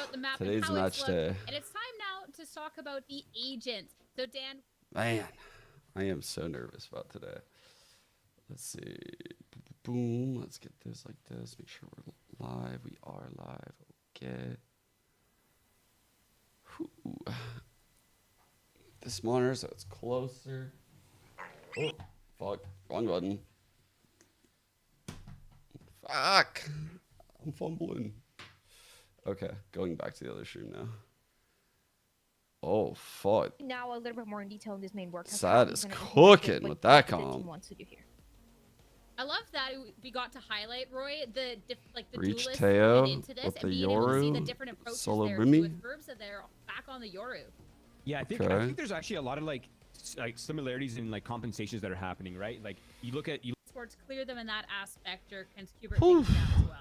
about the map Today's and how match it's day. looked. And it's time now to talk about the agents. So Dan, Man, I am so nervous about today. Let's see. Boom. Let's get this like this. Make sure we're live. We are live. Okay. Whew. This monitor so it's closer. Oh, fuck. Wrong button. Fuck. I'm fumbling. Okay, going back to the other stream now. Oh, fuck. Now a little bit more in detail in this main work. Sad is cooking with that comp. I love that we got to highlight, Roy, the Reach duelists Teo going into this with and the being able to see the Yoru, different approaches solo there Brimmy. with Verbs they're back on the Yoru. Yeah, I think there's actually a lot of like similarities in like compensations that are happening, right? Like you look at Sports clear them in that aspect, or can Kubert take them down as well?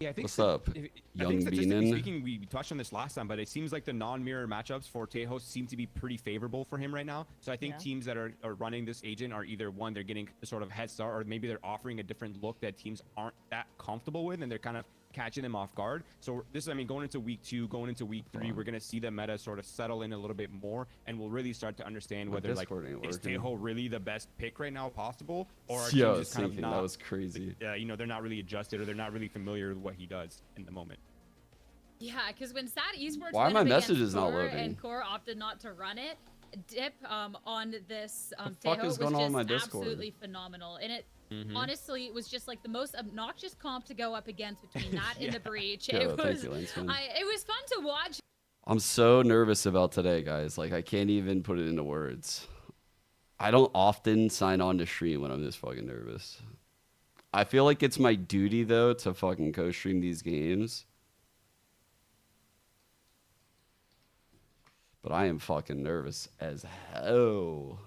Yeah, I think What's up, young statistically Beanin? speaking, we touched on this last time, but it seems like the non-mirror matchups for Tejo seem to be pretty favorable for him right now. So I think teams that are running this agent are either one, they're getting a sort of head start, or maybe they're offering a different look that teams aren't that comfortable with, and they're kind of catching them off guard. So this is, I mean, going into week 2, going into week 3, we're going to see the meta sort of settle in a little bit more, and we'll really start to understand whether like is Tejo really the best pick right now possible, or are teams just kind of not, that was crazy. you know, they're not really adjusted, or they're not really familiar with what he does in the moment. Yeah, because when Sad Esports Why are went my up against messages not Core loading? and Core opted not to run it, Dip on this fuck Tejo is was going on just in my Discord? absolutely phenomenal. And it honestly, it was just like the most obnoxious comp to go up against between that and the breach. Yo, It thank was you, Lansman. it was fun to watch. I'm so nervous about today, guys. Like, I can't even put it into words. I don't often sign on to stream when I'm this fucking nervous. I feel like it's my duty, though, to fucking co-stream these games. But I am fucking nervous as hell.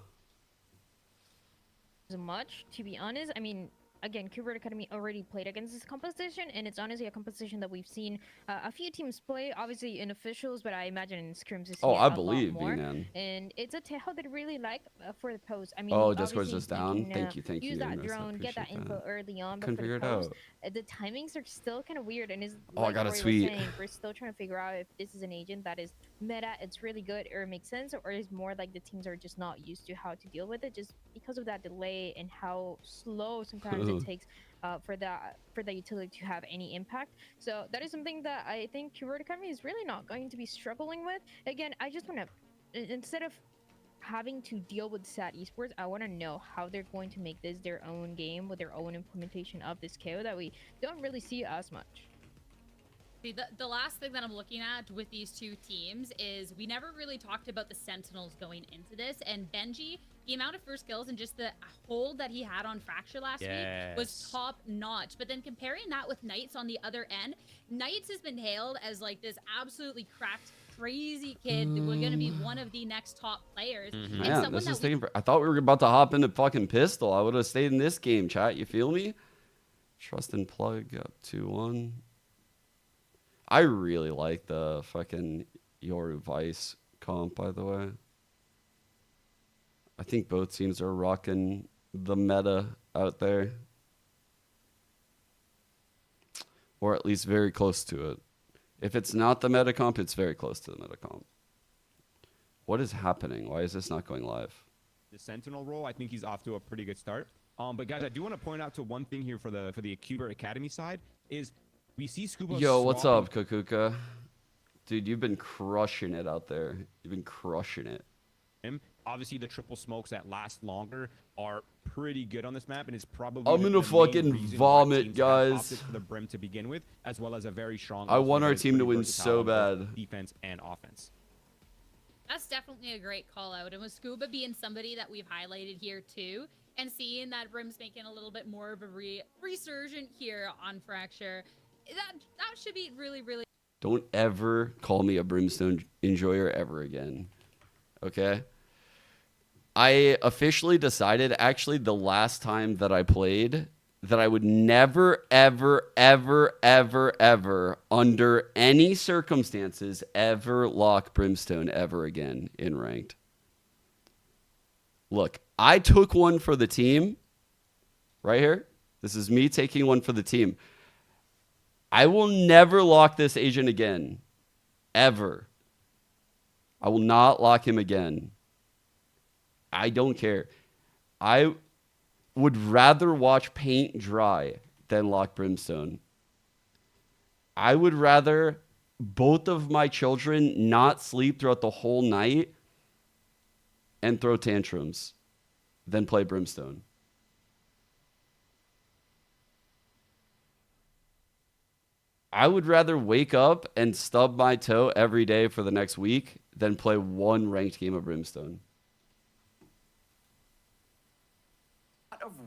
Much, to be honest. I mean, again, Kubert Academy already played against this composition, and it's honestly a composition that we've seen a few teams play, obviously in officials, but I imagine in scrims Oh, I a believe, lot more. man. And it's a Tejo that I really like for the post. I mean, Oh, Discord's just obviously down? you can, Thank you. use that Amos, I drone, get that appreciate info early on, but Couldn't for figure the it post, out. the timings are still kind of weird, and is Oh, I like got a Roy was tweet. saying, we're still trying to figure out if this is an agent that is meta, it's really good, or it makes sense, or is more like the teams are just not used to how to deal with it, just because of that delay and how slow sometimes it takes for the utility to have any impact. So that is something that I think Kubert Academy is really not going to be struggling with. Again, I just want to, instead of having to deal with Sad Esports, I want to know how they're going to make this their own game with their own implementation of this KO that we don't really see as much. See, the last thing that I'm looking at with these two teams is we never really talked about the Sentinels going into this, and Benji, the amount of first kills and just the hold that he had on Fracture last week was top notch. But then comparing that with Knights on the other end, Knights has been hailed as like this absolutely cracked, crazy kid that we're going to be one of the next top players. And Man, this is taking. I thought we were about to hop into fucking pistol. I would have stayed in this game, chat. You feel me? Trust and plug up 2-1. I really like the fucking Yoru Vice comp, by the way. I think both teams are rocking the meta out there. Or at least very close to it. If it's not the meta comp, it's very close to the meta comp. What is happening? Why is this not going live? The Sentinel role, I think he's off to a pretty good start. But guys, I do want to point out to one thing here for the Kubert Academy side is we see Scuba. Yo, what's up, Kakuka? Dude, you've been crushing it out there. You've been crushing it. Obviously, the triple smokes that last longer are pretty good on this map, and it's probably I'm gonna fucking vomit, guys. For the brim to begin with, as well as a very strong. I want our team to win so bad. Defense and offense. That's definitely a great call out. And with Scuba being somebody that we've highlighted here too, and seeing that Brim's making a little bit more of a resurgent here on Fracture, that should be really, really. Don't ever call me a Brimstone enjoyer ever again. Okay? I officially decided, actually, the last time that I played, that I would never, ever, ever, ever, ever, under any circumstances, ever lock Brimstone ever again in ranked. Look, I took one for the team. Right here. This is me taking one for the team. I will never lock this agent again. Ever. I will not lock him again. I don't care. I would rather watch paint dry than lock Brimstone. I would rather both of my children not sleep throughout the whole night and throw tantrums than play Brimstone. I would rather wake up and stub my toe every day for the next week than play one ranked game of Brimstone.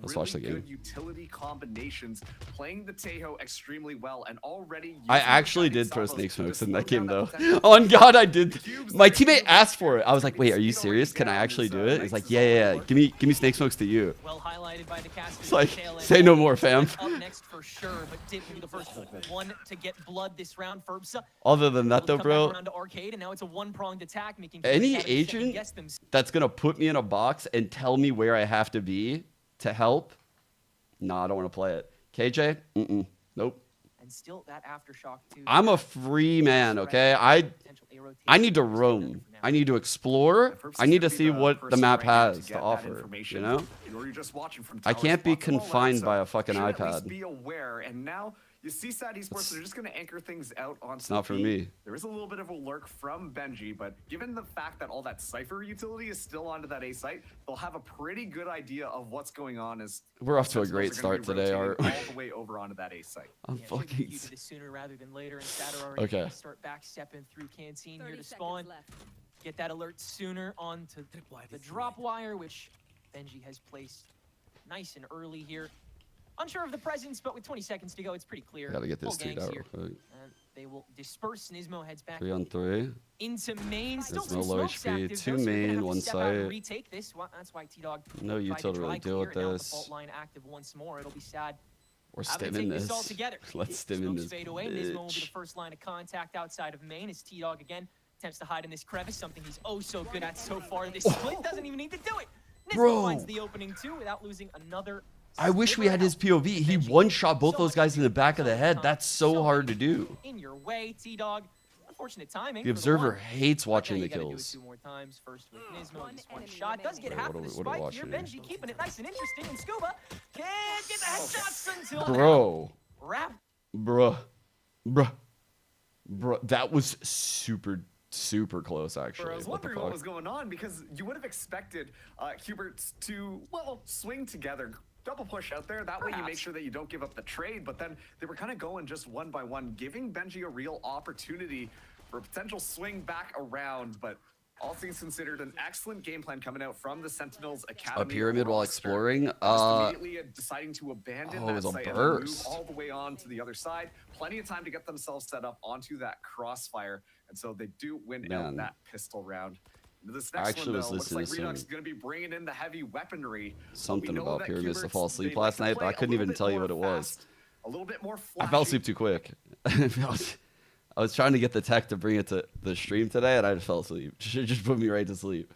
Let's watch the game. Good utility combinations, playing the Tejo extremely well, and already. I actually did throw snake smokes in that game though. On God, I did. My teammate asked for it. I was like, "Wait, are you serious? Can I actually do it?" He's like, "Yeah. Give me snake smokes to you." Well highlighted by the cast. It's like, say no more, fam. Up next for sure, but did be the first one to get blood this round. Ferbsa. Other than that though, bro, Arcade, and now it's a one-pronged attack, making any agent that's gonna put me in a box and tell me where I have to be to help, nah, I don't want to play it. KJ, nope. And still that aftershock too. I'm a free man, okay? I need to roam. I need to explore. I need to see what the map has to offer, you know? I can't be confined by a fucking iPad. Be aware, and now you see Sad Esports, they're just going to anchor things out on It's not for me. There is a little bit of a lurk from Benji, but given the fact that all that Cypher utility is still onto that A site, they'll have a pretty good idea of what's going on. As we're off to a great start today, Art. All the way over onto that A site. I'm fucking. Sooner rather than later, and Sad already okay. Start backstepping through Canteen here to spawn. Get that alert sooner onto the drop wire, which Benji has placed nice and early here. Unsure of the presence, but with 20 seconds to go, it's pretty clear. Gotta get this dude out real quick. They will disperse. Nismo heads back 3-on-3 into main. Still no low HP. Two main, one side. Retake this. That's why T-Dog. No util to really deal with this. Fault line active once more. It'll be Sad. We're stimming this. Let's stim in this fade away. Nismo will be the first line of contact outside of main. As T-Dog again attempts to hide in this crevice, something he's oh so good at so far. This split doesn't even need to do it. Nismo finds the opening too without losing another. I wish we had his POV. He one-shot both those guys in the back of the head. That's so hard to do. In your way, T-Dog. Unfortunate timing. The observer hates watching the kills. Two more times. First with Nismo, this one shot does get half of the spike here. Benji keeping it nice and interesting, and Scuba can't get the headshots until bro. Wrap. Bro, that was super close, actually. I was wondering what was going on, because you would have expected Huberts to, well, swing together. Double push out there. That way you make sure that you don't give up the trade. But then they were kind of going just one by one, giving Benji a real opportunity for a potential swing back around. But all things considered, an excellent game plan coming out from the Sentinels Academy. A pyramid while exploring. Immediately deciding to abandon that it was site a and move all the way on to the other side. Plenty of time to get themselves set up onto that crossfire. And so they do win out that pistol round. This next actually one, was though, looks listening like to Redux is going to be bringing in the heavy weaponry. Something about pyramids to fall asleep last night, but I couldn't even tell you what it was. A little bit more I fell asleep too quick. I was trying to get the tech to bring it to the stream today, and I just fell asleep. Just put me right to sleep.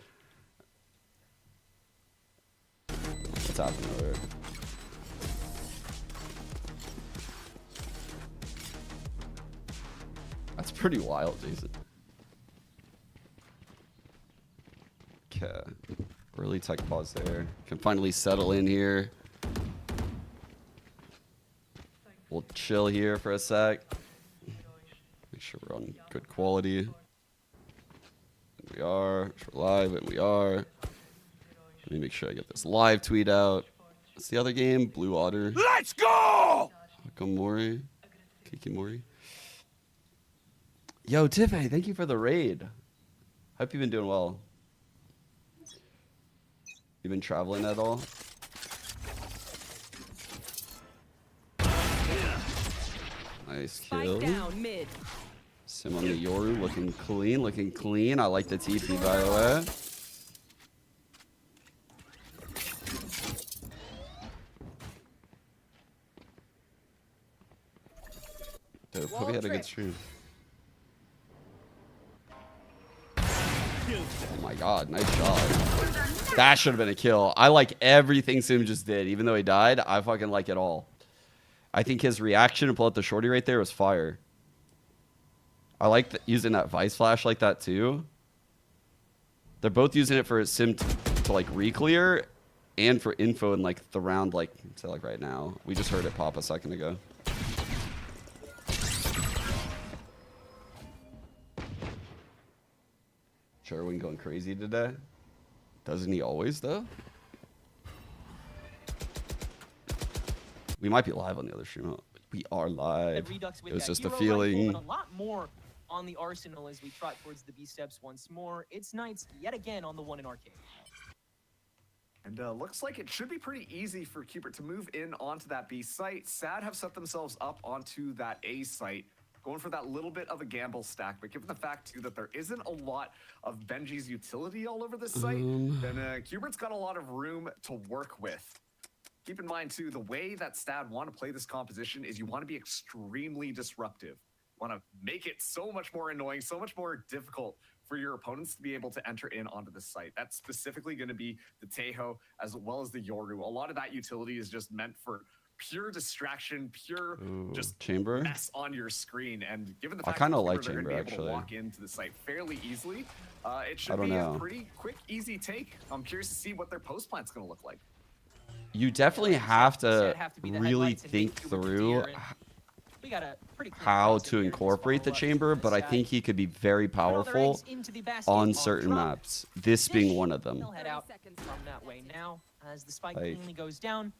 What's happening over there? That's pretty wild, Jason. Okay. Early tech pause there. Can finally settle in here. We'll chill here for a sec. Make sure we're on good quality. And we are. Make sure we're live, and we are. Let me make sure I get this live tweet out. What's the other game? Blue Otter. Let's go! Hakamori. Kikimori. Yo, Tiffany, thank you for the raid. Hope you've been doing well. You been traveling at all? Nice kill. Sim on the Yoru, looking clean, I like the TP, by the way. Dude, probably had a good stream. Oh my god, nice job. That should have been a kill. I like everything Sim just did. Even though he died, I fucking like it all. I think his reaction to pull out the shorty right there was fire. I like using that Vice Flash like that too. They're both using it for a sim to like re-clear and for info in like the round, like say like right now. We just heard it pop a second ago. Sherwin going crazy today. Doesn't he always though? We might be live on the other stream. We are live. It was just a feeling. A lot more on the arsenal as we trot towards the B steps once more. It's Knights yet again on the one in arcade. And looks like it should be pretty easy for Cubert to move in onto that B site. Sad have set themselves up onto that A site, going for that little bit of a gamble stack. But given the fact, too, that there isn't a lot of Benji's utility all over this site, then Cubert's got a lot of room to work with. Keep in mind, too, the way that Stad want to play this composition is you want to be extremely disruptive. You want to make it so much more annoying, so much more difficult for your opponents to be able to enter in onto the site. That's specifically going to be the Tejo as well as the Yoru. A lot of that utility is just meant for pure distraction, pure just chamber mess on your screen. And given the fact I kind of that like they're chamber going to be able actually to walk into the site fairly easily, it should be a pretty quick, easy take. I'm curious to see what their post plant's going to look like. You definitely have to really think through how to incorporate the chamber, but I think he could be very powerful on certain maps, this being one of them. Head out from that way now as the spike cleanly goes down.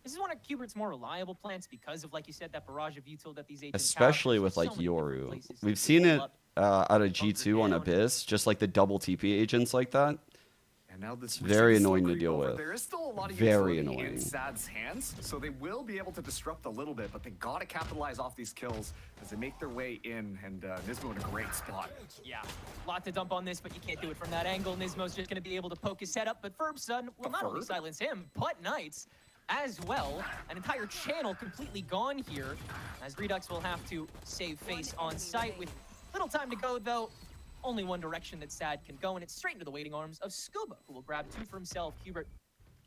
This is one of Cubert's more reliable plants because of, like you said, that barrage of util that these agents especially have. with like Yoru. We've seen it out of G2 on Abyss, just like the double TP agents like that. And now this very annoying to deal with. There is still a lot of very utility annoying. in Sad's hands, so they will be able to disrupt a little bit, but they gotta capitalize off these kills as they make their way in, and Nismo in a great spot. Yeah, a lot to dump on this, but you can't do it from that angle. Nismo's just gonna be able to poke his head up, but Ferbson will not only silence him, but Knights as well. An entire channel completely gone here, as Redux will have to save face on site with little time to go, though. Only one direction that Sad can go, and it's straight into the waiting arms of Scuba, who will grab 2 for himself. Hubert,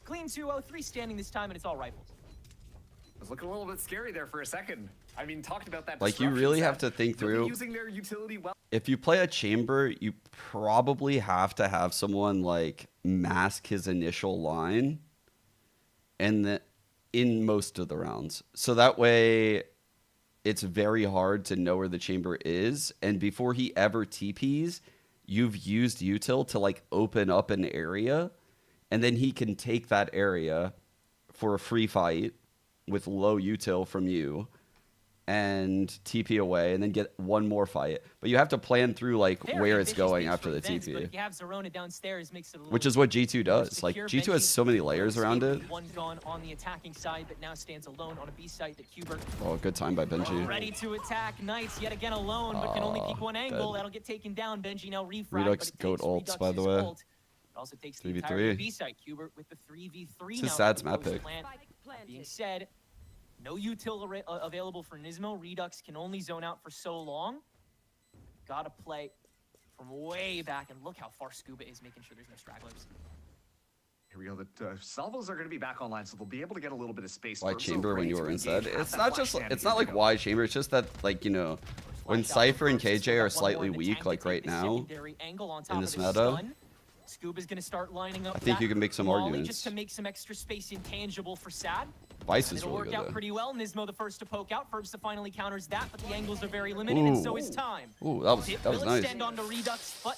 clean 2-0, 3 standing this time, and it's all rifles. It was looking a little bit scary there for a second. I mean, talked about that. Like, you really have to think through. Using their utility well. If you play a chamber, you probably have to have someone like mask his initial line, and in most of the rounds, so that way it's very hard to know where the chamber is, and before he ever TPs, you've used util to like open up an area, and then he can take that area for a free fight with low util from you and TP away and then get one more fight. But you have to plan through like where it's going after the TP. Which is what G2 does. Like G2 has so many layers around it. One gone on the attacking side, but now stands alone on a B site that Hubert. Oh, good time by Benji. Ready to attack. Knights yet again alone, but can only peek one angle. That'll get taken down. Benji now refrag. Redux goat ults, by the way. It also takes the entire B site. Hubert with the 3v3 now. It's a sad map pick. Being said, no util available for Nismo. Redux can only zone out for so long. Gotta play from way back, and look how far Scuba is, making sure there's no stragglers. Here we go. The salvos are going to be back online, so they'll be able to get a little bit of space. Why chamber when you were inside? It's not just. It's not like why chamber. It's just that, like, you know, when Cypher and KJ are slightly weak, like right now in this meta, Scuba's gonna start lining up. I think you can make some arguments just to make some extra space intangible for Sad. Vice is It'll really work good, out though. pretty well. Nismo the first to poke out. Ferbs finally counters that, but the angles are very limited, and so is time. Ooh, that was nice. Extend onto Redux, but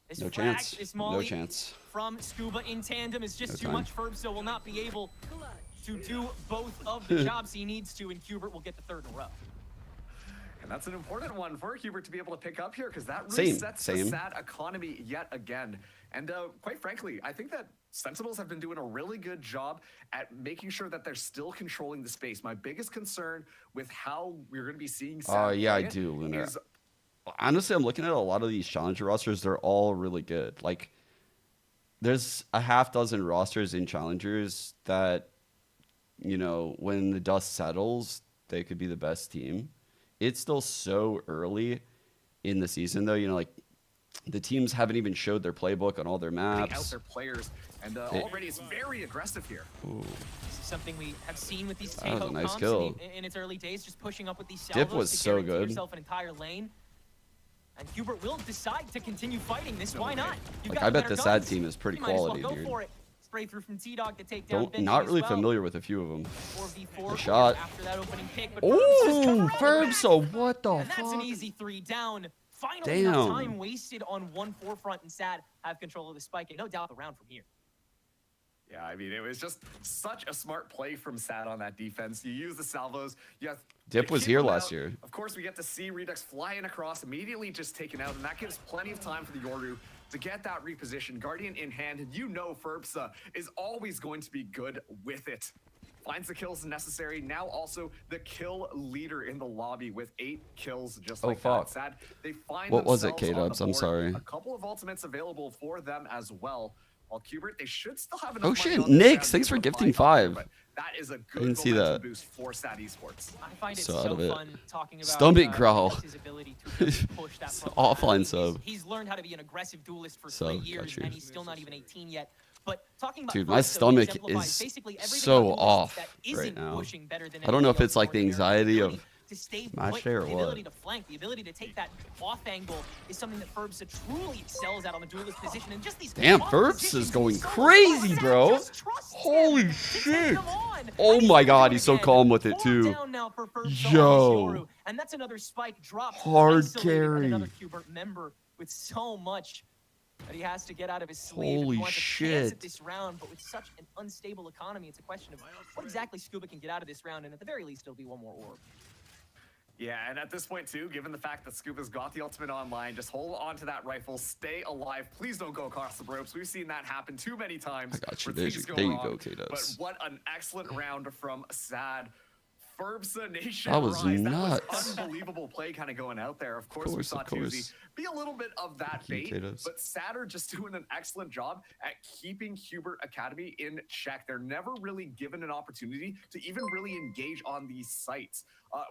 this no frag, chance. This No chance. From Scuba in tandem is just too much. Ferbs will not be able to do both of the jobs he needs to, and Hubert will get the 3rd in a row. And that's an important one for Hubert to be able to pick up here, because that resets the Sad economy yet again. And quite frankly, I think that Sentinels have been doing a really good job at making sure that they're still controlling the space. My biggest concern with how we're going to be seeing Sad yeah, I do, Luna. Honestly, I'm looking at a lot of these challenger rosters. They're all really good. Like, there's a half dozen rosters in challengers that, you know, when the dust settles, they could be the best team. It's still so early in the season, though. You know, like, the teams haven't even showed their playbook on all their maps. Out their players, and already it's very aggressive here. Ooh. This is something we have seen with these That was Tejo a nice comps kill. in its early days, just pushing up with these Dip salvos was to so guarantee good. yourself an entire lane. And Hubert will decide to continue fighting this. Why not? You've Like, got I bet better the sad guns. team is pretty You might as well quality, go dude. for it. Spray through from T-Dog to take down Benji Not as really well. familiar with a few of them. 4v4 The shot. after that opening pick, but Oh, Ferbso, what the and that's an fuck? easy 3 down. Finally, enough Damn. time wasted on one forefront, and Sad have control of the spike, and no doubt the round from here. Yeah, I mean, it was just such a smart play from Sad on that defense. You use the salvos. You have Dip to was keep here them last out. year. Of course, we get to see Redux flying across, immediately just taken out, and that gives plenty of time for the Yoru to get that reposition. Guardian in hand, and you know Ferbsa is always going to be good with it. Finds the kills necessary. Now also the kill leader in the lobby with 8 kills, just like fuck. that. Sad. They find What was it, themselves on the K-Dubs? I'm board. sorry. A couple of ultimates available for them as well. While Qbert, they should still have enough Oh money shit, on the Nix, ground thanks to for be able to gifting fight up there, 5. but that is a good didn't see momentum that. boost for Sad Esports. I find it So so, out of it. fun talking about Stomach growl. his ability to really push that front Offline line. sub. He's learned how to be an aggressive duelist for Sub, 3 got years, you. and he's still not even 18 yet. But talking about Dude, my Ferbsa, he stomach exemplifies is basically everything so about duelists off that right isn't now. pushing better than I don't know if anybody it's like else the in North America. anxiety The of ability to stay match put, day or the what? ability to flank, the ability to take that off angle is something that Ferbsa truly excels at on the duelist position. And just these Damn, off Ferbsa positions is going so crazy, Sad bro. just trusts Holy him to take shit. them on. Oh And he's my gonna God, do it he's so again. calm with it 4 too. down now for Ferbsa on this Yo. Yoru. And that's another spike drop. Hard isolated, carry. and another Qbert member with so much that he has to get out of his sleeve. Holy He wants a chance shit. at this round, but with such an unstable economy, it's a question of what exactly Scuba can get out of this round, and at the very least, it'll be one more orb. Yeah, and at this point too, given the fact that Scuba's got the ultimate online, just hold on to that rifle, stay alive. Please don't go across the ropes. We've seen that happen too many times. I got you. where There things you- go there you wrong. go, K-Dubs. But what an excellent round from Sad. Ferbsa Nation That was Rise. nuts. That was unbelievable play kind of going out there. Of course, we saw Of course. Tuesday be a little bit of that Thank you, bait, K-Dubs. but Sad are just doing an excellent job at keeping Hubert Academy in check. They're never really given an opportunity to even really engage on these sites.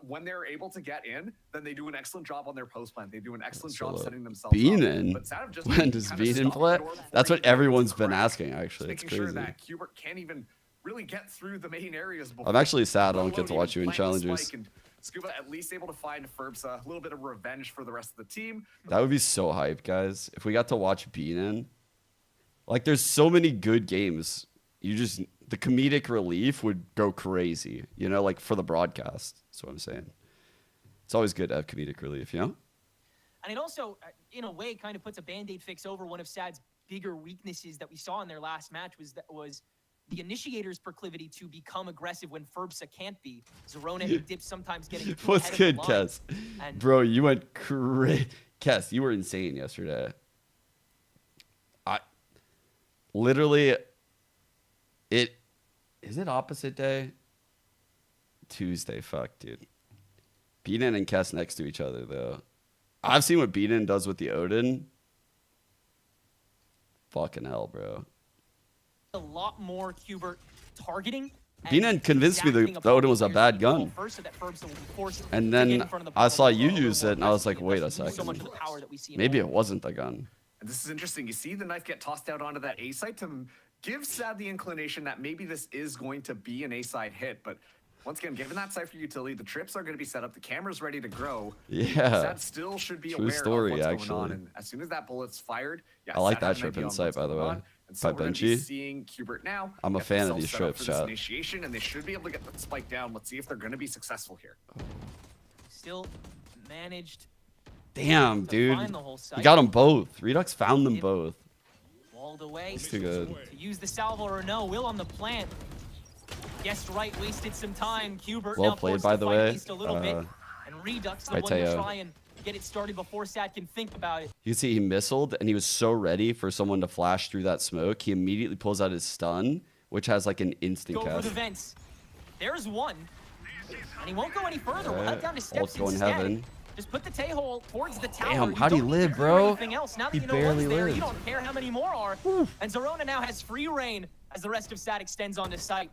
When they're able to get in, then they do an excellent job on their post plan. They do an excellent job setting themselves up. Beanin. But Sad have just When been does kinda Beanin stopping play? the door before That's he what can everyone's been crack. asking, actually. Just It's making sure crazy. that Hubert can't even really get through the main areas before. I'm actually sad I let don't get alone to watch you even in plant the challenges. spike, and Scuba at least able to find Ferbsa, a little bit of revenge for the rest of the team. That would be so hype, guys. If we got to watch Beanin. Like, there's so many good games. The comedic relief would go crazy, you know, like for the broadcast. That's what I'm saying. It's always good to have comedic relief, you know? And it also, in a way, kind of puts a Band-Aid fix over one of Sad's bigger weaknesses that we saw in their last match was the initiator's proclivity to become aggressive when Ferbsa can't be. Zerona and Dip sometimes getting too What's ahead good, of the line. Kess? And Bro, you went crazy. Kess, you were insane yesterday. Literally, is it opposite day? Tuesday, fuck, dude. Beanin and Kess next to each other, though. I've seen what Beanin does with the Odin. Fucking hell, bro. a lot more Qbert targeting. Beanin convinced me the Odin was a bad gun. And then I saw you use it, and I was like, wait a second. Maybe it wasn't the gun. And this is interesting. You see the knife get tossed out onto that A site to give Sad the inclination that maybe this is going to be an A side hit. But once again, given that Cypher utility, the trips are going to be set up. The camera's ready to grow. Yeah. Sad still should be True aware story, of what's actually. going on. And as soon as that bullet's fired, yeah, I like Sad that has an trip idea in on sight, what's by the going way. on. And so By we're going to be Benchy. seeing Qbert now. I'm a get fan of themselves these set up trips, for this chat. initiation, and they should be able to get the spike down. Let's see if they're going to be successful here. Still managed Damn, to dude. find the whole site. You got them both. Redux found them both. Walled away. That's too good. To use the salvo or no, Will on the plant. Guessed right, wasted some time. Qbert Well now played, forced by to the fight way. at least a little bit. And Redux the right, one to Teo. try and get it started before Sad can think about it. You can see he missiled, and he was so ready for someone to flash through that smoke. He immediately pulls out his stun, which has like an instant Go for cast. the vents. There's one. And he won't go any further. We'll head down to Ult's steps going instead. heaven. Just put the Tay-hole towards the tower. Damn, You how'd he don't need to live, do bro? anything else. Now that He you know barely what's there, lived. you don't care how many more are. And Zerona now has free reign as the rest of Sad extends onto site.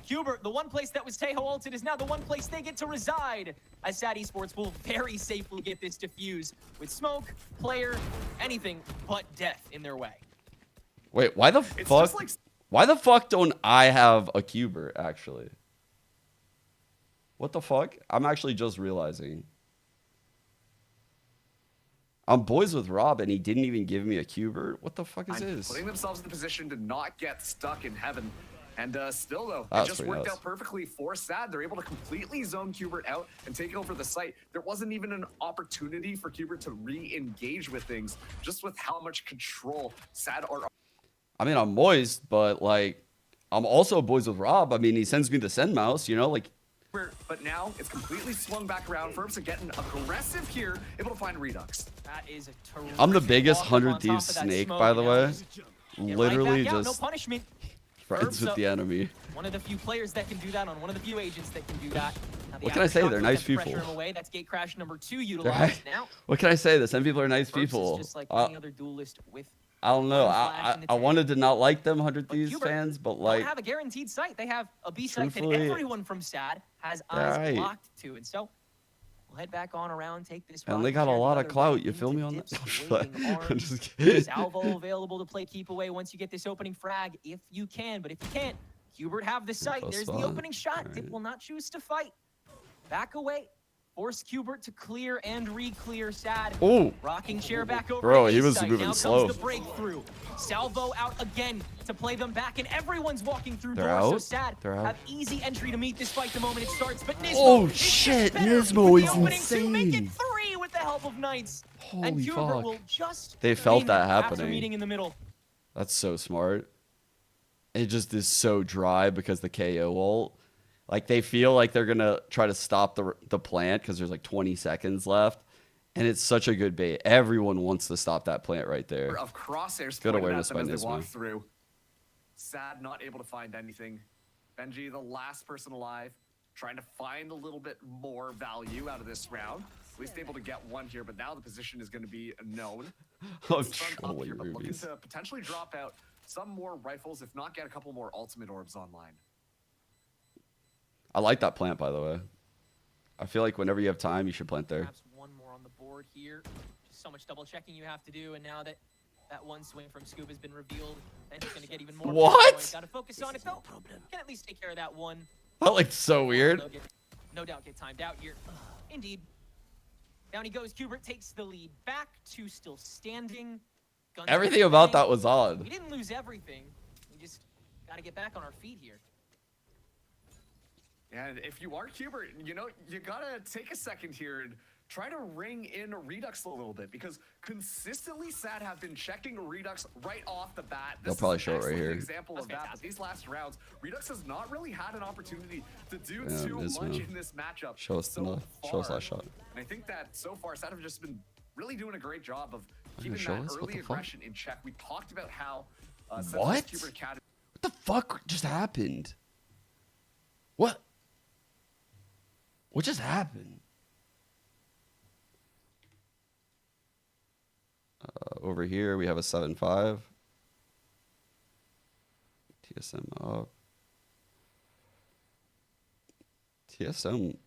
Qbert, the one place that was Tay-Ho ulted, is now the one place they get to reside. As Sad Esports will very safely get this defuse with smoke, player, anything but death in their way. Wait, why the It's fuck? just like Why the fuck don't I have a Qbert, actually? What the fuck? I'm actually just realizing. I'm boys with Rob, and he didn't even give me a Cubert. What the fuck is this? Putting themselves in the position to not get stuck in heaven. And still, though, it That's just pretty worked nice. out perfectly for Sad. They're able to completely zone Cubert out and take over the site. There wasn't even an opportunity for Cubert to re-engage with things, just with how much control Sad are. I mean, I'm moist, but like, I'm also boys with Rob. I mean, he sends me the send mouse, you know, like. But now it's completely swung back around. Firm's getting aggressive here, able to find Redux. That is a terrific I'm the biggest walk up 100 on top Thieves of that snake, smoke, by the and way. now get right Literally back out, just no punishment. friends with the enemy. One of the few players that can do that, on one of the few agents that can do that. Now the What can I aftershock say? They're will nice get the pressure people. him away. That's gate crash number 2 utilized now. What can I say? The Send people are nice First is people. just like any other duelist with I don't know. one flag in the I tank. wanted to not like them 100 But Thieves Hubert fans, but don't like, have a guaranteed site. They have a B site that Truthfully, everyone from SAD has they're eyes right. locked to. And so we'll head back on around, take this and rock, they got a share the lot of other clout. right You feel into me on dips, that? waving I'm arms. just kidding. Salvo available to play keep away once you get this opening frag, if you can. But if you can't, Hubert have the site. Close There's spot. the opening shot. All Dip right. will not choose to fight. Back away. Force Hubert to clear and re-clear SAD. Oh, Rocking chair back over. Bro, to he A was site. moving Now slow. comes the breakthrough. Salvo out again to play them back, and everyone's walking through They're doors. So out? SAD They're out? have easy entry to meet this fight the moment it starts. But Nismo Oh, is just shit, better Nismo with is the opening two, make it insane. 3 with the help of Knights. and holy Hubert fuck. will just They felt win that after happening. meeting in the middle. That's so smart. It just is so dry because the KO ult. Like, they feel like they're going to try to stop the plant because there's like 20 seconds left. And it's such a good bait. Everyone wants to stop that plant right there. Of crosshairs Good pointed awareness at them by as they walk Nismo. through. Sad, not able to find anything. Benji, the last person alive, trying to find a little bit more value out of this round. At least able to get one here, but now the position is going to be known. I'm It's front up trolling here, but looking rubies. to potentially drop out some more rifles, if not get a couple more ultimate orbs online. I like that plant, by the way. I feel like whenever you have time, you should plant there. Perhaps one more on the board here. Just so much double checking you have to do, and now that that one swing from Scoob has been revealed, then he's going to get even more. What? Got to focus on it though. Can at least take care of that one. That looks so weird. No doubt get timed out here. Indeed. Down he goes. Hubert takes the lead back. 2 still standing. Guns Everything are about bang. that was odd. We didn't lose everything. We just got to get back on our feet here. And if you are Hubert, you know, you gotta take a second here and try to ring in Redux a little bit, because consistently Sad have been checking Redux right off the bat. They'll This probably is show an it right excellent here. example That's of that. But fantastic. these last rounds, Redux has not really had an opportunity to do Yeah, too Nismo. much in this matchup. Show us so the show us far. last shot. And I think that so far Sad have just been really doing a great job of gonna keeping show that us? What early the fuck? aggression in check. We talked about how What? Hubert Academy. What the fuck just happened? What? What just happened? Over here, we have a 7-5. TSM up. TSM.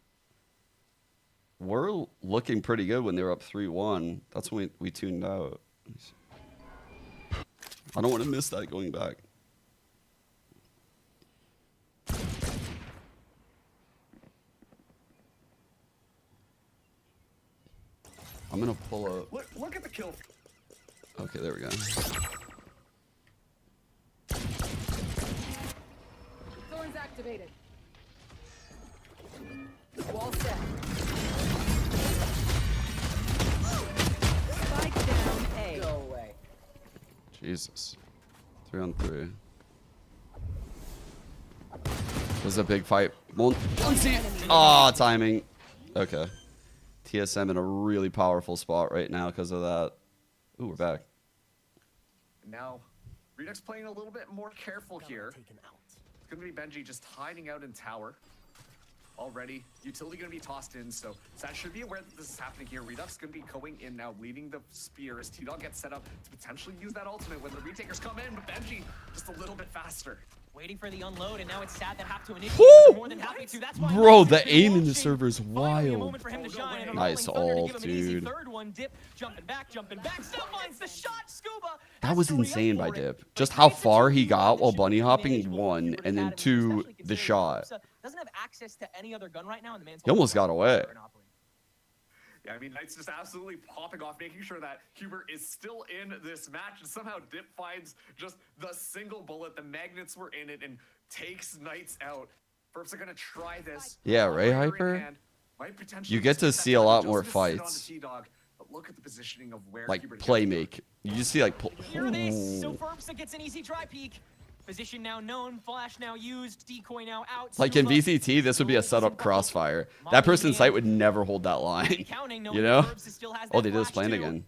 We're looking pretty good when they were up 3-1. That's when we tuned out. Let me see. I don't want to miss that going back. I'm gonna pull up. Look at the kill. Okay, there we go. Thorns activated. Wall set. Spike down A. Go away. Jesus. 3-on-3. This is a big fight. Ah, timing. Okay. TSM in a really powerful spot right now because of that. Ooh, we're back. Now, Redux playing a little bit more careful here. It's going to be Benji just hiding out in tower. Already, utility going to be tossed in, so Sad should be aware that this is happening here. Redux going to be going in now, leading the spear as T-Dog gets set up to potentially use that ultimate when the retakers come in, but Benji just a little bit faster. Waiting for the unload, and now it's Sad that have to initiate. Woo! They're more than happy to. That's why Bro, Knights the has been aim in the launching. server is Finally, a wild. moment for him to shine, and a Nice rolling thunder to ult, give him an easy dude. third one. Dip, jumping back, still finds the shot. Scuba. That has was to re-up insane for by it. Dip. But Just he how gets a far he 2v1 got while that bunny should be hopping, manageable for 1, Hubert and then Academy, 2, especially the considering shot. Ursa doesn't have access to any other gun right now, and the man's He almost got away. Yeah, I mean, Knight's just absolutely popping off, making sure that Hubert is still in this match, and somehow Dip finds just the single bullet. The magnets were in it and takes Knights out. Firps are gonna try this. Yeah, right, Operator in Hyper? hand. Might potentially You get just to that see a time lot just more to sit on the fights. T-Dog, but look at the positioning of where Like Hubert is play gonna go. make. You just see like. Hear this. So Ferpsa gets an easy try peek. Position now known, flash now used, decoy now out. Like in Scuba. VCT, this would be a setup crossfire. That person's sight would never hold that line. Counting, You know? Ferpsa still has Oh, that they did his flash plan too. again.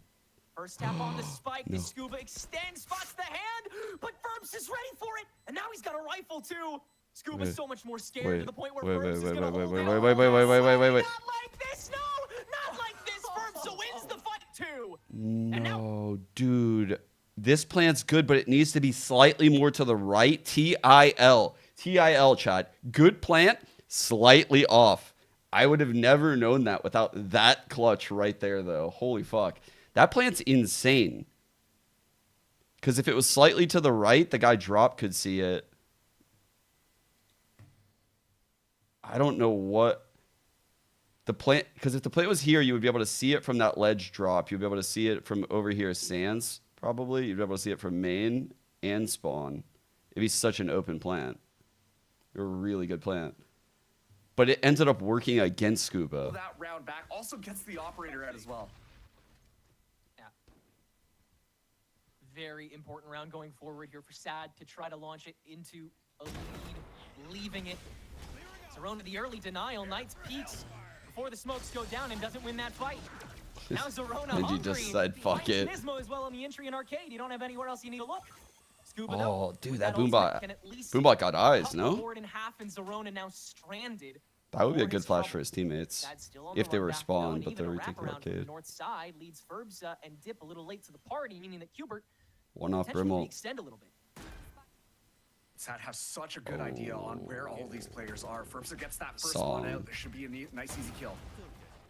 First tap on the spike, No. the Scuba extends, spots the hand, but Ferps is ready for it, and now he's got a rifle too. Scuba's Wait, so much more scared to the point where wait, Ferps is wait, gonna wait, hold wait, it. wait, wait, wait, wait, wait, wait, wait. Not like this, no! Not like this! Ferpsa wins the fight too! No, dude. This plant's good, but it needs to be slightly more to the right. TIL. TIL, chat. Good plant, slightly off. I would have never known that without that clutch right there, though. Holy fuck. That plant's insane. Because if it was slightly to the right, the guy drop could see it. I don't know what the plant, because if the plant was here, you would be able to see it from that ledge drop. You'd be able to see it from over here, sands, probably. You'd be able to see it from main and spawn. It'd be such an open plant. A really good plant. But it ended up working against Scuba. That round back also gets the operator out as well. Yeah. Very important round going forward here for Sad to try to launch it into a lead, leaving it. Zerona, the early denial, Knights peaks before the smokes go down and doesn't win that fight. Now Zerona And you hungry. just said, fuck it. Nismo as well on the entry and arcade. You don't have anywhere else you need to look. Scuba, Oh, though, dude, with that ultimate, Boombot. can at least Boombot got eyes, cut the no? board in half, and Zerona now stranded. That would be a for good his flash trouble. for his teammates. Sad's still on If the they run were back, though, spawned, and but even they're a retaking wraparound from the arcade. north side leads Ferbza and Dip a little late to the party, meaning that Hubert One off potentially may Brimwell. extend a little bit. Sad has such a good idea on where all these players are. Ferbsa gets that first Song. one out. There should be a nice easy kill.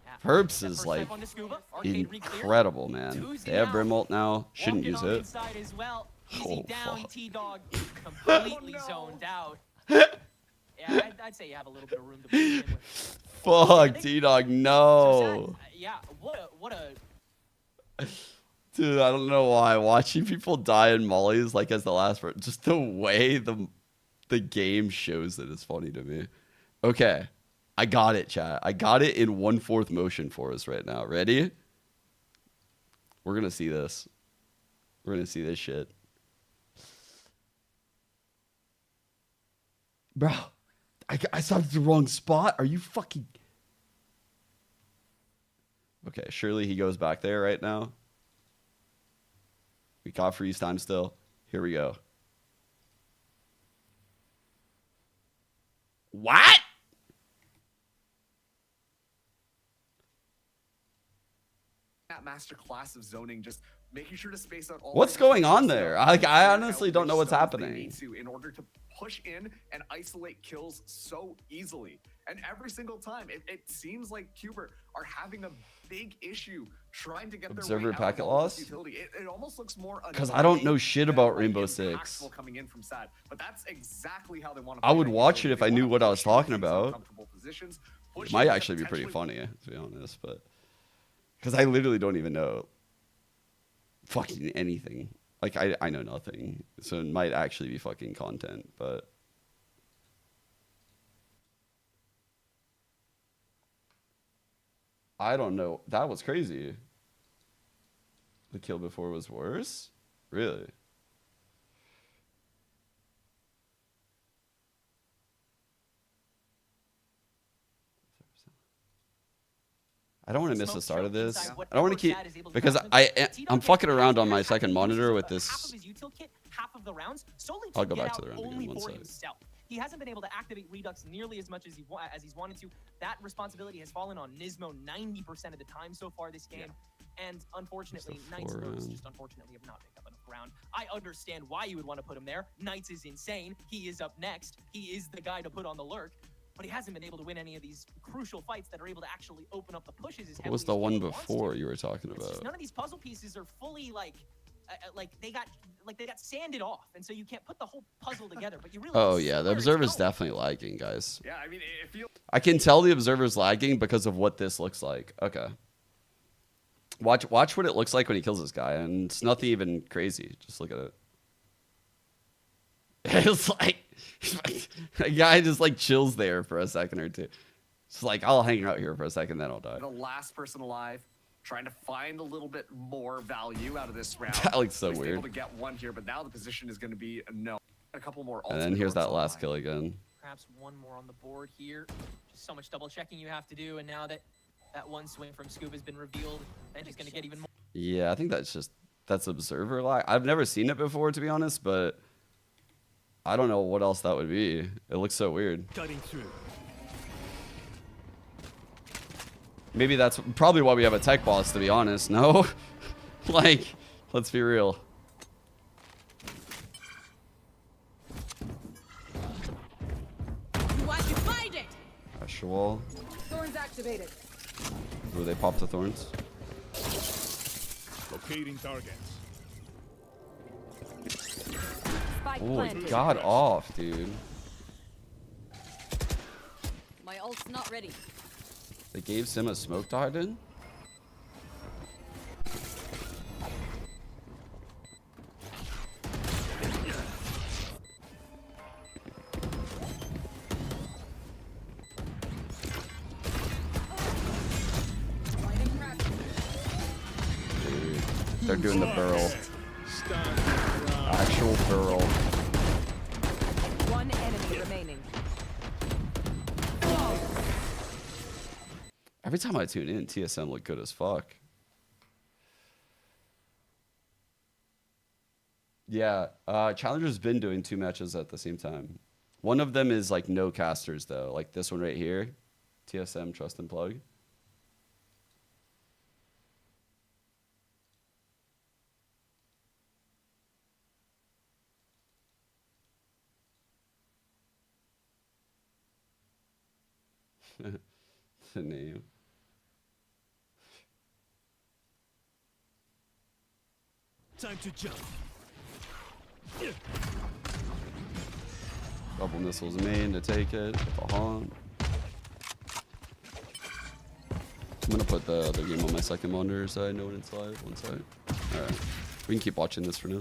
Yeah. Herbs That is first like tap onto Scuba, arcade reclear. incredible, man. Tuesday They have now. Brimwell now. Shouldn't Walking use on the it. inside as well. Easy Oh, down, fuck. T-Dog completely zoned out. Yeah, I'd say you have a little bit of room to play in with. Fuck, T-Dog, So no. Sad, yeah, what a Dude, I don't know why. Watching people die in mollies like as the last part, just the way the game shows it is funny to me. Okay. I got it, chat. I got it in 1/4 motion for us right now. Ready? We're gonna see this. We're gonna see this shit. Bro, I stopped at the wrong spot. Are you fucking... Okay, surely he goes back there right now. We got freeze time still. Here we go. What? That master class of zoning, just making sure to space out all. What's the going on different there? zones, I figure honestly out don't which know what's zones they happening. need to in order to push in and isolate kills so easily. And every single time, it seems like Hubert are having a big issue trying to get Observer their way out packet of all loss? this utility. It almost looks more 'Cause I don't know annoying shit than, about like, Rainbow impactful Six. coming in from Sad. But that's exactly how they want to. I would watch it if I knew what I was talking about. It might actually be pretty funny. funny, to be honest, but because I literally don't even know fucking anything. Like I know nothing, so it might actually be fucking content, but I don't know. That was crazy. The kill before was worse? Really? I don't want to miss the start of this. I don't want to keep because I'm fucking around on my second monitor with this. Half of his util kit, half of the rounds, solely I'll to go get back to out the round only again, one for sec. himself. He hasn't been able to activate Redux nearly as much as he's wanted to. That responsibility has fallen on Nismo 90% of the time so far this game. And unfortunately, That's the Knights four moves round. just unfortunately have not picked up enough ground. I understand why you would want to put him there. Knights is insane. He is up next. He is the guy to put on the lurk. But he hasn't been able to win any of these crucial fights that are able to actually open up the pushes as What was heavily the as one he wants to. before you were talking It's just about? none of these puzzle pieces are fully like they got sanded off, and so you can't put the whole puzzle together. But you really Oh see yeah, the where it's observer's going. definitely lagging, guys. Yeah, I mean, it feels. I can tell the observer's lagging because of what this looks like. Okay. Watch what it looks like when he kills this guy, and it's nothing even crazy. Just look at it. It's like a guy just like chills there for a second or two. It's like, I'll hang out here for a second, then I'll die. The last person alive, trying to find a little bit more value out of this round. That looks so At least weird. able to get one here, but now the position is going to be a no. A couple more. And then here's that last kill again. Perhaps one more on the board here. Just so much double checking you have to do, and now that that one swing from Scoop has been revealed, Benji's going to get even more. Yeah, I think that's observer lag. I've never seen it before, to be honest, but I don't know what else that would be. It looks so weird. Cutting through. Maybe that's probably why we have a tech boss, to be honest. No? Like, let's be real. Watch you find it. Pressure wall. Thorns activated. Ooh, they popped the thorns. Locating targets. Spike Oh, it planted. got off, dude. My ult's not ready. They gave Sim a smoke to hide in? Dude, they're doing the burl. Actual burl. One enemy remaining. Every time I tune in, TSM look good as fuck. Yeah, Challenger's been doing 2 matches at the same time. One of them is like no casters though, like this one right here. TSM Trust and Plug. The name. Time to jump. Double missiles main to take it. The haunt. I'm gonna put the other game on my second monitor so I know when it's live. One sec. Alright. We can keep watching this for now.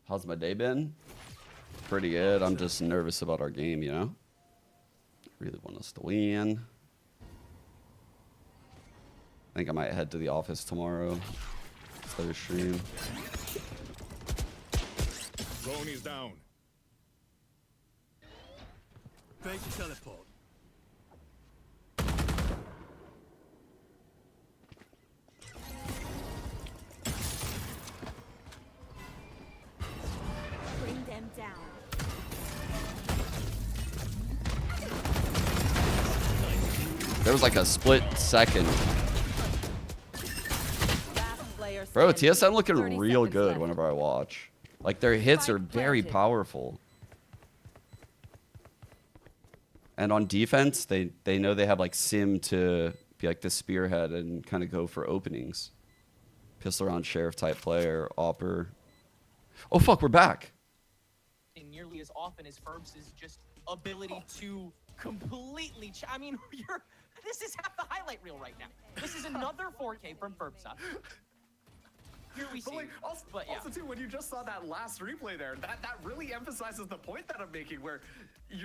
How's my day been? Pretty good. I'm just nervous about our game, you know? Really want us to win. I think I might head to the office tomorrow. Start a stream. Drone is down. Fake teleport. Bring them down. There was like a split second. Last player Bro, standing. TSM looking 30 real seconds good left. whenever I watch. Like their hits are Spike very planted. powerful. And on defense, they know they have like Sim to be like the spearhead and kind of go for openings. Pistol round sheriff type player, Opper. Oh fuck, we're back. Nearly as often as Ferbs' just ability to completely. I mean, this is half the highlight reel right now. This is another 4K from Ferbs. Here we But see. like, also, But yeah. also too, when you just saw that last replay there, that really emphasizes the point that I'm making, where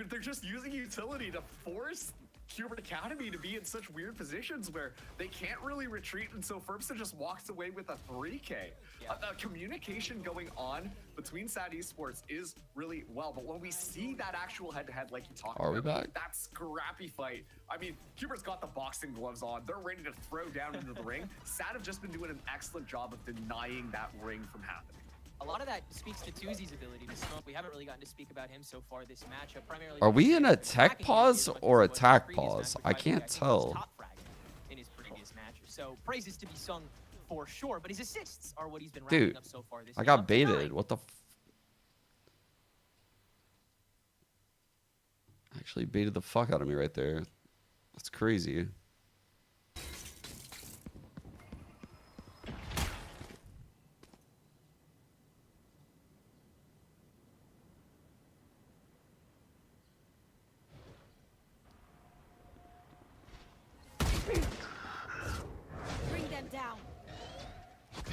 they're just using utility to force Hubert Academy to be in such weird positions where they can't really retreat, and so Ferbster just walks away with a 3K. Yeah. Communication going on between SAD Esports is really well, but when we see that actual head-to-head like you talked Are we about, back? that scrappy fight, I mean, Hubert's got the boxing gloves on. They're ready to throw down into the ring. SAD have just been doing an excellent job of denying that ring from happening. A lot of that speaks to Tuzi's ability to smoke. We haven't really gotten to speak about him so far this matchup. Primarily, Are we in a because tech attacking pause ability, or a but his tack previous pause? match, I which can't think was tell. top fragging in his previous matches. So praises to be sung for sure, but his assists are what he's been racking Dude, up so far this I year. got Up to 9. baited. What the Actually baited the fuck out of me right there. That's crazy.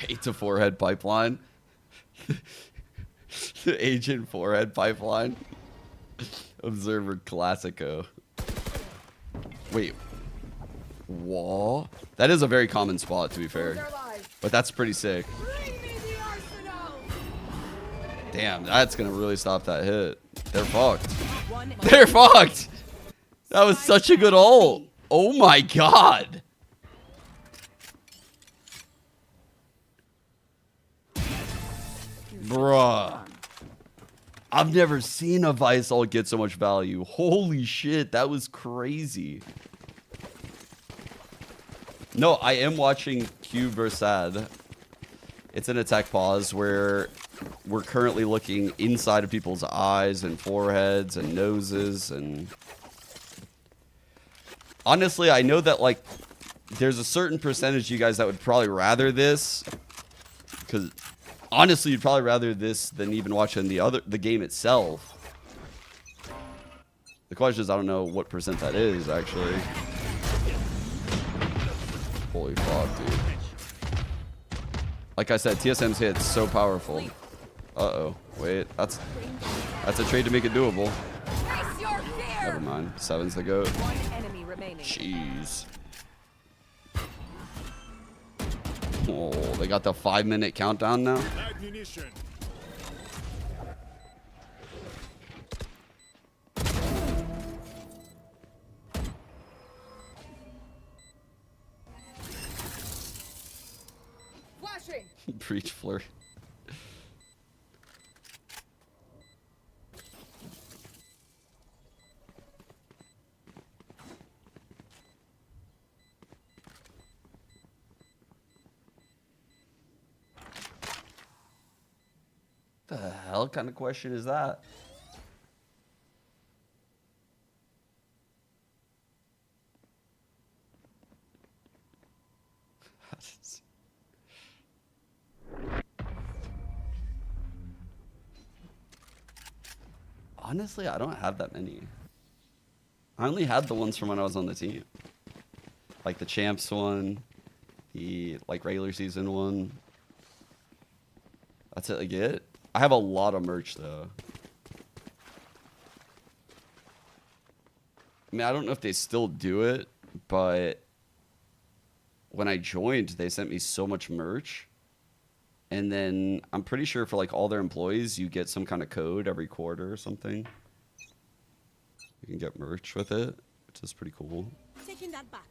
8 to forehead pipeline. The agent forehead pipeline. Observer Classico. Wait. Wall? That is a very common spot, to be fair. But that's pretty sick. Damn, that's going to really stop that hit. They're fucked. They're fucked! That was such a good ult. Oh my god. Bruh. I've never seen a Vice ult get so much value. Holy shit, that was crazy. No, I am watching Q vs. Sad. It's an attack pause where we're currently looking inside of people's eyes and foreheads and noses and... Honestly, I know that, like, there's a certain percentage of you guys that would probably rather this. Because, honestly, you'd probably rather this than even watching the game itself. The question is, I don't know what percent that is, actually. Holy fuck, dude. Like I said, TSM's hit's so powerful. Uh-oh. Wait, that's a trade to make it doable. Never mind. 7's the GOAT. Jeez. Oh, they got the 5-minute countdown now? Ammunition. Breach flurry. The hell kind of question is that? Honestly, I don't have that many. I only had the ones from when I was on the team. Like the champs one, the like regular season one. That's it I get. I have a lot of merch though. I mean, I don't know if they still do it, but when I joined, they sent me so much merch. And then I'm pretty sure for like all their employees, you get some kind of code every quarter or something. You can get merch with it, which is pretty cool. Taking that back.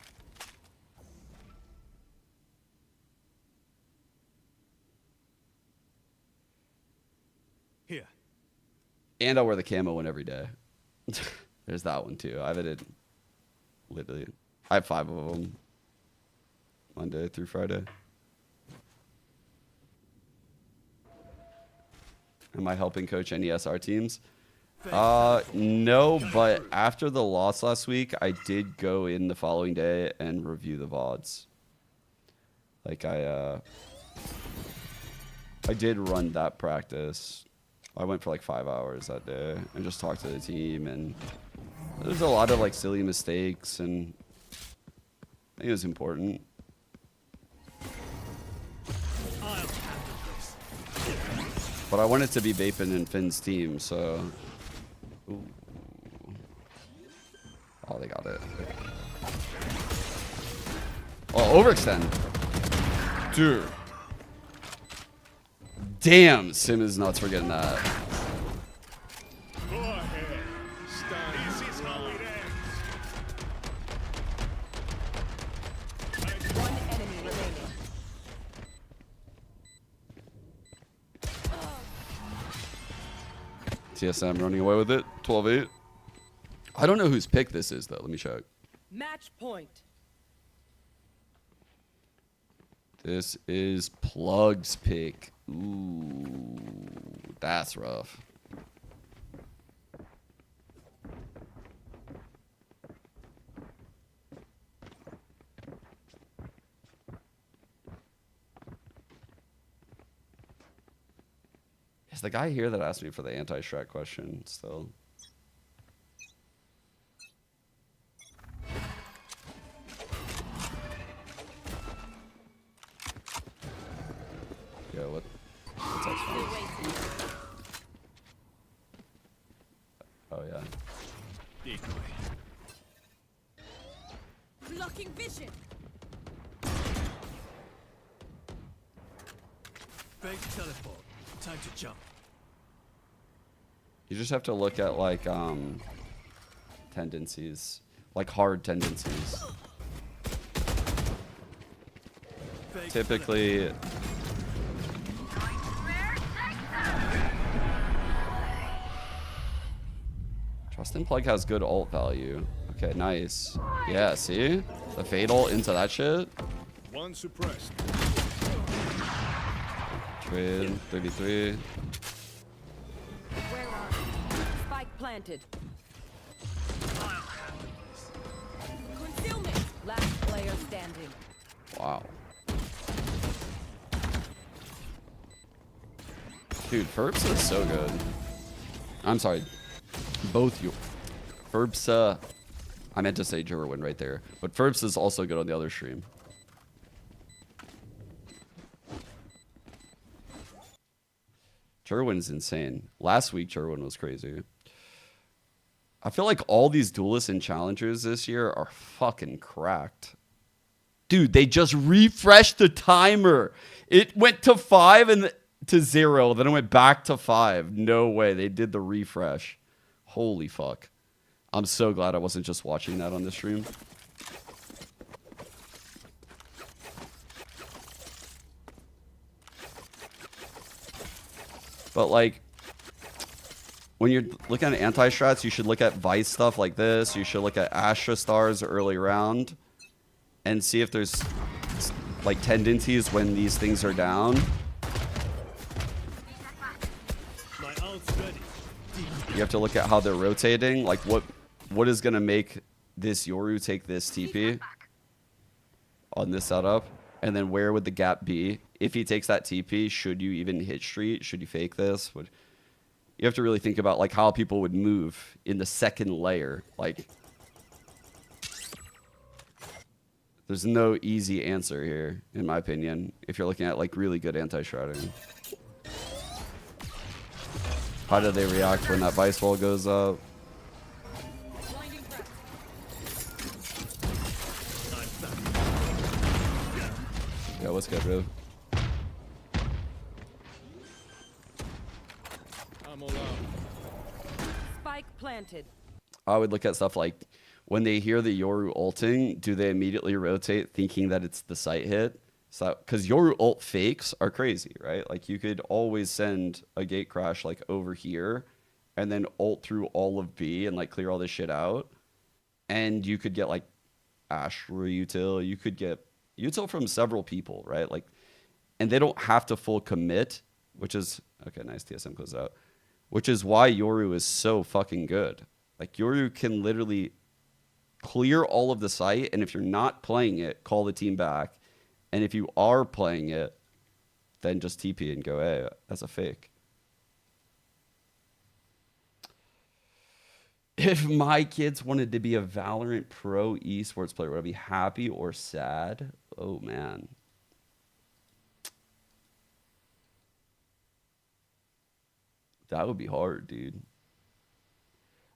Here. And I wear the camo one every day. There's that one too. I've edited literally. I have 5 of them. Monday through Friday. Am I helping coach any SR teams? No, but after the loss last week, I did go in the following day and review the VODs. Like I did run that practice. I went for like 5 hours that day and just talked to the team, and there's a lot of like silly mistakes, and I think it was important. But I wanted to be Vapin and Finn's team, so... Ooh. Oh, they got it. Oh, overextend. Dude. Damn, Sim is nuts for getting that. Go ahead. This is how it ends. One enemy remaining. TSM running away with it. 12-8. I don't know whose pick this is, though. Let me check. Match point. This is Plug's pick. Ooh, that's rough. Is the guy here that asked me for the anti-Shrek question still? Oh yeah. Decoy. Blocking vision. Fake teleport. Time to jump. You just have to look at like tendencies, like hard tendencies. Fake Typically, Trust and Plug has good ult value. Okay, nice. Yeah, see? The fade ult into that shit. one suppressed. Trade, 33. Where are you? Spike planted. Concealment. Last player standing. Wow. Dude, Ferbs is so good. I'm sorry. Both you. Ferbs, I meant to say Jerwin right there. But Ferbs is also good on the other stream. Jerwin's insane. Last week, Jerwin was crazy. I feel like all these duelists and challengers this year are fucking cracked. Dude, they just refreshed the timer. It went to 5 and to 0. Then it went back to 5. No way. They did the refresh. Holy fuck. I'm so glad I wasn't just watching that on the stream. But like, when you're looking at anti-strats, you should look at Vice stuff like this. You should look at Astra Stars early round and see if there's like tendencies when these things are down. My ult's ready. You have to look at how they're rotating. Like what is gonna make this Yoru take this TP on this setup? And then where would the gap be? If he takes that TP, should you even hit street? Should you fake this? You have to really think about like how people would move in the second layer. Like, there's no easy answer here, in my opinion, if you're looking at like really good anti-shrouding. How do they react when that Vice Wall goes up? Yeah, what's good, bro? I'm all out. Spike planted. I would look at stuff like when they hear the Yoru ulting, do they immediately rotate thinking that it's the site hit? So, because Yoru ult fakes are crazy, right? Like you could always send a gate crash like over here and then ult through all of B and like clear all this shit out. And you could get like Astra util. You could get util from several people, right? Like, and they don't have to full commit, which is, okay, nice TSM close out. Which is why Yoru is so fucking good. Like Yoru can literally clear all of the site, and if you're not playing it, call the team back. And if you are playing it, then just TP and go, hey, that's a fake. If my kids wanted to be a Valorant pro esports player, would I be happy or sad? Oh, man. That would be hard, dude.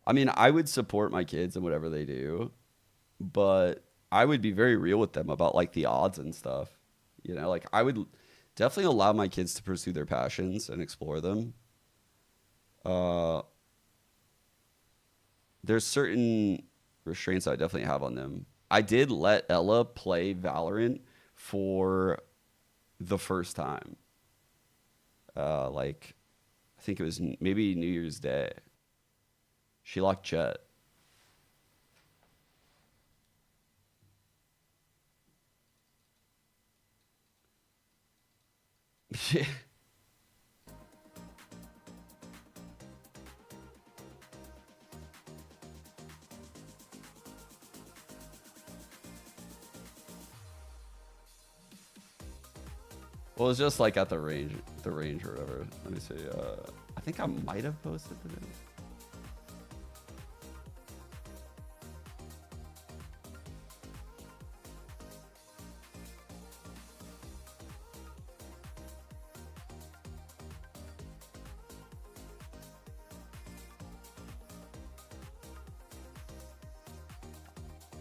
I mean, I would support my kids in whatever they do, but I would be very real with them about like the odds and stuff. You know, like I would definitely allow my kids to pursue their passions and explore them. There's certain restraints I definitely have on them. I did let Ella play Valorant for the first time. Like, I think it was maybe New Year's Day. She locked Jet. Yeah. Well, it's just like at the range or whatever. Let me see. I think I might have posted the video.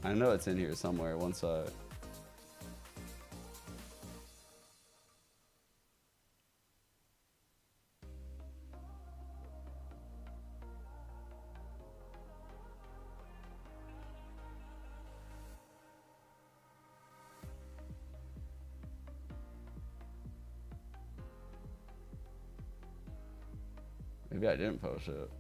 I know it's in here somewhere. Once I. Maybe I didn't post it.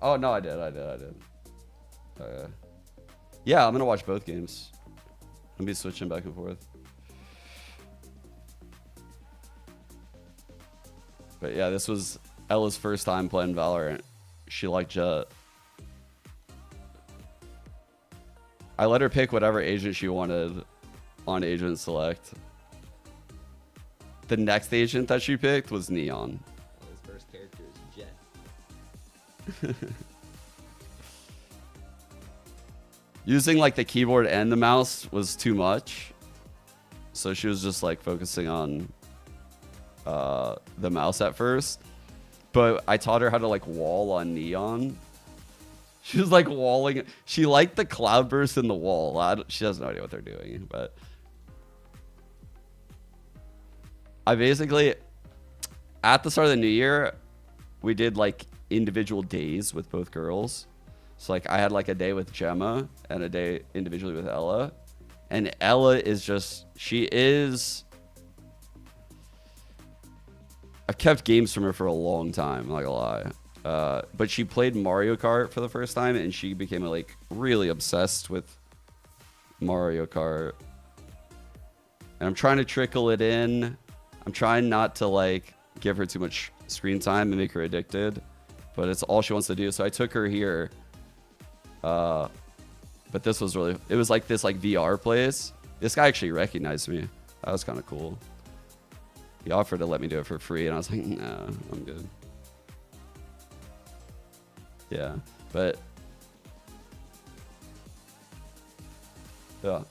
Oh no, I did. Yeah, I'm gonna watch both games. I'm be switching back and forth. But yeah, this was Ella's first time playing Valorant. She liked Jett. I let her pick whatever agent she wanted on agent select. The next agent that she picked was Neon. Well, his first character is Jett. Using like the keyboard and the mouse was too much. So she was just like focusing on the mouse at first. But I taught her how to like wall on Neon. She was like walling. She liked the cloudburst in the wall. She has no idea what they're doing, but I basically, at the start of the new year, we did like individual days with both girls. So like I had like a day with Gemma and a day individually with Ella. And Ella is just, she is, I've kept games from her for a long time, I'm not gonna lie. But she played Mario Kart for the first time and she became like really obsessed with Mario Kart. And I'm trying to trickle it in. I'm trying not to like give her too much screen time and make her addicted, but it's all she wants to do. So I took her here. But this was really, it was like this like VR place. This guy actually recognized me. That was kind of cool. He offered to let me do it for free and I was like, nah, I'm good. Yeah, but yeah,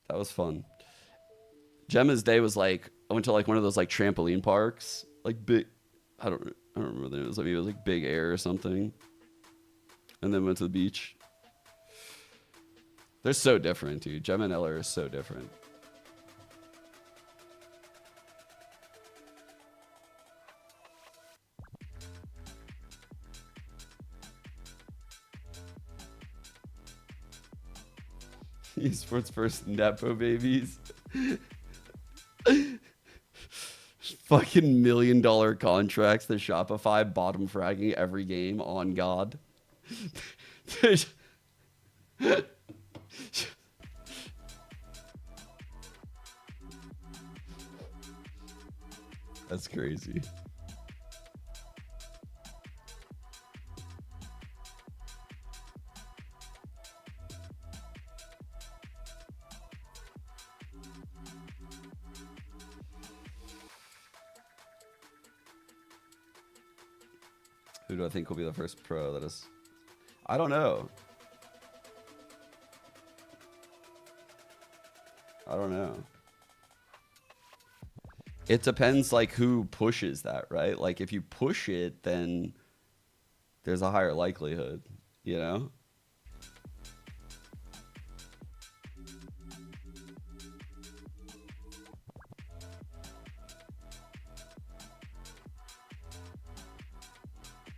that was fun. Gemma's day was like, I went to like one of those like trampoline parks, like big, I don't remember the name. It was like, maybe it was like Big Air or something. And then went to the beach. They're so different, dude. Gemma and Ella are so different. Esports first Nepo babies. Fucking $1 million contracts to Shopify, bottom fragging every game on God. That's crazy. Who do I think will be the first pro that is? I don't know. I don't know. It depends like who pushes that, right? Like if you push it, then there's a higher likelihood, you know?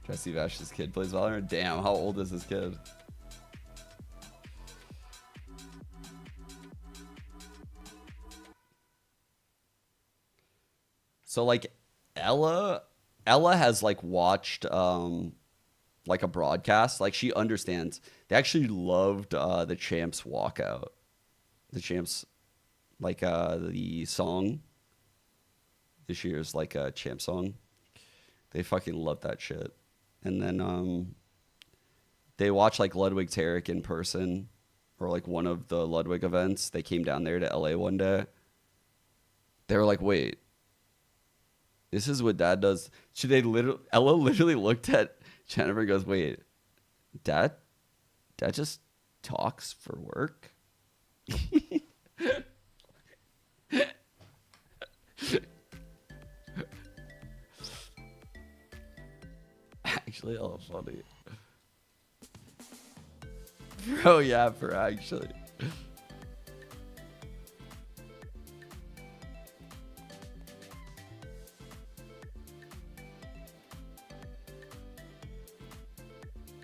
Jesse Vash's kid plays Valorant. Damn, how old is this kid? So like Ella has like watched like a broadcast. Like she understands. They actually loved the Champs walkout. The Champs, like the song. This year's like a Champ song. They fucking love that shit. And then they watched like Ludwig Tarek in person, or like one of the Ludwig events. They came down there to LA one day. They were like, wait, this is what Dad does. Ella literally looked at Jennifer and goes, wait, Dad just talks for work? actually hella funny. Bro, Yapper, actually.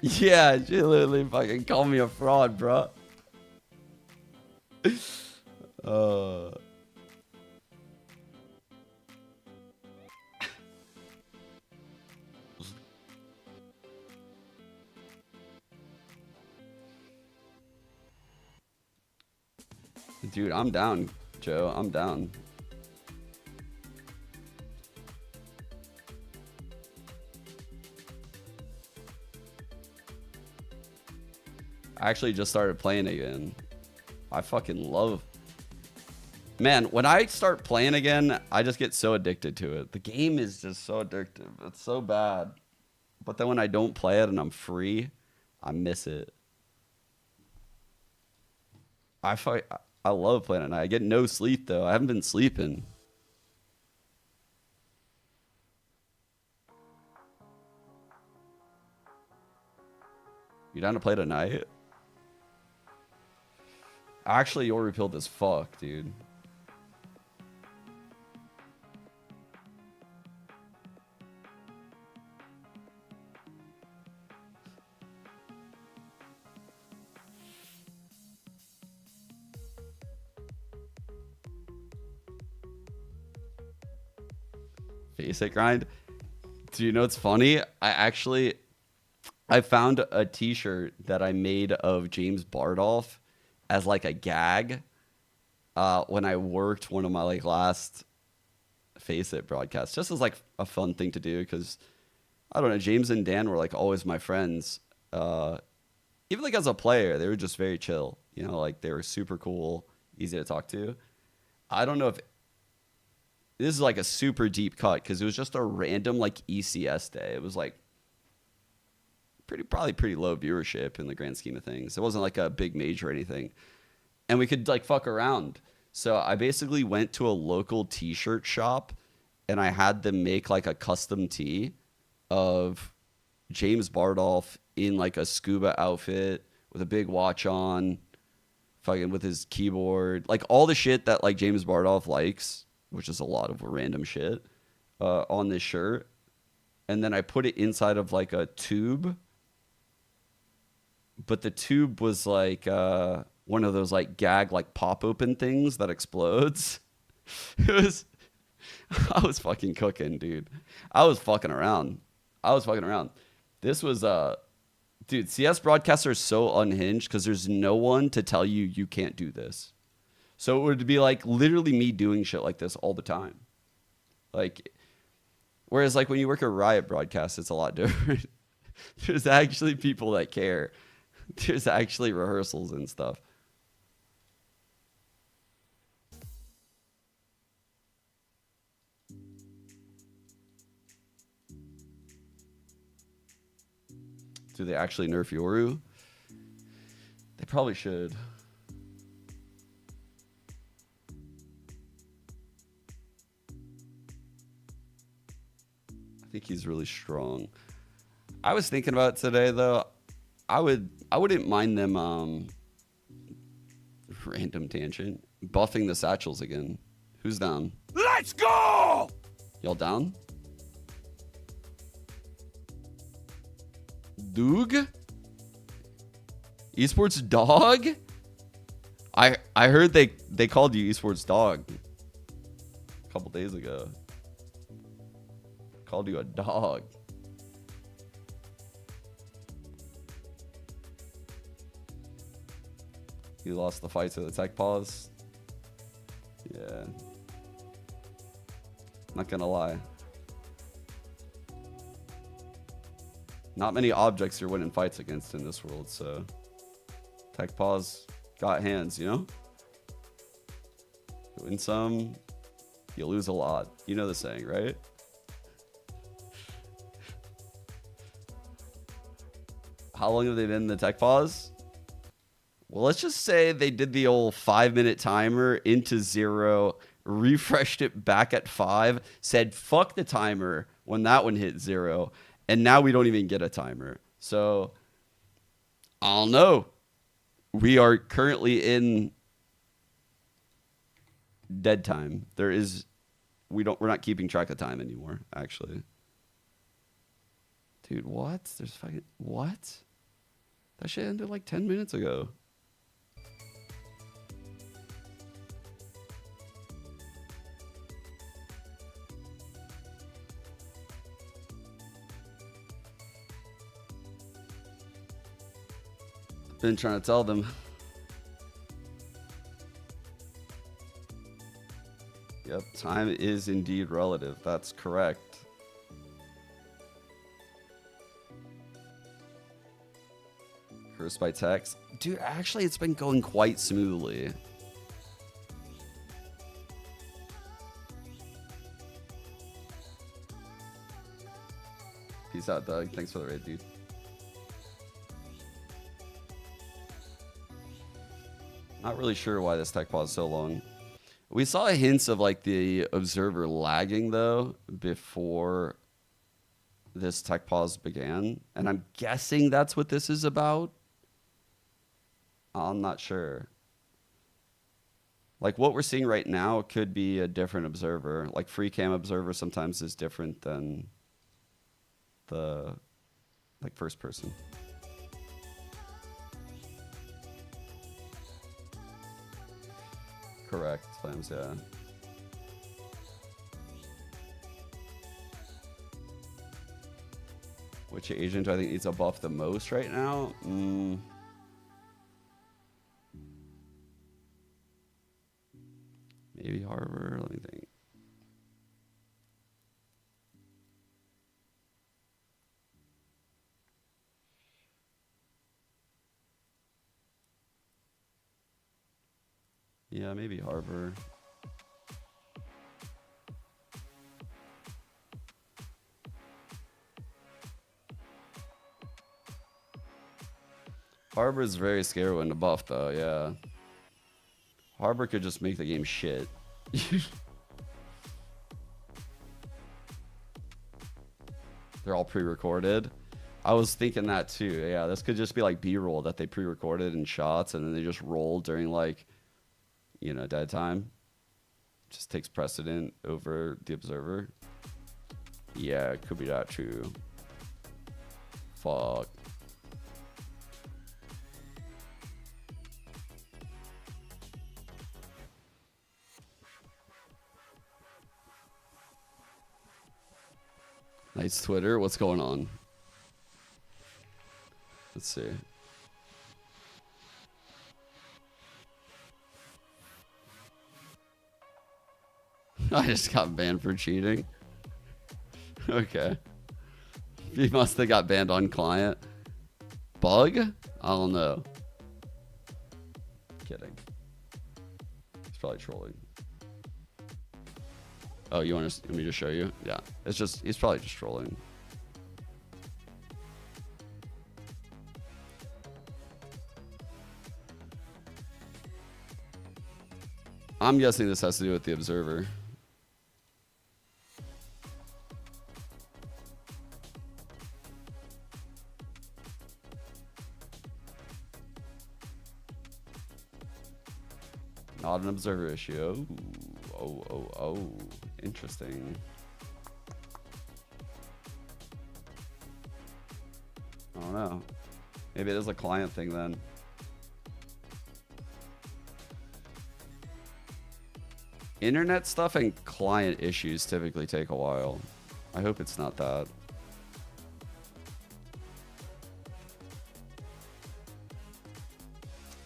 Yeah, she literally fucking called me a fraud, bro. Dude, I'm down, Joe. I'm down. I actually just started playing again. I fucking love... Man, when I start playing again, I just get so addicted to it. The game is just so addictive. It's so bad. But then when I don't play it and I'm free, I miss it. I love playing at night. I get no sleep, though. I haven't been sleeping. You down to play tonight? Actually, you're repilled as fuck, dude. Basic grind. Do you know what's funny? I found a t-shirt that I made of James Bardolph as like a gag when I worked one of my like last Face It broadcasts, just as like a fun thing to do, because I don't know, James and Dan were like always my friends. Even like as a player, they were just very chill, you know, like they were super cool, easy to talk to. I don't know if this is like a super deep cut, because it was just a random like ECS day. It was like probably pretty low viewership in the grand scheme of things. It wasn't like a big major or anything, and we could like fuck around. So I basically went to a local t-shirt shop and I had them make like a custom tee of James Bardolph in like a scuba outfit with a big watch on, fucking with his keyboard, like all the shit that like James Bardolph likes, which is a lot of random shit, on this shirt. And then I put it inside of like a tube, but the tube was like one of those like gag like pop open things that explodes. I was fucking cooking, dude. I was fucking around. This was dude, CS broadcasters are so unhinged because there's no one to tell you you can't do this. So it would be like literally me doing shit like this all the time. Like, whereas like when you work a Riot broadcast, it's a lot different. There's actually people that care. There's actually rehearsals and stuff. Do they actually nerf Yoru? They probably should. I think he's really strong. I was thinking about it today though. I wouldn't mind them random tangent buffing the satchels again. Who's down? Let's go! Y'all down? Doog? Esports dog? I heard they called you esports dog a couple days ago. Called you a dog. You lost the fight to the tech pause. Yeah. Not gonna lie. Not many objects you're winning fights against in this world, so tech pause got hands, you know? You win some, you lose a lot. You know the saying, right? How long have they been in the tech pause? Well, let's just say they did the old 5-minute timer into 0, refreshed it back at 5, said fuck the timer when that one hit 0, And now we don't even get a timer. So I don't know. We are currently in dead time. We're not keeping track of time anymore, actually. Dude, what? There's fucking what? That shit ended like 10 minutes ago. Been trying to tell them. Yep, time is indeed relative. That's correct. Cursed by text. Dude, actually, it's been going quite smoothly. Peace out, Doug. Thanks for the raid, dude. Not really sure why this tech pause is so long. We saw hints of like the observer lagging though before this tech pause began, and I'm guessing that's what this is about. I'm not sure. Like what we're seeing right now could be a different observer. Like free cam observer sometimes is different than the like first person. Correct, Flams, yeah. Which agent do I think needs a buff the most right now? Maybe Harbor, let me think. Yeah, maybe Harbor. Harbor is very scary when to buff though, yeah. Harbor could just make the game shit. They're all pre-recorded. I was thinking that too. Yeah, this could just be like B-roll that they pre-recorded in shots and then they just roll during like, you know, dead time. Just takes precedent over the observer. Yeah, it could be that too. Fuck. Nice Twitter. What's going on? Let's see. I just got banned for cheating. Okay. He must have got banned on client. Bug? I don't know. Kidding. He's probably trolling. Oh, you want me to show you? Yeah. It's just, he's probably just trolling. I'm guessing this has to do with the observer. Not an observer issue. Oh. Interesting. I don't know. Maybe it is a client thing then. Internet stuff and client issues typically take a while. I hope it's not that.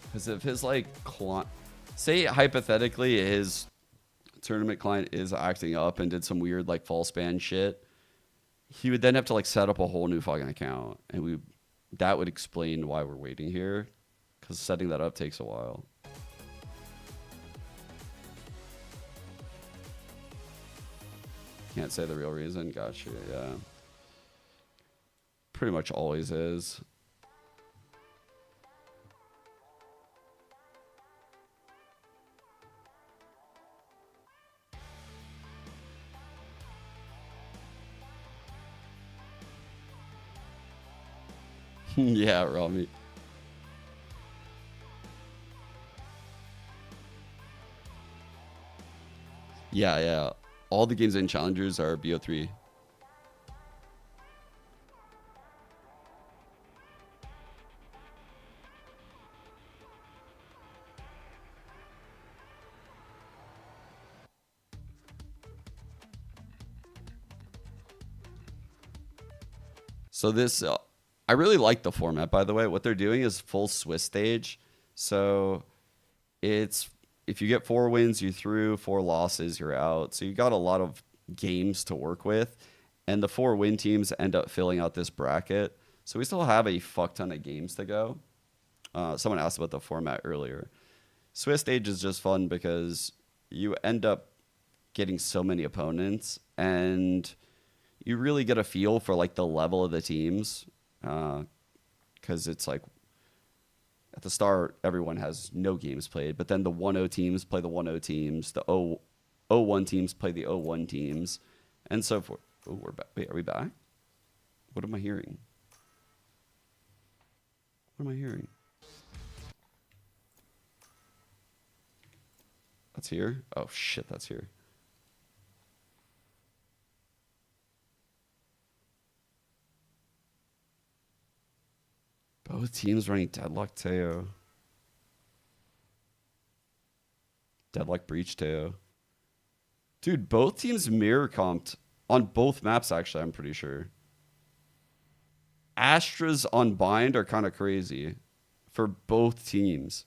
Because if his like client, say hypothetically his tournament client is acting up and did some weird like false ban shit, he would then have to like set up a whole new fucking account, and that would explain why we're waiting here, because setting that up takes a while. Can't say the real reason. Gotcha. Yeah. Pretty much always is. Yeah, Rami. Yeah, yeah. All the games and challengers are BO3. So this, I really like the format, by the way. What they're doing is full Swiss stage. So it's, if you get 4 wins, you're through, 4 losses, you're out. So you got a lot of games to work with. And the 4 win teams end up filling out this bracket. So we still have a fuck ton of games to go. Someone asked about the format earlier. Swiss stage is just fun because you end up getting so many opponents and you really get a feel for like the level of the teams. Because it's like at the start, everyone has no games played, but then the 1-0 teams play the 1-0 teams, the 0-1 teams play the 0-1 teams, and so forth. Oh, we're back. Wait, are we back? What am I hearing? What am I hearing? That's here? Oh, shit, that's here. Both teams running Deadlock Teo. Deadlock Breach Teo. Dude, both teams mirror comped on both maps, actually, I'm pretty sure. Astras on Bind are kind of crazy for both teams.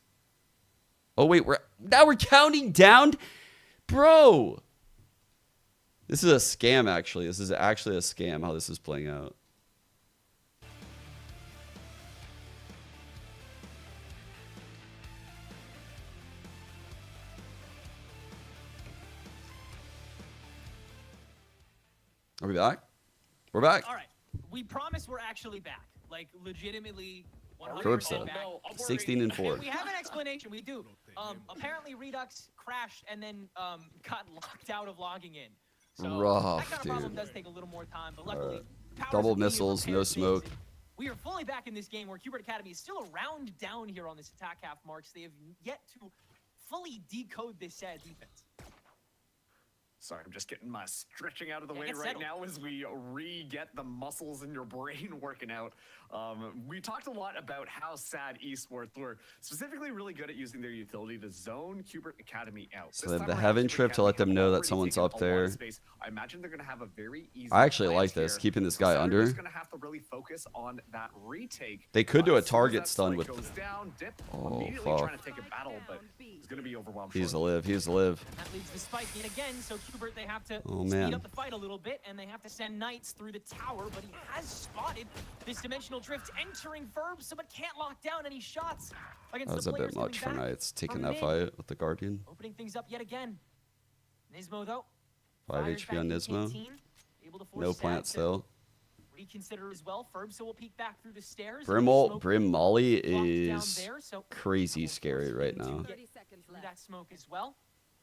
Oh, wait, now we're counting down? Bro! This is a scam, actually. This is actually a scam, how this is playing out. Are we back? We're back. All right. We promise we're actually back. Like, legitimately 100% Curbside. back. 16 and 4. And we have an explanation. We do. Apparently, Redux crashed and then got locked out of logging in. So Rough, that kind of problem dude. does take a little more time, but luckily, powers Double of being missiles, no repaired smoke. things, and we are fully back in this game where Hubert Academy is still a round down here on this attack half marks. They have yet to fully decode this defense. Sorry, I'm just getting my stretching out of the way get right settled. now as we re-get the muscles in your brain working out. We talked a lot about how sad Esports were specifically really good at using their utility to zone Hubert Academy out. So This they have time the around, heaven Hubert trip to let Academy them know have that already someone's taken up a lot of there. space. I imagine they're going to have a very easy I actually plan like this, here. keeping this So guy Saturday's under. going to have to really focus on that retake. They could do a As soon as target that stun spike with- goes down, Dip Oh, immediately fuck. trying to take a battle, but he's going to be overwhelmed. He's to shortly. live. He's to live. That leads the spike in again, so Hubert, they have to Oh, speed man. up the fight a little bit, and they have to send Knights through the tower, but he has spotted this dimensional drift entering Verbs, but can't lock down any shots against That was the a players bit much for coming back Knights taking from that mid. fight with the Guardian. Opening things up yet again. Nismo, though. 5 fires HP on back to Nismo. Canteen, able to force No Sad plant to still. reconsider as well. Ferbso will peek back through the stairs. Brim Molly is there, so crazy scary right now. 30 seconds through left. that smoke as well.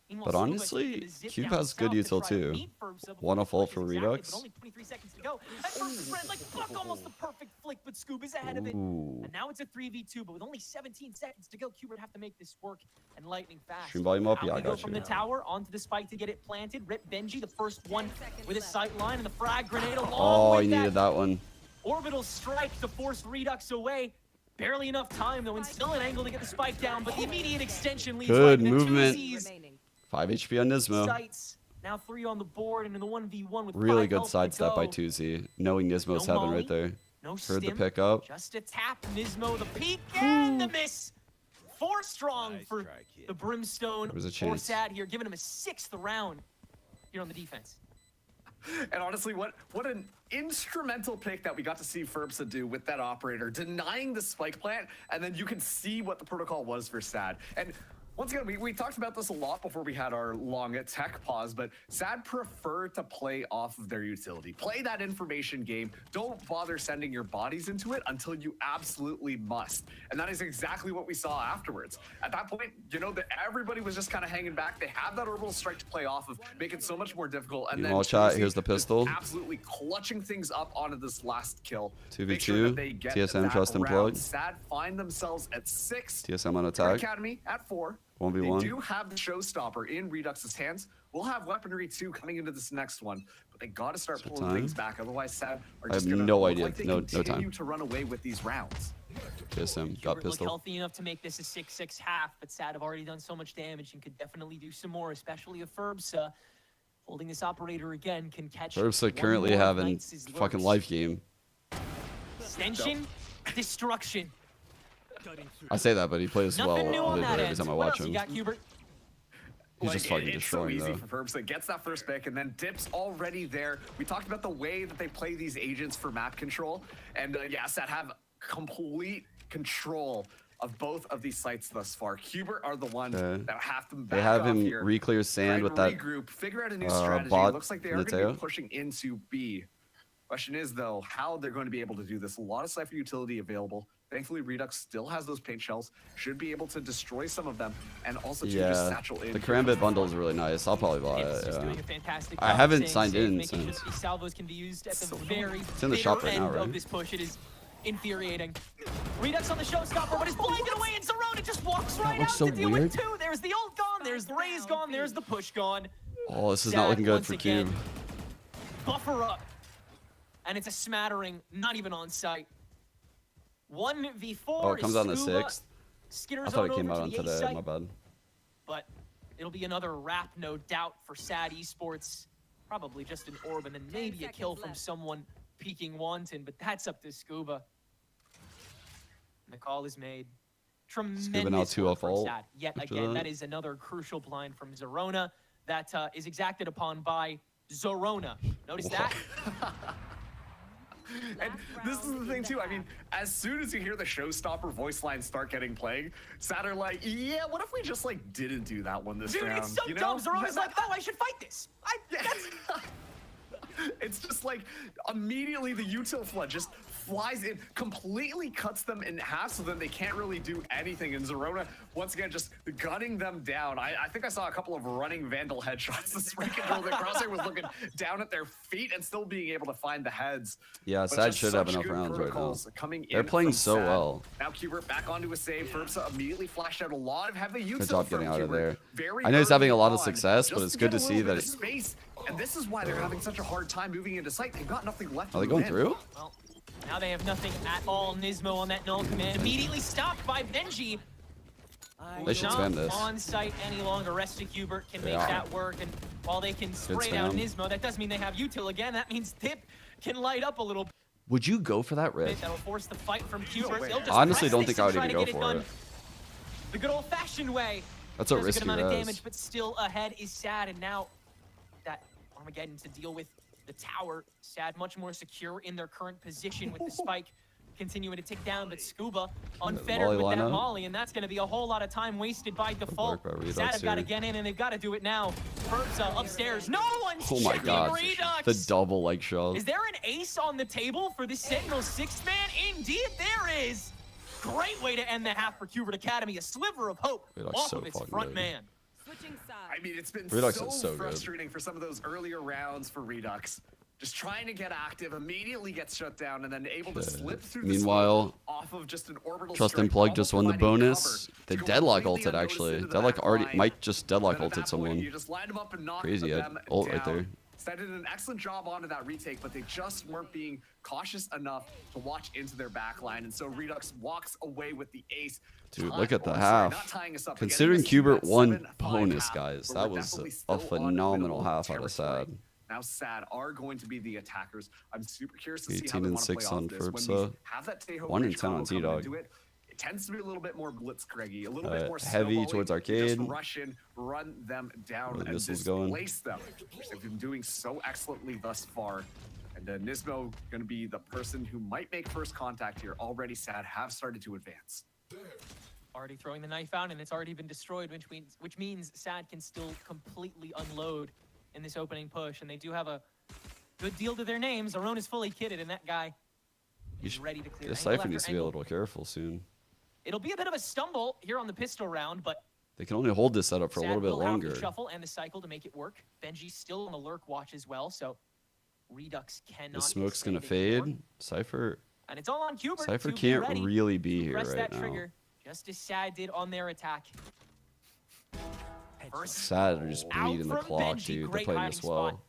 Meanwhile, But Scuba honestly, taking the zip Cube down has good south to util try to too. meet Ferbso before One he off ult pushes for exactly, Redux. but only 23 seconds to go. And Ferbs ran like fuck, almost the perfect flick, but Scuba's ahead of it. Ooh. And now it's a 3v2, but with only 17 seconds to go, Cube would have to make this work and lightning fast. Stream volume up? Out Yeah, I we go got from you. the tower onto the spike to get it planted. Rip Benji, the first one 10 seconds with a left. sight line and the frag grenade along Oh, with he needed that one. orbital strike to force Redux away. Barely enough time though, and still an angle to get the spike down, but the immediate extension leads Good right into movement. 2Zs. Remaining. 5 HP on Nismo. Sights. Now 3 on the board and in the 1v1 with Really 5 good health to sidestep by go. 2Z. Knowing Nismo's No heaven molly, right there. No Heard the stim, pickup. just a tap. Nismo the peak and the miss. 4 strong Nice for try, kid. the Brimstone. There was a For chance. Sad here, giving him a 6th round here on the defense. And honestly, what an instrumental pick that we got to see Ferbsa do with that operator, denying the spike plant, and then you can see what the protocol was for Sad. And Once again, we talked about this a lot before we had our long tech pause, but SAD prefer to play off of their utility. Play that information game. Don't bother sending your bodies into it until you absolutely must. And that is exactly what we saw afterwards. At that point, you know, that everybody was just kind of hanging back. They have that orbital strike to play off of, make it so much more difficult. And then chat, here's the pistol. Absolutely clutching things up onto this last kill. 2v2, Make sure that they get TSM that trust and round. plug. SAD find themselves at 6. TSM on Current attack. Academy at 4. 1v1. They do have the showstopper in Redux's hands. We'll have weaponry too coming into this next one, but they got to start pulling time? things back. Otherwise, SAD are I just have gonna no look idea. like they No continue time. to run away with these rounds. TSM got Hubert looked pistol. healthy enough to make this a 6-6 half, but SAD have already done so much damage and could definitely do some more, especially if Ferbsa, holding this operator again, can catch. Ursa one currently more of having Knights' fucking lurks. life game. Extension, destruction. Cutting through. I say that, but he plays Nothing well new on that every end. time I What watch else him. you got, Hubert? He's just fucking It's so destroying easy though. for Ferbsa. Gets that first pick and then dips already there. We talked about the way that they play these agents for map control, and yeah, SAD have complete control of both of these sites thus far. Hubert are the ones that have them back They have off him here. re-clear sand Try with to that regroup, figure out a new strategy. bot It looks like they in are the going to be tail. pushing into B. Question is though, how they're going to be able to do this. A lot of Cypher utility available. Thankfully, Redux still has those paint shells. Should be able to destroy some of them, and also to just Yeah, satchel in. the Karambit bundle is really nice. I'll probably buy It's it. just Yeah. doing a fantastic I job haven't staying signed safe, in making sure since. that these salvos can be used at the So very in the bitter shop right now, end right? of this push. It is infuriating. Redux on the showstopper, but is blinded away, and Zerona just walks right out looks so to deal weird. with two. There's the ult gone, there's the raise gone, there's the push gone. Oh, this is SAD not looking good once for again, Cube. Buffer up. And it's a smattering, not even on site. 1v4. Oh, it comes out on the Scuba 6th. skitters I thought it on came over out to on the A today. site, My bad. but it'll be another wrap, no doubt, for SAD Esports. Probably just an orb and then maybe a kill from someone peeking wanton, but that's up to Scuba. And the call is made. Tremendous now 2 work off from ult SAD. Yet after again, that. that is another crucial blind from Zerona that is exacted upon by Zorona. Notice that? And this is the thing too. I mean, as soon as you hear the showstopper voice lines start getting played, SAD are like, yeah, what if we just like didn't do that one this Dude, round? it's so you know? dumb. Zerona's like, oh, I should fight this. It's just like immediately the util flood just flies in, completely cuts them in half, so then they can't really do anything. And Zerona, once again, just gunning them down. I think I saw a couple of running Vandal headshots. The spray control, the crosshair was looking down at their feet and still being able to find the heads. Yeah, But SAD just should have such enough good rounds right now. protocols coming They're in playing from so SAD. well. Now Kubert back onto a save. Ferbsa immediately flashed out a lot of heavy util Good job from getting out of Kubert there. very I know he's having a early lot of on, success, but just it's good get to a see little that bit of space. And this is why they're having such a hard time moving into sight. They've got nothing left. Are they to going move in. through? Well, now they have nothing at all. Nismo on that null command, immediately stopped by Benji. They should Not spam this. on site any longer. Restic Hubert can make are. that work, and while they can spray down spam. Nismo, that does mean they have util again. That means Tip can light up a little Would you go for that bit. risk? That'll force the fight from Hubert. way. They'll just Honestly, press don't this think I would and try even to go get for done it. the good old-fashioned way. That's a Does a risky good amount of res. damage, but still ahead is SAD, and now that Armageddon to deal with the tower. SAD much more secure in their current position with the spike continuing to tick down, but Scuba unfettered Molly with that lineup. molly, and that's going to be a whole lot of time wasted by default. work by Redux SAD have got to here. get in, and they've got to do it now. Ferbsa upstairs. No one's Oh my checking god. Redux. The double leg shot. Is there an ace on the table for the Sentinel 6-man? Indeed, there is. Great way to end the half for Kubert Academy. A sliver of hope Redux off so of its fucking front good. man. Switching sides. I mean, it's been Redux so, is so good. frustrating for some of those earlier rounds for Redux. Just trying to get active, immediately gets shut down, and then able to slip through the Meanwhile, smoke off of just an orbital Trust strike, and Plug almost just won the providing bonus. cover They to go deadlock completely ulted unnoticed actually. into the Deadlock back already line. might just deadlock Then at ulted that point, someone. You just line them up and knock Crazy, them ult down. right there. They did an excellent job onto that retake, but they just weren't being cautious enough to watch into their backline, and so Redux walks away with the ace. Dude, Tie- look at the or, sorry, not half. tying us up, but Considering getting us to Kubert that won 7-5 bonus, half, guys, but that we're was definitely a still on phenomenal winnable half out of territory. SAD. Now SAD are going to be the attackers. I'm super curious to see 18 how they and want to play 6 off on this. When Ferbsa. we have that Tejo 1 and Bridge 10 on combo coming T-Dog. into it, it tends to be a little bit more blitzkrieggy, a little bit more heavy snowballing. towards You arcade. Just rush in, run them down, Where the and missile's going. displace them. They've been doing so excellently thus far. And Nismo going to be the person who might make first contact here. Already SAD have started to advance. Already throwing the knife out, and it's already been destroyed, which means Sad can still completely unload in this opening push, and they do have a good deal to their names. Aron is fully kitted, and that guy is ready to clear. This angle Cypher after needs to be a angle. little careful soon. It'll be a bit of a stumble here on the pistol round, but They can only hold this setup for a Sad little bit will have longer. the shuffle and the cycle to make it work. Benji's still on the lurk watch as well, so Redux cannot. The smoke's gonna extend anymore. fade. Cypher And it's all on Hubert. Cypher to be can't ready really be to here press right that now. trigger, just as Sad did on their attack. First Sad are just out bleeding the from clock, Benji, dude. They're great playing hiding this well. spot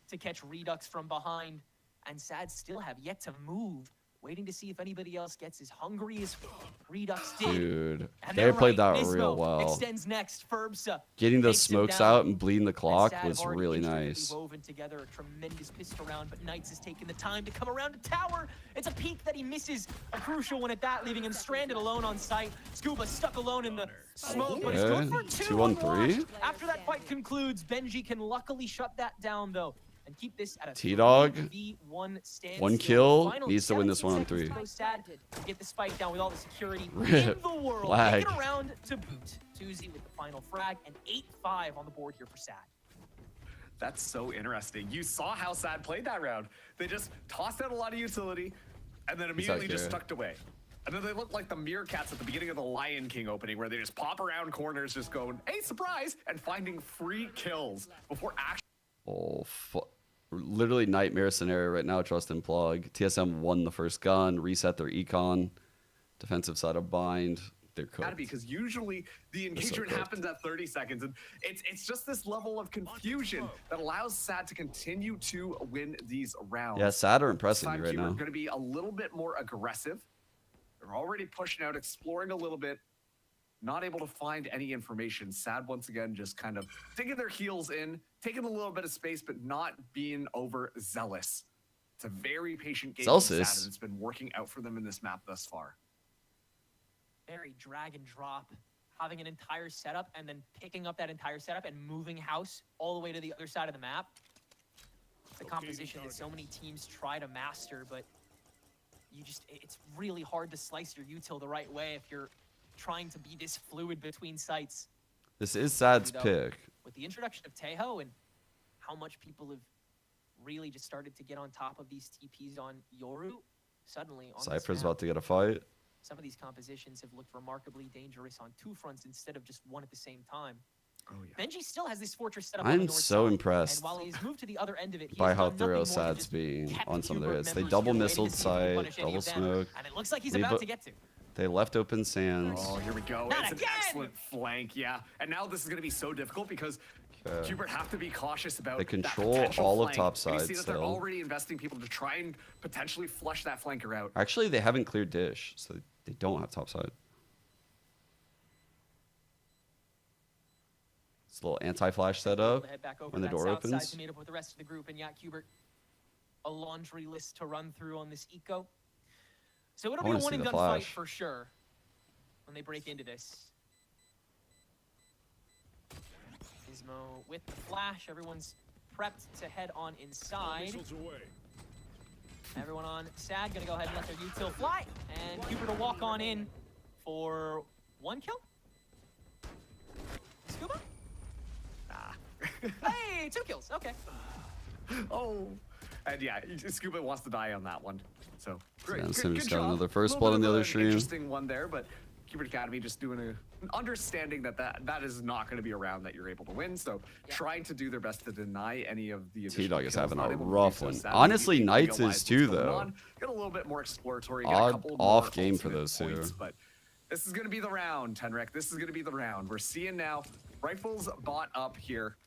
to catch Redux from behind, and Sad still have yet to move, waiting to see if anybody else gets as hungry as Redux did. Dude, And they they're played right. that Nismo real well. Extends next. Ferbsa Getting those takes him smokes down. out and bleeding the clock And Sad was have already really intricately nice. Woven together a tremendous pistol round, but Knights has taken the time to come around to tower. It's a peek that he misses, a crucial one at that, leaving him stranded alone on site. Scuba stuck alone in the smoke, but it's good for Okay, 2 on 2-on-3. 3. After that fight concludes, Benji can luckily shut that down though, and keep this at a T-Dog, 3v1 standstill. one kill, Final needs to win this 17 1 on 3. seconds to go Sad to get the spike down with all the security Rip. in the world. Lag. Make it around to boot. Tuzi with the final frag, and 8-5 on the board here for Sad. That's so interesting. You saw how Sad played that round. They just tossed out a lot of utility and then immediately just here. tucked away. And then they look like the meerkats at the beginning of the Lion King opening, where they just pop around corners, just going, hey, surprise, and finding free kills before actually. Oh, literally nightmare scenario right now. Trust and plug. TSM won the first gun, reset their econ, defensive side of bind. They're cooked. Because usually the engagement happens at 30 seconds, and it's just this level of confusion that allows Sad to continue to win these rounds. Yeah, Sad are impressing me right We're now. going to be a little bit more aggressive. They're already pushing out, exploring a little bit, not able to find any information. Sad once again, just kind of digging their heels in, taking a little bit of space, but not being overzealous. It's a very patient game from Sad, Celsius. and it's been working out for them in this map thus far. Very drag and drop, having an entire setup and then picking up that entire setup and moving house all the way to the other side of the map. It's a composition that so many teams try to master, but it's really hard to slice your util the right way if you're trying to be this fluid between sites. This is Sad's Though, pick. With the introduction of Teho and how much people have really just started to get on top of these TPs on Yoru, suddenly on this Cypher's map, about to get a fight. some of these compositions have looked remarkably dangerous on 2 fronts instead of just one at the same time. Oh, yeah. Benji still has this fortress set up on the I'm north so side, impressed and while he's moved to the other end of it, he by has how done nothing thorough more than Sad's just being kept on some of their Hubert hits. They members double here waiting to missiled see if he can side, punish any double of them, smoke. and it looks like he's Leave about it- to get to. They left open sands. Oh, here we go. Not It's again! an excellent flank, yeah. And now this is going to be so difficult because Okay. Hubert have to be cautious about They that control potential all of flank. top And side you see that they're still. already investing people to try and potentially flush that flanker out. Actually, they haven't cleared dish, so they don't have top side. It's a little anti-flash setup To head back over when the to that door south side opens. to meet up with the rest of the group, and Yak Hubert, a laundry list to run through on this eco. So it'll be a wanna see one and the done fight flash. for sure when they break into this. Gizmo with the flash. Everyone's prepped to head on inside. Missiles away. Everyone on Sad gonna go ahead and let their util fly, and Hubert will walk on in for 1 kill. Scuba? Ah. Hey, 2 kills. Okay. Oh. And yeah, Scuba wants to die on that one. So great. Sam Good, Simmons good got job. another first Little blood bit on the of other an stream. Interesting one there, but Hubert Academy just doing an understanding that is not going to be a round that you're able to win. So trying to do their best to deny any of the additional T-Dog is kills, having not a able to do rough so. one. Sadly, Honestly, you Knights realize is what's too, going though. on. Get a little bit more exploratory. Get a Odd couple off more game for ultimate those two. points, but this is going to be the round, Tenrek. This is going to be the round. We're seeing now rifles bought up here.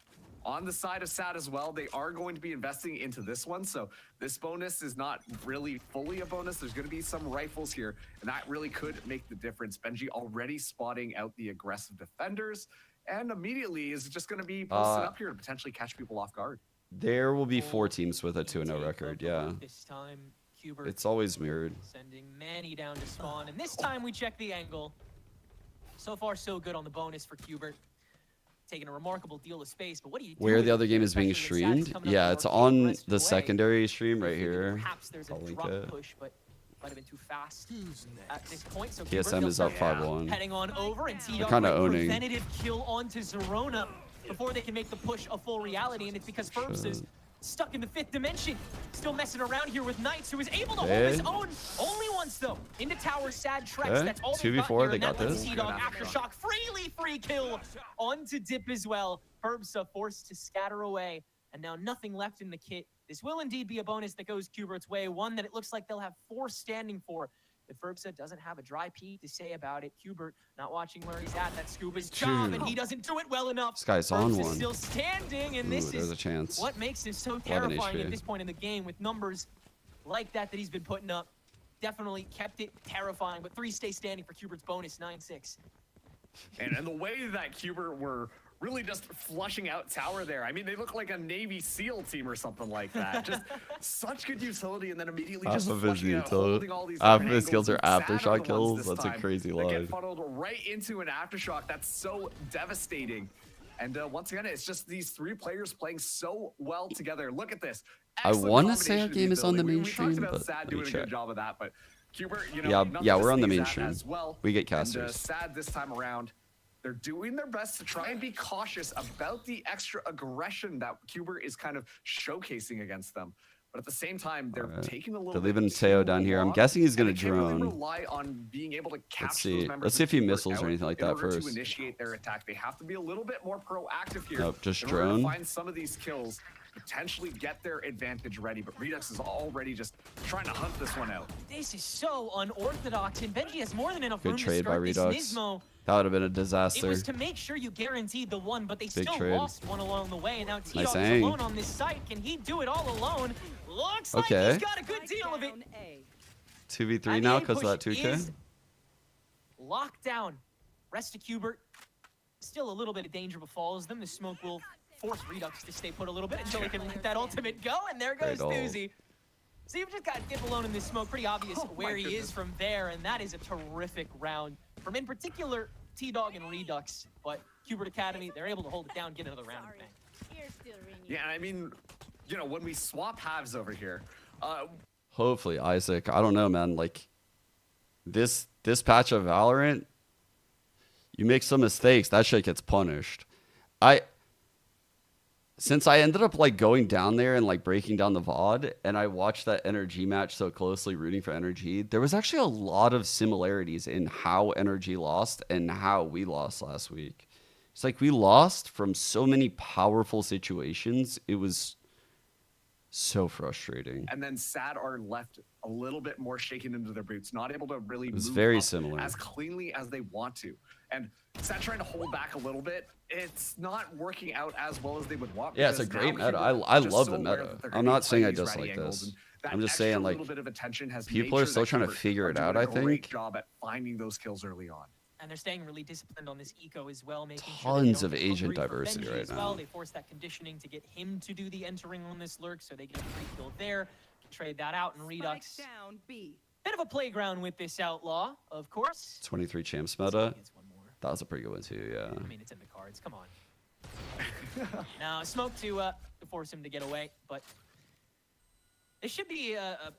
On the side of Sad as well, they are going to be investing into this one. So this bonus is not really fully a bonus. There's going to be some rifles here, and that really could make the difference. Benji already spotting out the aggressive defenders, and immediately is just going to be posted up here to potentially catch people off guard. There will be 4 teams with a 2-0 record, yeah. This time, Hubert It's always mirrored. sending many down to spawn, and this time we check the angle. So far, so good on the bonus for Hubert. Taking a remarkable deal of space, but what do you do Where with the it? other game is being Especially when Sad is streamed? coming up Yeah, with it's more on arcade the aggressive way. secondary stream right You figure that here. Perhaps there's a I'll link drop it. push, but Might have been too fast at this point. So TSM is up 5-1. heading on over, and They're kinda owning. preventative kill onto Zerona before they can make the push a full reality, and it's because Ferbs is stuck in the 5th dimension. Still messing around here with Knights, who is able to hold his own. Only once, though. Into tower, sad Trex. Okay. That's all 2v4, they they got this. T-Dog Aftershock, free kill onto Dip as well. Ferbs forced to scatter away, and now nothing left in the kit. This will indeed be a bonus that goes Kubert's way, one that it looks like they'll have 4 standing for. But Ferbsa doesn't have a dry P to say about it. Kubert not watching where he's at. That's Scuba's job, and he doesn't do it well enough. This guy's on Ferbsa one. still standing, and Ooh, this there's is a chance. what makes him so 11 terrifying HP. at this point in the game with numbers like that he's been putting up. Definitely kept it terrifying, but 3 stay standing for Kubert's bonus, 9-6. And the way that Kubert were really just flushing out tower there. I mean, they look like a Navy SEAL team or something like that. Just such good utility, and then immediately just flushing out, holding all these Half of different his kills are angles. And Sad aftershock the kills. ones this That's a time crazy that get line. funneled right into an aftershock. That's so devastating. And once again, it's just these 3 players playing so well together. Look at this. I Excellent wanna say our combination of game is on the ability. mainstream, we talked about but Sad let me doing a check. good job of that, but Kubert, you know, Yeah, nothing yeah, to we're on the sneeze at mainstream. as well. We get And, casters. Sad this time around. They're doing their best to try and be cautious about the extra aggression that Kubert is kind of showcasing against them. But at the same time, they're taking a little They're bit leaving too Teo down here. I'm long, guessing he's and gonna they can't really drone. rely on being able to capture see. those members Let's see of if he Kubert missiles or out anything like in that order first. to initiate their attack. They have to be a little bit more proactive here. Nope, just in order to drone. find some of these kills, potentially get their advantage ready. But Redux is already just trying to hunt this one out. This is so unorthodox, and Benji has more than enough Good room to trade by start this Redux. Nismo. That would have been a It disaster. was to make sure you guaranteed the one, but they still trade. lost one along the way, and now T-Dog Nice is hang. alone on this site. Can he do it all alone? Looks like Okay. he's got a good deal of it. 2v3 And now the because of that push 2K. is locked down. Rest of Kubert, still a little bit of danger befalls them. The smoke will force Redux to stay put a little bit until he can let that ultimate go, and there goes Great ult. Doozy. So you've just got Dip alone in this smoke. Pretty obvious where he is from there, and that is a terrific round from, in particular, T-Dog and Redux. But Kubert Academy, they're able to hold it down, get another round. Yeah, I mean, you know, when we swap halves over here, Hopefully, Isaac. I don't know, man. Like this patch of Valorant, you make some mistakes, that shit gets punished. Since I ended up like going down there and like breaking down the VOD, and I watched that NRG match so closely, rooting for NRG, there was actually a lot of similarities in how NRG lost and how we lost last week. It's like we lost from so many powerful situations. It was so frustrating. and then Sad are left a little bit more shaken into their boots, not able to really was move very up similar. as cleanly as they want to. And Sad trying to hold back a little bit, it's not working out as well as they would want. Yeah, it's a because great now meta. Kubert I just love so the aware meta. that they're I'm gonna not saying I play these dislike ready angles, this. and that I'm just extra saying, like, little bit of attention has people made are sure still that trying to Kubert figure are it out, doing I a great think. job at finding those kills early on. And they're staying really disciplined on this eco as well, making Tons sure of they don't agent go hungry for diversity Benji right as well. now. They force that conditioning to get him to do the entering on this lurk, so they get a free kill there. Trade that out, and Redux. Down B. Bit of a playground with this outlaw, of course. 23 champs See if meta. he gets one more. That was a pretty good one too, yeah. I mean, it's in the cards. Come on. Now, smoke to force him to get away, but this should be a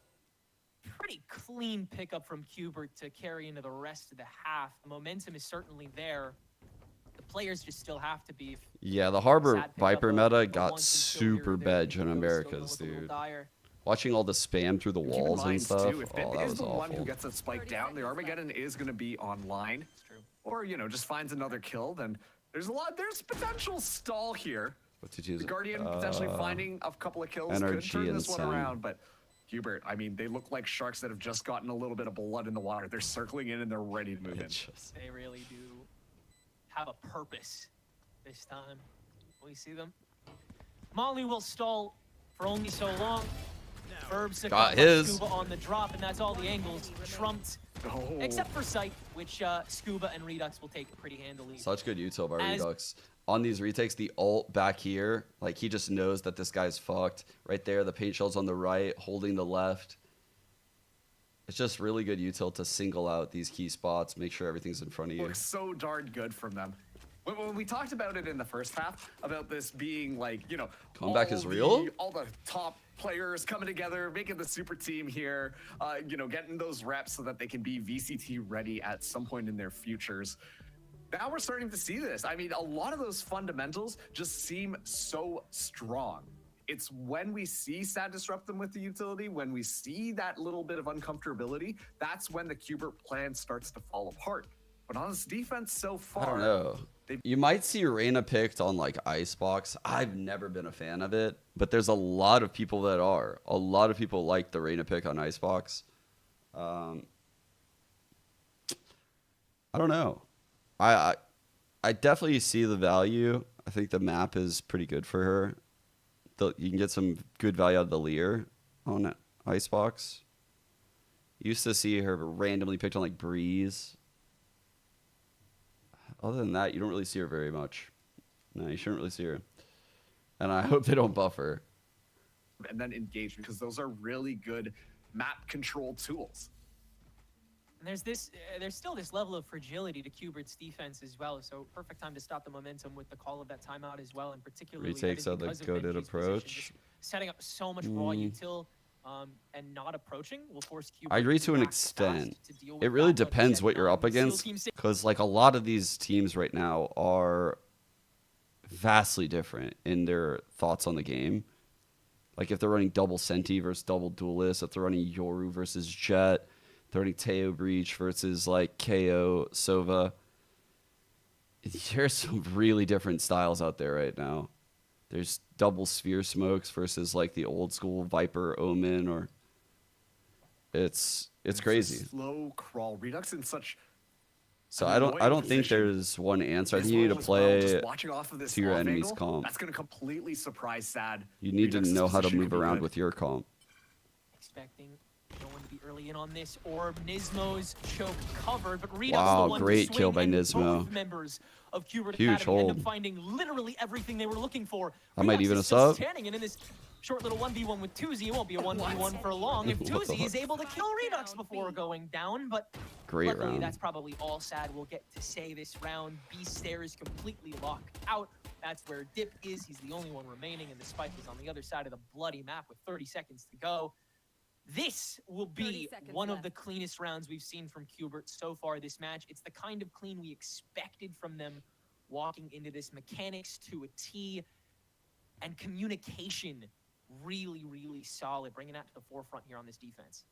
pretty clean pickup from Kubert to carry into the rest of the half. The momentum is certainly there. The players just still have to be. Yeah, the Harbor Sad pick Viper up meta a got once and kill here super or there. bad The on eco's Americas, still gonna look a little dude. dire. Watching all the spam through the Keep in walls and mind, stuff. too, if Oh, it that is was the one who awful. gets a spike down, the Armageddon is going to be online. It's true. Or, you know, just finds another kill, then there's potential stall here. What did you The Guardian potentially finding a couple of kills could NRG turn and this one Sen. around, but Hubert, I mean, they look like sharks that have just gotten a little bit of blood in the water. They're circling in and they're ready to move in. They really do have a purpose this time. We see them. Molly will stall for only so long. Herbs Got his. Scuba on the drop, and that's all the angles trumped, Oh. except for Sight, which Scuba and Redux will take pretty handily. Such good util by As- Redux. On these retakes, the ult back here, like he just knows that this guy's fucked. Right there, the paint shell's on the right, holding the left. It's just really good util to single out these key spots, make sure everything's in front of you. Looks so darn good from them. When we talked about it in the first half, about this being like, you know, Comeback is real? all the top players coming together, making the super team here, you know, getting those reps so that they can be VCT ready at some point in their futures. Now we're starting to see this. I mean, a lot of those fundamentals just seem so strong. It's when we see Sad disrupt them with the utility, when we see that little bit of uncomfortability, that's when the Qbert plan starts to fall apart. But on this defense so far, I don't know. You might see Reyna picked on like Icebox. I've never been a fan of it, but there's a lot of people that are. A lot of people like the Reyna pick on Icebox. I don't know. I definitely see the value. I think the map is pretty good for her. You can get some good value out of the Lear on Icebox. Used to see her randomly picked on like Breeze. Other than that, you don't really see her very much. No, you shouldn't really see her. And I hope they don't buff her. And then engage, because those are really good map control tools. And there's still this level of fragility to Qbert's defense as well. So perfect time to stop the momentum with the call of that timeout as well. And particularly Retakes out the goated approach. Setting up so much raw util and not approaching will force Qbert. I agree to an extent. It really depends what you're up against, because like a lot of these teams right now are vastly different in their thoughts on the game. Like if they're running double Senti versus double Duelist, if they're running Yoru versus Jet, they're running Teo Breach versus like KO Sova. There's some really different styles out there right now. There's double Sphere Smokes versus like the old school Viper Omen, or it's crazy. Slow crawl Redux in such. So I don't think there's one answer. I think you need to play to your enemy's comp. That's going to completely surprise Sad. You need to know how to move around with your comp. Expecting no one to be early in on this, or Nismo's choke covered, but Redux Wow, the one great to kill swing, by and Nismo. both members of Qbert Huge Academy end hold. up finding literally everything they were looking for. I might Redux even is a still sub. standing, and in this short little 1v1 with Tuzi, it won't be a 1v1 for long if What the Tuzi is fuck? able to kill Redux before going down, but Great luckily round. that's probably all Sad will get to say this round. Beast Stairs completely locked out. That's where Dip is. He's the only one remaining, and the spike is on the other side of the bloody map with 30 seconds to go. This will be one of the cleanest rounds we've seen from Qbert so far this match. It's the kind of clean we expected from them walking into this. Mechanics to a T, and communication really, really solid, bringing that to the forefront here on this defense.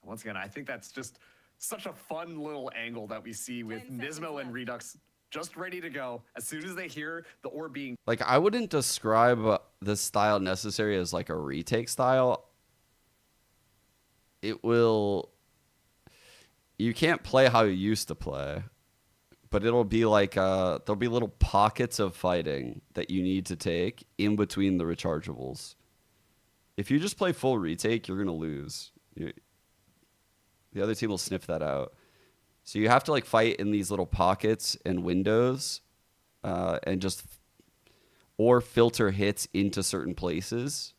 Once again, I think that's just such a fun little angle that we see with Nismo and Redux just ready to go. As soon as they hear the orb being... Like, I wouldn't describe this style necessarily as like a retake style. It will... You can't play how you used to play, but it'll be like there'll be little pockets of fighting that you need to take in between the rechargeables. If you just play full retake, you're gonna lose. The other team will sniff that out. So you have to like fight in these little pockets and windows, and just or filter hits into certain places,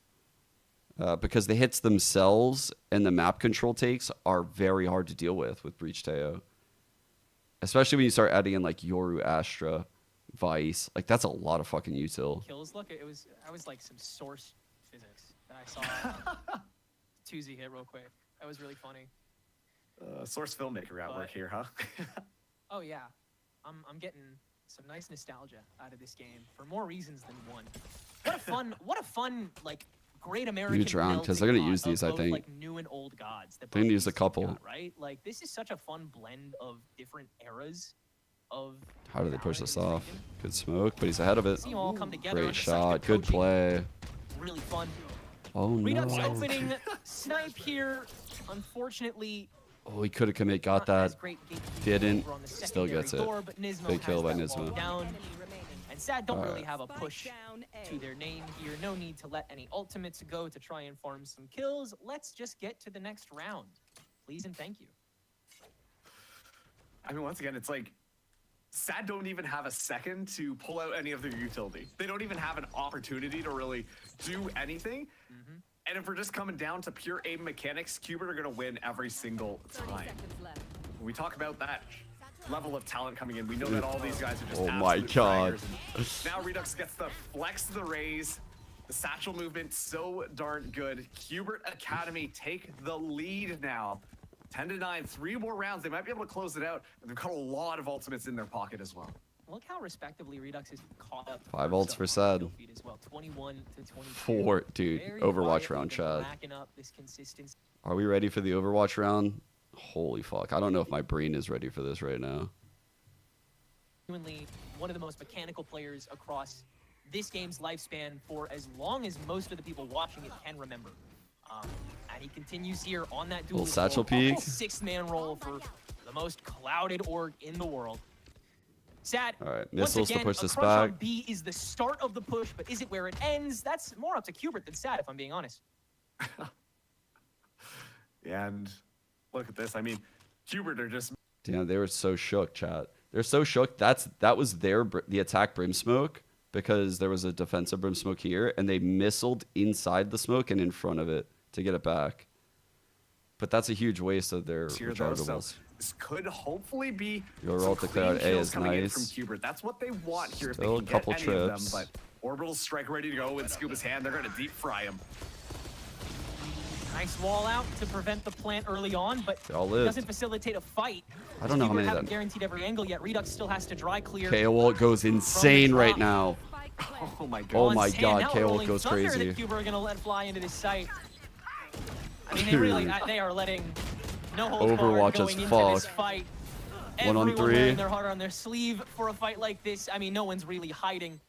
because the hits themselves and the map control takes are very hard to deal with Breach Teo. Especially when you start adding in like Yoru, Astra, Vice. Like that's a lot of fucking util. Kills, look, I was like some source physics that I saw. Tuzi hit real quick. That was really funny. Source filmmaker at work here, huh? Oh yeah, I'm getting some nice nostalgia out of this game for more reasons than one. What a fun like great American. Huge round, 'cause they're gonna use these, I think. Like new and old gods. That They're gonna both use a these teams couple. got, right? Like this is such a fun blend of different eras of. How do they push Valorant this and off? Dragon. Good smoke, but he's ahead of it. See them all come together on Great the shot, second good approaching. play. Really fun. Oh Redux no. opening snipe here. Unfortunately, Oh, he could have got not as that. great gatekeeping Didn't. over on the Still gets secondary it. door, but Nismo Big kill has by that Nismo. locked down. And Sad don't really Alright. have a push to their name here. No need to let any ultimates go to try and farm some kills. Let's just get to the next round. Please and thank you. I mean, once again, it's like Sad don't even have a second to pull out any of their utility. They don't even have an opportunity to really do anything. And if we're just coming down to pure aim mechanics, Qbert are going to win every single time. When we talk about that, level of talent coming in. We know that all these guys are just Oh my absolute God. fraggers. Now Redux gets the flex the raise. The satchel movement so darn good. Hubert Academy take the lead now. 10-9, 3 more rounds. They might be able to close it out. And they've got a lot of ultimates in their pocket as well. Look how respectively Redux is caught up. 5 ults for Sad. As well. 21 to 22. 4, dude. Very Overwatch quietly round, been chat. racking up this consistency. Are we ready for the Overwatch round? Holy fuck. I don't know if my brain is ready for this right now. Genuinely one of the most mechanical players across this game's lifespan for as long as most of the people watching it can remember. And he continues here on that duel. Little satchel peek. 6-man roll for the most clouded org in the world. Sad. All right, Once missiles to again, push a this crush on back. B is the start of the push, but is it where it ends? That's more up to Hubert than Sad, if I'm being honest. And look at this. I mean, Hubert are just Damn, they were so shook, chat. They're so shook. That was the attack brim smoke because there was a defensive brim smoke here, and they missiled inside the smoke and in front of it to get it back. But that's a huge waste of their here though, so rechargeables. this could hopefully be Your some ult to clear clean out A kills is coming in nice. from Hubert. That's what they want here. Still if a they can couple get any of them, trips. but orbital strike ready to go with Scuba's hand. They're going to deep fry him. Nice wall out to prevent the plant early on, but They all it lived. doesn't facilitate a fight. I don't know how Hubert many haven't that- guaranteed every angle yet. Redux still has to dry clear. KO ult goes insane right drop. now. Oh my god. Oh On my Sand, God, now KO rolling goes thunder crazy. that Hubert are going to let fly into this site. I mean, they really, they are letting no holds barred Overwatch going as into fuck. this fight. 1 on Everyone 3. wearing their heart on their sleeve for a fight like this. I mean, no one's really hiding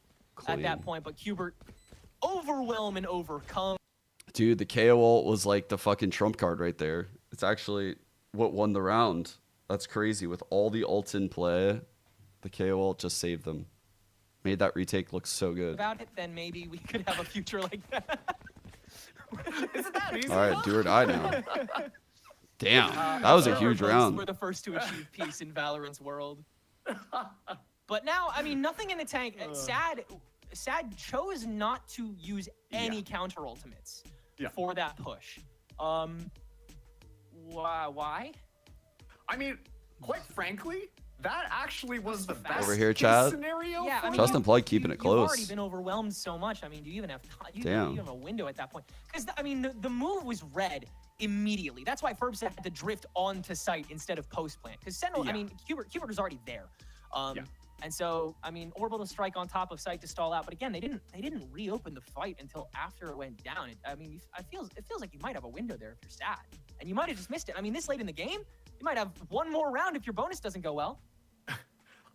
at that Clean. point, but Hubert overwhelm and overcome. Dude, the KO ult was like the fucking trump card right there. It's actually what won the round. That's crazy. With all the ults in play, the KO ult just saved them. Made that retake look so good. About it, then maybe we could have a future like that. Isn't that easy? All right, do or die now. Damn, that was a huge round. We're the first to achieve peace in Valorant's world. But now, I mean, nothing in the tank. Sad chose not to use any counter ultimates for that push. Why? I mean, quite frankly, that actually was the best Over here, case Chad. scenario. Yeah, for I mean, Justin Plug keeping it You've already close. been overwhelmed so much. I mean, do you even have time? You Damn. don't even have a window at that point. Because, I mean, the move was red immediately. That's why Ferbs had to drift onto site instead of post-plant. Because Sentinel, I Yeah. mean, Hubert was already there. And so, I mean, orbital strike on top of site to stall out. But again, they didn't reopen the fight until after it went down. I mean, it feels like you might have a window there if you're Sad. And you might have just missed it. I mean, this late in the game, you might have one more round if your bonus doesn't go well.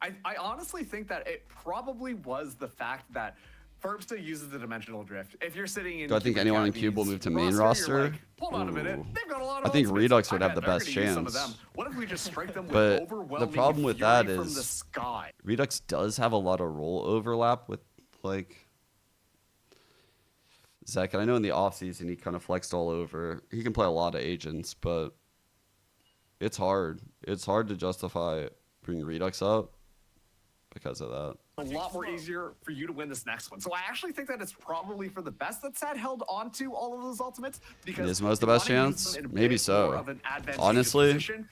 I honestly think that it probably was the fact that Ferbsta uses the dimensional drift. If you're sitting in Do I think Cube anyone in Academy's Cube will move to main you're roster? like, hold on a minute. Ooh. They've got a lot of I think ultimates. Redux would I have the bet they're best gonna use some of chance. them. What if we just strike them with But the overwhelming problem with fury that from is- the sky? Redux does have a lot of role overlap with, like, Zach. And I know in the offseason he kind of flexed all over. He can play a lot of agents, but it's hard. It's hard to justify bringing Redux up because of that. A lot more easier for you to win this next one. So I actually think that it's probably for the best that Sad held on to all of those ultimates because Nismo's the you best wanna use chance? them in a Maybe bit so. more of an advantageous Honestly, position.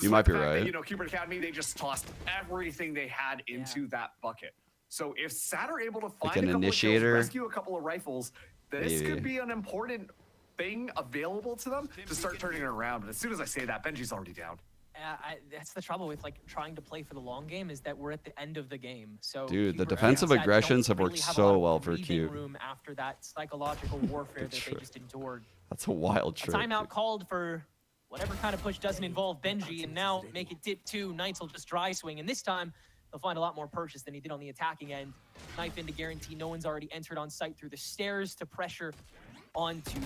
you might be Despite the fact that, right. You know, Cubert Academy, they just tossed everything they had into that bucket. So if Sad are able to find an a couple initiator? of kills, rescue a couple of rifles, this Maybe. could be an important thing available to them to start turning it around. But as soon as I say that, Benji's already down. That's the trouble with like trying to play for the long game is that we're at the end of the game. So Dude, the Hubert defensive and Sad aggressions don't have worked really have a so lot of well for breathing Cube. room after that psychological warfare that they True. just endured. That's a wild A trick. timeout called for whatever kind of push doesn't involve Benji, and now make it dip 2. Knights will just dry swing, and this time they'll find a lot more purchase than he did on the attacking end. Knife in to guarantee no one's already entered on site through the stairs to pressure onto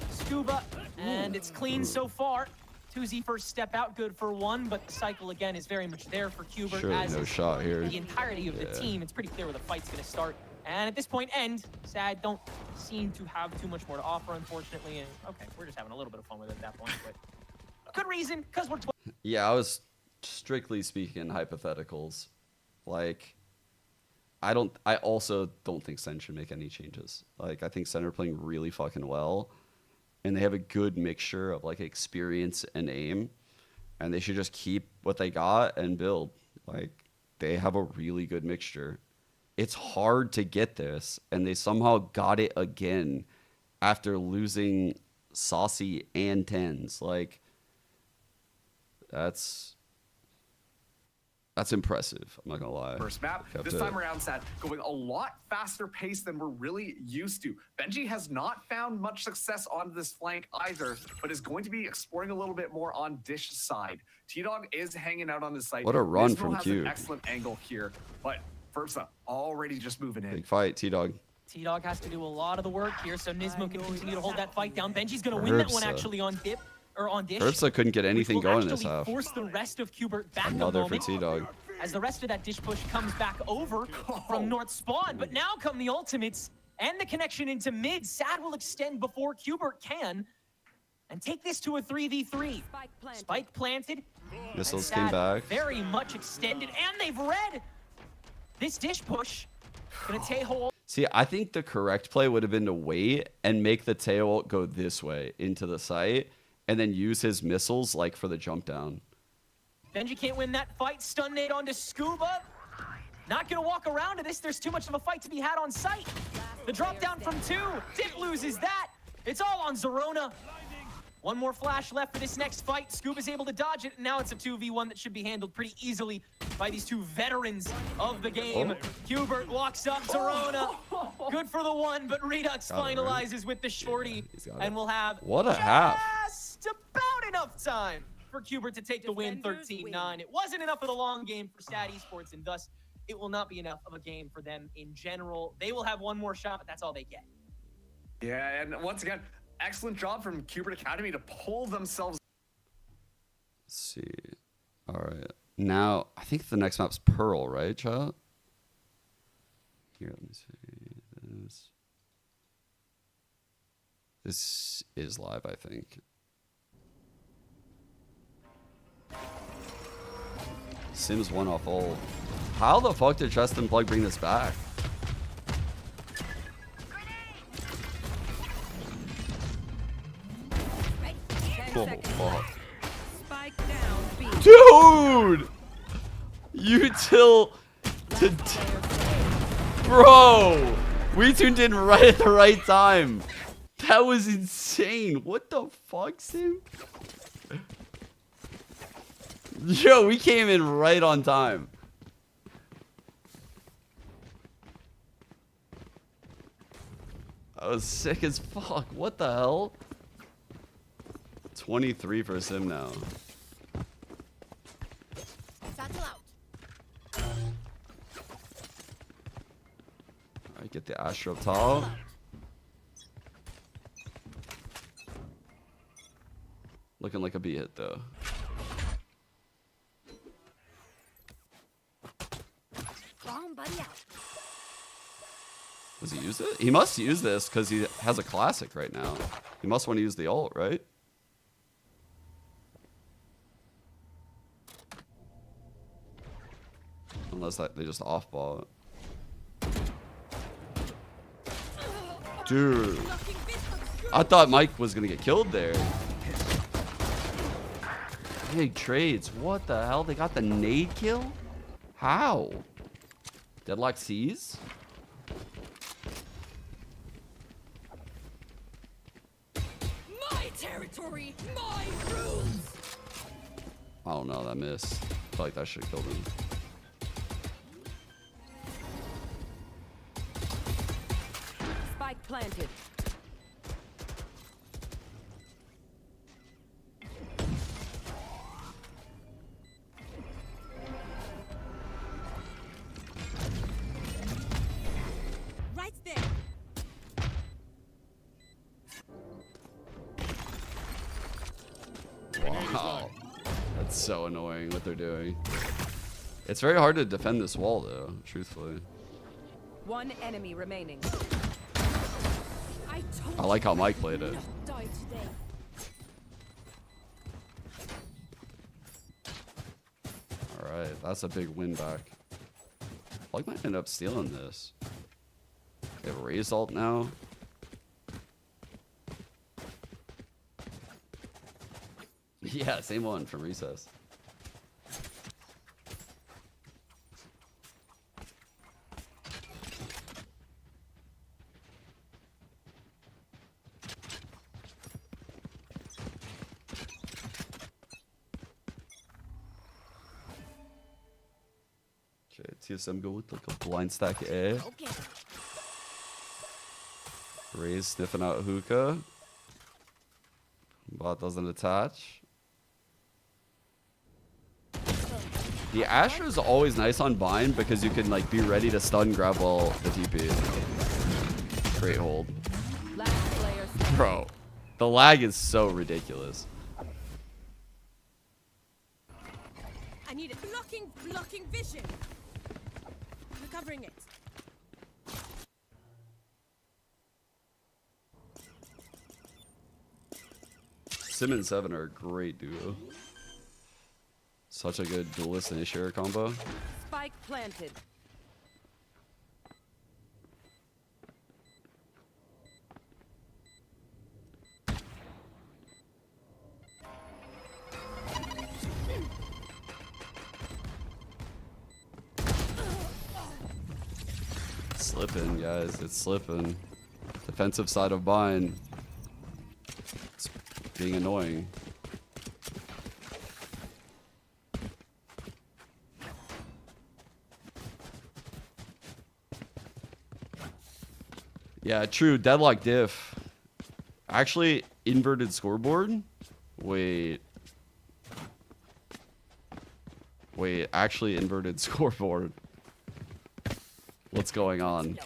Scuba, and it's clean so far. 2Z first step out, good for 1, but the cycle again is very much there for Hubert. Surely as no is shot here. the entirety of the team. It's pretty clear where the fight's going to start. And at this point, Sad don't seem to have too much more to offer, unfortunately. And okay, we're just having a little bit of fun with it at that point, but good reason, because we're Yeah, I was strictly speaking hypotheticals. Like, I also don't think Sen should make any changes. Like, I think Sen are playing really fucking well, and they have a good mixture of like experience and aim. and they should just keep what they got and build. Like, they have a really good mixture. It's hard to get this, and they somehow got it again after losing Saucy and Tens. Like, that's impressive. I'm not gonna lie. First map. This time around, Sad, going a lot faster pace than we're really used to. Benji has not found much success on this flank either, but is going to be exploring a little bit more on Dish side. T-Dog is hanging out on this site. What a run Nismo from has Q. an excellent angle here, but Versa already just moving in. Big fight, T-Dog. T-Dog has to do a lot of the work here, so Nismo can continue to hold that fight down. Benji's going to win that one actually on dip, or on Dish. Ursa couldn't get anything going in this half. Force the rest of Qbert back Another a for moment, T-Dog. as the rest of that Dish push comes back over from North Spawn. But now come the ultimates and the connection into mid. Sad will extend before Qbert can, and take this to a 3v3. Spike planted. Missiles and came Sad back. very much extended, and they've read this Dish push. Gonna Tay-hole. See, I think the correct play would have been to wait and make the tail ult go this way into the site, and then use his missiles like for the jump down. Benji can't win that fight. Stun nade onto Scuba. Not gonna walk around to this. There's too much of a fight to be had on site. The drop down from 2. Dip loses that. It's all on Zerona. One more flash left for this next fight. Scuba's able to dodge it, and now it's a 2v1 that should be handled pretty easily by these two veterans of the game. Qbert walks up Zerona. Good for the one, but Redux finalizes with the shorty, and we'll have What a half. just about enough time for Qbert to take the win 13-9. It wasn't enough of the long game for Stat Esports, and thus it will not be enough of a game for them in general. They will have one more shot, but that's all they get. Yeah, and once again, excellent job from Qbert Academy to pull themselves. Let's see. All right. Now, I think the next map's Pearl, right, chat? Here, let me see. This is live, I think. Sims 1 off ult. How the fuck did Justin Plug bring this back? Oh, fuck. Spike down B. Dude! Util to... Bro! We tuned in right at the right time. That was insane. What the fuck, Sim? Yo, we came in right on time. I was sick as fuck. What the hell? 23 for Sim now. Alright, get the Astro Tall. Looking like a B hit though. Does he use it? He must use this because he has a classic right now. He must want to use the ult, right? Unless that they just off ball it. Dude. I thought Mike was gonna get killed there. Big trades. What the hell? They got the nade kill? How? Deadlock Seas? My territory, my rules. I don't know, that missed. I feel like that should have killed him. Spike planted. Right there. Wow. That's so annoying what they're doing. It's very hard to defend this wall though, truthfully. One enemy remaining. I like how Mike played it. Die today. Alright, that's a big win back. Mike might end up stealing this. They have a raised ult now. Yeah, same one from Recess. Okay, TSM go with like a blind stack A. Okay. Raze sniffing out hookah. Bot doesn't attach. The Asher is always nice on bind because you can like be ready to stun grab while the TP. Great hold. Last player standing. Bro, the lag is so ridiculous. I need it. Blocking vision. Recovering it. Sim and Seven are a great duo. Such a good duelist initiator combo. Spike planted. Slipping, guys. It's slipping. Defensive side of bind. It's being annoying. Yeah, true. Deadlock diff. Actually, inverted scoreboard. Wait. Actually inverted scoreboard. What's going on?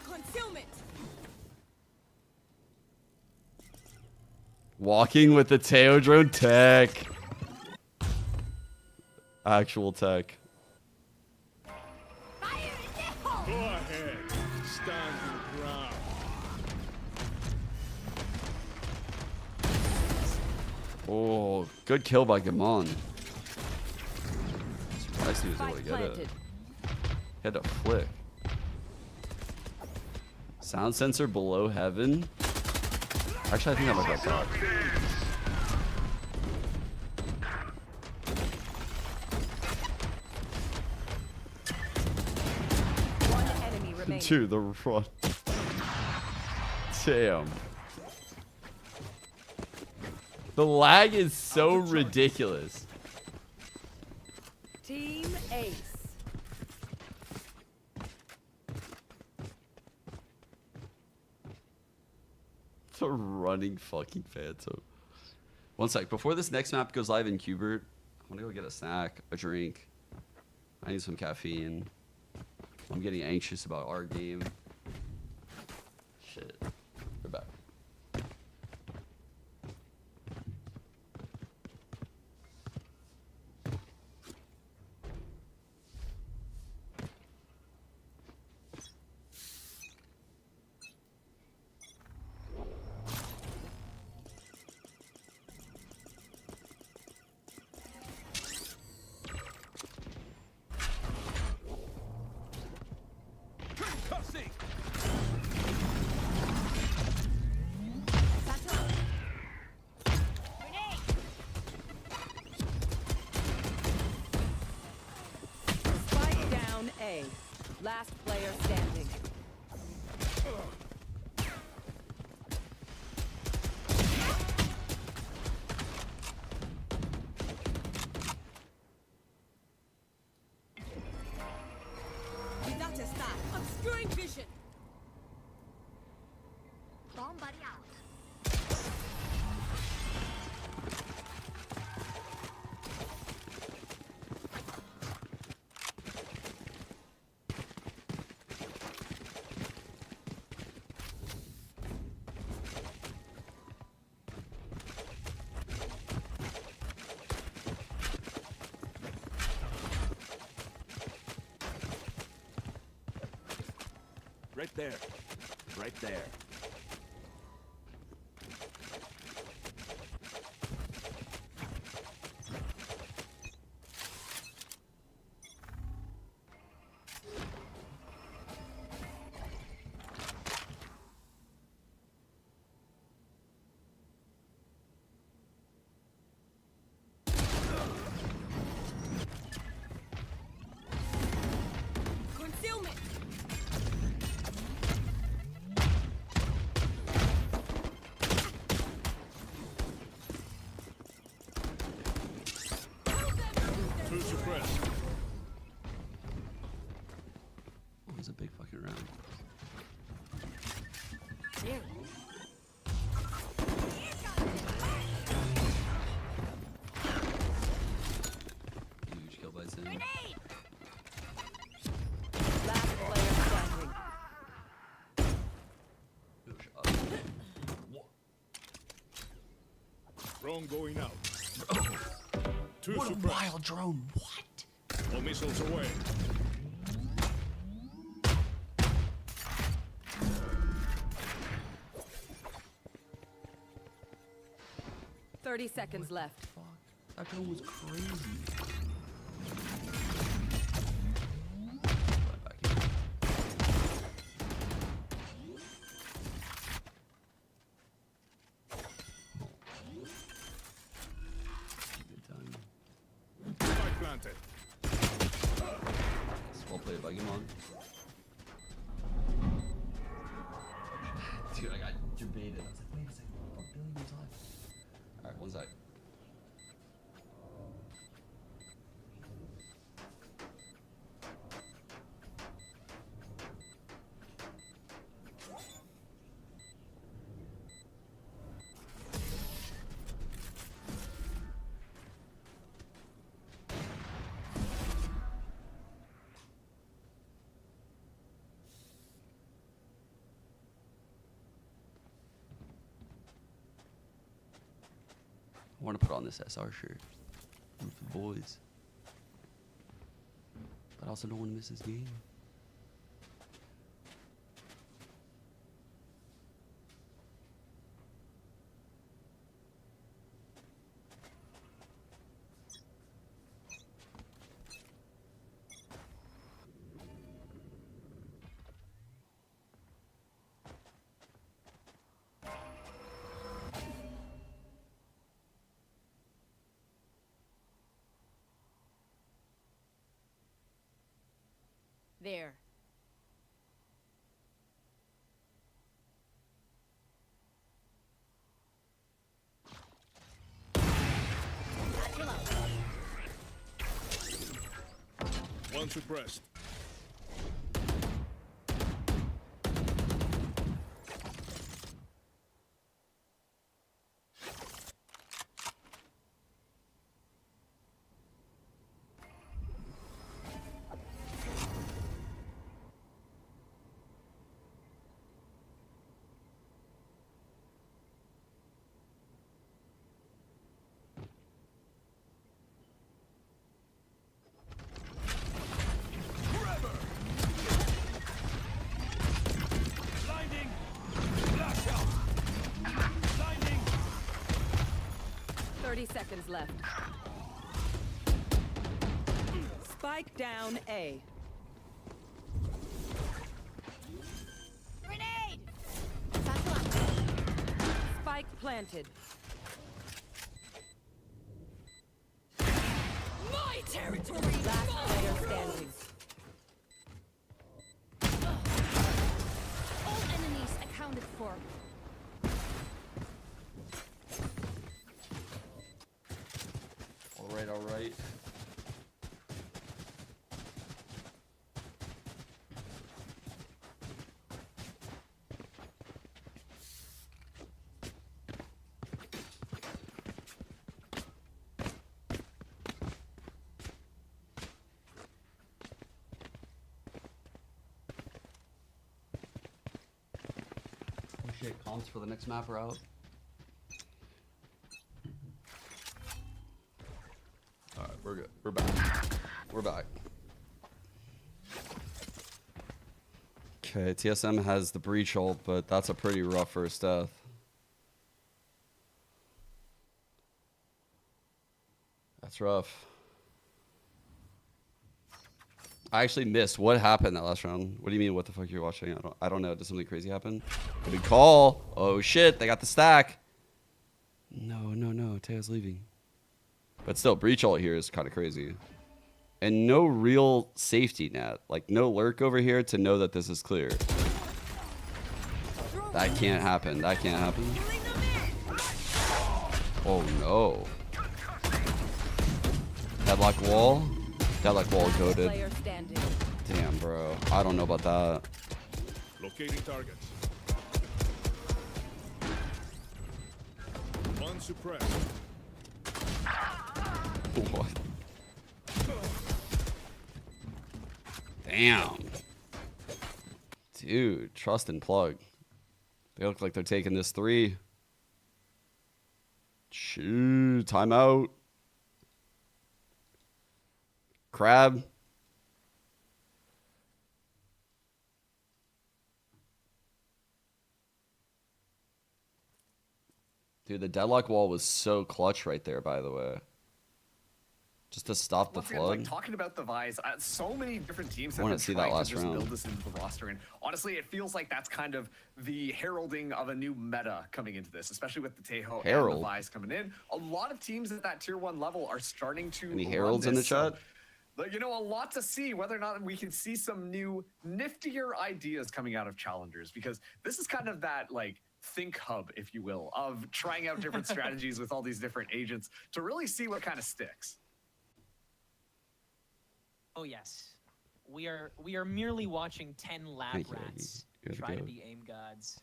Concealment. Walking with the Teodrone tech. Actual tech. Go ahead. Stand your ground. Oh, good kill by Gamon. Surprised he was able to Spike get it. planted. Had to flick. Sound sensor below heaven. Actually, I think I might have that. One enemy remaining. Dude, the run. Damn. The lag is so ridiculous. Team Ace. The running fucking Phantom. One sec. Before this next map goes live in Qbert, I want to go get a snack, a drink. I need some caffeine. I'm getting anxious about our game. Shit. We're back. Spike down A. Last player standing. Without a stop. Obscuring vision. Bomb buddy out. Right there. Right there. fucking around. Huge kill by Sin. Last player standing. Drone going out. Two What a suppressed. wild drone. What? All missiles away. Fuck. 30 seconds left. Fuck. That drone was crazy. Back here. Good time. Spike planted. Well played by Gimon. Dude, I got debated. I was like, wait a second, what the fuck, billions left? Alright, one sec. I want to put on this SR shirt with the boys, but I also don't want to miss this game. There. One suppressed. Blinding! Blackout! Blinding! 30 seconds left. Spike down A. Grenade! Spike planted. My territory! Last player standing. All enemies accounted for. All right. Oh shit, comms for the next map are out. Alright, we're good. We're back. We're back. Okay, TSM has the breach ult, but that's a pretty rough first death. That's rough. I actually missed what happened that last round. What do you mean? What the fuck you're watching? I don't know. Did something crazy happen? Good call. Oh shit! They got the stack. No. Teo's leaving. But still, breach ult here is kind of crazy, and no real safety net. Like no lurk over here to know that this is clear. That can't happen. That can't happen. Oh no. Deadlock wall. Deadlock wall goaded. Player standing. Damn, bro. I don't know about that. Locating targets. One suppressed. What? Damn. Dude, trust and plug. They look like they're taking this 3. Shoot, timeout. Crab. Dude, the deadlock wall was so clutch right there, by the way. Just to stop the Once again, flood. like talking about the Vise, so many different teams I have wanna been see that trying to last just round. build this into the roster, and honestly, it feels like that's kind of the heralding of a new meta coming into this, especially with the Tejo and Herald? the Vise coming in. A lot of teams at that tier 1 level are starting to Any run heralds in the this, so, chat? you know, a lot to see whether or not we can see some new niftier ideas coming out of challengers, because this is kind of that like think hub, if you will, of trying out different strategies with all these different agents to really see what kind of sticks. Oh yes, we are merely watching 10 lab Thank you, rats Iggy. You're the try to goat. be aim gods.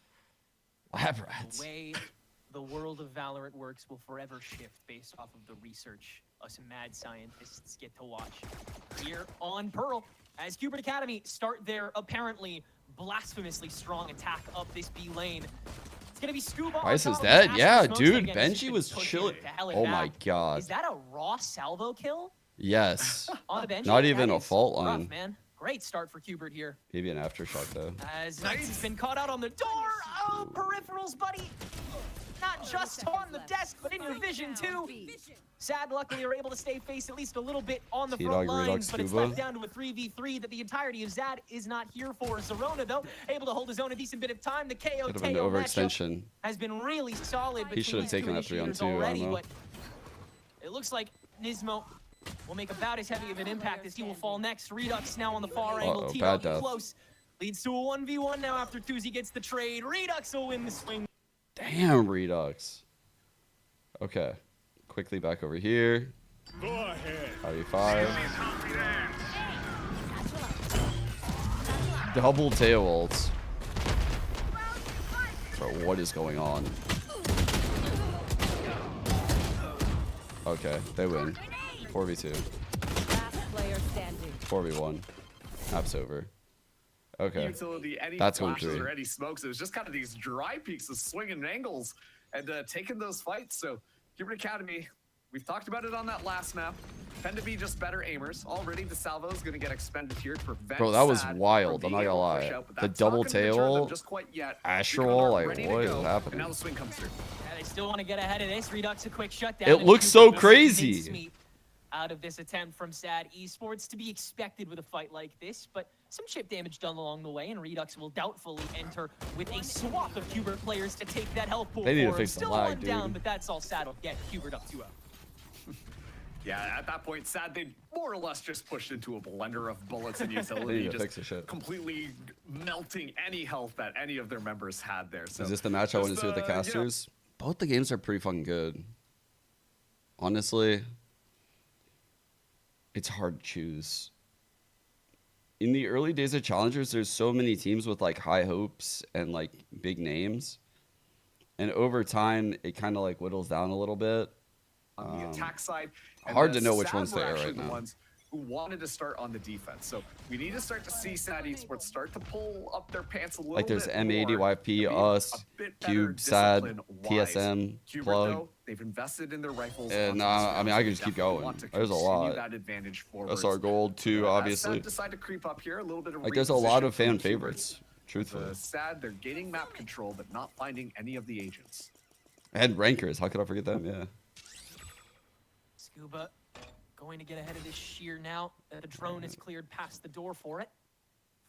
Lab rats. The way the world of Valorant works will forever shift based off of the research us mad scientists get to watch here on Pearl as Cubert Academy start their apparently blasphemously strong attack up this B lane. It's gonna be Scuba. on Price is top, dead. Asher Yeah, smokes dude. again, has Benji been was pushing chilling. to hell and Oh back. my god. Is that a raw salvo kill Yes. on the Benji? Not even That a is fault rough, line. man. Great start for Cubert here. Maybe an aftershock though. As Knights has been caught out on the door. Oh, peripherals, buddy. Not just on the desk, but in your vision too. Sad, luckily, are able to stay face at least a little bit on the T-Dog, front lines, Redux, but it's Scuba. left down to a 3v3 that the entirety of Zad is not here for. Zerona, though, able to hold his own a decent bit of time. The KO Could have been Teo matchup overextension. has been really solid He should between have these two taken that 3 on initiators 2, already, Armo. but it looks like Nismo will make about as heavy of an impact as he will fall next. Redux now on the far angle. Uh-oh, T-Dog bad death. close. Leads to a 1v1 now after Tuzi gets the trade. Redux will win the swing. Damn, Redux. Okay. Quickly back over here. Go ahead. RE5. Double tail ults. Bro, what is going on? Okay, they win. 4v2. Last player standing. 4v1. Map's over. Okay. Utility, any That's going flashes through. or any smokes. It was just kind of these dry peaks of swinging angles and taking those fights. So Cubert Academy, we've talked about it on that last map, tend to be just better aimers. Already the salvo is going to get expended here to prevent Bro, that was Sad wild. from I'm not being gonna able to push lie. out, but The that's not double gonna deter them tail, just quite yet. Astral, Are like, ready to what is go, happening? And now the swing comes through. Yeah, they still want to get ahead of this. Redux a quick shutdown. It and looks Cubert so misses crazy. mincemeat out of this attempt from Sad Esports, to be expected with a fight like this, but some chip damage done along the way, and Redux will doubtfully enter with a swath of Cubert players to take that health pool They need to for him. fix the Still lag, one down, dude. but that's all Sad will get. Cubert up 2-0. Yeah, at that point, Sad, they more or less just pushed into a blender of bullets and They utility, need to just fix the shit. completely melting any health that any of their members had there. So Is this the match I want to just, see with the you know, casters? Both the games are pretty fucking good. Honestly, it's hard to choose. In the early days of challengers, there's so many teams with like high hopes and like big names, and over time it kind of like whittles down a little bit. on the attack side. and hard the to know which Sad one's were the air actually right the now. ones who wanted to start on the defense. So we need to start to see Sad Esports start to pull up their pants a little Like there's bit M80, more, YP, to be us, a bit better Cube, Sad, discipline-wise. TSM, Cubert, Plug. though, they've invested in their rifles. And, onto this I round, mean, so I they could just keep definitely going. want to There's a continue lot. that advantage That's our forwards. gold too, obviously. Sad decided to creep up here, a little bit of Like there's a lot reposition of fan from Cubert. favorites, truthfully. The Sad, they're gaining map control, but not finding any of the agents. And rankers, how could I forget them? Yeah. Scuba going to get ahead of this sheer now that the drone is cleared past the door for it.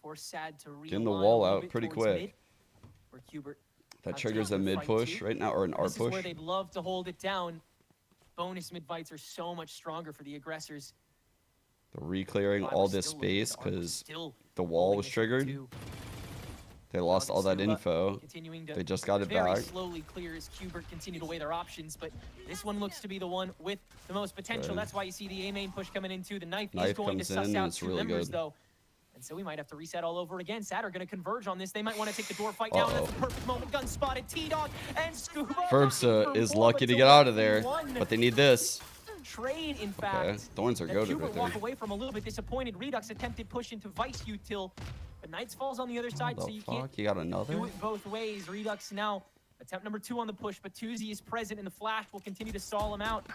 For Sad to Getting the realign wall a little out bit pretty towards quick. mid, where Cubert That has triggers a taken the mid fight push to. right now, or an art This is where push. they'd love to hold it down. Bonus mid fights are so much stronger for the aggressors. They're re-clearing Five all are this still looking space at Armo, because still the wall holding was this triggered. too. They lost all that Scuba info. continuing to They just got it very back. slowly clear as Cubert continue to weigh their options, but this one looks to be the one with the most potential. Okay. That's why you see the A main push coming into. The knife is Knife going to comes suss in, out it's two really members good. though. And so we might have to reset all over again. Sad are going to converge on this. They might want to take the door fight down. That's the perfect moment. Gun spotted. T-Dog and Scuba. Ferbsa is lucky to get out of there, but they need this. Trade, in fact. Okay, Thorns are that goated Hubert right there. walk away from a little bit disappointed. Redux attempted push into Vice Util, but Knights falls on the other side, What so the you fuck? can't He got another? do it both ways. Redux now attempt number 2 on the push, but Tuzi is present, and the flash will continue to stall him out.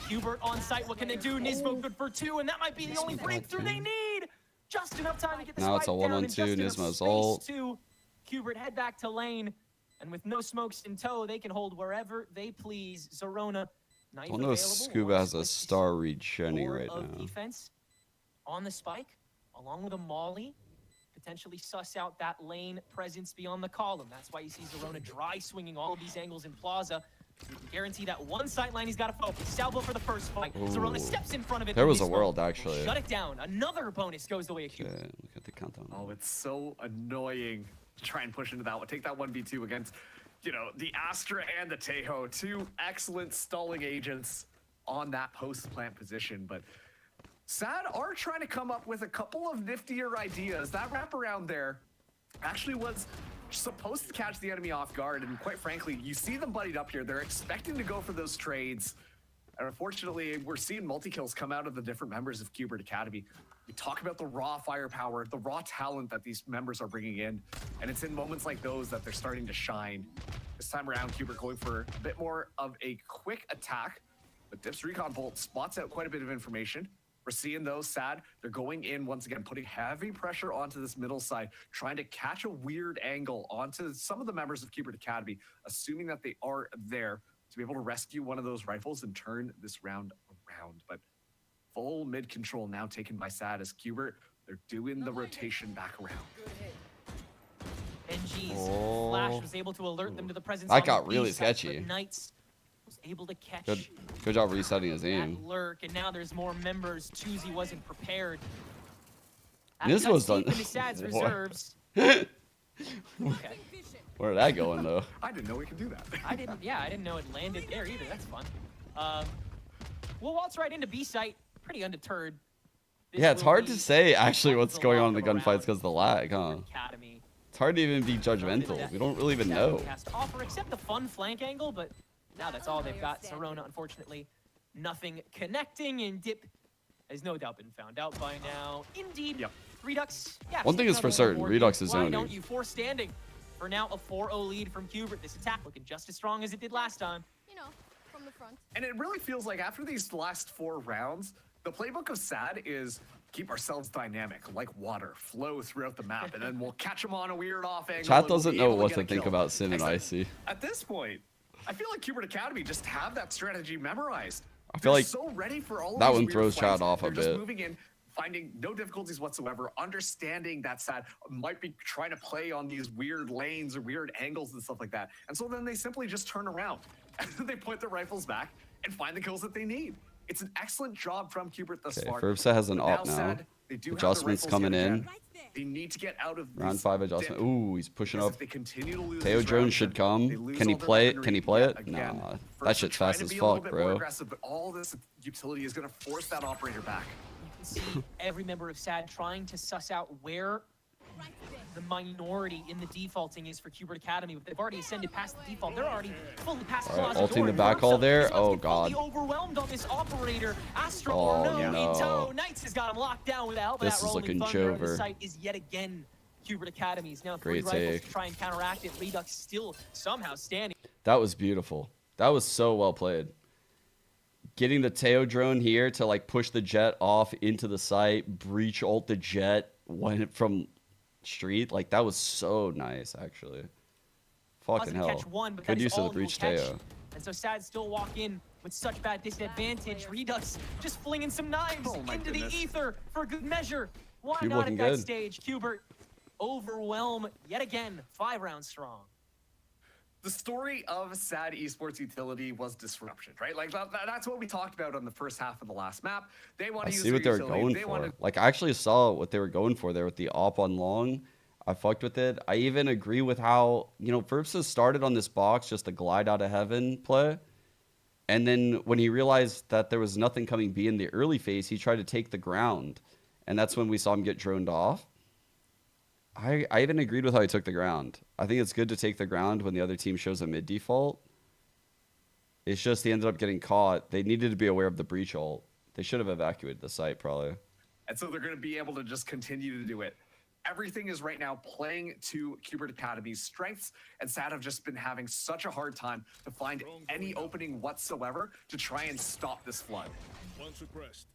Hubert on site, what can they do? Nismo good for 2, and that might be the only breakthrough they need. Just enough time to get the Now it's a spike down, and 1-on-2, just enough Nismo's space ult. to Hubert head back to lane, and with no smokes in tow, they can hold wherever they please. Zorona, knife I don't know if available, Scuba one has a split star regening core right of now. defense on the spike, along with a molly, potentially suss out that lane presence beyond the column. That's why you see Zorona dry swinging all of these angles in Plaza. You can guarantee that one sight line he's got to focus. Salvo for the first fight. Zorona steps in front of it. There was a Nismo world, will actually. Shut it down. Another bonus goes the way of Okay, Hubert. look at the countdown. Oh, it's so annoying to try and push into that one. Take that 1v2 against, you know, the Astra and the Tejo. 2 excellent stalling agents on that post-plant position. But Sad are trying to come up with a couple of niftier ideas. That wraparound there actually was supposed to catch the enemy off guard. And quite frankly, you see them buddied up here. They're expecting to go for those trades. And unfortunately, we're seeing multi-kills come out of the different members of Qbert Academy. We talk about the raw firepower, the raw talent that these members are bringing in, and it's in moments like those that they're starting to shine. This time around, Qbert going for a bit more of a quick attack, but Dip's Recon Bolt spots out quite a bit of information. We're seeing those Sad. They're going in once again, putting heavy pressure onto this middle side, trying to catch a weird angle onto some of the members of Qbert Academy, assuming that they are there to be able to rescue one of those rifles and turn this round around. But full mid control now taken by Sad as Qbert. They're doing the rotation back around. NG's Oh. flash was able to alert them to the presence That on got the really B side, sketchy. but Knights was able to catch Good job resetting his that aim. lurk, and now there's more members. Tuzi wasn't prepared. This was done. Deep into Sad's What? reserves. Okay. Where did that going though? I didn't know we could do that. I didn't know it landed there either. That's fun. We'll waltz right into B site, pretty undeterred. This Yeah, it's will hard be to say actually one of what's the going on lock in the of a gunfights round because of the lag, huh? Academy. It's hard to even be judgmental. We don't really even know. Has to offer except the fun flank angle, but now that's all they've got. Zorona, unfortunately, nothing connecting, and Dip has no doubt been found out by now. Indeed, Yep. Redux. Yeah, One thing is for another certain, more Redux game. is Why owning. don't you? 4 standing. For now, a 4-0 lead from Qbert. This attack looking just as strong as it did last time. You know, from the front. And it really feels like after these last 4 rounds, the playbook of Sad is keep ourselves dynamic, like water, flow throughout the map, and then we'll catch them on a weird off angle. Chat and we'll doesn't be know able what get to a think kill. about Sin and Except Icy. At this point, I feel like Qbert Academy just have that strategy memorized. I feel They're like so ready for all of that these one weird throws fights. Chad off a They're just bit. moving in, finding no difficulties whatsoever, understanding that Sad might be trying to play on these weird lanes or weird angles and stuff like that. And so then they simply just turn around and they point their rifles back and find the kills that they need. It's an excellent job from Qbert thus Okay, far. Ferbsa has an But op now. Sad, they do have their Adjustments rifles yet coming in. again. They need to get out of Round this 5 adjustment. dip, Ooh, he's pushing because up. if they continue to lose Teo these drone rounds, should then come. they lose Can he all their play it? weaponry Can he play it? again. Nah. That First, shit's trying fast to as be a little fuck, bit more bro. aggressive, but all this utility is going to force that operator back. You can see every member of SAD trying to suss out where the minority in the defaulting is for Qbert Academy. They've already ascended past the default. They're already fully past All right, Plaza ulting the door. backhaul there. He's about to Oh, get fully God. overwhelmed on this operator. Astra Oh, or no, no. in tow. Knights has got him locked down with the help of This that is rolling looking thunder. The Jover. site is yet again Qbert Academy's. Now 3 Great rifles take. to try and counteract it. Redux still somehow standing. That was beautiful. That was so well played. Getting the Teo drone here to like push the jet off into the site, breach ult the jet when from street, like that was so nice actually. Fucking Doesn't hell. catch one, but that Good is use of all the he will breach catch. Teo. And so Sad still walk in with such bad disadvantage. Redux just flinging some knives Oh my into goodness. the ether for good measure. Why Cube not looking at that good. stage? Qbert overwhelm yet again, 5 rounds strong. The story of Sad Esports Utility was disruption, right? Like that's what we talked about on the first half of the last map. They want I to use see what they their were utility. going They for. want to Like I actually saw what they were going for there with the op on long. I fucked with it. I even agree with how, you know, Ferbsa started on this box just a glide out of heaven play. And then when he realized that there was nothing coming B in the early phase, he tried to take the ground. And that's when we saw him get droned off. I even agreed with how he took the ground. I think it's good to take the ground when the other team shows a mid default. It's just he ended up getting caught. They needed to be aware of the breach ult. They should have evacuated the site probably. And so they're going to be able to just continue to do it. Everything is right now playing to Qbert Academy's strengths, and SAD have just been having such a hard time to find any opening whatsoever to try and stop this flood. One suppressed.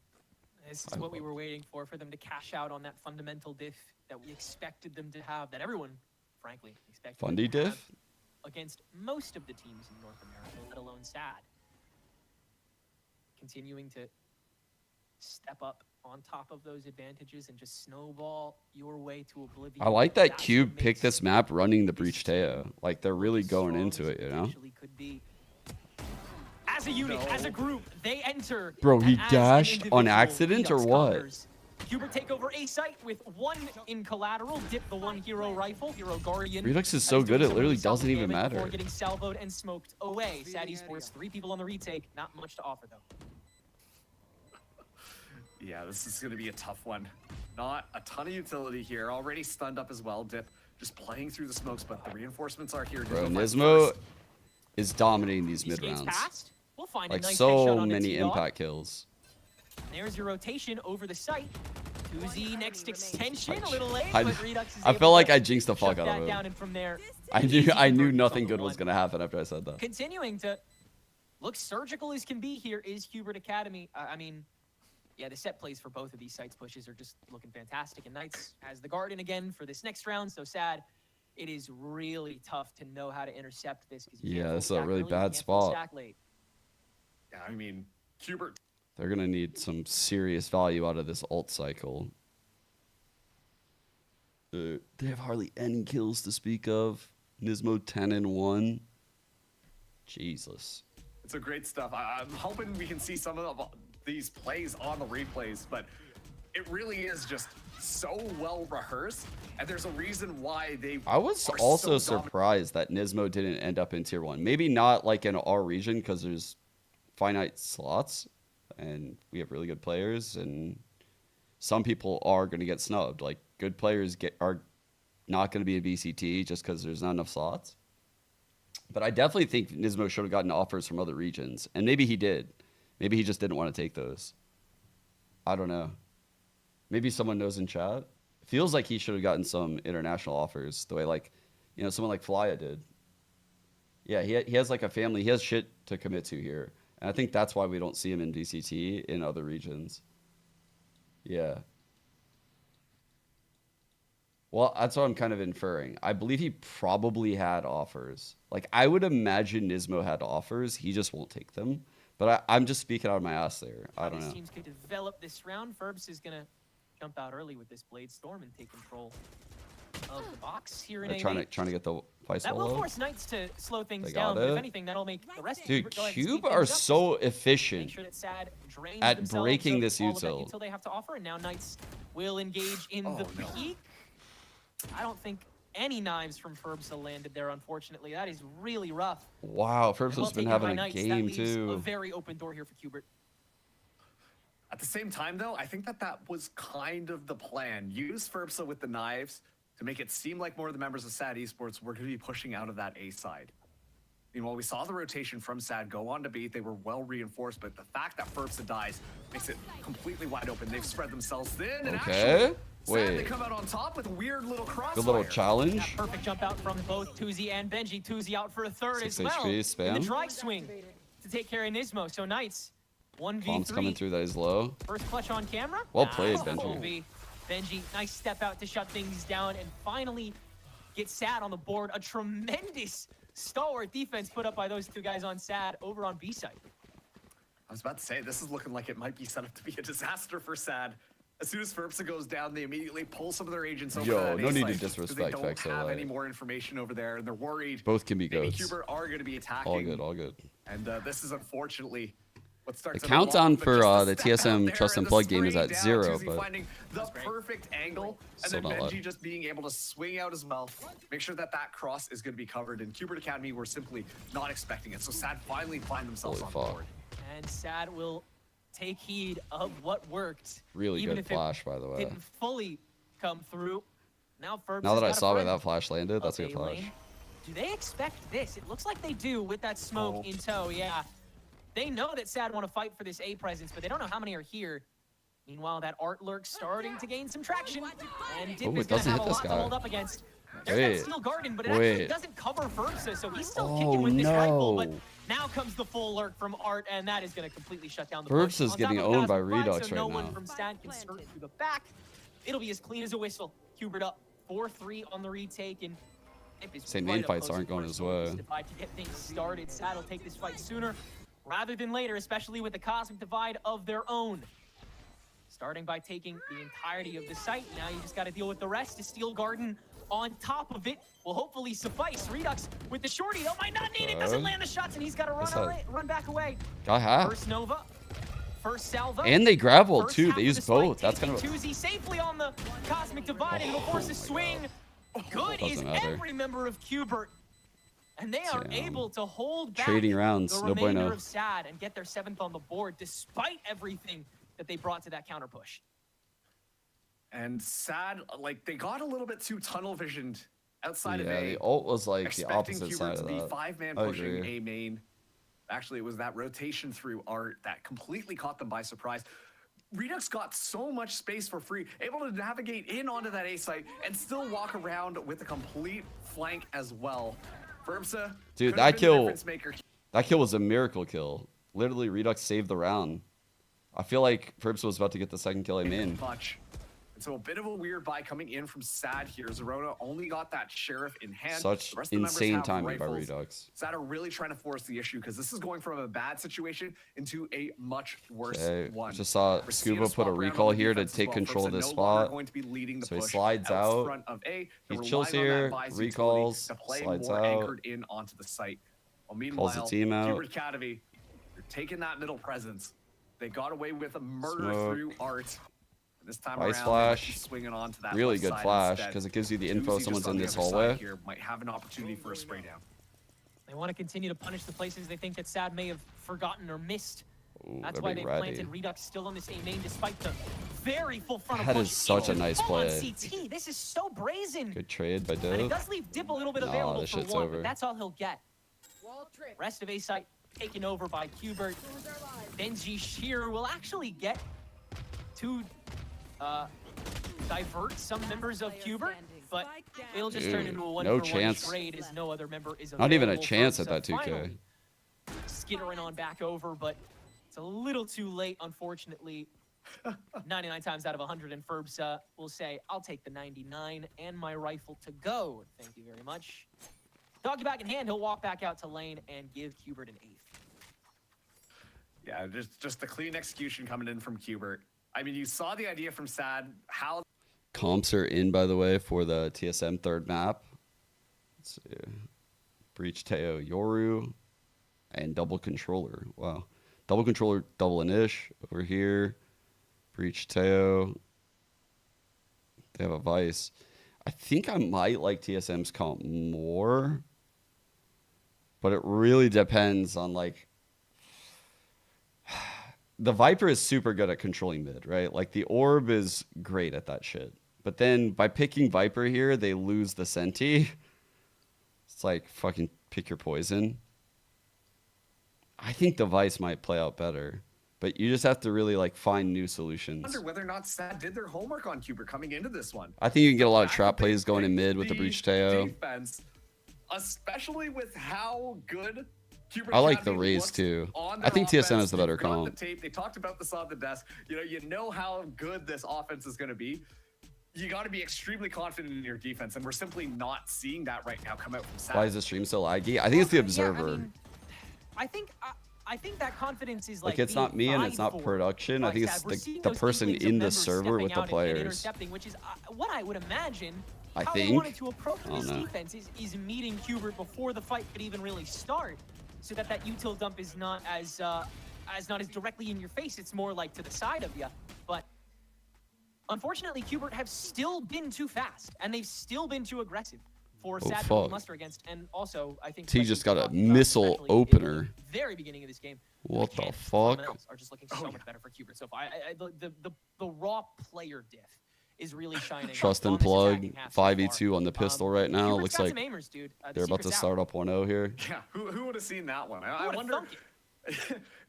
This is what we were waiting for them to cash out on that fundamental diff that we expected them to have, that everyone, frankly, expected them Fundy to have diff? against most of the teams in North America, let alone SAD. Continuing to step up on top of those advantages and just snowball your way to oblivion. I like that That's Cube what picked makes this map running the breach Teo. Like they're really going into it, you know? potentially could be. As a unit, as a group, they enter. Bro, he and as an dashed on individual, accident or Redux what? conquers. Hubert take over A site with one in collateral, dip the one hero rifle, hero guardian. Redux is so good, it literally doesn't even matter. Before getting salvoed and smoked away. Sad Esports, 3 people on the retake, not much to offer though. Yeah, this is going to be a tough one. Not a ton of utility here. Already stunned up as well. Dip just playing through the smokes, but the reinforcements are here. Bro, finds Nismo first. is dominating these These mid games rounds. passed. We'll find Like a nice so headshot on many a T-Dog. impact kills. There's your rotation over the site. 2Z next extension, a little late, I- but Redux is I able felt like to I jinxed the fuck shut out of that him. down, and from there, I easy knew conversions nothing on the good was one. gonna happen after I said that. Continuing to look surgical as can be here is Qbert Academy. I mean, yeah, the set plays for both of these sites pushes are just looking fantastic. And Knights has the Garden again for this next round, so SAD. It is really tough to know how to intercept this. 'Cause you can't Yeah, full this is a stack really early, you bad can't full spot. stack late. Yeah, I mean, Qbert. They're gonna need some serious value out of this ult cycle. They have hardly any kills to speak of. Nismo 10-1. Jesus. It's a great stuff. I'm hoping we can see some of these plays on the replays, but it really is just so well rehearsed, and there's a reason why they. I was are also so dominant. surprised that Nismo didn't end up in tier 1. Maybe not like in our region because there's finite slots and we have really good players, and some people are going to get snubbed. Like good players are not going to be in VCT just because there's not enough slots. But I definitely think Nismo should have gotten offers from other regions, and maybe he did. Maybe he just didn't want to take those. I don't know. Maybe someone knows in chat. Feels like he should have gotten some international offers, the way like, you know, someone like Flya did. Yeah, he has like a family. He has shit to commit to here, and I think that's why we don't see him in VCT in other regions. Yeah. Well, that's what I'm kind of inferring. I believe he probably had offers. Like, I would imagine Nismo had offers. He just won't take them. But I'm just speaking out of my ass there. I don't These know. teams could develop this round. Ferbs is gonna jump out early with this Blade Storm and take control of the box here in They're A. trying to get the Faisal That will low. force Knights to slow things They down, got but if it. anything, that'll make the rest Dude, of Qbert go ahead and Cube speed are things up. so Make efficient sure that SAD drains at themselves breaking of this all of that util. until they have to offer, and now Knights will engage in Oh, the no. peak. I don't think any knives from Ferbsa landed there, unfortunately. That is really rough. Wow, And Ferbsa's well been taken having by a Knights. That game leaves a too. very open door here for Qbert. At the same time, though, I think that was kind of the plan. Use Ferbsa with the knives to make it seem like more of the members of SAD Esports were going to be pushing out of that A side. Meanwhile, we saw the rotation from SAD go on to B. They were well reinforced, but the fact that Ferbsa dies makes it completely wide open. They've spread themselves thin, and Okay. actually, SAD, they Wait. come out on top with a weird little crossfire. Good little That challenge. perfect jump out from both Tuzi and Benji. Tuzi out for a third 6 as well. HP, In spam. the dry swing to take care of Nismo. So Knights, 1v3. Bomb's coming through that is low. First clutch on camera. Well played, Nah, Benji. won't be. Benji, nice step out to shut things down and finally get SAD on the board. A tremendous stalwart defense put up by those two guys on SAD over on B side. I was about to say, this is looking like it might be set up to be a disaster for SAD. As soon as Ferbsa goes down, they immediately pull some of their agents over Yo, to that no A need to site, 'cause disrespect They don't Vexo, have like- any more information over there, and they're worried. Both can be maybe goats. Qbert are going to be attacking. All good, all good. And this is unfortunately what starts The at a loss, countdown but for, just the step out TSM there Trust and the Plug game is spray at down, 0, Tuzi but finding the perfect angle, and Still then not Benji live. just being able to swing out as well. Make sure that that cross is going to be covered. And Qbert Academy were simply not expecting it. So SAD finally find themselves Holy on fuck. board. And SAD will take heed of what worked. really even good if it flash, by the way. didn't fully come through. Now Ferbs Now has that I got a saw where friend that flash landed, that's a up good flash. lane. Do they expect this? It looks like they do with that smoke in tow, yeah. They know that Sad want to fight for this A presence, but they don't know how many are here. Meanwhile, that Art Lurk's starting to gain some traction, and Dip Ooh, is it going to doesn't have hit a this lot to guy. hold up against. There's Wait, that Steel Garden, but it actually wait. doesn't cover Ferbsa, so he's still Oh, kicking with this rifle, but no. now comes the full Lurk from Art, and that is going to completely shut down the Ferbs push. is On getting top of owned by Cosmic Pride, Redux so no right one now. from Stad can skirt through the back. It'll be as clean as a whistle. Hubert up 4-3 on the retake, and Dip is Say right main up fights close aren't to going first his goal. way. Divide to get things started. Sad will take this fight sooner rather than later, especially with the Cosmic Divide of their own. Starting by taking the entirety of the site. Now you just got to deal with the rest. The Steel Garden on top of it will hopefully suffice. Redux with the shorty, though, might not need it. Doesn't land the shots, and he's got to run back away. Got half. First Nova, first Salvo. And they grappled First too. half They of used the spike both. That's kind taking of. Tuzi safely on the Cosmic Divide, and it'll force a swing. Good is Doesn't matter. every member of Qbert. And they are Damn. able to hold back Trading rounds, the no remainder bueno. of Sad and get their 7th on the board, despite everything that they brought to that counter push. And Sad, like, they got a little bit too tunnel visioned outside of Yeah, A. the ult was like the expecting opposite Hubert side to of be that. 5-man I pushing agree. A main. Actually, it was that rotation through Art that completely caught them by surprise. Redux got so much space for free, able to navigate in onto that A site and still walk around with a complete flank as well. Ferbsa, Dude, could have that been the kill- difference maker. That kill was a miracle kill. Literally, Redux saved the round. I feel like Ferbs was about to get the second kill I in. Much. And so a bit of a weird buy coming in from Sad here. Zerona only got that Sheriff in hand. Such The rest of the members insane have timing by rifles. Redux. Sad are really trying to force the issue because this is going from a bad situation into a much worse Okay, one. just saw We're seeing Scuba put swap a around on recall the here to defense as take well. control of Ferbsa this no longer spot. going to be leading the So he push slides out. front of A. He They're chills relying on that here, buys utility recalls, to play slides more out. anchored in onto the site. Well, meanwhile, Calls the team out. Hubert Academy, they're taking that middle presence. They got away with a murder Smoke. through Art. This time Ice around, flash. they might be swinging on to that Really left good side flash instead. because it gives you the Uzi info just someone's on in the this other side hallway. here might have an opportunity for a spray down. They want to continue to punish the places they think that Sad may have forgotten or missed. Ooh, That's they're why being they ready. planted Redux still on this A main despite the very full front That of is such a nice full on play. CT. This is so brazen. Good trade by And it Div. does leave Dip a little bit Nah, available this for shit's one, over. but that's all he'll get. Rest of A site taken over by Qbert. Benji Shearer will actually get to divert some members of Qbert, but it'll just turn Dude, into a one no for chance. one trade as no other member is Not even a available. chance at Ferbsa that 2K. finally skittering on back over, but it's a little too late, unfortunately. 99 times out of 100, and Ferbsa will say, I'll take the 99 and my rifle to go. Thank you very much. Doggy back in hand, he'll walk back out to lane and give Qbert an 8th. Yeah, just the clean execution coming in from Qbert. I mean, you saw the idea from Sad, how Comps are in, by the way, for the TSM third map. Let's see. Breach Teo Yoru and double controller. Wow. Double controller, double Inish over here. Breach Teo. They have a Vice. I think I might like TSM's comp more. But it really depends on like the Viper is super good at controlling mid, right? Like the Orb is great at that shit. But then by picking Viper here, they lose the Senti. It's like fucking pick your poison. I think the Vice might play out better. But you just have to really like find new solutions. wonder whether or not Sad did their homework on Qbert coming into this one. I think you can get a lot of Fact trap that they plays going in picked mid with the Breach the Teo. defense, especially with how good Qbert I like the Academy Raze looks too. on I their think TSM offense. is the better They've got comp. The tape. They talked about this on the desk. You know how good this offense is going to be. You got to be extremely confident in your defense, and we're simply not seeing that right now come out from Sad. Why is the stream so laggy? I think it's the Yeah, Observer. I think that confidence is like It's not me and it's not production. I think it's the person in the server with the players. Intercepting, which is what I would imagine. I how think. they wanted to approach I don't this know. defense is meeting Qbert before the fight could even really start, so that util dump is not as directly in your face. It's more like to the side of you. But unfortunately, Qbert have still been too fast, and they've still been too aggressive for Sad to fuck. muster against. And also, I think T like just we got a talked about, missile especially in opener. the very beginning of this game. What the mechanics, fuck? fundamentals are just looking so much better for Qbert so far. The raw player diff is really shining. Trust on and this plug. attacking half so far. 5v2 on the pistol right now. Hubert's Looks got like some aimers, dude. The they're about to secret's out. start up 1-0 here. Yeah, who would have seen that one? Who I would've wonder. thunk it?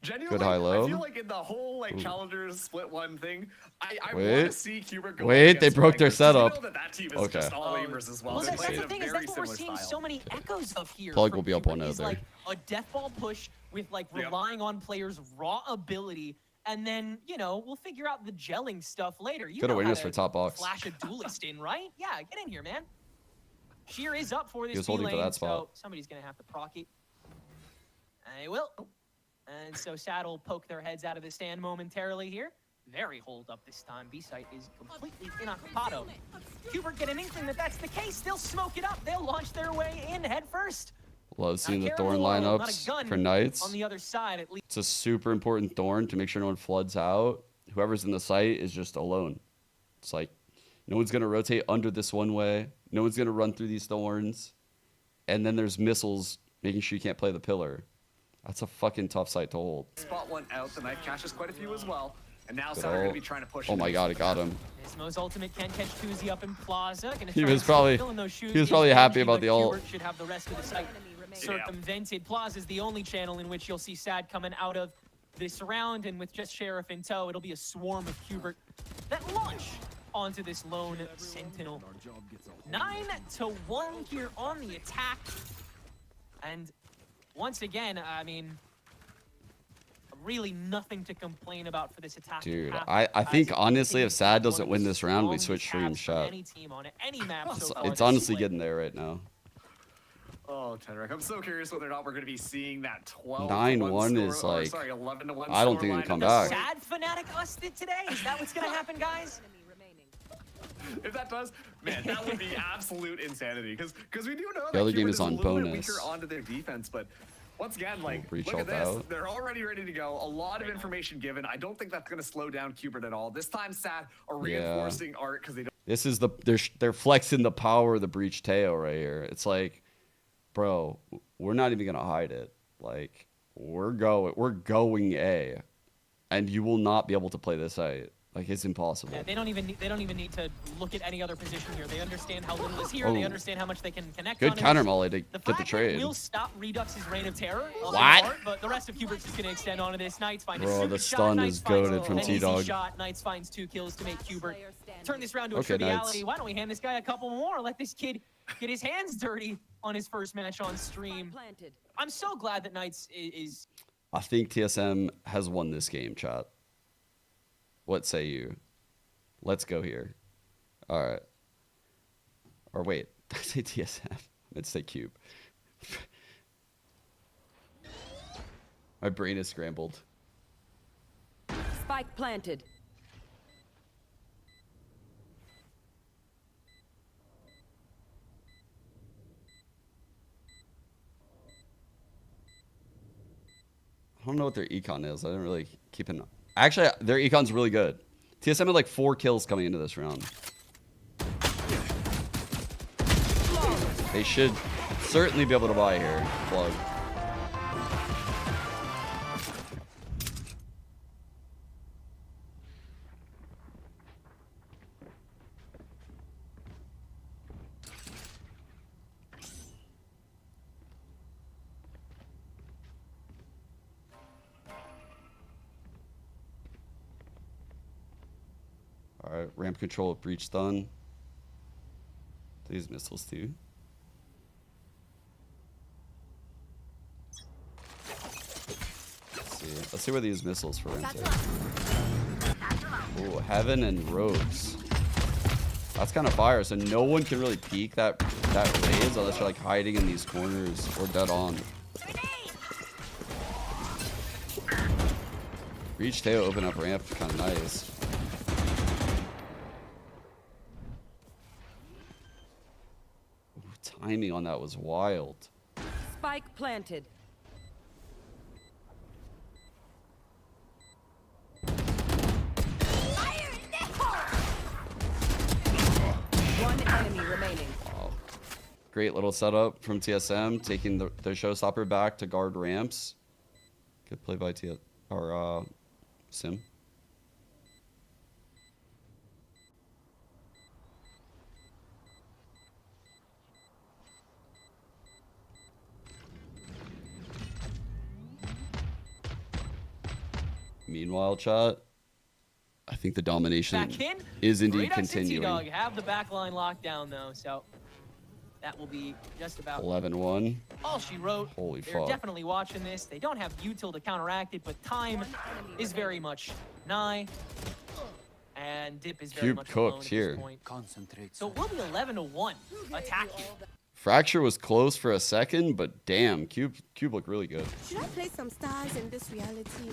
Genuinely, Good high-low. I feel like in the whole like challengers split one thing, I want Wait. to see Hubert go. Wait, up they against broke their Rangers, 'cause setup. You know that team is Okay. just all aimers as well. Well, They that's play the a thing is very that's what we're similar seeing style. so many echoes of here. Plug from will be up Hubert 1-0 is there. like a death ball push with like Yep. relying on players' raw ability, and then we'll figure out the gelling stuff later. You Good know how awareness to for top box. Flash a duelist in, right? Yeah, get in here, man. Sheer is up for this. He was holding for B-lane, that spot. So somebody's gonna have to proc it. I will. And so Sad will poke their heads out of the stand momentarily here. Very hold up this time. B-site is completely inoccupado. Hubert get an inkling that that's the case. They'll smoke it up. They'll launch their way in head first. Love seeing the Not Thorn careful, not a lineups gun for Knights. on the other side, at least. It's a super important Thorn to make sure no one floods out. Whoever's in the site is just alone. It's like no one's going to rotate under this one way. No one's going to run through these Thorns. And then there's missiles making sure you can't play the pillar. That's a fucking tough site to hold. Spot one out. The knife catches quite a few as well. And now Good Sad are going ult. to be trying to push. Oh into my this god, one. it got him. Nismo's ultimate can catch Tuzi up in Plaza. Gonna He try was and probably- fill in those shoes. he was He's probably happy punchy, about but the ult. Hubert should have the rest of the site circumvented. Plaza is the only channel in which you'll see Sad coming out of this round, and with just Sheriff in tow, it'll be a swarm of Hubert that launch onto this lone Sentinel. 9-1 here on the attack, and once again, I mean, really nothing to complain about for this attack. Dude, I think honestly if Sad doesn't win this round, we switch stream shot. Any team on any map so It's, far it's this honestly split. getting there right now. Oh, Tenrek, I'm so curious whether or not we're going to be seeing that 12 9-1 is like, 11-1 I don't think it'll come The back. Sad fanatic us did today? Is that what's gonna happen, guys? If that does, man, that would be absolute insanity. Because we do know The that other game Hubert is a on little bit bonus. weaker onto their defense, but once again, like, Breach look at ult this. out. They're already ready to go. A lot of information given. I don't think that's going to slow down Hubert at all. This time, Sad are reinforcing art because they don't. This is they're flexing the power of the breach Teo right here. It's like, bro, we're not even gonna hide it. Like we're going A, and you will not be able to play this site. Like it's impossible. Yeah, they don't even need to look at any other position here. They understand how little is here. They Oh. understand how much they can connect. Good on it. counter molly to get the fragment trade. will stop Redux's reign of terror. What? Part, but the rest of Hubert's is going to extend onto this. Knights find a Bro, super the shot. stun Knights is finds goated from an easy T-Dog. shot. Knights finds 2 kills to make Hubert turn this round to a Okay, triviality. Knights. Why don't we hand this guy a couple more? Let this kid get his hands dirty on his first match on stream. I'm so glad that Knights is I think TSM has won this game, chat. What say you? Let's go here. All right. Or wait, did I say TSM? Let's say Cube. My brain is scrambled. Spike planted. I don't know what their econ is. I didn't really keep an. Actually, their econ's really good. TSM had like 4 kills coming into this round. They should certainly be able to buy here. Plug. All right, ramp control with breach stun. These missiles too. Let's see where they use missiles for ramp. Ooh, Heaven and Rogues. That's kind of fire. So no one can really peek that raise unless you're like hiding in these corners or dead on. Breach Teo open up ramp, kind of nice. Timing on that was wild. Spike planted. One enemy remaining. Wow. Great little setup from TSM, taking the showstopper back to guard ramps. Good play by Sim. Meanwhile, chat, I think the domination Back in. is indeed Redux and continuing. T-Dog have the back line locked down though, so that will be just about 11-1. all she wrote. Holy They're fuck. definitely watching this. They don't have util to counteract it, but time is very much nigh. And Dip is very Cube much cooked alone at here. this point. Concentrate. So it will be 11-1 attack here. Fracture was close for a second, but damn, Cube looked really good. Should I play some stars in this reality?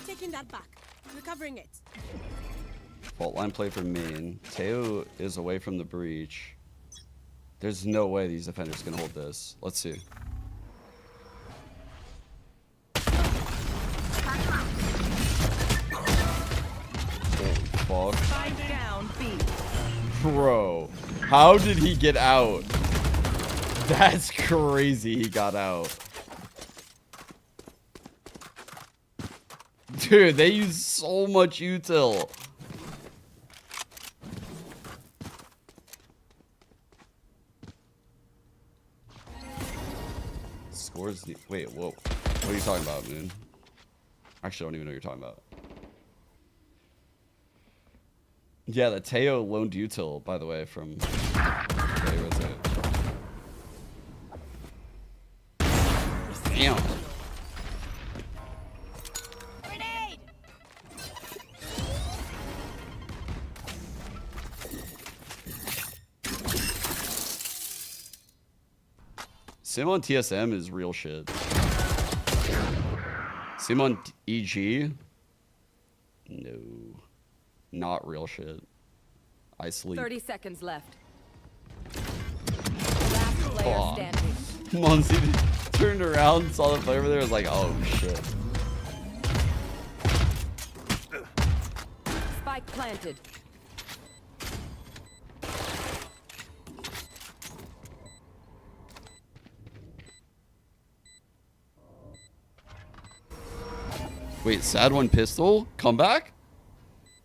Taking that back. Recovering it. Fault line play for main. Teo is away from the breach. There's no way these defenders can hold this. Let's see. Holy fuck. Spike down B. Bro, how did he get out? That's crazy he got out. Dude, they use so much util. Scores. Wait, whoa. What are you talking about, Moon? Actually, I don't even know what you're talking about. Yeah, the Teo loaned util, by the way, from. Okay, what's it? Damn. Grenade! Sim on TSM is real shit. Sim on EG? No. Not real shit. I sleep. 30 seconds left. Last player Aw. standing. Muncie turned around, saw the player over there, was like, oh shit. Spike planted. Wait, sad one pistol? Come back?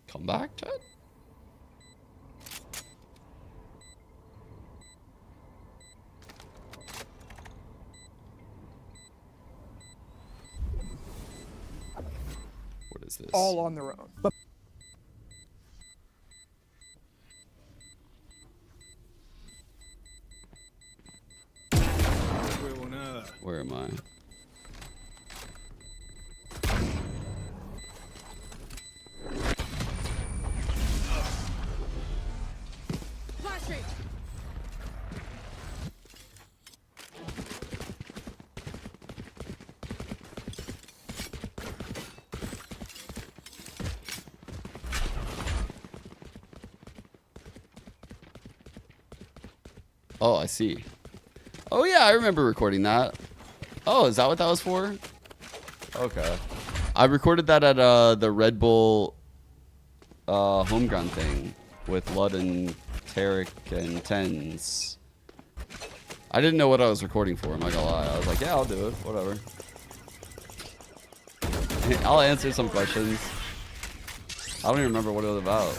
Come back, Chad? What is this? All on their own. But Where am I? Flashing! Oh, I see. Oh yeah, I remember recording that. Oh, is that what that was for? Okay. I recorded that at the Red Bull home ground thing with Lud and Tarek and Tens. I didn't know what I was recording for, I'm not gonna lie. I was like, yeah, I'll do it, whatever. I'll answer some questions. I don't even remember what it was about.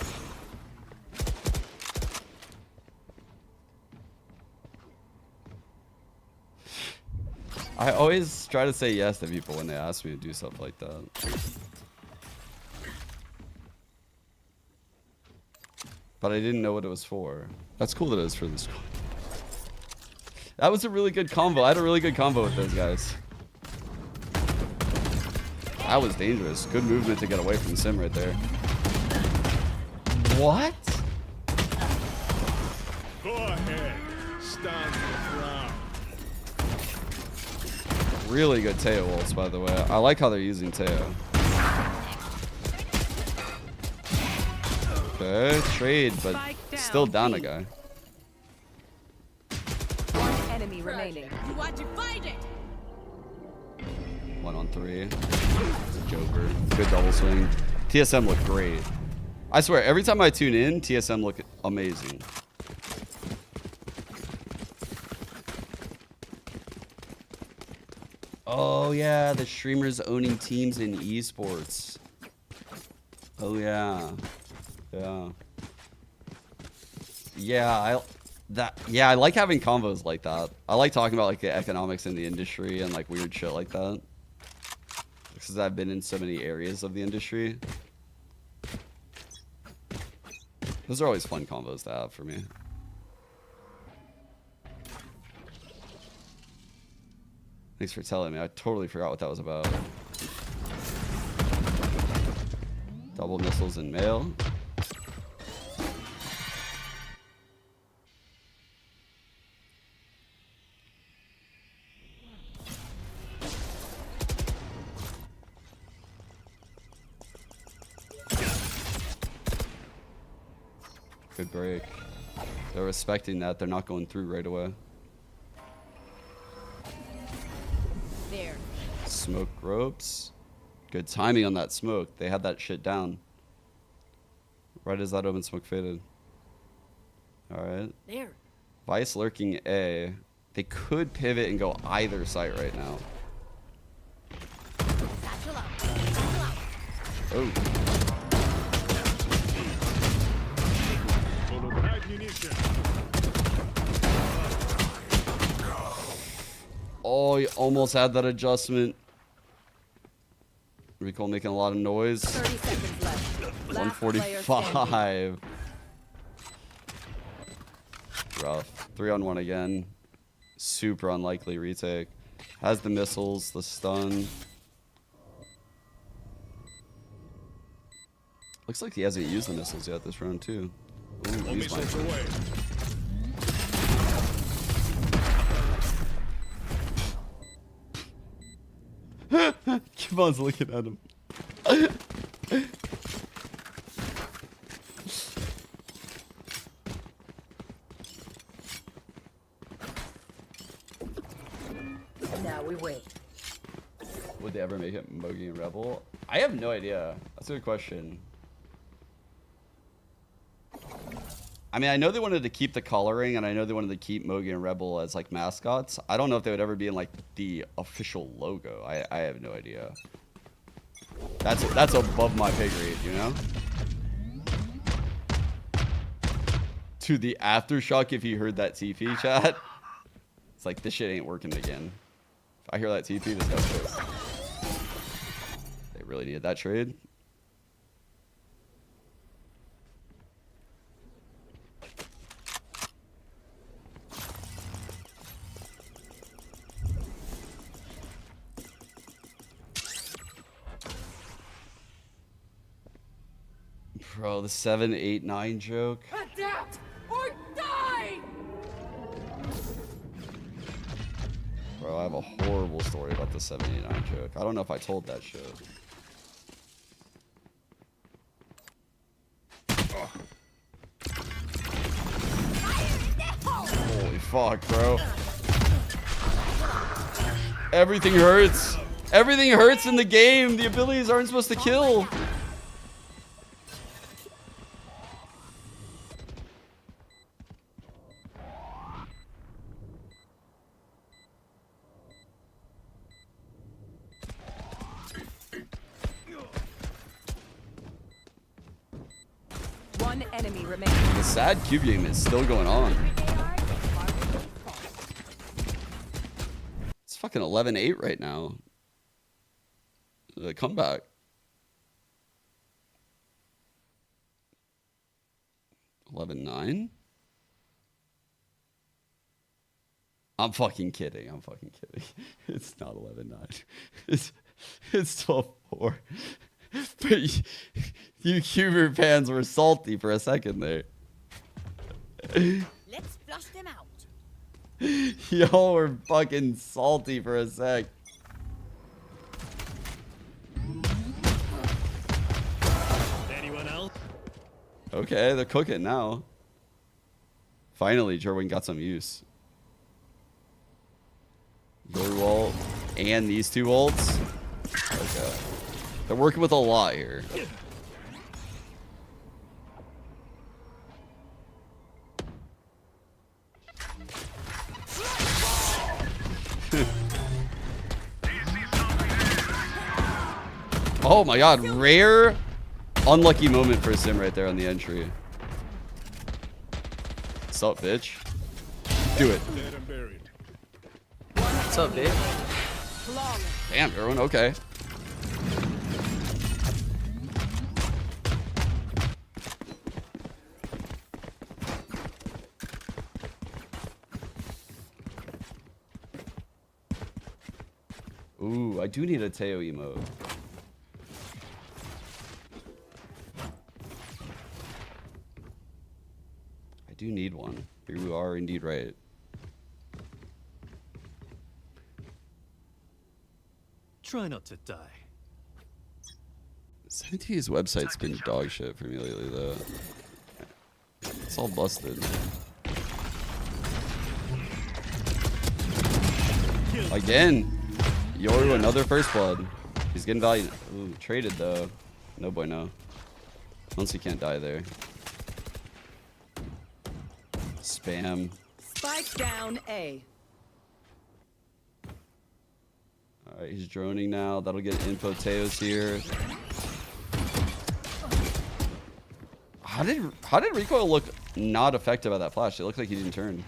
I always try to say yes to people when they ask me to do stuff like that. But I didn't know what it was for. That's cool that it was for this. That was a really good combo. I had a really good combo with those guys. That was dangerous. Good movement to get away from Sim right there. What? Go ahead. Stand your ground. Really good Teo ults, by the way. I like how they're using Teo. Okay, trade, but still down a guy. One enemy remaining. You are divided! 1-on-3. Joker. Good double swing. TSM looked great. I swear, every time I tune in, TSM look amazing. Oh yeah, the streamers owning teams in esports. Oh yeah. Yeah. Yeah, Yeah, I like having combos like that. I like talking about like the economics in the industry and like weird shit like that. Because I've been in so many areas of the industry. Those are always fun combos to have for me. Thanks for telling me. I totally forgot what that was about. Double missiles in mail. Good break. They're respecting that. They're not going through right away. There. Smoke ropes. Good timing on that smoke. They had that shit down. Right as that open smoke faded. Alright. There. Vice lurking A. They could pivot and go either site right now. Satchel out. Satchel out. Oh. Full of ammunition. Oh, he almost had that adjustment. Recall making a lot of noise. 30 seconds left. Last player standing. 145. Rough. 3-on-1 again. Super unlikely retake. Has the missiles, the stun. Looks like he hasn't used the missiles yet this round too. Ooh, All use missiles mine. away. Kevon's looking at him. Now we wait. Would they ever make it Mogi and Rebel? I have no idea. That's a good question. I mean, I know they wanted to keep the coloring, and I know they wanted to keep Mogi and Rebel as like mascots. I don't know if they would ever be in like the official logo. I have no idea. That's above my pay grade, you know? To the aftershock if you heard that TP chat. It's like this shit ain't working again. If I hear that TP, this guy's pissed. They really needed that trade. Bro, the 7, 8, 9 joke. Adapt or die! Bro, I have a horrible story about the 7, 8, 9 joke. I don't know if I told that shit. Holy fuck, bro. Everything hurts. Everything hurts in the game. The abilities aren't supposed to kill. One enemy remaining. The sad cube game is still going on. It's fucking 11-8 right now. The comeback. 11-9? I'm fucking kidding. I'm fucking kidding. It's not 11-9. It's 12-4. But you Cuber fans were salty for a second there. Let's flush them out. Y'all were fucking salty for a sec. Anyone else? Okay, they're cooking now. Finally, Jerwin got some use. Your ult and these two ults. Okay. They're working with a lot here. Oh my god, rare unlucky moment for Sim right there on the entry. What's up, bitch? Do it. Dead and buried. What's up, Dave? Flawless. Damn, everyone. Okay. Ooh, I do need a Teo emote. I do need one. You are indeed right. Try not to die. 17's website's been dog shit for me lately, though. It's all busted. Again, Yoru, another first blood. He's getting value. Ooh, traded though. No boy, no. Once he can't die there. Spam. Spike down A. Alright, he's droning now. That'll get info. Teo's here. How did recoil look not effective at that flash? It looked like he didn't turn.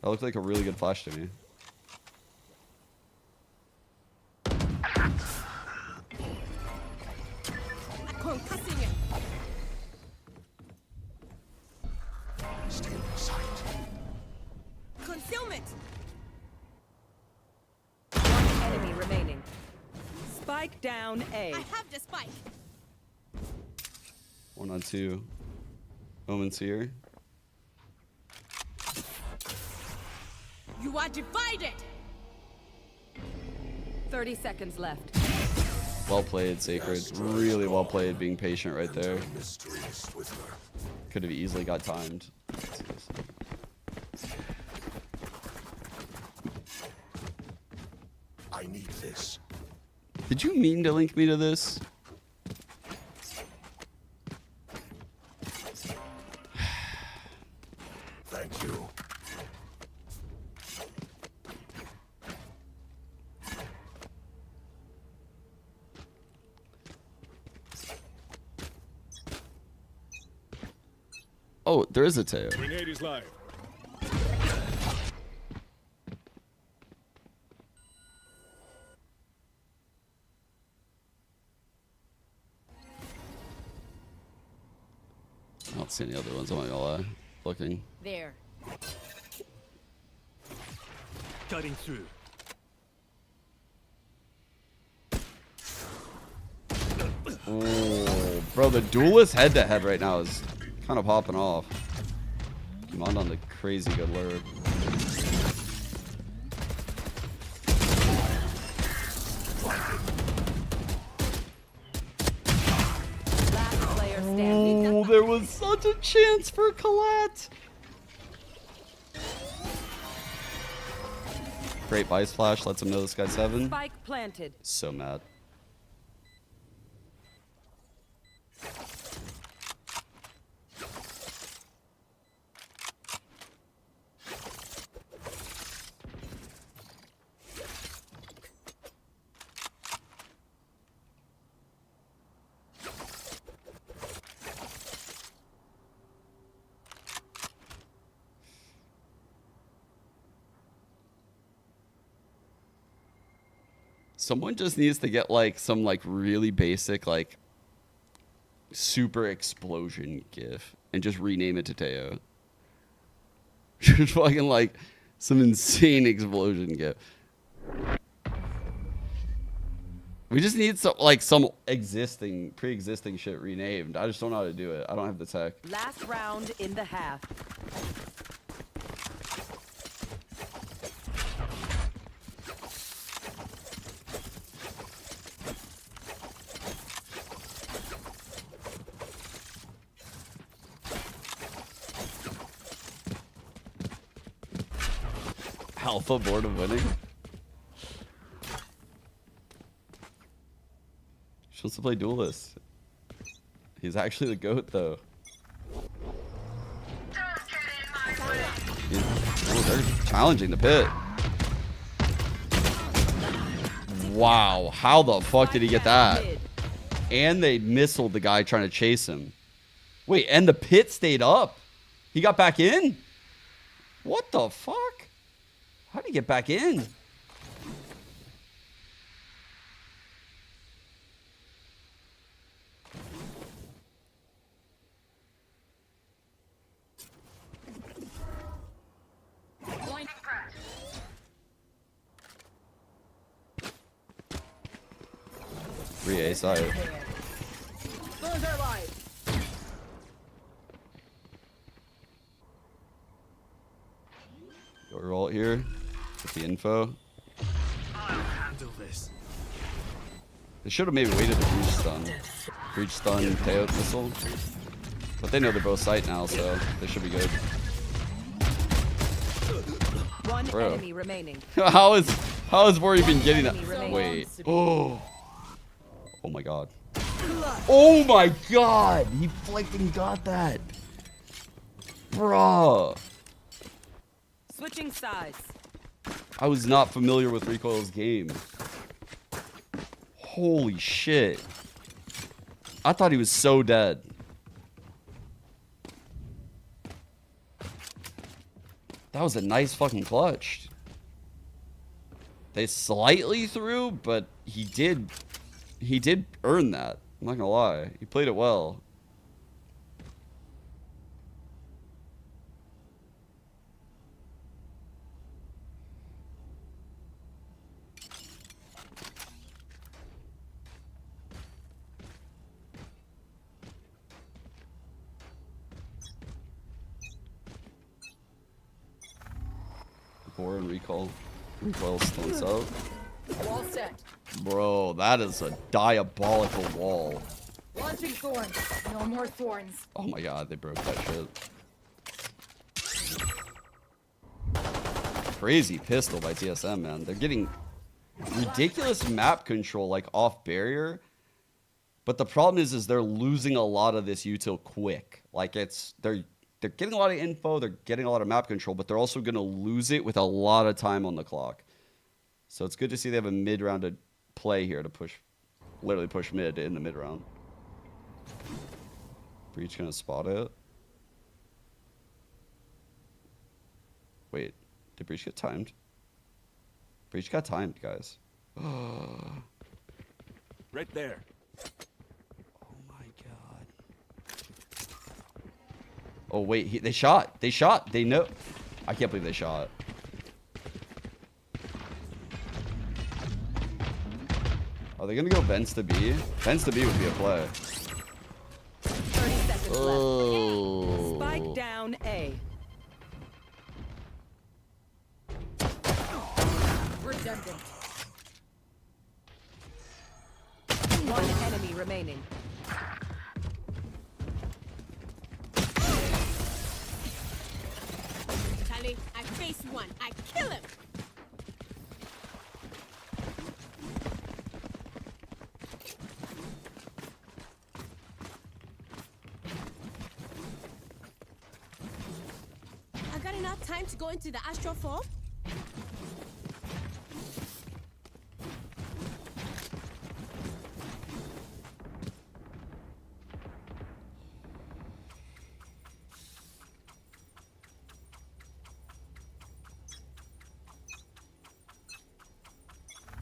That looked like a really good flash to me. Concealment. One enemy remaining. Spike down A. I have the spike. 1 on 2. Moments here. You are divided. 30 seconds left. Well played, Sacred. Really well played, being patient right there. Could have easily got timed. I need this. Did you mean to link me to this? Thank you. Oh, there is a Teo. Grenade is live. I don't see any other ones. I'm not gonna lie. Looking. There. Cutting through. Oh, bro, the duelist head-to-head right now is kind of popping off. Come on the crazy good lure. Last player standing. Oh, there was such a chance for Colette. Great Vice Flash lets him know this guy's 7. Spike planted. So mad. Someone just needs to get like some like really basic like super explosion gif and just rename it to Teo. Just fucking like some insane explosion gif. We just need some like some existing pre-existing shit renamed. I just don't know how to do it. I don't have the tech. Last round in the half. Alpha bored of winning. She wants to play duelist. He's actually the GOAT though. They're challenging the pit. Wow, how the fuck did he get that? And they missiled the guy trying to chase him. Wait, and the pit stayed up. He got back in? What the fuck? How do you get back in? Three A side. Those are live. Go roll it here. Get the info. I'll handle this. They should have maybe waited to breach stun. Breach stun, Teo missile. But they know they're both sight now, so they should be good. One Bro. enemy remaining. how is War even getting that? Enemy remaining. Wait. Oh. Oh my god. Oh my god! He fucking got that. Bruh. Switching sides. I was not familiar with Recoil's game. Holy shit. I thought he was so dead. That was a nice fucking clutch. They slightly threw, but he did earn that. I'm not gonna lie. He played it well. Before and recoil stunts out. Wall set. Bro, that is a diabolical wall. Launching thorns. No more thorns. Oh my god, they broke that shit. Crazy pistol by TSM, man. They're getting ridiculous map control, like off barrier. But the problem is they're losing a lot of this util quick. Like they're getting a lot of info, they're getting a lot of map control, but they're also gonna lose it with a lot of time on the clock. So it's good to see they have a mid-round to play here to literally push mid in the mid-round. Breach gonna spot it. Wait, did Breach get timed? Breach got timed, guys. Right there. Oh my god. Oh wait, they shot. They shot. They know. I can't believe they shot. Are they gonna go vents to B? Vents to B would be a play. 30 seconds Oh. left. Spike down A. Redundant. One enemy remaining. Charlie, I face one. I kill him. I got enough time to go into the astral form.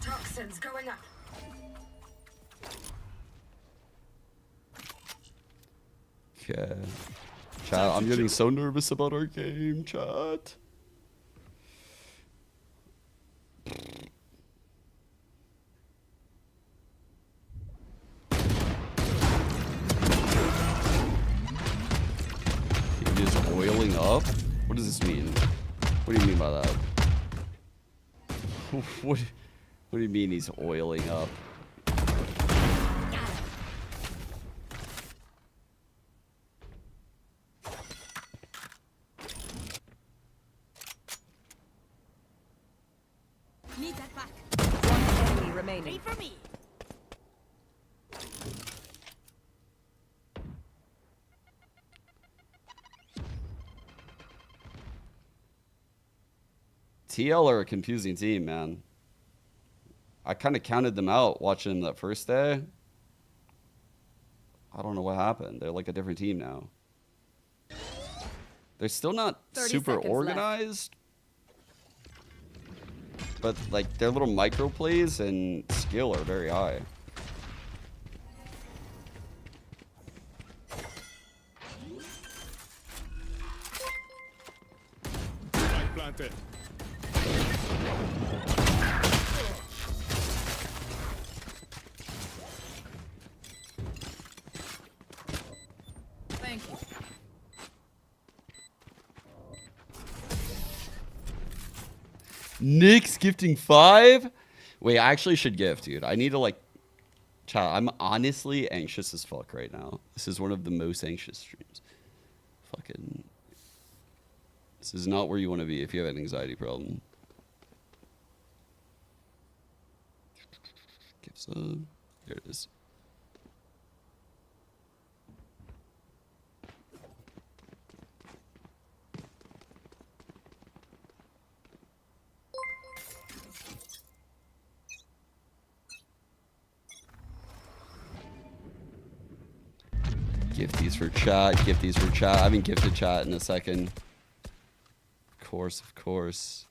Toxins going up. Okay. Chat, I'm getting so nervous about our game, chat. He is oiling up? What does this mean? What do you mean by that? What do you mean he's oiling up? Need that back. One enemy remaining. Wait for me. TL are a confusing team, man. I kind of counted them out watching them that first day. I don't know what happened. They're like a different team now. They're still not 30 super seconds left. organized. But like their little micro plays and skill are very high. Spike planted. Thank you. Nick's gifting 5? Wait, I actually should gift, dude. I need to like chat. I'm honestly anxious as fuck right now. This is one of the most anxious streams. Fucking. This is not where you want to be if you have an anxiety problem. Give some. There it is. Gifties for chat. Gifties for chat. I haven't gifted chat in a second. Of course.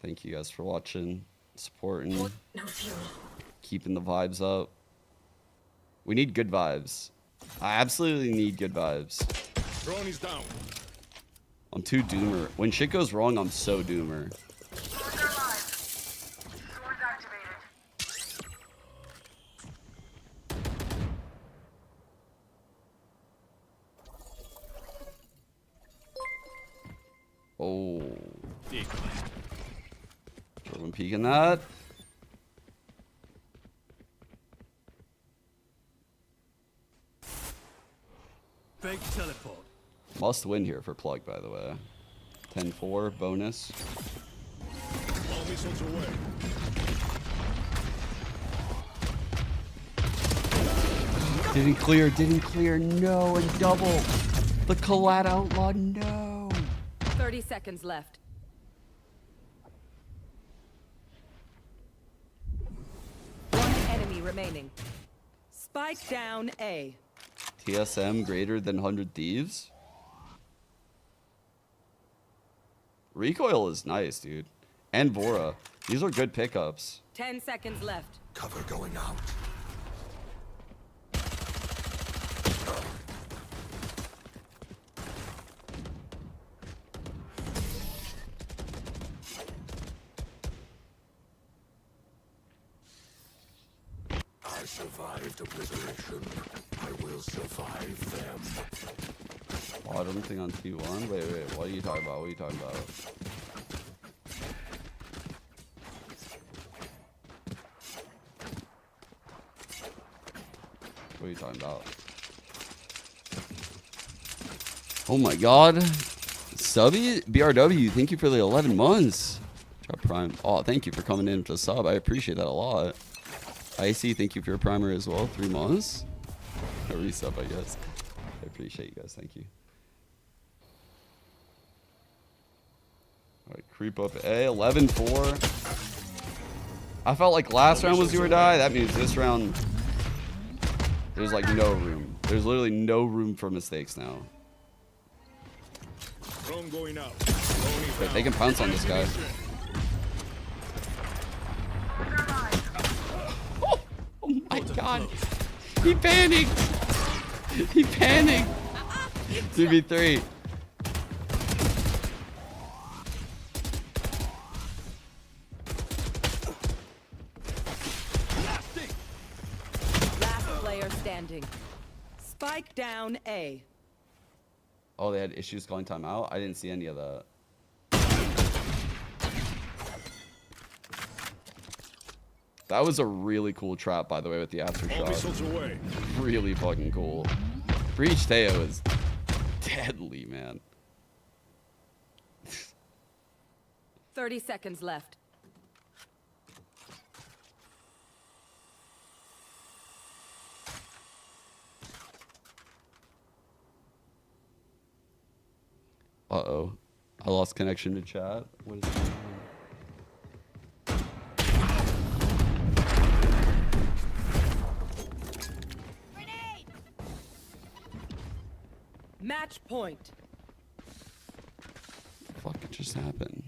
Thank you guys for watching, supporting, keeping the vibes up. We need good vibes. I absolutely need good vibes. Drone is down. I'm too doomer. When shit goes wrong, I'm so doomer. Oh. Children peeking that. Fake teleport. Must win here for Plug, by the way. 10-4 bonus. All missiles away. Didn't clear. No, and double. The Collat Outlaw, no. 30 seconds left. One enemy remaining. Spike down A. TSM greater than 100 Thieves? Recoil is nice, dude. And Vora. These are good pickups. 10 seconds left. Cover going out. I survived obliteration. I will survive them. Oh, I don't think on T1. Wait. What are you talking about? What are you talking about? Oh my god. Subby? BRW, thank you for the 11 months. Drop Prime. Oh, thank you for coming in to sub. I appreciate that a lot. Icy, thank you for your primer as well. 3 months. A resub, I guess. I appreciate you guys. Thank you. All right, creep up A. 11-4. I felt like last round was do or die. That means this round, there's like no room. There's literally no room for mistakes now. Drone going out. Wait, they can pounce on this guy. Oh my god. He panicked. He panicked. 2v3. Last player standing. Spike down A. Oh, they had issues calling timeout? I didn't see any of that. That was a really cool trap, by the way, with the All aftershock. missiles away. Really fucking cool. Breach Teo is deadly, man. 30 seconds left. Uh-oh. I lost connection to chat. What is going on? Match point. Fuck, it just happened.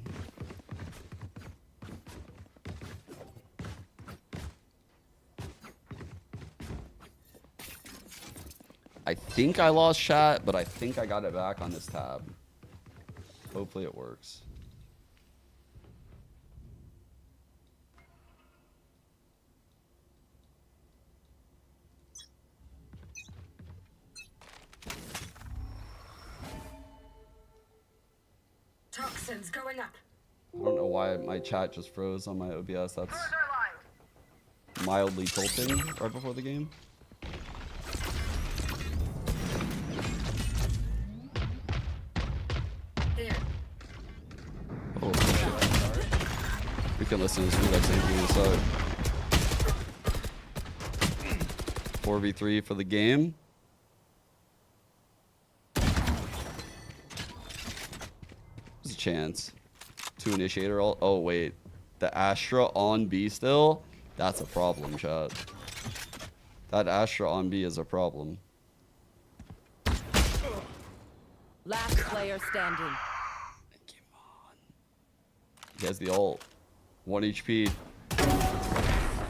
I think I lost chat, but I think I got it back on this tab. Hopefully it works. Toxins going up. I don't know why my chat just froze on my OBS. That's mildly tilting right before the game. Here. Oh, shit. We can listen to this Redux anything inside. 4v3 for the game. There's a chance. 2 initiator all. Oh, wait. The Astra on B still? That's a problem, chat. That Astra on B is a problem. Last player standing. He has the ult. 1 HP.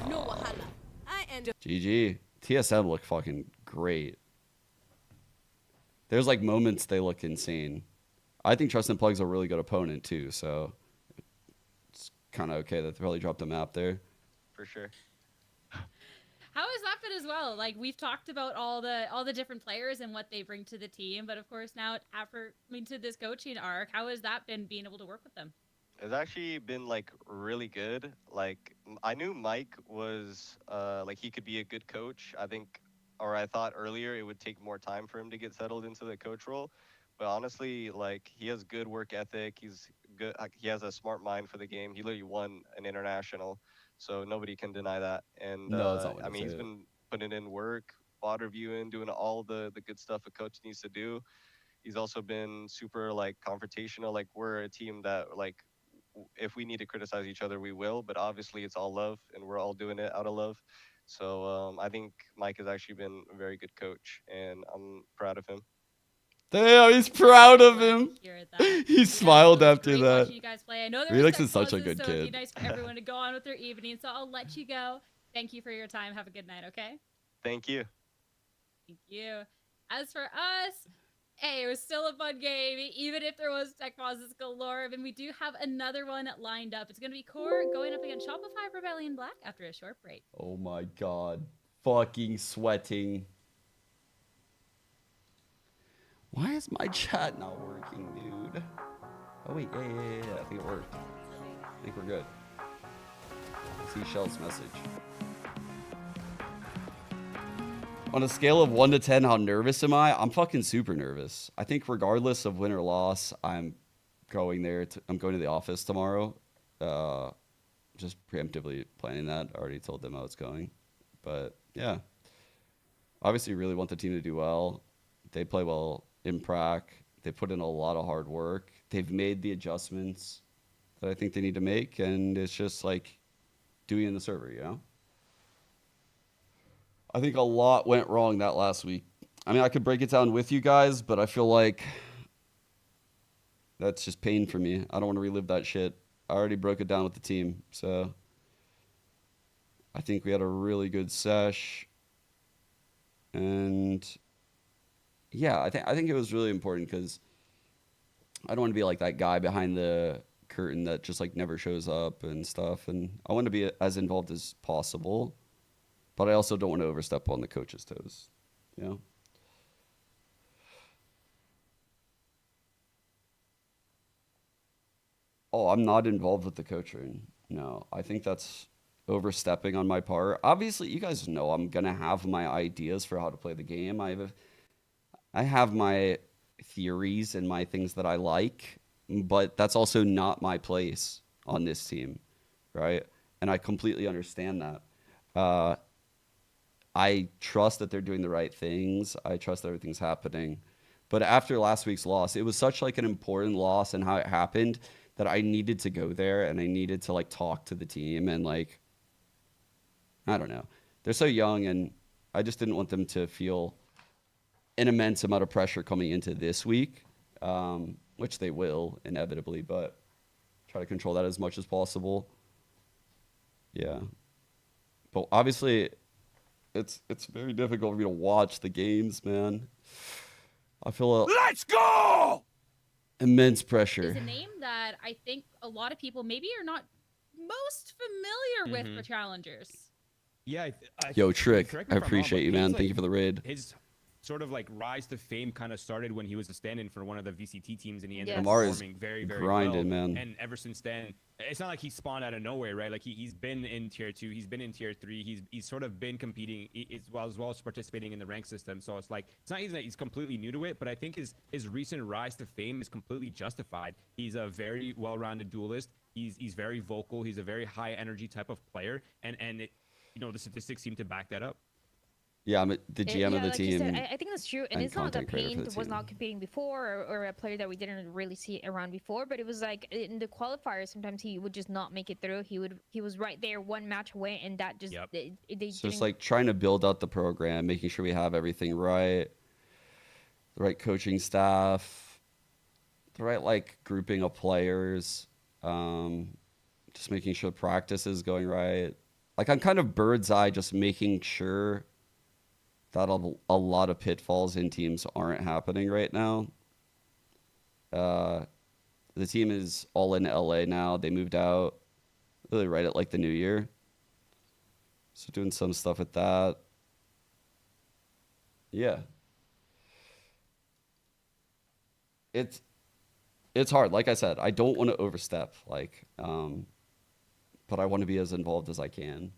No wahala. I end. GG. TSM look fucking great. There's like moments they look insane. I think Trust and Plug's a really good opponent too, so it's kind of okay that they probably dropped a map there. For sure. How has that been as well? Like we've talked about all the different players and what they bring to the team, but of course now after to this coaching arc, how has that been being able to work with them? It's actually been like really good. Like I knew Mike was like he could be a good coach. I think, or I thought earlier it would take more time for him to get settled into the coach role. But honestly, like he has good work ethic. He's good. He has a smart mind for the game. He literally won an international, so nobody can deny that. And No, it's not what I mean, he's been putting in work, bot reviewing, doing all the good stuff a coach needs to do. He's also been super like confrontational. Like we're a team that like if we need to criticize each other, we will. But obviously, it's all love, and we're all doing it out of love. So I think Mike has actually been a very good coach, and I'm proud of him. Damn, he's proud of him. He Yeah, smiled it was after great that. watching you guys play. I know there Redux were is such a pauses, good so kid. it'd be nice for everyone to go on with their evening. So I'll let you go. Thank you for your time. Have a good night. Okay. Thank you. Thank you. As for us, hey, it was still a fun game, even if there was tech pauses galore. And we do have another one lined up. It's going to be Core going up against Shopify Rebellion Black after a short break. Oh my god. Fucking sweating. Why is my chat not working, dude? Oh wait, yeah. I think it worked. I think we're good. I see Shell's message. On a scale of 1 to 10, how nervous am I? I'm fucking super nervous. I think regardless of win or loss, I'm going there. I'm going to the office tomorrow. Just preemptively planning that. I already told them how it's going. But yeah. Obviously really want the team to do well. They play well in prac. They put in a lot of hard work. They've made the adjustments that I think they need to make. And it's just like doing in the server, you know? I think a lot went wrong that last week. I mean, I could break it down with you guys, but I feel like that's just pain for me. I don't want to relive that shit. I already broke it down with the team. So I think we had a really good sesh. And yeah, I think it was really important because I don't want to be like that guy behind the curtain that just like never shows up and stuff. And I want to be as involved as possible, but I also don't want to overstep on the coach's toes, you know? Oh, I'm not involved with the coaching. No, I think that's overstepping on my part. Obviously, you guys know I'm going to have my ideas for how to play the game. I have my theories and my things that I like, but that's also not my place on this team, right? And I completely understand that. I trust that they're doing the right things. I trust that everything's happening. But after last week's loss, it was such like an important loss and how it happened that I needed to go there and I needed to like talk to the team and like, I don't know. They're so young and I just didn't want them to feel an immense amount of pressure coming into this week, which they will inevitably, but try to control that as much as possible. Yeah. But obviously, it's very difficult for me to watch the games, man. I feel Let's go! immense pressure. Is a name that I think a lot of people maybe are not most familiar with for challengers. Yeah. Yo, Trick, correct me I if I'm wrong, appreciate but you, man. his, Thank you for the raid. His sort of like rise to fame kind of started when he was a stand-in for one of the VCT teams, and he ended up Amari's performing very, very grinding, well. man. And ever since then, it's not like he spawned out of nowhere, right? Like he's been in tier 2, he's been in tier 3, he's sort of been competing as well as participating in the rank system. So it's like it's not even that he's completely new to it, but I think his recent rise to fame is completely justified. He's a very well-rounded duelist. He's very vocal. He's a very high energy type of player, and it, you know, the statistics seem to back that up. Yeah, I'm the GM of the like team. you said, I think that's true. And it's not that content creator for Paint the was team. not competing before, or a player that we didn't really see around before. But it was like in the qualifiers, sometimes he would just not make it through. He was right there, one match away, and that just they So it's like trying to build out the program, making sure we have everything right, the right coaching staff, the right like grouping of players, just making sure practice is going right. Like I'm kind of bird's eye, just making sure that a lot of pitfalls in teams aren't happening right now. The team is all in LA now. They moved out really right at like the new year. So doing some stuff with that. Yeah. It's hard. Like I said, I don't want to overstep, like, but I want to be as involved as I can.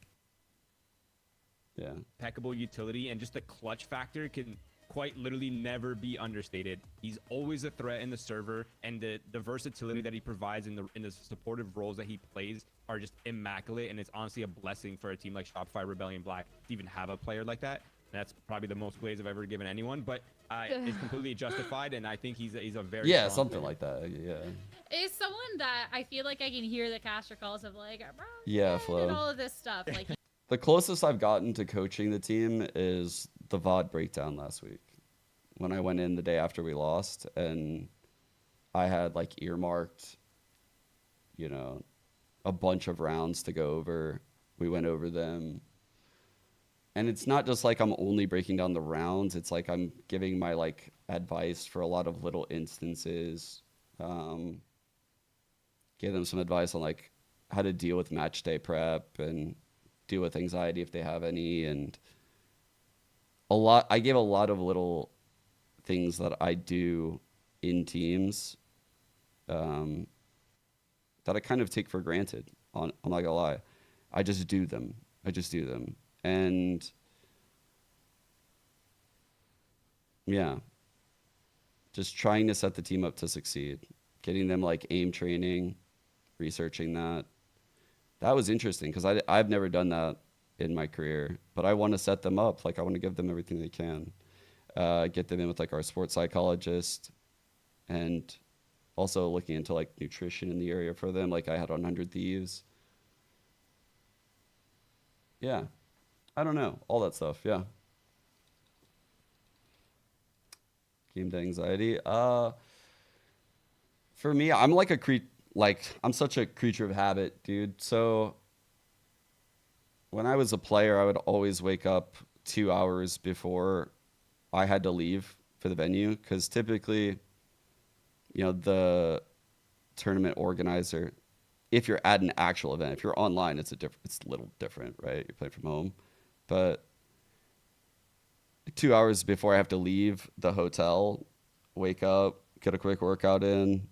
Yeah. Impeccable utility, and just the clutch factor can quite literally never be understated. He's always a threat in the server, and the versatility that he provides in the supportive roles that he plays are just immaculate, and it's honestly a blessing for a team like Shopify Rebellion Black to even have a player like that. That's probably the most plays I've ever given anyone, but it's completely justified, and I think he's a very strong something player. like that. Yeah. Is someone that I feel like I can hear the caster calls of like, bro, Yeah, and Flo. all of this stuff. Like, The closest I've gotten to coaching the team is the VOD breakdown last week, when I went in the day after we lost, and I had like earmarked, you know, a bunch of rounds to go over. We went over them. And it's not just like I'm only breaking down the rounds. It's like I'm giving my like advice for a lot of little instances. Give them some advice on like how to deal with match day prep and deal with anxiety if they have any. And I gave a lot of little things that I do in teams that I kind of take for granted. I'm not gonna lie. I just do them. And yeah, just trying to set the team up to succeed, getting them like aim training, researching that. That was interesting because I've never done that in my career, but I want to set them up. Like I want to give them everything they can, get them in with like our sports psychologist, and also looking into like nutrition in the area for them. Like I had on 100 Thieves. Yeah. I don't know. All that stuff. Yeah. Game to anxiety. For me, I'm like I'm such a creature of habit, dude. So when I was a player, I would always wake up 2 hours before I had to leave for the venue, because typically, you know, the tournament organizer, if you're at an actual event, if you're online, it's a little different, right? You're playing from home. But 2 hours before I have to leave the hotel, wake up, get a quick workout in,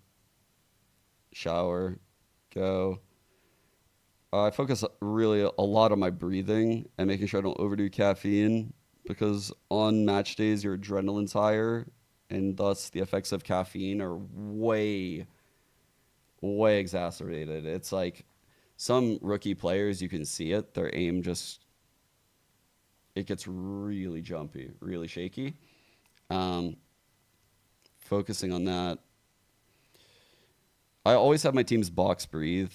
shower, go. I focus really a lot on my breathing and making sure I don't overdo caffeine, because on match days, your adrenaline's higher, and thus the effects of caffeine are way, way exacerbated. It's like some rookie players, you can see it, their aim it gets really jumpy, really shaky. Focusing on that. I always have my team's box breathe.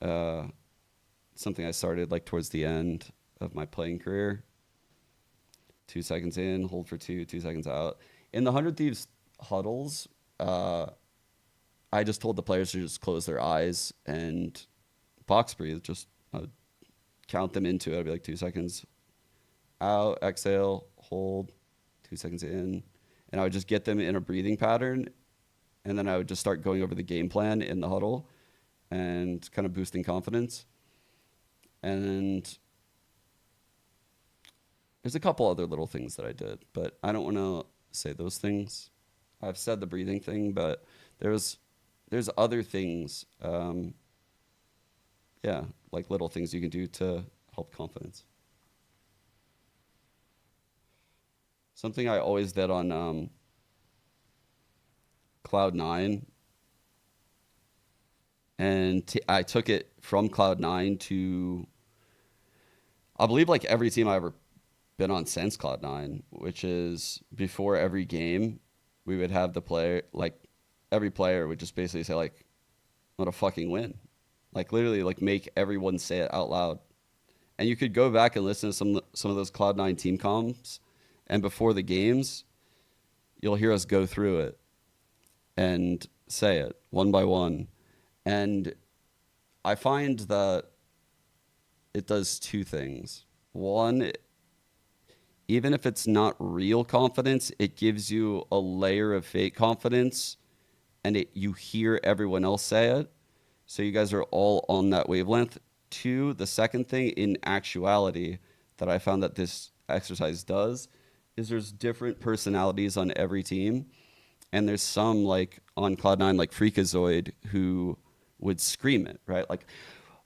Something I started like towards the end of my playing career. 2 seconds in, hold for 2, 2 seconds out. In the 100 Thieves huddles, I just told the players to just close their eyes and box breathe. Just count them into it. I'd be like 2 seconds out, exhale, hold, 2 seconds in. And I would just get them in a breathing pattern. And then I would just start going over the game plan in the huddle and kind of boosting confidence. And there's a couple other little things that I did, but I don't want to say those things. I've said the breathing thing, but there's other things, yeah, like little things you can do to help confidence. Something I always did on Cloud9, and I took it from Cloud9 to, I believe, like every team I ever been on since Cloud9, which is before every game, we would have the player, like every player would just basically say like, "What a fucking win!" Like literally, like make everyone say it out loud. And you could go back and listen to some of those Cloud9 team comms, and before the games, you'll hear us go through it and say it one by one. And I find that it does two things. One, even if it's not real confidence, it gives you a layer of fake confidence, and you hear everyone else say it. So you guys are all on that wavelength. Two, the second thing in actuality that I found that this exercise does is there's different personalities on every team. And there's some, like on Cloud9, like Freakazoid, who would scream it, right? Like,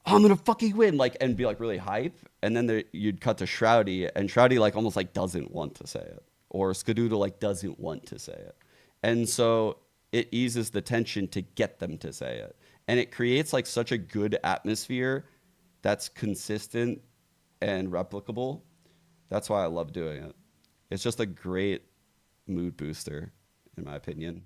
I'm gonna fucking win, like, and be like really hype. And then you'd cut to Shroudy, and Shroudy like almost like doesn't want to say it, or Skadoodle like doesn't want to say it. And so it eases the tension to get them to say it. And it creates like such a good atmosphere that's consistent and replicable. That's why I love doing it. It's just a great mood booster, in my opinion.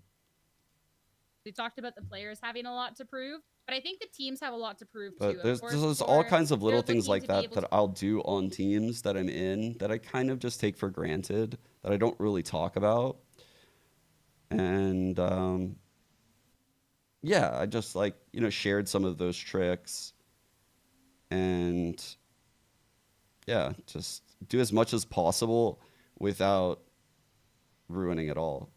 We talked about the players having a lot to prove, but I think the teams have a lot to prove but too. There's all kinds of little things like that that I'll do on teams that I'm in that I kind of just take for granted, that I don't really talk about. And yeah, I just like, shared some of those tricks, and yeah, just do as much as possible without ruining it all,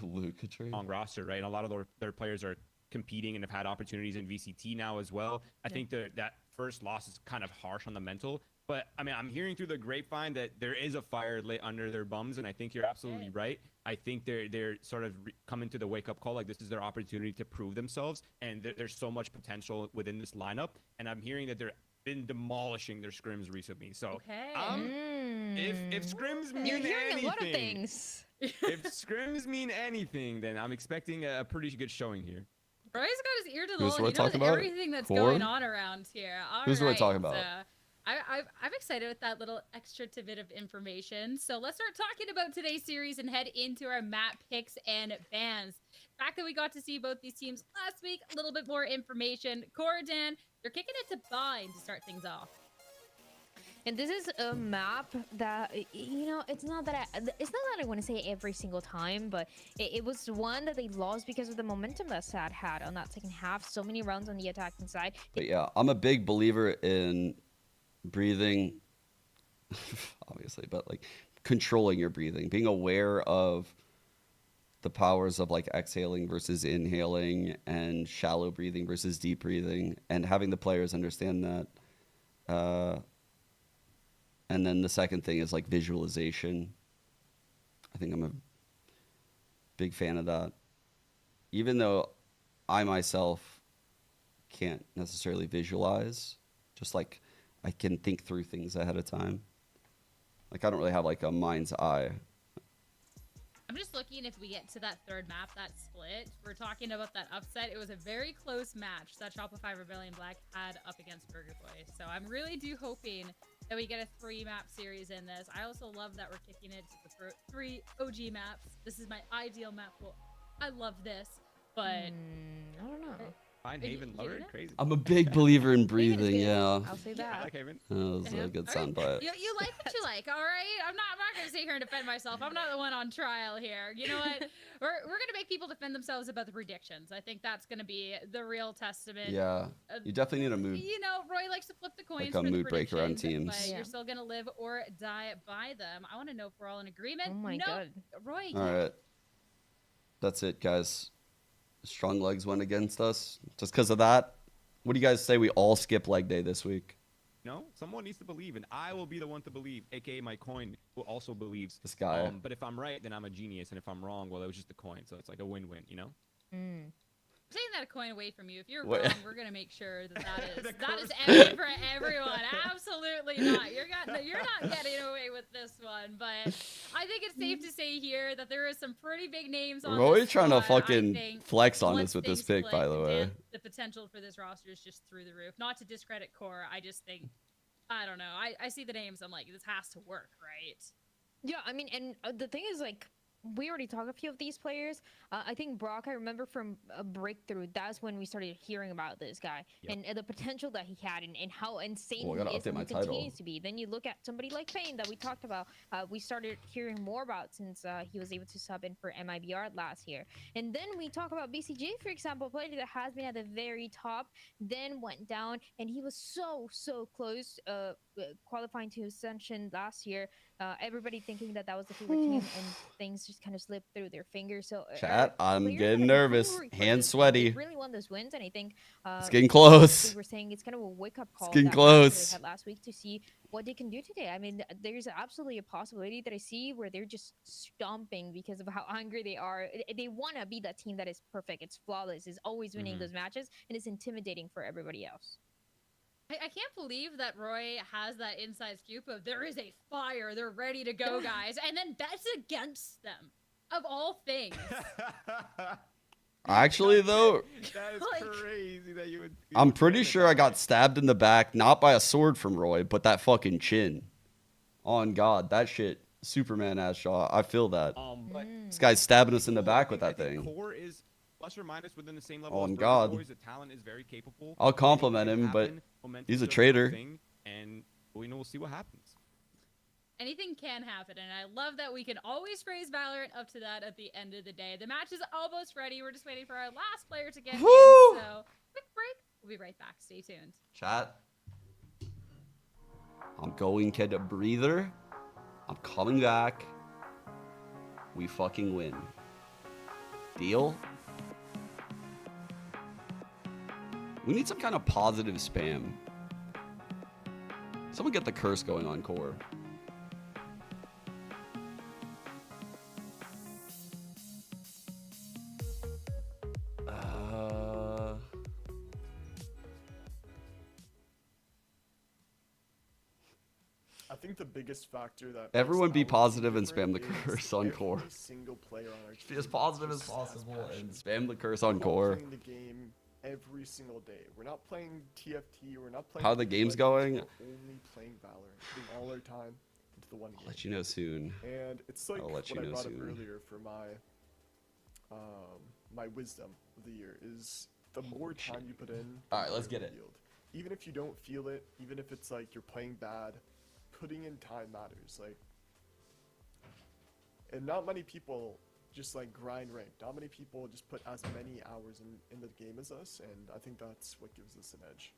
Luca trade. Long roster, right? And a lot of their players are competing and have had opportunities in VCT now as well. I think that first loss is kind of harsh on the mental. But I mean, I'm hearing through the grapevine that there is a fire lit under their bums, and I think you're absolutely right. I think they're sort of coming to the wake up call, like this is their opportunity to prove themselves, and there's so much potential within this lineup. And I'm hearing that they're been demolishing their scrims recently. So if scrims mean You're hearing anything, a lot of things. if scrims mean anything, then I'm expecting a pretty good showing here. Roy's got his ear to the Who's hole. He knows talking about? everything that's Core? going on around here. Who's All what right, talking about? I'm excited with that little extra tidbit of information. So let's start talking about today's series and head into our map picks and bans. The fact that we got to see both these teams last week, a little bit more information. Corridan, you're kicking it to Bind to start things off. And this is a map that, it's not that I want to say every single time, but it was one that they lost because of the momentum that Sad had on that second half. So many rounds on the attacking side. But yeah, I'm a big believer in breathing, obviously, but like controlling your breathing, being aware of the powers of like exhaling versus inhaling, and shallow breathing versus deep breathing, and having the players understand that. And then the second thing is like visualization. I think I'm a big fan of that. Even though I myself can't necessarily visualize, just like I can think through things ahead of time. Like I don't really have like a mind's eye. I'm just looking if we get to that third map, that split. We're talking about that upset. It was a very close match that Shopify Rebellion Black had up against Burger Boy. So I'm really hoping that we get a 3-map series in this. I also love that we're kicking it to the 3 OG maps. This is my ideal map. Well, I love this, but I don't know. Fine, Haven, lover, crazy. I'm a big believer in Haven is breathing. good. Yeah. I'll say I that. like Haven. That was a good soundbite. You like what you like, all right? I'm not gonna sit here and defend myself. I'm not the one on trial here. You know what? We're gonna make people defend themselves about the predictions. I think that's gonna be the real testament. Yeah. You definitely need a mood. You know, Roy likes to flip the coins a for the mood breaker on predictions, teams. but Yeah. you're still gonna live or die by them. I want to know if we're all in agreement. Oh my god. Roy. All right. That's it, guys. Strong legs went against us. Just because of that, what do you guys say we all skip leg day this week? No, someone needs to believe, and I will be the one to believe, aka my coin, who also believes. This guy. But if I'm right, then I'm a genius, and if I'm wrong, well, it was just a coin, so it's like a win-win, you know? Mm. I'm taking that coin away from you. If you're What? wrong, we're gonna make sure that is empty for everyone. Absolutely not. You're not getting away with this one. But I think it's safe to say here that there is some pretty big names on. Roy this trying to squad. I fucking think flex on once us with this things pick, by click, the way. man, the potential for this roster is just through the roof. Not to discredit Core, I just think, I don't know. I see the names. I'm like, this has to work, right? Yeah, I mean, and the thing is, like, we already talked a few of these players. I think Brock, I remember from a breakthrough, that's when we started hearing about this guy and the potential that he had and how insane I gotta he is update and my he title. continues to be. Then you look at somebody like Fane that we talked about. We started hearing more about since he was able to sub in for MIBR last year. And then we talk about BCG, for example, a player that has been at the very top, then went down, and he was so close qualifying to Ascension last year. Everybody thinking that was the favorite team, and things just kind of slipped through their fingers. So Chat, I'm players getting that are nervous. hungry for Hands this, sweaty. they really want those wins, and I think It's getting close. we were saying it's kind of a wake-up call. getting that close. they had last week to see what they can do today. I mean, there's absolutely a possibility that I see where they're just stomping because of how angry they are. They want to be that team that is perfect. It's flawless. It's always winning those matches, and it's intimidating for everybody else. I can't believe that Roy has that inside scoop of there is a fire, they're ready to go, guys, and then bets against them, of all things. Actually, though, That is Like- crazy that you would. I'm pretty sure I got stabbed in the back, not by a sword from Roy, but that fucking chin. On God, that shit, Superman ass shot. I feel that. But This guy's stabbing us in the back with I that think thing. Core is plus or minus within the same level. On as God. Boys. The talent is very capable. I'll compliment Anything him, can but happen. Momentum's he's a real traitor. thing, and we'll see what happens. Anything can happen, and I love that we can always praise Valorant up to that at the end of the day. The match is almost ready. We're just waiting for our last player to get in, so quick break. We'll be right back. Stay tuned. Chat. I'm going get a breather. I'm coming back. We fucking win. Deal? We need some kind of positive spam. Someone get the curse going on Core. I think the biggest factor that Everyone makes be our team positive and different spam the is curse on Core. every single player on our Be team as positive as just has possible passion. and spam the curse on We're all Core. playing the game every single day. We're not playing TFT. We're not playing. How the game's going? We're only playing Valorant, putting all our time into the one game. I'll let you know soon. And it's like I'll what let you I know brought soon. up earlier for my wisdom of the year is the more time you put in. the All right, let's more get you it. yield. Even if you don't feel it, even if it's like you're playing bad, putting in time matters. Like, and not many people just like grind rank. Not many people just put as many hours in the game as us, and I think that's what gives us an edge.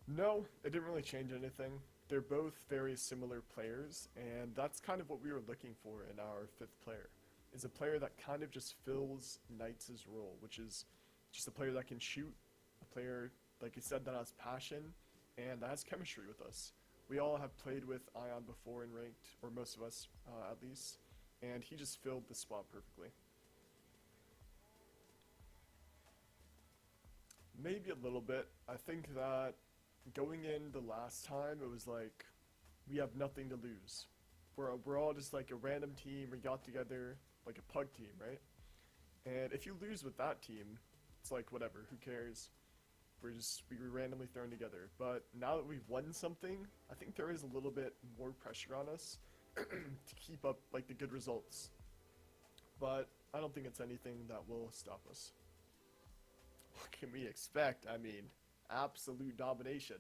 No, it didn't really change anything. They're both very similar players, and that's kind of what we were looking for in our fifth player. Is a player that kind of just fills Knights' role, which is just a player that can shoot, a player, like I said, that has passion, and that has chemistry with us. We all have played with Ion before in ranked, or most of us at least, and he just filled the spot perfectly. Maybe a little bit. I think that going in the last time, it was like, we have nothing to lose. We're all just like a random team, we got together, like a pug team, right? And if you lose with that team, it's like, whatever, who cares? We were randomly thrown together. But now that we've won something, I think there is a little bit more pressure on us to keep up, like, the good results. but I don't think it's anything that will stop us. What can we expect? I mean, absolute domination.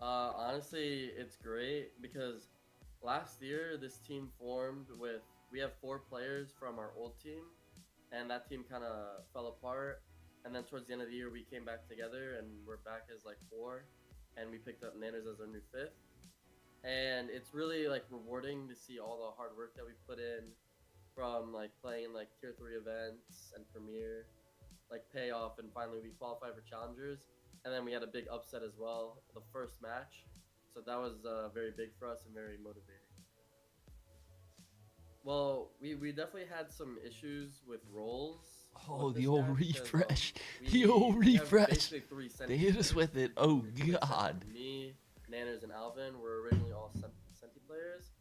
Honestly, it's great because last year this team formed with, we have 4 players from our old team, and that team kind of fell apart. And then towards the end of the year, we came back together, and we're back as like 4, and we picked up Nanners as our new 5th. And it's really like rewarding to see all the hard work that we put in, from like playing like tier 3 events and Premier, like pay off, and finally we qualified for challengers. And then we had a big upset as well, the first match. So that was very big for us and very motivating. Well, we definitely had some issues with roles. Oh, with the this old map because, refresh. we The old have refresh. basically 3 They Senti hit us players. with it. Oh, Three God. Senti. Me, Nanners, and Alvin were originally all Senti players.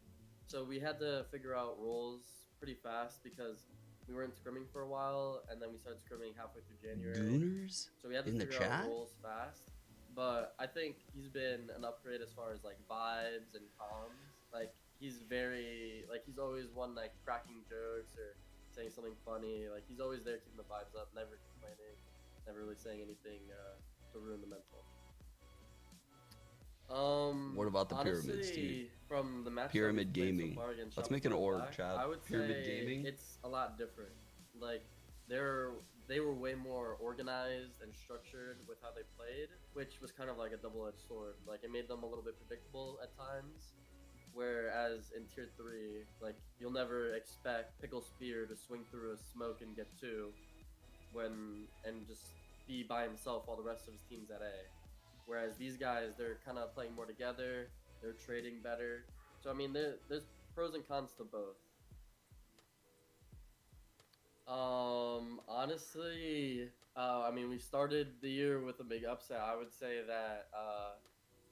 So we had to figure out roles pretty fast because we weren't scrimming for a while, and then we started scrimming halfway through January. Gooners So we had to in the figure out chat? roles fast. But I think he's been an upgrade as far as like vibes and comms. Like he's very like he's always one like cracking jokes or saying something funny. Like he's always there keeping the vibes up, never complaining, never really saying anything to ruin the mental. What about the honestly, pyramids, dude? From the match Pyramid that we played gaming. So far against Let's Shop make an Pro org, Black, Chad. I would Pyramid say gaming. it's a lot different. Like they were way more organized and structured with how they played, which was kind of like a double-edged sword. Like it made them a little bit predictable at times, whereas in tier 3, like you'll never expect Pickle Spear to swing through a smoke and get 2 and just be by himself while the rest of his team's at A. Whereas these guys, they're kind of playing more together, they're trading better. So I mean, there's pros and cons to both. Honestly, I mean, we started the year with a big upset. I would say that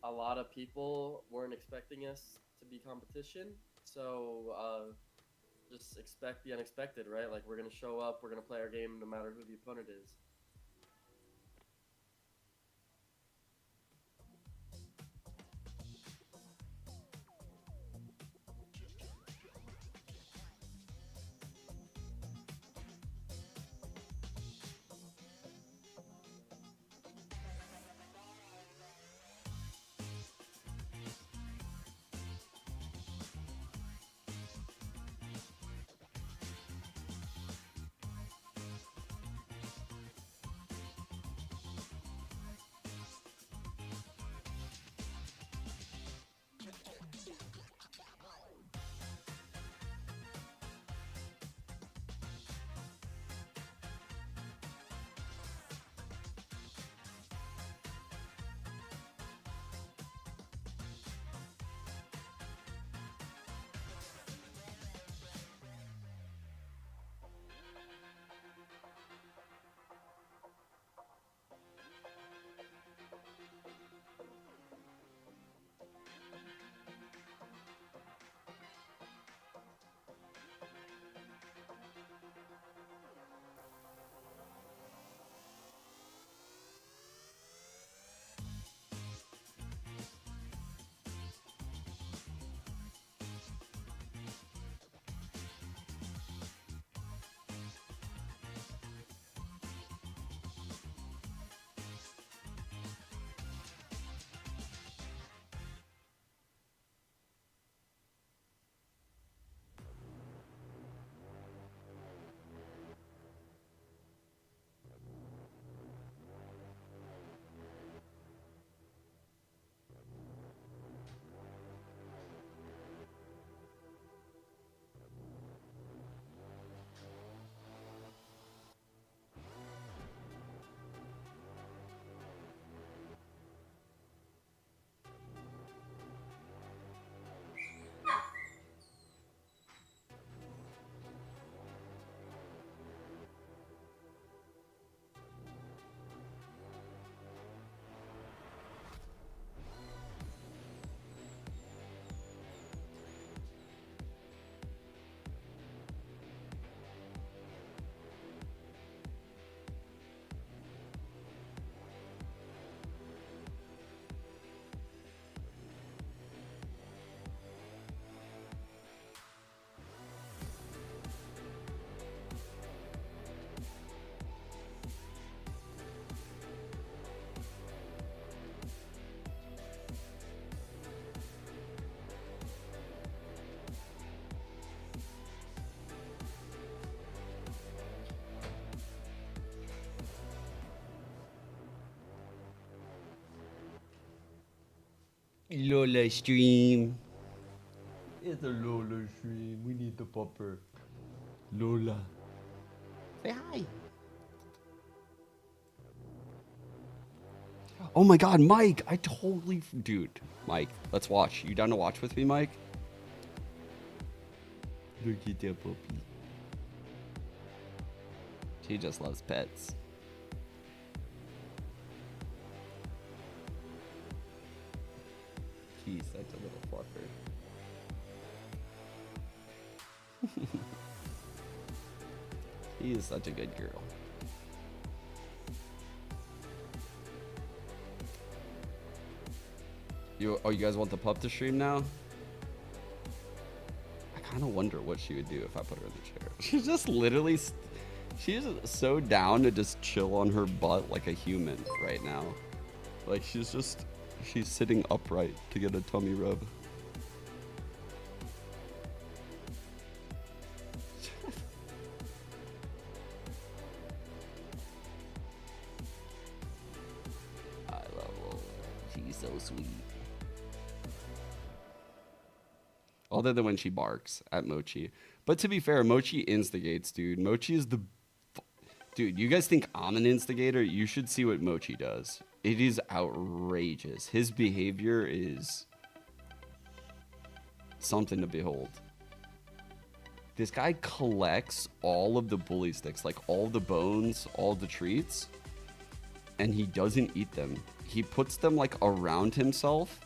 a lot of people weren't expecting us to be competition. So just expect the unexpected, right? Like we're gonna show up, we're gonna play our game no matter who the opponent is. Lola stream. It's a Lola stream. We need the popper. Lola. Say hi. Oh my god, Mike! I totally... Dude, Mike, let's watch. You down to watch with me, Mike? Look at that puppy. She just loves pets. He's such a little fucker. He is such a good girl. You guys want the pup to stream now? I kind of wonder what she would do if I put her in the chair. She's just literally, she's so down to just chill on her butt like a human right now. Like she's sitting upright to get a tummy rub. I love Lola. She's so sweet. Other than when she barks at Mochi. But to be fair, Mochi instigates, dude. Mochi is the... Dude, you guys think I'm an instigator? You should see what Mochi does. It is outrageous. His behavior is something to behold. This guy collects all of the bully sticks, like all the bones, all the treats, and he doesn't eat them. He puts them like around himself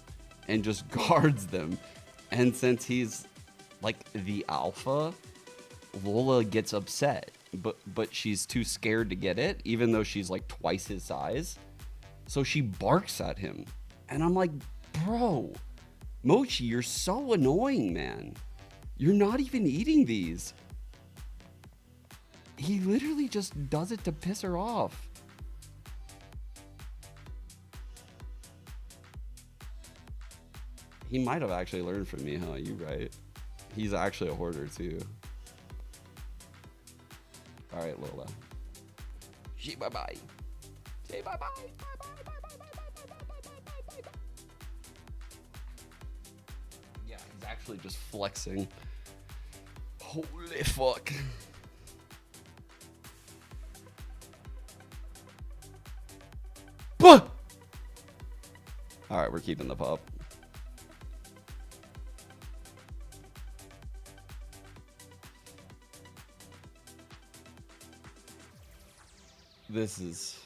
and just guards them. And since he's like the alpha, Lola gets upset, but she's too scared to get it, even though she's like twice his size. So she barks at him. And I'm like, bro, Mochi, you're so annoying, man. You're not even eating these. He literally just does it to piss her off. He might have actually learned from me, huh? You right. He's actually a hoarder too. All right, Lola. Say bye-bye. Say bye-bye. Yeah, he's actually just flexing. Holy fuck. All right, we're keeping the pup. This is...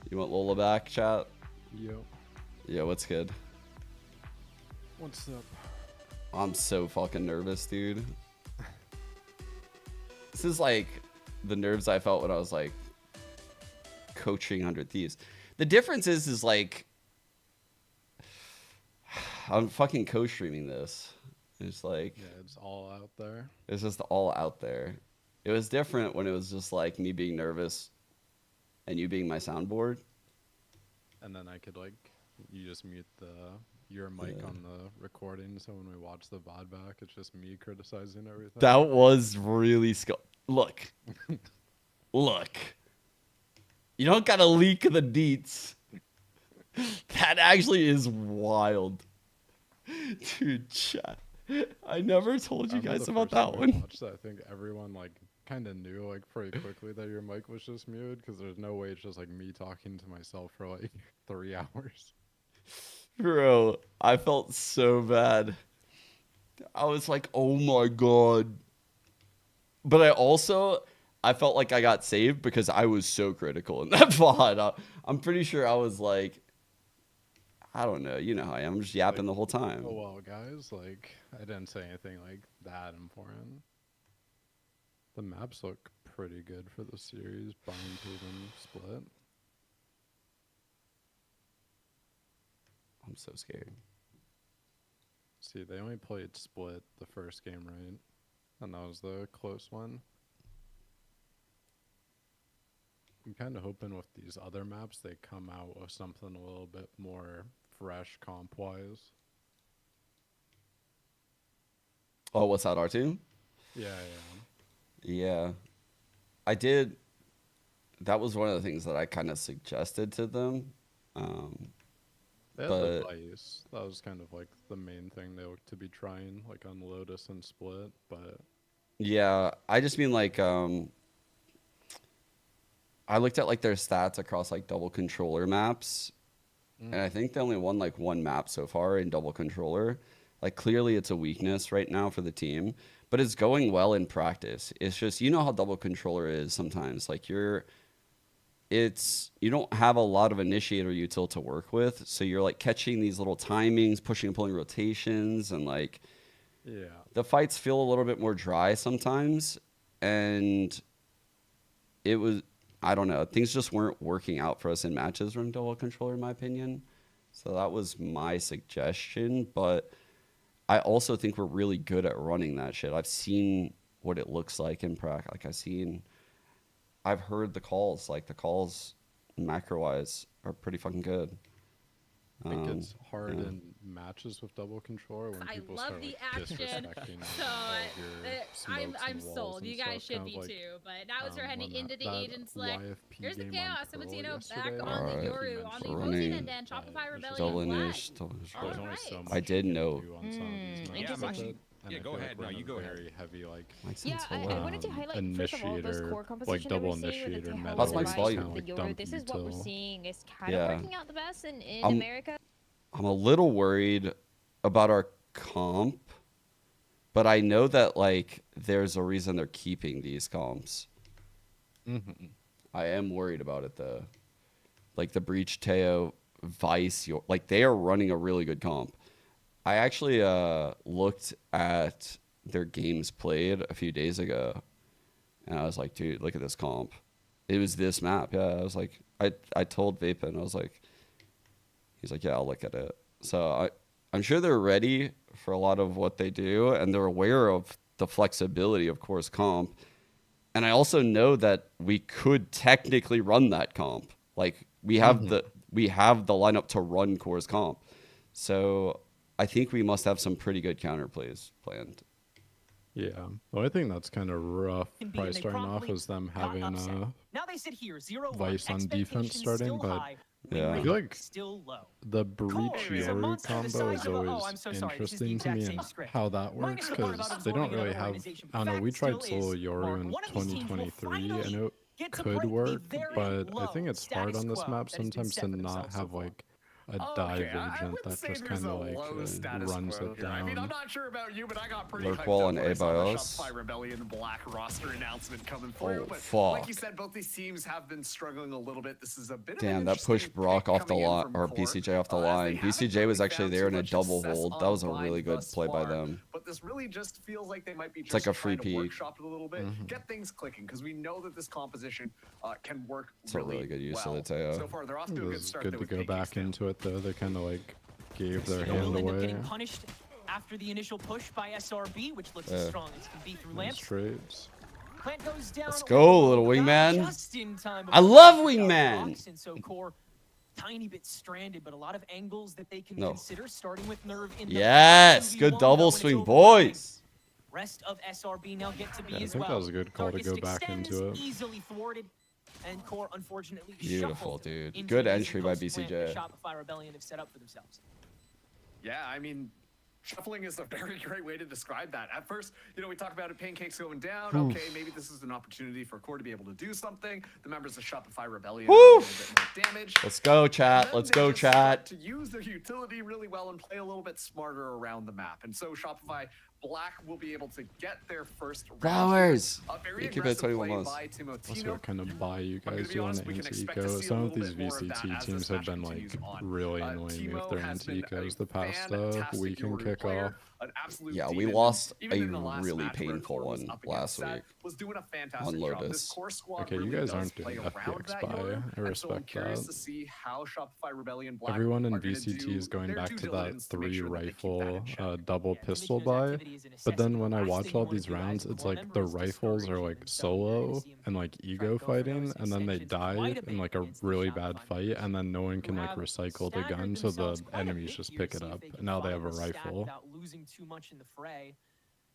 You want Lola back, chat? Yo. Yeah, what's good? What's up? I'm so fucking nervous, dude. This is like the nerves I felt when I was like coaching 100 Thieves. The difference is like I'm fucking co-streaming this. It's like, yeah, it's all out there. It's just all out there. It was different when it was just like me being nervous and you being my soundboard. And then I could like, you just mute your mic on the recording, so when we watch the VOD back, it's just me criticizing everything. That was really Look. Look. You don't gotta leak the deets. That actually is wild. Dude, chat. I never told you guys about that one. I think everyone like kind of knew like pretty quickly that your mic was just muted, because there's no way it's just like me talking to myself for like 3 hours. Bro, I felt so bad. I was like, oh my god. But I felt like I got saved because I was so critical in that VOD. I'm pretty sure I was like, I don't know. You know how I am. I'm just yapping like, the whole time. Oh, well, guys, like, I didn't say anything, like, that important. The maps look pretty good for the series, Bind, Haven, Split. I'm so scared. See, they only played Split the first game, right? And that was the close one. I'm kind of hoping with these other maps, they come out with something a little bit more fresh comp-wise. Oh, what's that, R2? Yeah. Yeah. I did that was one of the things that I kind of suggested to them. They had But the Vice. That was kind of like the main thing they looked to be trying, like on Lotus and Split. But yeah, I just mean like I looked at like their stats across like double controller maps, and I think they only won like one map so far in double controller. Like clearly it's a weakness right now for the team, but it's going well in practice. It's just, you know how double controller is sometimes. Like you don't have a lot of initiator util to work with, so you're like catching these little timings, pushing and pulling rotations, and like the fights feel a little bit more dry sometimes, and it was, I don't know, things just weren't working out for us in matches running double controller, in my opinion. So that was my suggestion, but I also think we're really good at running that shit. I've seen what it looks like in practice. Like I've heard the calls. Like the calls, macro-wise, are pretty fucking good. I think it's hard in matches with double controller when I people love start the like action. disrespecting So all of your smokes I'm and walls sold. and You guys stuff, should kind be of like, too. But now as we're heading when into the that agent select, YFP here's the game chaos. on Pearl Sabatino back yesterday, on the Alright. Yoru, on the We're Mochi, running and then Shopify Rebellion double Black. initial, double There's controller. only so much I did you can know. do on some of these Yeah, maps I'm with actually- it, and yeah, I go feel ahead. like we're No, in you a go ahead. very heavy like Yeah, I wanted to highlight first of all those initiator, core like composition double that we're seeing with the initiator Tejo meta. That's where my it's Rise volume. kinda with the like Yoru. dump This is what we're util. seeing is kind Yeah. of working out the best in I'm- America. I'm a little worried about our comp, but I know that like there's a reason they're keeping these comps. I am worried about it though. Like the Breach, Teo, Vice, like they are running a really good comp. I actually looked at their games played a few days ago, and I was like, dude, look at this comp. It was this map. Yeah, I was like, I told Vapin, I was like, he's like, yeah, I'll look at it. So I'm sure they're ready for a lot of what they do, and they're aware of the flexibility of course comp. And I also know that we could technically run that comp. Like we have the lineup to run course comp. So I think we must have some pretty good counterplays planned. Yeah, well, I think that's kind of rough. Can be, Probably and they starting off promptly as them got having upset. Now they sit here, 0-1. Vice on defense Expectations starting, still but high, yeah. win I feel rate like still low. the Breach He's a Yoru monster the combo size is of a- oh, always I'm so sorry, this is the interesting to exact me same and script. how that works Minus the part about because they don't absorbing really another have. organization. I don't know. Fact We tried still solo is, Yoru Mark, in one of these teams will 2023, and finally it get to could break the work, very but I low think it's hard status on this quo map that has been sometimes set to for not themselves have so far. like a dive I agent wouldn't that say just there's kind of a like low status runs quo it here. I mean, I'm down. not sure about you, but I got pretty Lurk hyped wall up and when I saw the A-Bios. Shopify Rebellion Black roster announcement coming through. Oh, but fuck. like you said, both these teams have been struggling a little bit. This is a bit Damn, of an that pushed interesting Brock pick off the coming in line, from or Core, BCJ off the as they line. haven't BCJ really was actually found there too in a much double success hold. on That was a Bind really good thus play by far, them. But this really just feels like they might be It's just like a free trying to peek. workshop it a little bit, get things clicking, because we know that this composition can work It's a really good use of well. the Teo. So far, they're off to a It good was start. good though, to with go Pancakes back now. into it though. They kind of like gave their Casino hand will end up away. getting punished after the initial push by SRB, which looks as strong as can be through Nice lamps. trades. Plant goes down. Let's go, little wingman. Just in time I before love the shot wingman. blocks, and so Core, tiny bit stranded, but a lot of angles that they can No. consider, starting with Nerve in the Yes, 2v1, good though, double when it's swing, over boys. Rest of SRB now get to be Yeah, I as think well. that was a good call to Darkest go back extends, into it. Easily thwarted, and Core unfortunately Beautiful, shuffled dude. into Good the entry by post plant BCJ. the Shopify Rebellion have set up for themselves. Yeah, I mean, shuffling is a very great way to describe that. At first, we talk about it, Pancakes going down. Okay, maybe this is an opportunity for Core to be able to do something. The members of Shopify Rebellion are a little bit more damage. Let's go, And chat. then Let's they go, just start chat. to use their utility really well and play a little bit smarter around the map. And so Shopify Black will be able to get their first round. Flowers. A very You keep it at aggressive 21 play months. by That's Timotino. what kind of buy you I'm gonna guys be do on honest, the we can expect to anti-eco. see a Some of little these bit more of that VCT as teams this have match been like continues on. really annoying me with Timo their has been anti-ecos a the past fantastic week and Yoru player, kickoff. an absolute Yeah, we demon. lost Even a in the last really match where painful Core was one up against last that, week was doing a fantastic on job. This Lotus. core squad Okay, you really guys does aren't play doing around FPX that buy. Yoru, I and so I'm respect curious that. to see how Shopify Rebellion Black Everyone in are gonna VCT do is going their back due to that diligence to make 3 sure that they keep that in rifle check. double pistol buy. But then when I watch all these rounds, it's like the rifles are like solo and like ego fighting, and then they die in like a really bad fight, and then no one can like recycle the gun, so the enemies just pick it up, and now they have a rifle. Without losing too much in the fray.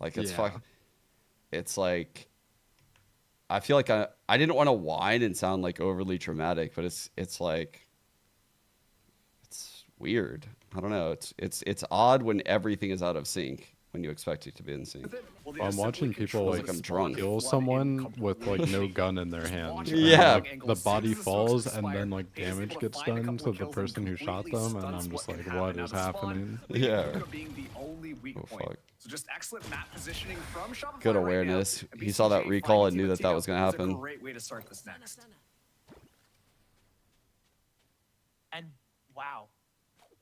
Like it's Yeah. It's like I feel like I didn't want to whine and sound like overly traumatic, but it's like it's weird. I don't know. It's odd when everything is out of sync when you expect it to be in sync. I'm watching people like I'm drunk. kill someone with like no gun in their hand. Yeah. Like, the body falls and then like damage gets done to the person who shot them, and I'm just like, what is happening? Yeah. Oh, fuck. So just excellent map positioning from Shopify Good right awareness. now. He saw that BCJ recall and finding knew that that Tito was gonna is happen. A great way to start this next. And wow,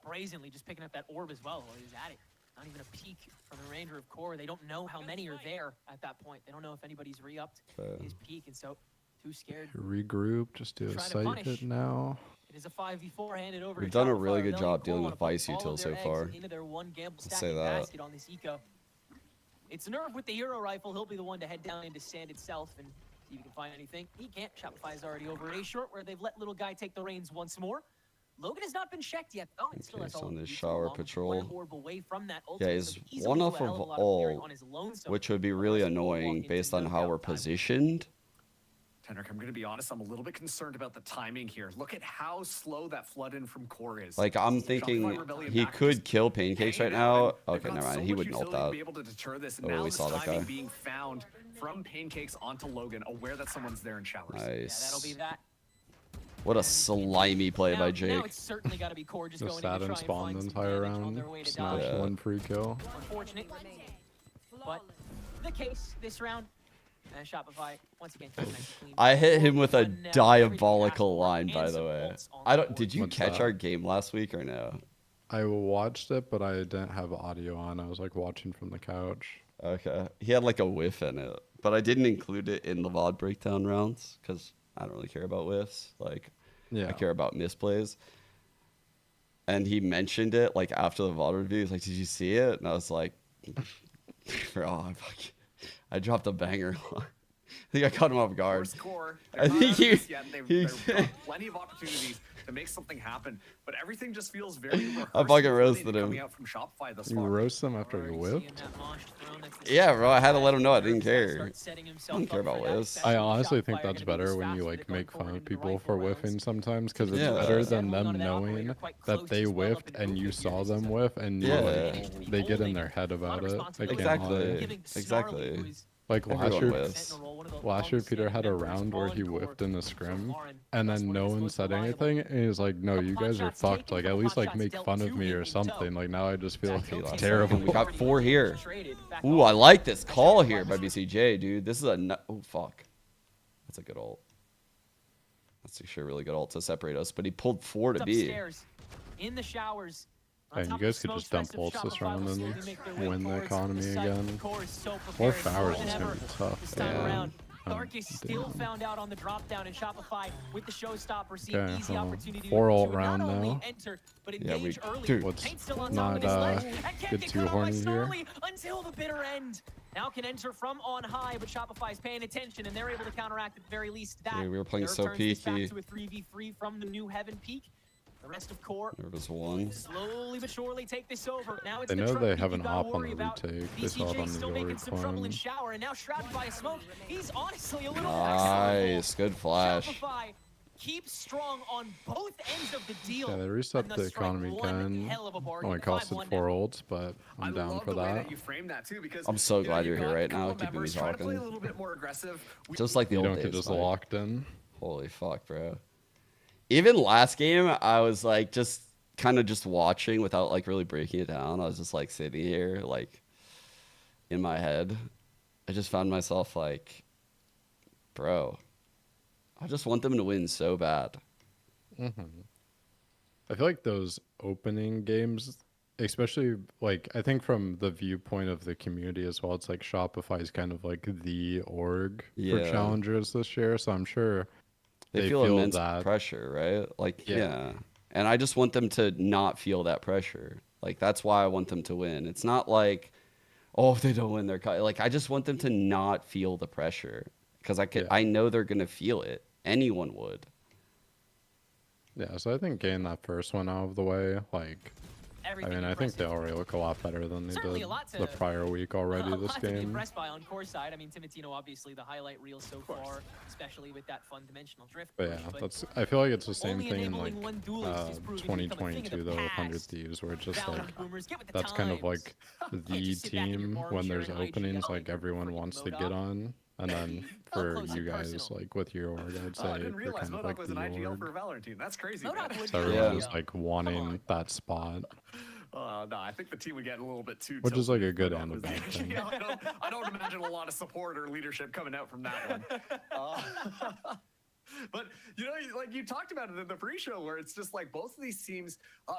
brazenly just picking up that orb as well while he was at it. Not even a peek from the Ranger of Core. They don't know how many are there at that point. They don't know if anybody's re-upped his peak, and so too scared. Regroup, just do a sight hit now. It is a 5v4 handed over. We've to done a Shopify. really good They'll job call dealing on with to put Vice all of Util their so eggs far. into their one gamble I'll say stacking that. basket on this eco. It's Nerve with the hero rifle. He'll be the one to head down into sand itself and see if he can find anything. He can't. Shopify is already over A short, where they've let little guy take the reins once more. Logan has not been checked yet, though. And still Okay, has so all on of this the shower along, patrol. one orb away from that Yeah, ultimate, he's so easily one do a off hell of a lot clearing all, on his lonesome. which would be really annoying based on how we're positioned. Tenric, I'm going to be honest, I'm a little bit concerned about the timing here. Look at how slow that flood in from Core is. Like, I'm thinking he could kill Pancakes right now. Okay, never mind. He wouldn't ult that. Be able to deter this. Oh, Now we this saw that timing guy. being found from Pancakes onto Logan, aware that someone's there in showers. Yeah, that'll Nice. be that. What a slimy play by Now Jake. it's certainly got to be Core just Just going in to sat and try and spawned find the some entire damage on round. their way to Smashed die. one free kill. Unfortunate, but the case this round. And Shopify once again. Nice and clean. I hit him with a One now, diabolical everything line, by and the some way. bolts on I the don't. board. Did you What's catch that? our game last week or no? I watched it, but I didn't have audio on. I was like watching from the couch. Okay. He had like a whiff in it, but I didn't include it in the VOD breakdown rounds because I don't really care about whiffs. Like, Yeah. I care about misplays. And he mentioned it like after the VOD review. He's like, "Did you see it?" And I was like, "Bro, I dropped a banger." I think I caught him off guard. Core. I think he. They've got plenty of opportunities to make something happen, but everything just feels very rehearsed. I fucking roasted coming him. out from Shopify thus You far. roast them after you whipped? Yeah, bro. I had to let him know I didn't care. I don't care about whiffs. I honestly think that's better when you like make fun of people for whiffing sometimes, because it's Yeah. better than them knowing that they whiffed and you saw them whiff and you like, they get in their head about it. They can't lie. Exactly. Like Everyone whiffs. last year, Peter had a round where he whiffed in the scrim, and then no one said anything, and he's like, "No, you guys are fucked. Like, at least like make fun of me or something." Like now, I just feel terrible. We got 4 here. Ooh, I like this call here by BCJ, dude. This is a oh fuck. That's a good ult. That's actually a really good ult to separate us. But he pulled 4 to B. In the showers. And you guys could just dump ults this round and win the economy again. More showers is gonna be tough. Yeah. Dark is still found out on the drop down, and Shopify with the showstopper seeing Okay, easy opportunity 4 to ult not round only now. enter, but Yeah, engage early. dude. Let's Paint's still on top not of his ledge, and can't get get too cut off by horny here. Snarly until the bitter end. Now can enter from on high, but Shopify's paying attention, and they're able to counteract at the very least that. Dude, we were playing Nerve so turns this back peaky. to a 3v3 from the new Heaven Peak. The rest of Core There was 1. slowly but surely take this over. Now it's They the know they Trump have you an gotta op on worry the about. retake. They saw it BCJ on the still making some trouble in recon. shower, and now shrouded by a smoke. He's honestly a little Nice, good flash. Shopify keeps strong on both ends of the deal. Yeah, they reset and the thus strike economy one again. hell of a bargain. Only costed 5-1 4 ults, but I'm down love for the way that. you frame that too, because I'm so glad you're you've here got right a couple now, of keeping me members trying to play a talking. little bit more aggressive. Just like the You old don't days. get just Mike. locked in. Holy fuck, bro. Even last game, I was like just kind of just watching without like really breaking it down. I was just like sitting here like in my head. I just found myself like, bro, I just want them to win so bad. I feel like those opening games, especially like I think from the viewpoint of the community as well, it's like Shopify is kind of like the org for Yeah. challengers this year. So I'm sure They feel immense that. pressure, right? Like, Yeah. yeah. And I just want them to not feel that pressure. Like, that's why I want them to win. It's not like, oh, if they don't win, they're like, I just want them to not feel the pressure because I know they're gonna feel it. Anyone would. Yeah, so I think getting that first one out of the way, like everything. I mean, I think they already look a lot better than they Certainly did a lot to- the prior week already a this lot to be game. impressed by on core side. I mean, Timotino obviously the highlight reel so far, especially with that fun dimensional drift. But yeah, push, that's. I feel like it's the same only thing in enabling like one duelist is proving to become a thing of 2022 the though, with 100 past. Thieves, where it's just Down like boomers, get with the that's kind of times. like Can't the just sit back in your team when armchair there's and openings IGL like everyone freaking wants to Modok. get on, and then for close you and guys personal. like with your org, I'd say Oh, I didn't you're realize kind of Modok like was the an IGL for org. Valorantine. That's crazy. Modok man. would So be everyone Yeah. is like wanting that spot, No, I think the team would get a little bit too. which is like a tilted good if and a Modok bad was thing. the- Yeah, I don't imagine a lot of support or leadership coming out from that one. But you know, like you talked about it in the pre-show, where it's just like both of these teams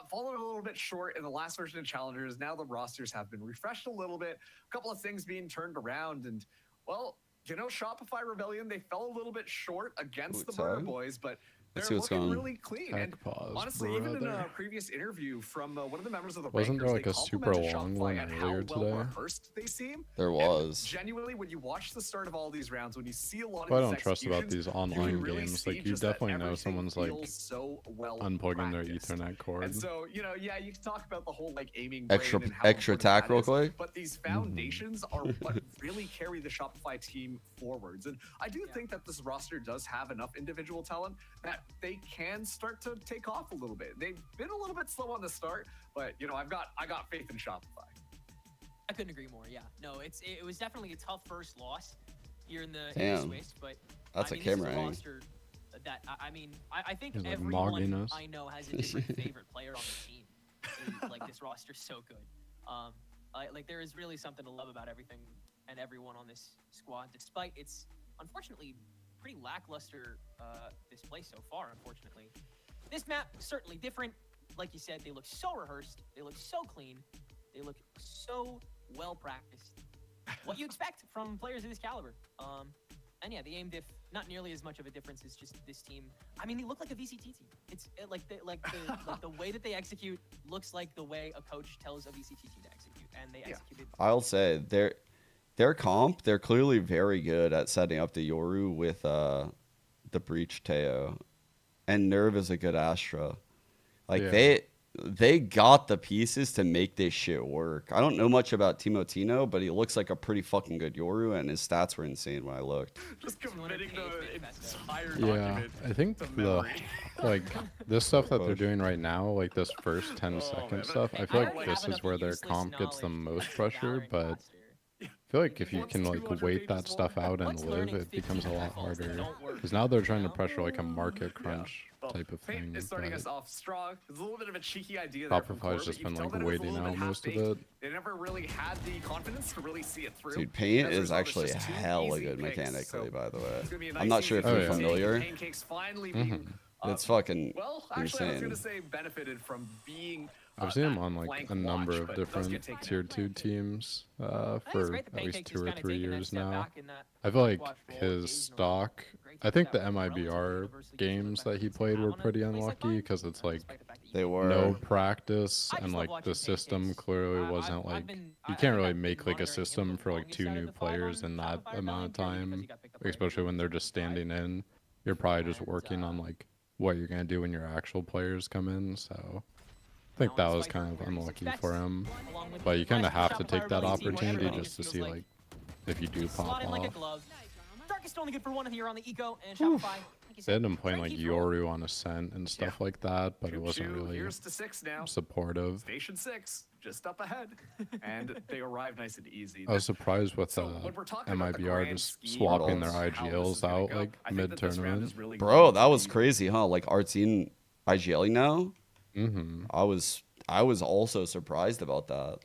falling a little bit short in the last version of Challengers. Now the rosters have been refreshed a little bit, a couple of things being turned around, and well, you know, Shopify Rebellion, they fell a little bit short against the Burner Outside? Boys, but Let's they're see what's looking going on. really clean. Tech And pause, honestly, even in a brother. previous interview from one of the members of the Wasn't there, Rankers, like, they a super complimented long Shopify one on how earlier well today? rehearsed they seem. There And was. genuinely, when you watch the start of all these rounds, when you see a lot What I of don't these trust about executions, these you online can really games, see like you just that definitely know everything someone's like feels so well unplugging their practiced. Ethernet cord. And so, you know, yeah, you can talk about the whole like aiming Extra brain and how extra important tack that real is, quick. but these foundations are what really carry the Shopify team forwards. And I do think that this roster does have enough individual talent that they can start to take off a little bit. They've been a little bit slow on the start, but you know, I got faith in Shopify. I couldn't agree more. Yeah, no, it was definitely a tough first loss here in the Damn. Swiss, but That's I a mean, camera this is a angle. roster that I mean, I think He's, like, everyone mogging us. I know has a different favorite player on the team. Like this roster's so good. Like there is really something to love about everything and everyone on this squad, despite its unfortunately pretty lackluster display so far. Unfortunately, this map certainly different. Like you said, they look so rehearsed. They look so clean. They look so well practiced. What you expect from players of this caliber. And yeah, the aim diff, not nearly as much of a difference as just this team. I mean, they look like a VCT team. It's like the way that they execute looks like the way a coach tells a VCT team to execute, and they executed. I'll say their comp, they're clearly very good at setting up the Yoru with the Breach Teo, and Nerve is a good Astra. Like Yeah. they got the pieces to make this shit work. I don't know much about Timotino, but he looks like a pretty fucking good Yoru, and his stats were insane when I looked. Just committing the entire Yeah, document. I think to the memory. like this stuff that they're doing right now, like this first 10-second man, stuff, I I feel already like have this is enough where their useless comp gets the knowledge most of pressure, Valorant but last year. I feel like if you What's can like 200 wait that pages stuff long? out and What's live, learning it becomes a 50 lot rifles that harder. don't work, Because now they're you trying to know? pressure like a market crunch Well, type of Fate thing. is starting but us off strong. It's a little bit of a cheeky idea there from Shopify's Core, just but you been can like tell that it was a waiting little out bit most of half-baked. it. They never really had the confidence to really see it through. Dude, Paint As a is result, it's actually just two hella easy good picks, mechanically, so by the way. it's gonna be a I'm nice, not sure if easy you're yeah. take. familiar. Pancakes finally being It's fucking well, actually, I was insane. gonna say benefited from being. I've seen him that on like blank a number watch, of but does get different taken tier out. 2 teams I think it's for great that at least Pancakes 2 is or kinda 3 taking that years step now. back in that I feel like watch role his occasionally. stock, Great to I see think that the relatively MIBR universally games considered that he by played were talent pretty in a place like unlucky mine, because it's like despite the fact that you They can't were. no practice I just and love like watching the system Pancakes. clearly I've wasn't like been- you I can't think really I've been make like a monitoring him system on for the like 2 longest side new of the five players on in that Shopify amount of Rebellion, purely because time, he got picked up by especially when they're just standing in. You're probably just And, working on like what you're gonna do when your actual players come in. So I think Now, that was despite kind of where he unlucky suspects, for him. along with But the you kind of rest have to Shopify take that Rebellion team, where opportunity everybody just to feels see like like if you do pop slotted like a off. glove. Darkest only good for one here on the Eco and Shopify. Like you They said, had him playing like Frankie Throw. Yoru on Ascent and stuff like that, but it wasn't really Here's to 6 now. supportive. Station 6, just up ahead, and they arrive nice and easy. I was surprised with So when we're talking about the MIBR grand just scheme swapping their of how this is IGLs gonna out go, like I think that this round mid-tournament. is really Bro, going that to was be- crazy, huh? Like Artine IGLing now. Mm-hmm. I was also surprised about that.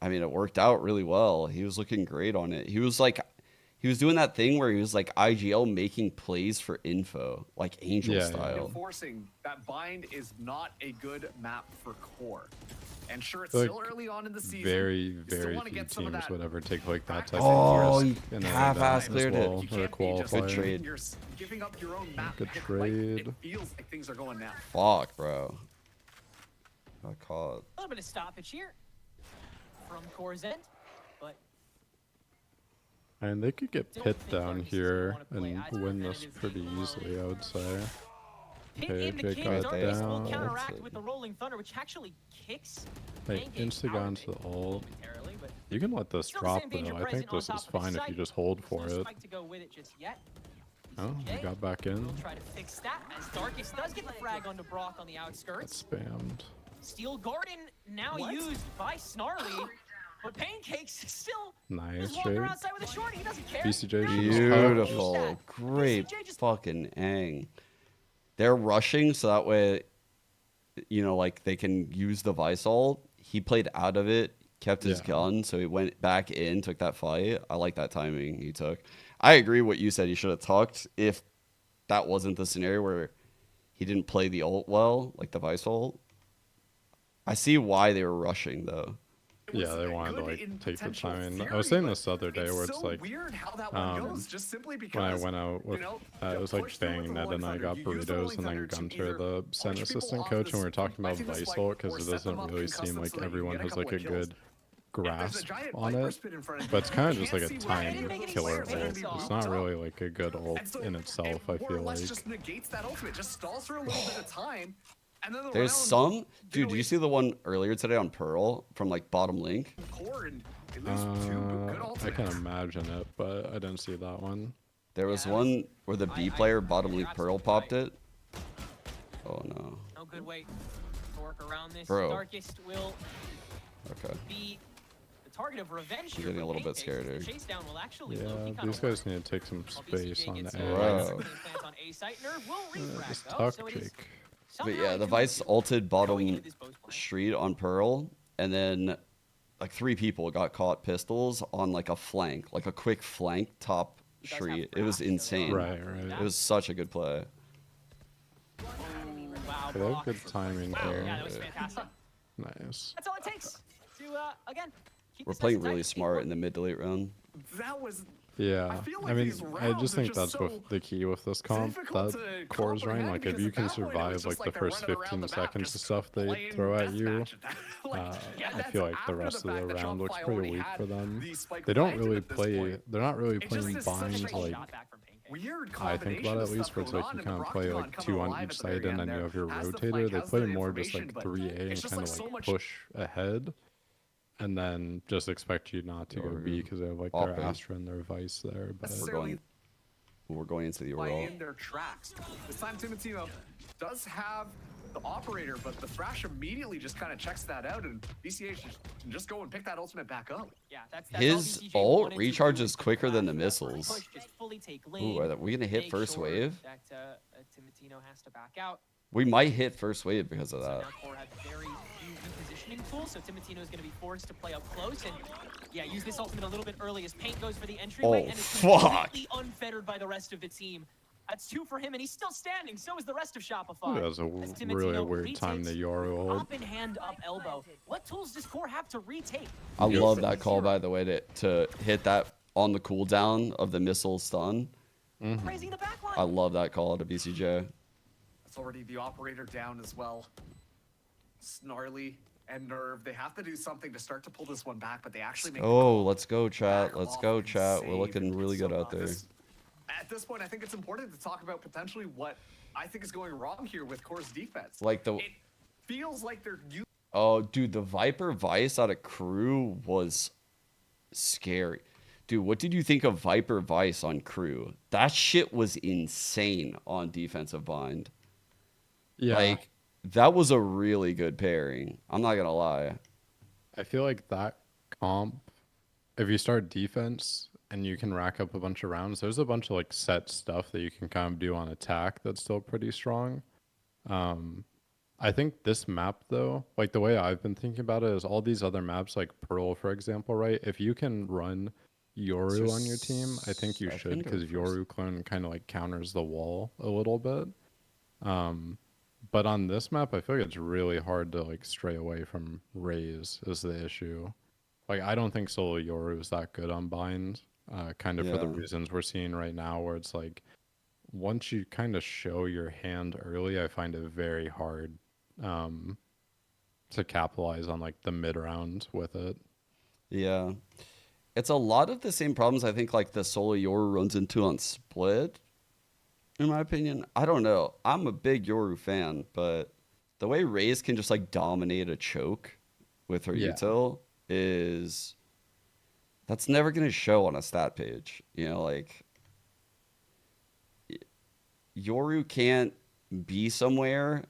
I mean, it worked out really well. He was looking great on it. He was doing that thing where he was like IGL making plays for info, like Angel Yeah, yeah. style. Enforcing that bind is not a good map for core. And sure, it's Like, still early on in the season. Very, You still very wanna few get some of teams that would ever take like that type Oh, of he risk in an half-ass event as cleared it. well, You or a can't be just Good qualifier. trade. You're giving up your own map. Good pick, trade. Like, it feels like things are going now. Fuck, bro. Got caught. A little bit of stoppage here from Core's end, but And they could get Don't pit think down Darkness is gonna here wanna play and as win this competitive pretty game easily, I would say. Pin in the Okay, King. got Darkness will down. counteract with the Rolling Thunder, which actually kicks Hey, Pancakes insta out of onto it the ult. momentarily, but You can let this still the drop same danger though. I think present on this top is of the fine if site. you just hold There's for no it. spike to go with it just yet. Oh, you Okay. got back in. We'll try to fix that as Darkest does get the frag onto Brock on the outskirts. Spammed. Steel Garden now used by Snarly, but Pancakes still Nice just walking trade. outside with a short. He doesn't care. BCJ Beautiful. Great fucking ang. They're rushing so that way, you know, like they can use the Vice ult. He played out of it, kept his gun, so he went back in, took that fight. I like that timing he took. I agree what you said. He should have tucked if that wasn't the scenario where he didn't play the ult well, like the Vice ult. I see why they were rushing though. Yeah, they wanted to like take the time. I was saying this the other day where it's like, when I went out with, it was like Bang, Ned, and I got burritos, and then Gunter, the Sen assistant coach, and we were talking about Vice ult because it doesn't really seem like everyone has like a good grasp on it, but it's kind of just like a time killer ult. It's not really like a good ult in itself, I feel like. There's some dude. Do you see the one earlier today on Pearl from like bottom link? I can imagine it, but I didn't see that one. There was one where the B player bottom link Pearl popped it. Oh no. No good way to work around this. Bro. Darkest will Okay. be the target of revenge. I'm getting a little bit scared here. Chase down will actually Yeah, these guys need to take some space on the Bro. Just tuck, Jake. But yeah, the Vice ulted bottom street on Pearl, and then like 3 people got caught pistols on like a flank, like a quick flank top street. It was insane. Right. It was such a good play. They have good timing here. Yeah, that was fantastic. Nice. That's all it takes to again. Keep We're this playing nice and really tight. smart in the mid to late round. That was Yeah, I mean, I just think that's so what the key with this comp, difficult to that cores rank. Like, if because you at can that point, it was survive just like the like they're first running around 15 the map, seconds just of stuff they playing throw at you, deathmatch. I feel like the rest of the round looks pretty weak for them. the spike They don't planted really at this play. point. They're not really It just playing is such binds a like weird I think combination about it, of at least, stuff where it's going like on, you and kind of Brock play Gun like coming 2 on alive each at the very side, and end then you there, have your has the rotator. flank, They has play the more just information, like but 3A and it's just kind like of so like much push ahead, and then just expect you not to go B because they have like their Bopping. Astra and their Vice there. But We're going into the Fly overall. in their tracks. This time Timotino does have the operator, but the Thrash immediately just kind of checks that out, and BCH can just go and pick that ultimate back up. Yeah, that's His all ult BCJ wanted to recharges do. quicker than the missiles. Push, just fully take Ooh, lane, are we gonna hit make first sure wave? That Timotino has to back out. We might hit first wave because of So that. now Core has very few repositioning tools, so Timotino is going to be forced to play up close and yeah, use this ultimate a little bit early as Paint goes for the entryway Oh, and is fuck. completely unfettered by the rest of the team. That's 2 for him, and he's still standing. So is the rest of Ooh, Shopify. that was a As really Timotino weird time to retakes Yoru hold. Up in hand, up elbow. What tools does Core have to retake? I love that call, by the way, to hit that on the cooldown of the missile stun. Raising the back line. I love that call to BCJ. That's already the operator down as well. Snarly and Nerve, they have to do something to start to pull this one back, but they actually make Oh, let's go, chat. back Let's off go, and chat. We're save. looking really good So, out there. At this point, I think it's important to talk about potentially what I think is going wrong here with Core's defense. Like the It feels like they're Oh, dude, the Viper Vice out of Crew was scary. Dude, what did you think of Viper Vice on Crew? That shit was insane on defensive bind. Yeah, Like, that was a really good pairing. I'm not gonna lie. I feel like that comp, if you start defense and you can rack up a bunch of rounds, there's a bunch of like set stuff that you can kind of do on attack that's still pretty strong. I think this map though, like the way I've been thinking about it is all these other maps like Pearl, for example, right? If you can run Yoru on your team, I think you should, because Yoru clone kind of like counters the wall a little bit. But on this map, I feel like it's really hard to like stray away from Raze is the issue. Like I don't think solo Yoru is that good on bind, kind of for the Yeah. reasons we're seeing right now, where it's like once you kind of show your hand early, I find it very hard to capitalize on like the mid round with it. Yeah. It's a lot of the same problems I think like the solo Yoru runs into on Split. in my opinion. I don't know. I'm a big Yoru fan, but the way Raze can just like dominate a choke with her util is that's never gonna show on a stat page. You know, like Yoru can't be somewhere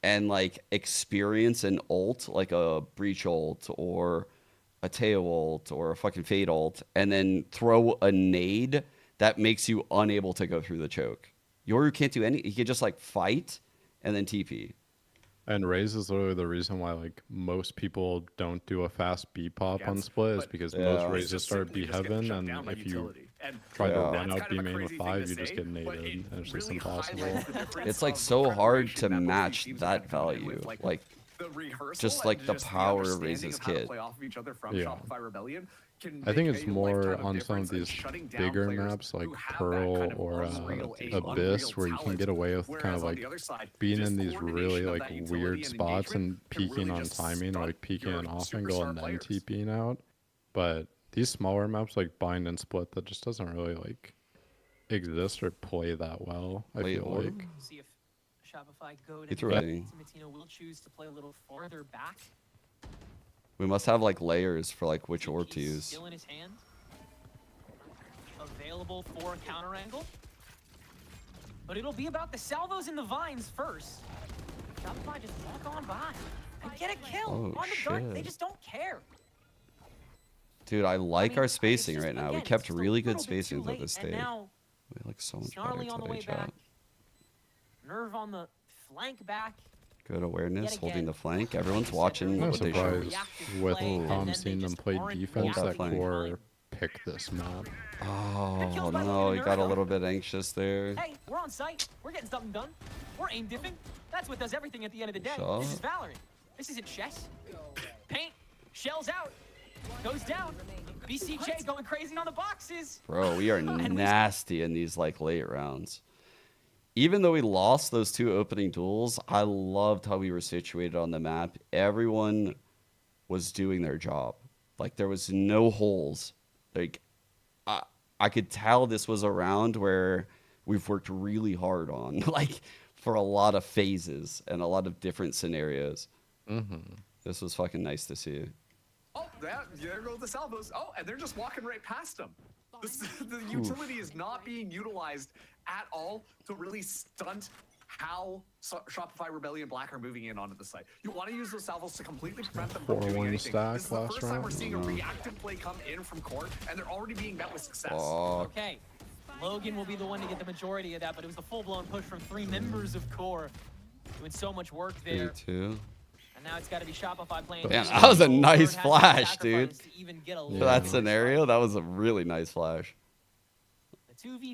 and like experience an ult like a breach ult or a Teo ult or a fucking Fade ult and then throw a nade that makes you unable to go through the choke. Yoru can't do any. He can just like fight and then TP. And Raze is literally the reason why like most people don't do a fast B pop on split is because most Razes start B heaven, and if you try to run out B main with 5, you just get naded, and it's just impossible. It's like so hard to match that value, like just like the power of Raze's kit. Yeah. I think it's more on some of these bigger maps like Pearl or Abyss where you can get away with kind of like being in these really like weird spots and peeking on timing, or like peeking an off angle and then TPing out. But these smaller maps like Bind and Split, that just doesn't really like exist or play that well, I feel like. See if Shopify go to Timitino will choose to play a little farther back. We must have like layers for like which orb to use. Still in his hand. Available for a counter angle. But it'll be about the salvos and the vines first. Shopify just walk on by and get a kill on the dark. They just don't care. Dude, I like our spacing right now. We kept really good spacing with this stage. We look so much better today, chat. Nerve on the flank back. Good awareness, holding the flank. Everyone's watching what they show. With how I'm seeing them play defense that Core picked this map. Oh no, he got a little bit anxious there. Hey, we're on site. We're getting something done. We're aim diffing. That's what does everything at the end of the day. This is Valorant. This isn't chess. Paint, shells out, goes down. BCJ going crazy on the boxes. Bro, we are nasty in these like late rounds. Even though we lost those 2 opening duels, I loved how we were situated on the map. Everyone was doing their job. Like there was no holes. Like I could tell this was a round where we've worked really hard on, like for a lot of phases and a lot of different scenarios. This was fucking nice to see. Oh, there go the salvos. Oh, and they're just walking right past them. The utility is not being utilized at all to really stunt how Shopify Rebellion Black are moving in onto the site. You want to use those salvos to completely prevent them from doing anything. This is the first time we're seeing a reactive play come in from Core, and they're already being met with success. Okay, Logan will be the one to get the majority of that, but it was the full-blown push from 3 members of Core. Doing so much work there. And now it's got to be Shopify playing. Damn, that was a nice flash, dude. For that scenario, that was a really nice flash.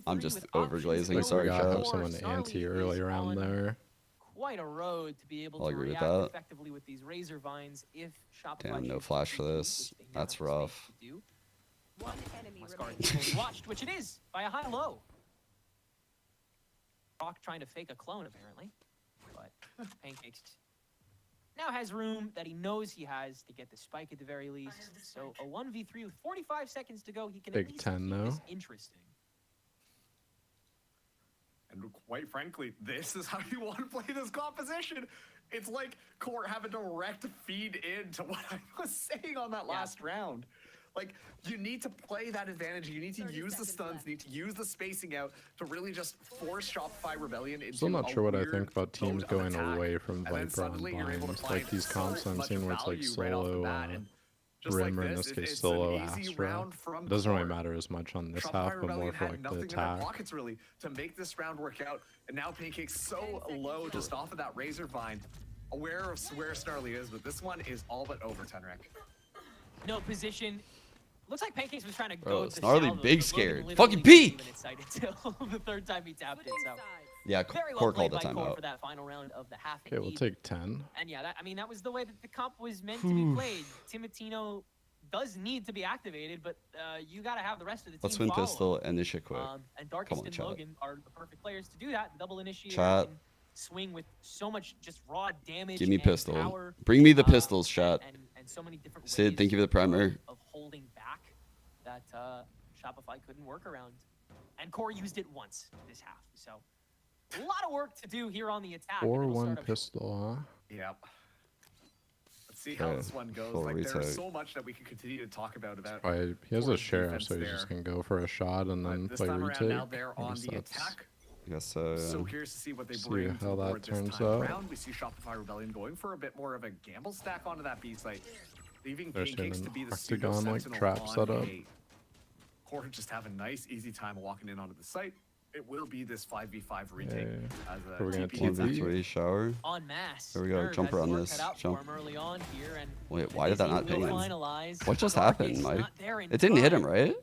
I'm just overglazing. Sorry, I have someone anti early around there. Quite a road to be able I'll to agree with react that. effectively with these razor vines if Shopify. Damn, no flash for this. That's rough. Watched, which it is by a high-low. Rock trying to fake a clone apparently, but Pancakes now has room that he knows he has to get the spike at the very least. So a 1v3 with 45 seconds to go, he can Big at least 10 keep though. this interesting. And quite frankly, this is how you want to play this composition. It's like Core have a direct feed into what I was saying on that last round. Like, you need to play that advantage. You need to use the stuns, you need to use the spacing out to really just force Shopify Rebellion into Still not sure what I think about mode teams of going attack. away from And then Viper and suddenly you're able to Bind. find Like these so comps I'm much seeing where it's like value right off the solo bat. And just Brimmer, like in this, this case it's solo an easy Astra. round from It doesn't really Core. matter as much on this Shopify half, but more Rebellion for had like the nothing in their attack. pockets really to make this round work out, and now Pancake's so low just off of that Razor Vine. Aware of where Snarly is, but this one is all but over, Tenrek. No position. Looks like Pancakes was trying to Bro, go to Snarly salvo, big but scared. Logan Fucking literally peek! didn't even incite it till the 3rd time he tapped it. So Yeah, very well Core played called the by Core timeout. for that final round of the half. Okay, we'll take 10. And yeah, I mean that was the way that the comp was meant to be played. Timitino does need to be activated, but you got to have the rest of the team Let's win follow pistol him. and this shit quick. And Come Darkest on, and chat. Logan are the perfect players to do that. Double initiator Chat. can swing with so much just raw damage. Give me and pistol. power, Bring me the pistols, chat. and so many different Sid, ways thank you for the primer. of holding back that Shopify couldn't work around. And Core used it once this half. So A lot of work to do here on the attack. Or and it'll one start up- pistol, huh? Yep. Let's see how Okay, this one goes. full Like, there's retake. so much that we could continue to talk about. Right, he has a Core's sheriff, defense so he's there. just gonna go for a shot and then This play time around, retake. now they're I on guess the that's- attack. I guess so. So Yeah. curious to see what they See bring to how the that board this turns time out. around. We see Shopify Rebellion going for a bit more of a gamble stack onto that B site, leaving They're Pancakes seeing to be an the pseudo octagon, like, sentinel trap on setup. A. Core just have a nice, easy time walking in onto the site. It will be this 5v5 retake. Yeah. As a Are we gonna TP TP? Three shower. En masse. There we go. Nerve Jump has around work this. cut out for Jump. him early on here, and Wait, why did that not Izzy ping will him? finalize. What just Dark happened, is Mike? not there in It didn't hit time. him, right?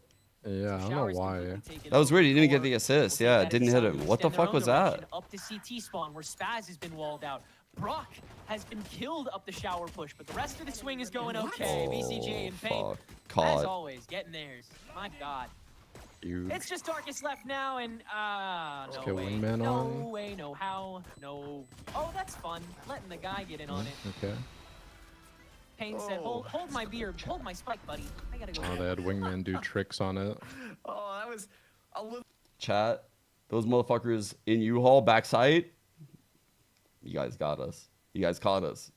Yeah, I don't know Shower's why. completely taken That was over. weird. He didn't get Core the will assist. take Yeah, that it as didn't a hit sign him. to What the extend their fuck own was direction that? Up to CT spawn where Spaz has been walled out. Brock has been killed up the shower push, but the rest of the swing is going okay. BCJ in pain. fuck. As Caught. always, getting theirs. My God. You. It's just Darkest left now, and no get way. wingman no on. way, no how, no. Oh, that's fun. Letting the guy get in on it. Okay. Payne said, hold my beer, hold my spike, buddy. I gotta go. Oh, they had wingman do tricks on it. Oh, that was a little. Chat. Those motherfuckers in U-Haul backside. You guys got us. You guys caught us.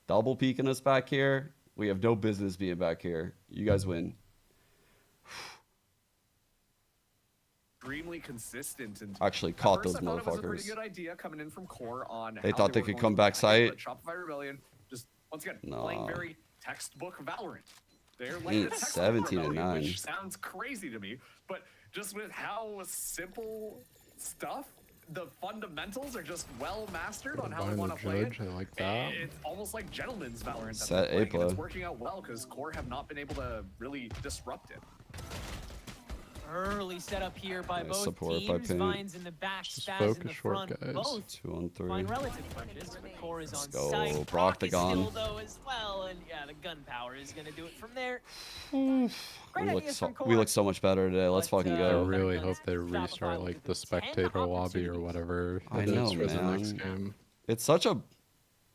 Double peeking us back here. We have no business being back here. You guys win. Extremely consistent and Actually at caught first those I thought it was a pretty motherfuckers. good idea coming in from Core on They how thought they were could going come to back attack it, site. but Shopify Rebellion just once again Nah. playing very textbook Valorant. They're like Ain't the textbook 17 and Rebellion, 9. which sounds crazy to me, but just with how simple stuff, the fundamentals are just well mastered on how they Combine want the to play it. judge, I like that. It's almost like gentleman's Valorant. that Set they're playing, and A-play. It's working out well because Core have not been able to really disrupt it. Early setup here by Nice both support by teams. Payne. Vines in the back, Just Spaz in focus the short, front. guys. Both 2 on 3. find relative purchase, but Core is on Let's go. site. Brock the is gun. still, though, as well, and yeah, the gun power is gonna do it from there. We Great look, ideas so, from Core. we look so much better today. Let's But, fucking I go. really hope they restart like the spectator lobby or whatever I it is know, for the next man. game. It's such a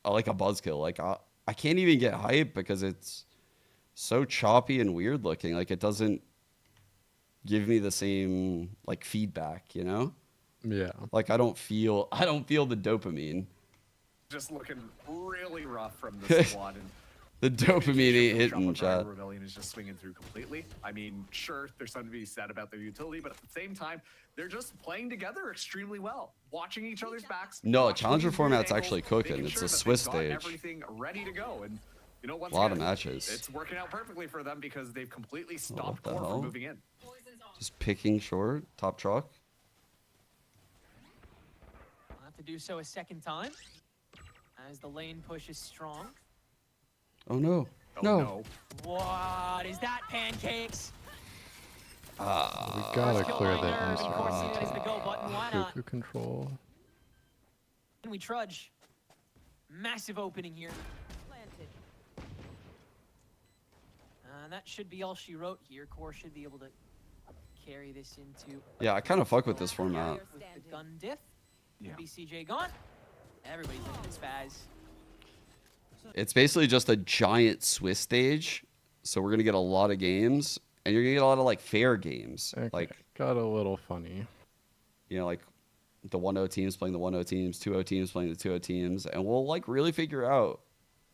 like a buzzkill. Like I can't even get hype because it's so choppy and weird looking. Like it doesn't give me the same like feedback, you know? Yeah. Like I don't feel the dopamine. Just looking really rough from the squad. And The dopamine ain't hitting, Shopify chat. Rebellion is just swinging through completely. I mean, sure, there's something to be said about their utility, but at the same time, they're just playing together extremely well, watching each other's backs. No, watching challenger these weird format's angles, actually cooking. making It's sure a that Swiss they've got stage. everything ready to go, and you know, once A lot of again, matches. It's working out perfectly for them because they've completely what stopped the Core hell? from moving in. Just picking short, top truck. I'll have to do so a second time, as the lane push is strong. Oh no. Oh, No. What is that, Pancakes? We gotta clear the Nerve, of course, inside. that is the go button. Why not? Cuckoo control. And we trudge. Massive opening here. That should be all she wrote here. Core should be able to carry this into. Yeah, I kind of fuck with this format. With the gun diff. BCJ gone. Everybody's looking at Spaz. It's basically just a giant Swiss stage. So we're gonna get a lot of games, and you're gonna get a lot of like fair games. Okay, Like got a little funny. you know, like the 1-0 teams playing the 1-0 teams, 2-0 teams playing the 2-0 teams, and we'll like really figure out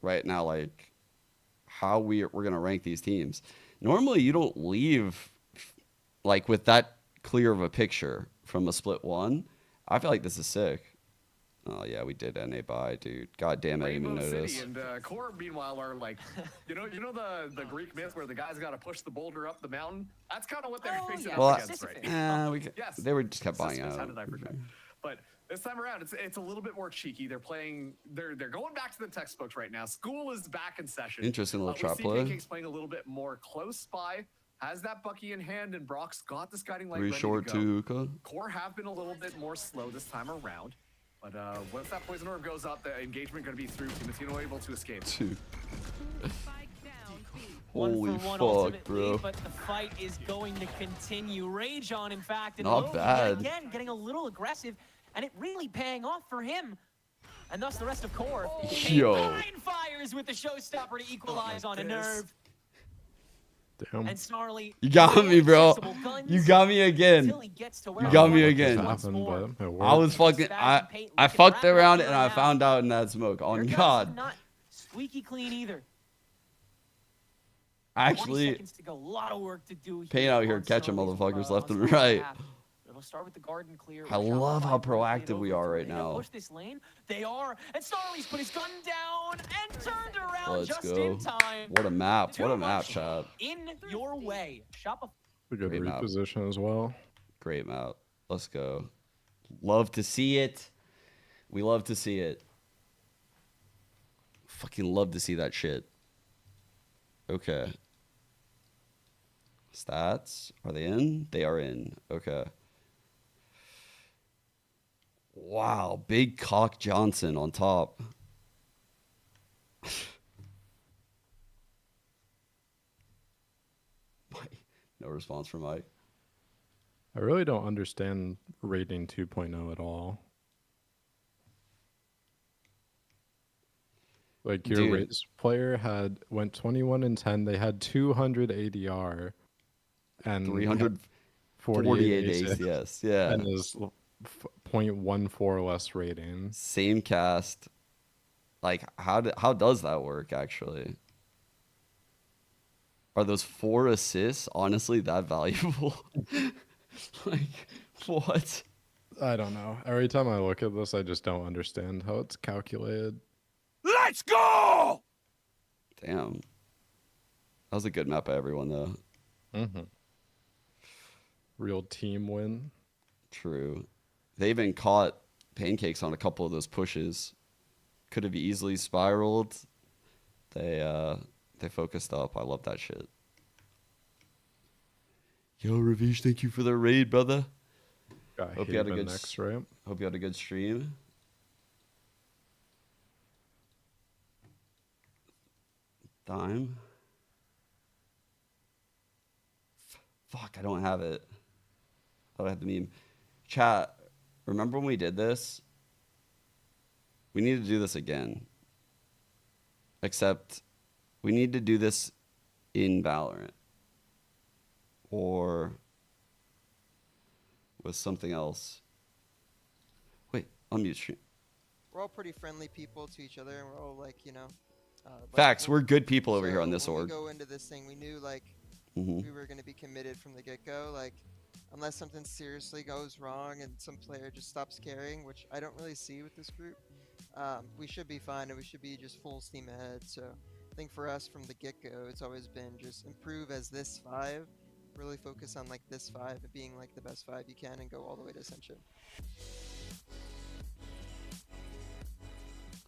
right now like how we're gonna rank these teams. Normally, you don't leave like with that clear of a picture from a split one. I feel like this is sick. Oh yeah, we did NA bye, dude. God damn, I didn't even Rainbow notice. City and Core, meanwhile, are like, you know the Greek myth where the guy's got to push the boulder up the mountain. That's kind of what they're facing Well, up against right now. yes. They were just kept buying Sisyphus, out. How did I forget? But this time around, it's a little bit more cheeky. They're playing. They're going back to the textbooks right now. School is back in session. Interesting little we trap see play. Pancakes playing a little bit more close by. Has that Bucky in hand, and Brock's got this guiding light Three ready short, to go. two hookah. Core have been a little bit more slow this time around. But once that poison orb goes up, the engagement going to be through. Timatino able to escape. Two. One Holy for one fuck, ultimately, bro. but the fight is going to continue. Rage on, in fact, and Not Lola bad. yet again getting a little aggressive, and it really paying off for him. And thus the rest of Core. Yo. Nine fires with the showstopper to equalize on a nerve. Damn. And Snarly, You got me, bro. accessible guns You got me again. until he gets to where You he got me wants again. to once more. I was fucking. I fucked around and I found out in that smoke. On Your guns God. not squeaky clean either. 20 Actually, seconds to go. A lot of work to do Pain out here on catching Snarly's, motherfuckers left on and Snarly's right. behalf. It'll start with the garden clear. I love how proactive we are right now. Push this lane. They are, and Snarly's put his gun down and turned around Let's just go. in time. What a map. What a Too map, much chat. in your way. Shopify. A good Great map. reposition as well. Great map. Let's go. Love to see it. We love to see it. Fucking love to see that shit. Okay. Stats. Are they in? They are in. Okay. Wow. Big Cock Johnson on top. No response from Mike. I really don't understand rating 2.0 at all. Like your Dude. race player went 21 and 10. They had 200 ADR and 348 ACS, ACS. Yeah. and is 0.14 less rating. Same cast. Like how does that work actually? Are those 4 assists honestly that valuable? Like what? I don't know. Every time I look at this, I just don't understand how it's calculated. Let's go! Damn. That was a good map by everyone though. Mm-hmm. Real team win. True. They even caught Pancakes on a couple of those pushes. Could have easily spiraled. They focused up. I love that shit. Yo, Ravish, thank you for the raid, brother. Got Hope you had a Haven good next, right? Hope you had a good stream. Dime. Fuck, I don't have it. Thought I had the meme. Chat, remember when we did this? We need to do this again. Except we need to do this in Valorant. Or with something else. Wait, unmute stream. We're all pretty friendly people to each other, and we're all like, you know. Facts, we're good people over here on this when org. we go into this thing, we knew like Mhm. we were going to be committed from the get-go. Like, unless something seriously goes wrong and some player just stops caring, which I don't really see with this group, we should be fine and we should be just full steam ahead. So I think for us from the get-go, it's always been just improve as this 5. Really focus on like this 5 being like the best 5 you can and go all the way to Ascension.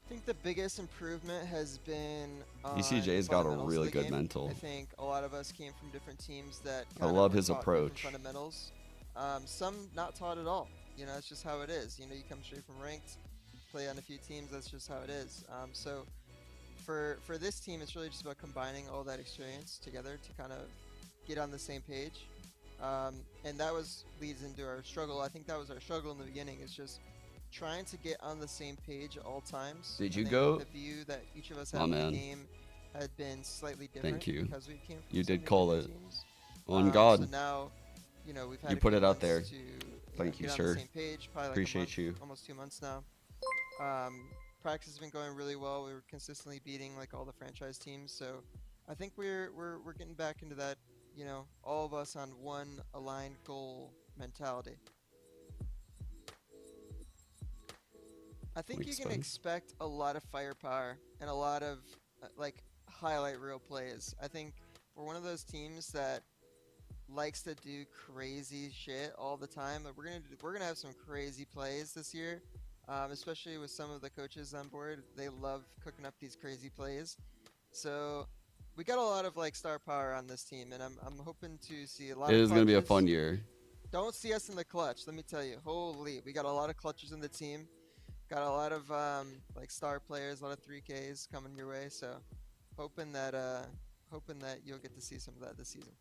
I think the biggest improvement has been BCJ's got a fundamentals of really the good game. mental. I think a lot of us came from different teams that I kind of love were his taught approach. different fundamentals. Some not taught at all. You know, it's just how it is. You know, you come straight from ranked, play on a few teams. That's just how it is. So for this team, it's really just about combining all that experience together to kind of get on the same page. And that leads into our struggle. I think that was our struggle in the beginning. Is just trying to get on the same page at all times. Did you I think go? The view that each of us Oh, had in man. the game had been slightly different. Thank you. Because we came from You so did many call different it. teams. On God. So now, you know, we've had You a put few it out months there. to, Thank you, get on sir. the same page, probably like Appreciate you. almost 2 months now. Practice has been going really well. We were consistently beating like all the franchise teams. So I think we're getting back into that, you know, all of us on one aligned goal mentality. I think you can expect a lot of firepower and a lot of like highlight reel plays. I think we're one of those teams that likes to do crazy shit all the time. We're gonna have some crazy plays this year, especially with some of the coaches on board. They love cooking up these crazy plays. So we got a lot of like star power on this team, and I'm hoping to see a lot. It of is going to be a clutches. fun year. Don't see us in the clutch. Let me tell you, holy, we got a lot of clutches in the team. Got a lot of like star players, a lot of 3Ks coming your way. So hoping that you'll get to see some of that this season.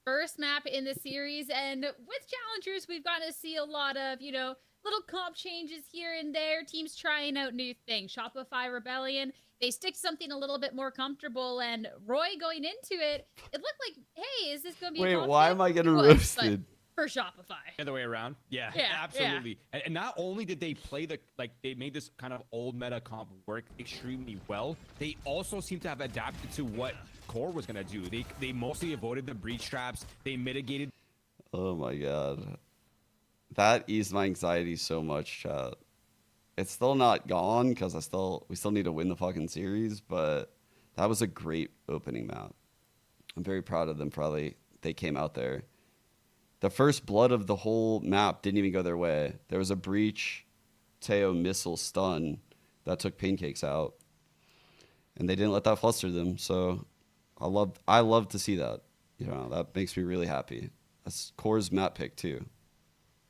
First map in the series, and with challengers, we've gotten to see a lot of, you know, little comp changes here and there, teams trying out new things. Shopify Rebellion they stick something a little bit more comfortable. And Roy going into it, it looked like, hey, is this going to be a Wait, why am I getting It was, roasted? but for Shopify. The other way around. Yeah, Yeah, absolutely. And not only did they play they made this kind of old meta comp work extremely well, they also seem to have adapted to what Core was going to do. They mostly avoided the breach traps. They mitigated. Oh my god. That eased my anxiety so much, chat. It's still not gone because we still need to win the fucking series, but that was a great opening map. I'm very proud of them. Probably they came out there. The first blood of the whole map didn't even go their way. There was a breach, Teo missile stun that took Pancakes out, and they didn't let that fluster them. So I love to see that. You know, that makes me really happy. That's Core's map pick too.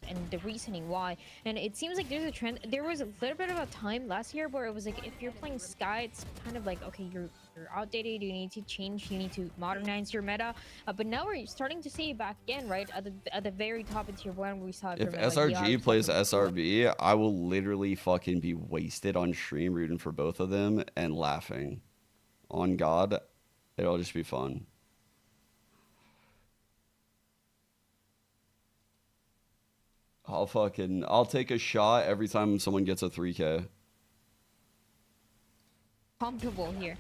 And the reasoning why. And it seems like there's a trend. There was a little bit of a time last year where it was like, if you're playing Sky, it's kind of like, okay, you're outdated, you need to change, you need to modernize your meta. But now we're starting to see it back again, right? At the very top of tier 1, we saw it If from, SRG plays SRB, I will literally fucking be wasted on stream rooting for both of them and laughing. On God, it'll just be fun. I'll take a shot every time someone gets a 3K. Comfortable here.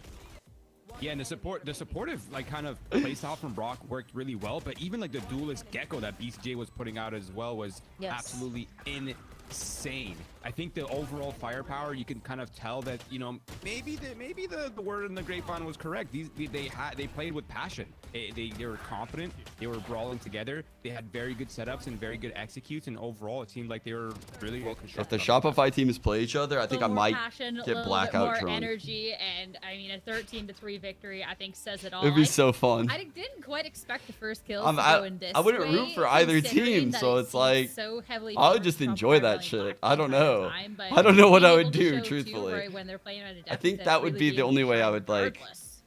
Yeah, and the supportive like kind of playstyle from Brock worked really well, but even like the duelist Gecko that BCJ was putting out as well was absolutely insane. I think the overall firepower, you can kind of tell that, you know, maybe the word in the grapevine was correct. They played with passion. They were confident. They were brawling together. They had very good setups and very good executes, and overall it seemed like they were really well constructed. If the Shopify teams play each other, I think I might get blackout more drunk. Energy, and I mean, a 13-3 victory, I think, says it all. It'd be so fun. I didn't quite expect the first kills to go in this I wouldn't way, root for either team, so it's like so heavily I would just enjoy that shit. I don't know. Time, I don't know what I being would able to do, show too, truthfully. right, when they're playing at a I think deficit, that would really be the only way I would like regardless.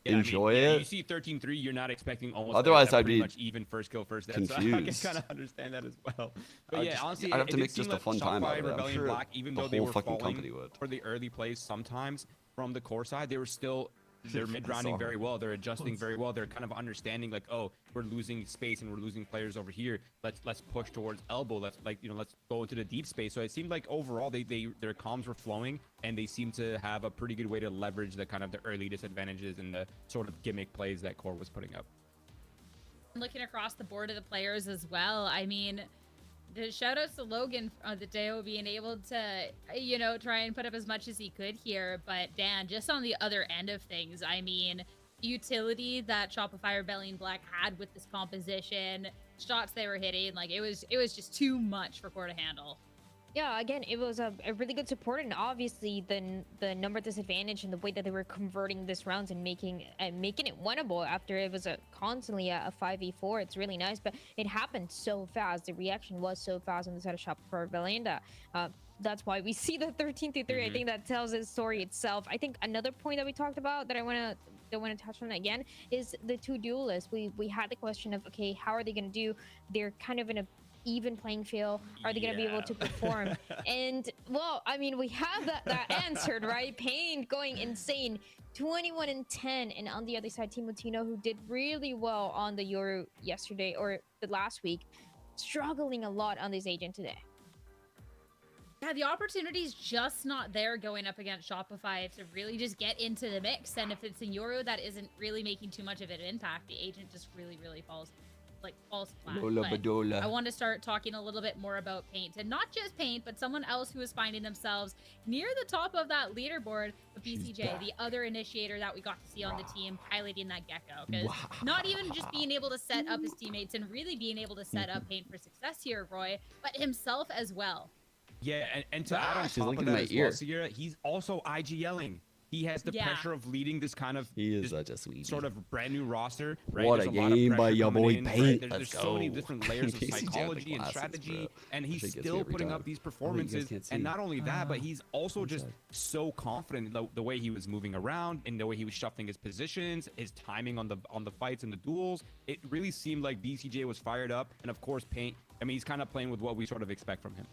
enjoy I mean, it. You see 13-3, you're not expecting almost Otherwise, like I'd be much even first kill first death. So I can confused. kind of understand that as well. But yeah, honestly, I'd have to it make did seem just a like fun time out Shopify, of it. I'm Rebellion sure Black, even the though they whole were fucking falling company would. for the early plays sometimes from the core side, they were still they're mid-rounding very well. They're adjusting very well. They're kind of understanding like, oh, we're losing space and we're losing players over here. Let's push towards elbow. Let's let's go into the deep space. So it seemed like overall their comms were flowing, and they seemed to have a pretty good way to leverage the kind of the early disadvantages and the sort of gimmick plays that Core was putting up. Looking across the board of the players as well, I mean, the shout outs to Logan on the Deo being able to, try and put up as much as he could here. But Dan, just on the other end of things, I mean, utility that Shopify Rebellion Black had with this composition, shots they were hitting, like it was just too much for Core to handle. Yeah, again, it was a really good support, and obviously the number disadvantage and the way that they were converting this rounds and making it winnable after it was constantly a 5v4. It's really nice, but it happened so fast. The reaction was so fast on the side of Shopify Rebellion that that's why we see the 13-3. I think that tells the story itself. I think another point that we talked about that I want to touch on again is the two duelists. We had the question of, okay, how are they going to do? They're kind of in a even playing field. Are they going to be able to perform? And well, I mean, we have that answered, right? Pain going insane, 21-10, and on the other side, Timotino, who did really well on the Euro yesterday or the last week, struggling a lot on this agent today. Yeah, the opportunity's just not there going up against Shopify to really just get into the mix. And if it's in Euro that isn't really making too much of an impact, the agent just really falls flat. Lola I want to start talking a little bit more about Paint, and not just Paint, but someone else who is finding themselves near the top of that leaderboard with BCJ, the other initiator that we got to see on the team, piloting that Gecko. Because not even just being able to set up his teammates and really being able to set up Paint for success here, Roy, but himself as well. Yeah, and to add on top of that as well, Sierra, he's also IGLing. He has the pressure of leading this kind of sort of brand new roster. Right? What There's a game by your boy Paint. Right? There's so many different layers of psychology and strategy, and he's still putting up these performances. And not only that, but he's also just so confident in the way he was moving around, and the way he was shuffling his positions, his timing on the fights and the duels. It really seemed like BCJ was fired up, and of course Paint. I mean, he's kind of playing with what we sort of expect from him.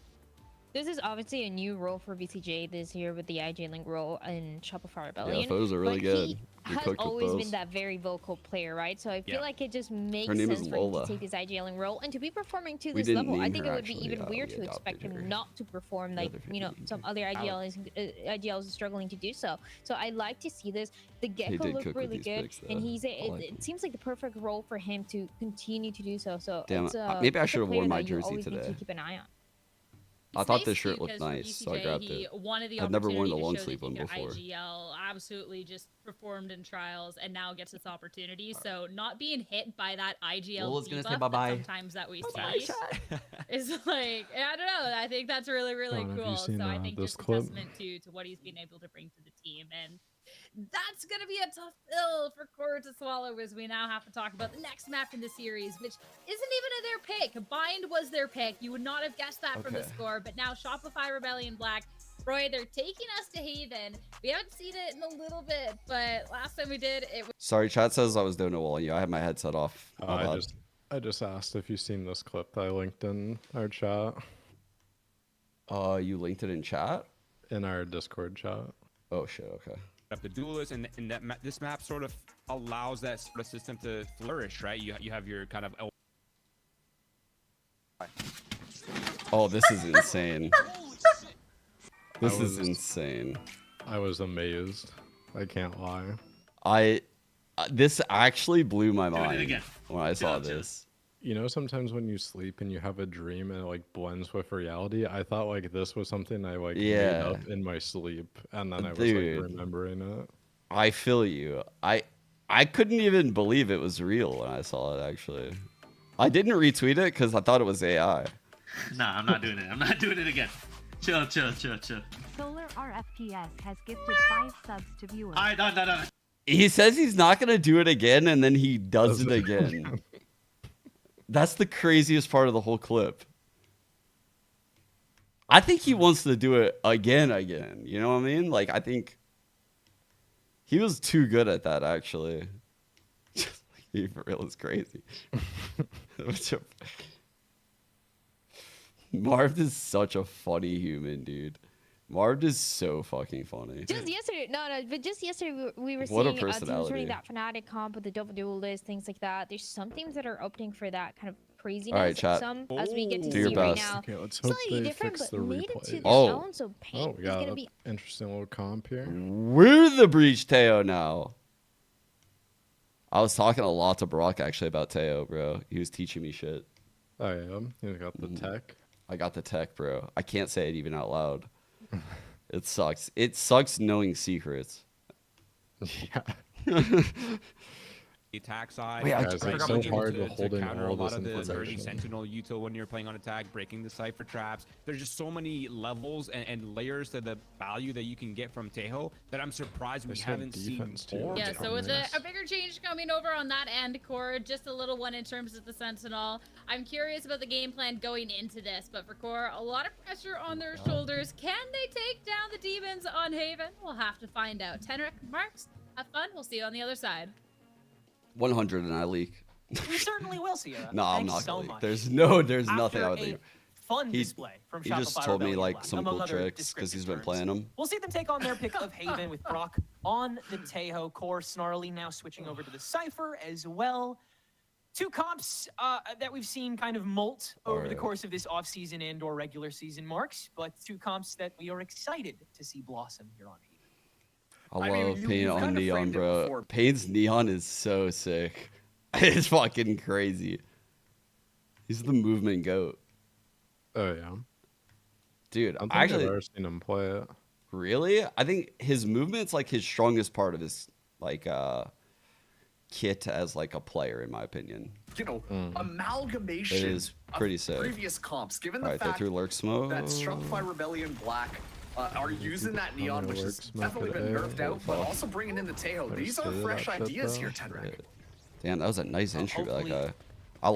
This is obviously a new role for BCJ this year with the IG Link role in Shopify Rebellion. Yeah, those are really but good. He We has cooked with always those. been that very vocal player, right? So I feel like it just makes Her name is sense for him Lola. to take this IG Link role and to be performing to We this didn't level. I name think her, it would be actually, even weird we to expect adopted him her. not to perform like, you know, some other IGLs are struggling to do so. So I like to see this. The Gecko did looked cook with really these good, picks, and though. he's it seems like the perfect role for him to continue to do so. So Damn, it's, maybe I it's a should have player worn my that you jersey always need today. to keep an eye on. I It's thought nice this too, shirt looked 'cause for nice, so I BCJ, grabbed he it. wanted the I've never worn the opportunity long to show sleeve that one he could before. IGL, absolutely just performed in trials, and now gets this opportunity. So not being hit by that IGL Lola's gonna say debuff that bye-bye. sometimes that we Bye-bye, see is like, I don't know. I think that's really, really John, have you cool. seen, So I think this just a clip? testament to what he's been able to bring to the team. And that's going to be a tough pill for Core to swallow, as we now have to talk about the next map in the series, which isn't even their pick. Bind was their pick. You would not have guessed that from the Okay. score, but now Shopify Rebellion Black. Roy, they're taking us to Haven. We haven't seen it in a little bit, but last time we did, it was... Sorry, chat says I was doing it while you. I had my headset off. My bad. I just asked if you've seen this clip that I linked in our chat. You linked it in chat? In our Discord chat. Oh shit, okay. Up the duelist, and that this map sort of allows that sort of system to flourish, right? You have your kind of Oh, this is insane. This is insane. I was amazed. I can't lie. This actually blew my mind again. when I saw this. You know, sometimes when you sleep and you have a dream and it like blends with reality, I thought like this was something I like made up in my sleep, and then I was like remembering it. I feel you. I couldn't even believe it was real when I saw it. Actually, I didn't retweet it because I thought it was AI. Nah, I'm not doing it. I'm not doing it again. Chill. Solar RFPS has gifted 5 subs to viewers. Alright, no. He says he's not gonna do it again, and then he does it again. That's the craziest part of the whole clip. I think he wants to do it again. You know what I mean? Like, I think he was too good at that, actually. He for real is crazy. Marv is such a funny human, dude. Marv is so fucking funny. Just yesterday, but just yesterday we were What a seeing teams personality. running that Fnatic comp with the double duelist, things like that. There's some teams that are opting for that kind of craziness. All right, chat. Some, as we get to Do your see right best. now, Okay, let's hope slightly they different, fix but the made it to replays. their Oh. own. So Pain Oh, is we got gonna an be interesting little comp here. We're the breach Teo now. I was talking a lot to Brock actually about Teo, bro. He was teaching me shit. Oh yeah, you got the tech. I got the tech, bro. I can't say it even out loud. It sucks. It sucks knowing secrets. Yeah. the attack side. Wait, it's so hard to hold in counter all a lot this of the early information. sentinel util when you're playing on attack, breaking the cipher traps. There's just so many levels and layers to the value that you can get from Tejo that I'm surprised we haven't seen more. Yeah, so with a bigger change coming over on that end, Core, just a little one in terms of the Sentinel. I'm curious about the game plan going into this, but for Core, a lot of pressure on their shoulders. Can they take down the demons on Haven? We'll have to find out. Tenric, Marks, have fun. We'll see you on the other side. 100 and I leak. We certainly will see you. No, I'm Thanks not so gonna leak. much. There's nothing I would After a leak. Fun display from He just Shopify told me Rebellion like Black, some among cool other tricks because he's been descriptive playing them. We'll see them take on their pick of Haven with Brock on the Tejo. Core Snarly now switching over to the Cypher as well. Two comps that we've seen kind of molt over the course of this offseason and or regular season, Marks, but two comps that we are excited to see blossom here on Haven. I love Pain on Neon, bro. Pain's Neon is so sick. It's fucking crazy. He's the movement goat. Oh yeah. Dude, I don't I think actually I've ever seen him play it. Really? I think his movement's like his strongest part of his like kit as like a player, in my opinion. You know, amalgamation It is pretty of sick. previous comps, given the Alright, they fact threw Lurk Smoke. that Shopify Rebellion Black are using that Neon, which has definitely been nerfed out, but also bringing in the Tejo. These are fresh ideas here, Tenric. Damn, that was a nice entry by that guy. I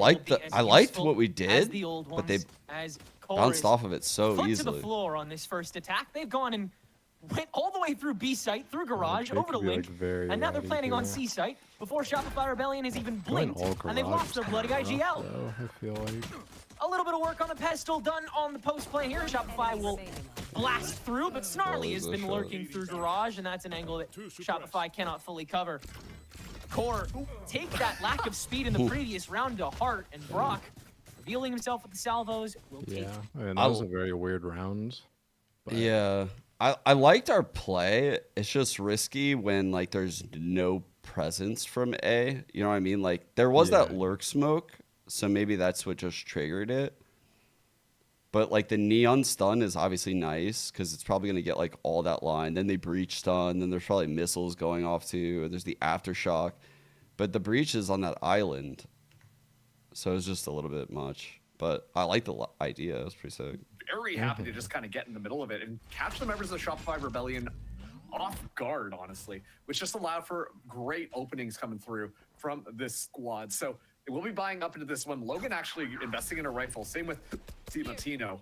liked what we did, but they bounced off of it so Foot to easily. the floor on this first attack. They've gone and went all the way through B site, through garage, over to Link, and now they're planning on C site before Shopify Rebellion has even blinked, and they've lost their bloody IGL. I feel like. A little bit of work on the pedestal done on the post play here. Shopify will blast through, but Snarly has been lurking through garage, and that's an angle that Shopify cannot fully cover. Core take that lack of speed in the previous round to heart, and Brock, revealing himself with the salvos, will take it. I mean, that was a very weird round. But... Yeah. I liked our play. It's just risky when like there's no presence from A. You know what I mean? Like there was that lurk smoke, so maybe that's what just triggered it. But like the neon stun is obviously nice because it's probably gonna get like all that line. Then they breach stun. Then there's probably missiles going off too. There's the aftershock, but the breach is on that island, so it's just a little bit much. But I like the idea. It's pretty sick. Very happy to just kind of get in the middle of it and catch the members of the Shopify Rebellion off guard, honestly, which just allowed for great openings coming through from this squad. So they will be buying up into this one. Logan actually investing in a rifle. Same with Timatino.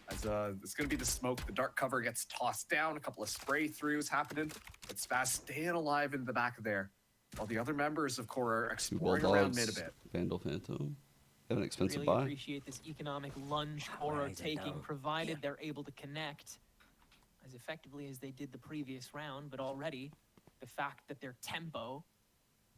As it's going to be the smoke. The dark cover gets tossed down. A couple of spray throughs happening. But Spaz staying alive in the back of there. While the other members of Core are exploring around mid a bit. Vandal Phantom. An expensive really buy. Appreciate this economic lunge Core are taking, provided they're able to connect as effectively as they did the previous round. But already, the fact that their tempo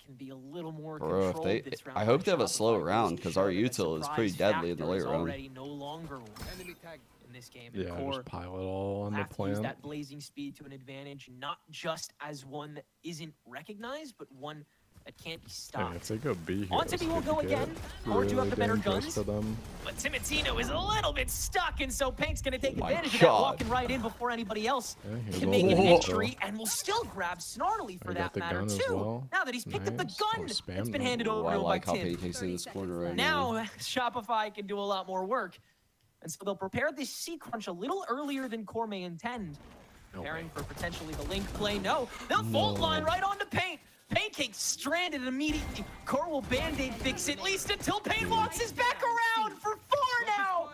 can be a little more controlled this round. I hope they have a slow round because our util is pretty deadly in the late round. Already no longer in this game. Yeah, just pile it all on the plant. Use that blazing speed to an advantage, not just as one that isn't recognized, but one that can't be stopped. Yeah, if they go B here, On to B will go again. Or do have the better guns. For them. But Timatino is a little bit stuck, and so Pink's going to take advantage of that, walking right in before anybody else can make an entry, and will still grab Snarly for that matter, too. Well. Now that he's picked up the gun that's been handed over to him by Tim. In this corner right now, Shopify can do a lot more work. And so they'll prepare this C crunch a little earlier than Core may intend. Preparing for potentially the link play. No, they'll fault line right onto Paint. Pancake stranded immediately. Core will band-aid fix it, at least until Paint walks his back around for 4 now.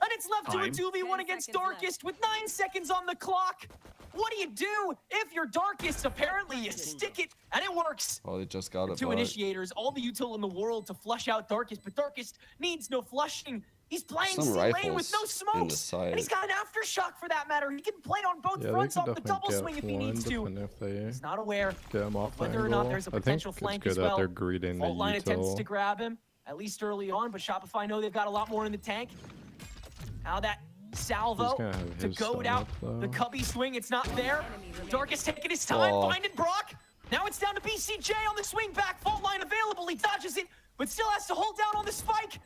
And it's left to a 2v1 against Darkest with 9 seconds on the clock. What do you do if you're Darkest? Apparently you stick it, and it works. Oh, they just got it. 2 initiators, all the util in the world to flush out Darkest, but Darkest needs no flushing. He's playing C lane with no smokes, and he's got an aftershock for that matter. He can play on both fronts off the double swing if he needs to. He's not aware of whether or not there's a potential flank as well. Fault line attempts to grab him, at least early on, but Shopify know they've got a lot more in the tank. Now that salvo to goad out the cubby swing, it's not there. Darkest taking his time, finding Brock. Now it's down to BCJ on the swing back. Fault line available, he dodges it, but still has to hold down on the spike.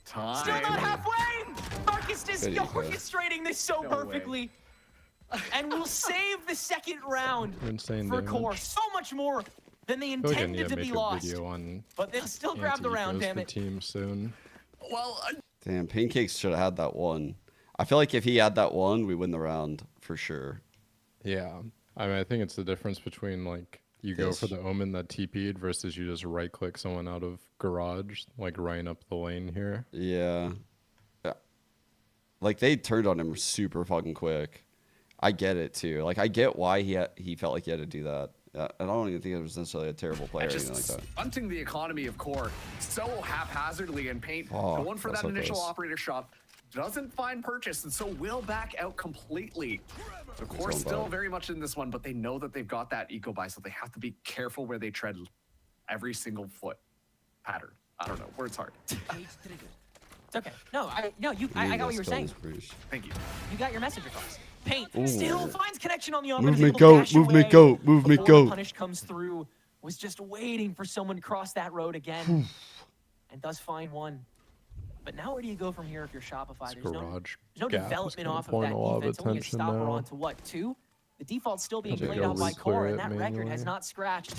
Still not halfway! Darkest is orchestrating this so perfectly. And will save the second round for Core. So much more than they intended to be lost. But they'll still grab the round, damn it. Team soon. Well, damn, Pancakes should have had that one. I feel like if he had that one, we win the round for sure. Yeah. I mean, I think it's the difference between like you go for the Omen that TP'd versus you just right-click someone out of garage, like right up the lane here. Yeah. Like, they turned on him super fucking quick. I get it, too. Like, I get why he felt like he had to do that. I don't even think it was necessarily a terrible play or anything like that. Stunting the economy of Core so haphazardly, and Paint going for that initial operator shot. Doesn't find purchase, and so will back out completely. The Core still very much in this one, but they know that they've got that eco buy, so they have to be careful where they tread every single foot pattern. I don't know, words hard. It's okay. No, I got what you were saying. Thank you. You got your message across. Paint still finds connection on the offense. Movement go. Punish comes through. Was just waiting for someone to cross that road again, and does find one. But now where do you go from here if you're Shopify? There's no development off of that defense. Only a stopper on to what, 2? The default's still being played out by Core, and that record has not scratched.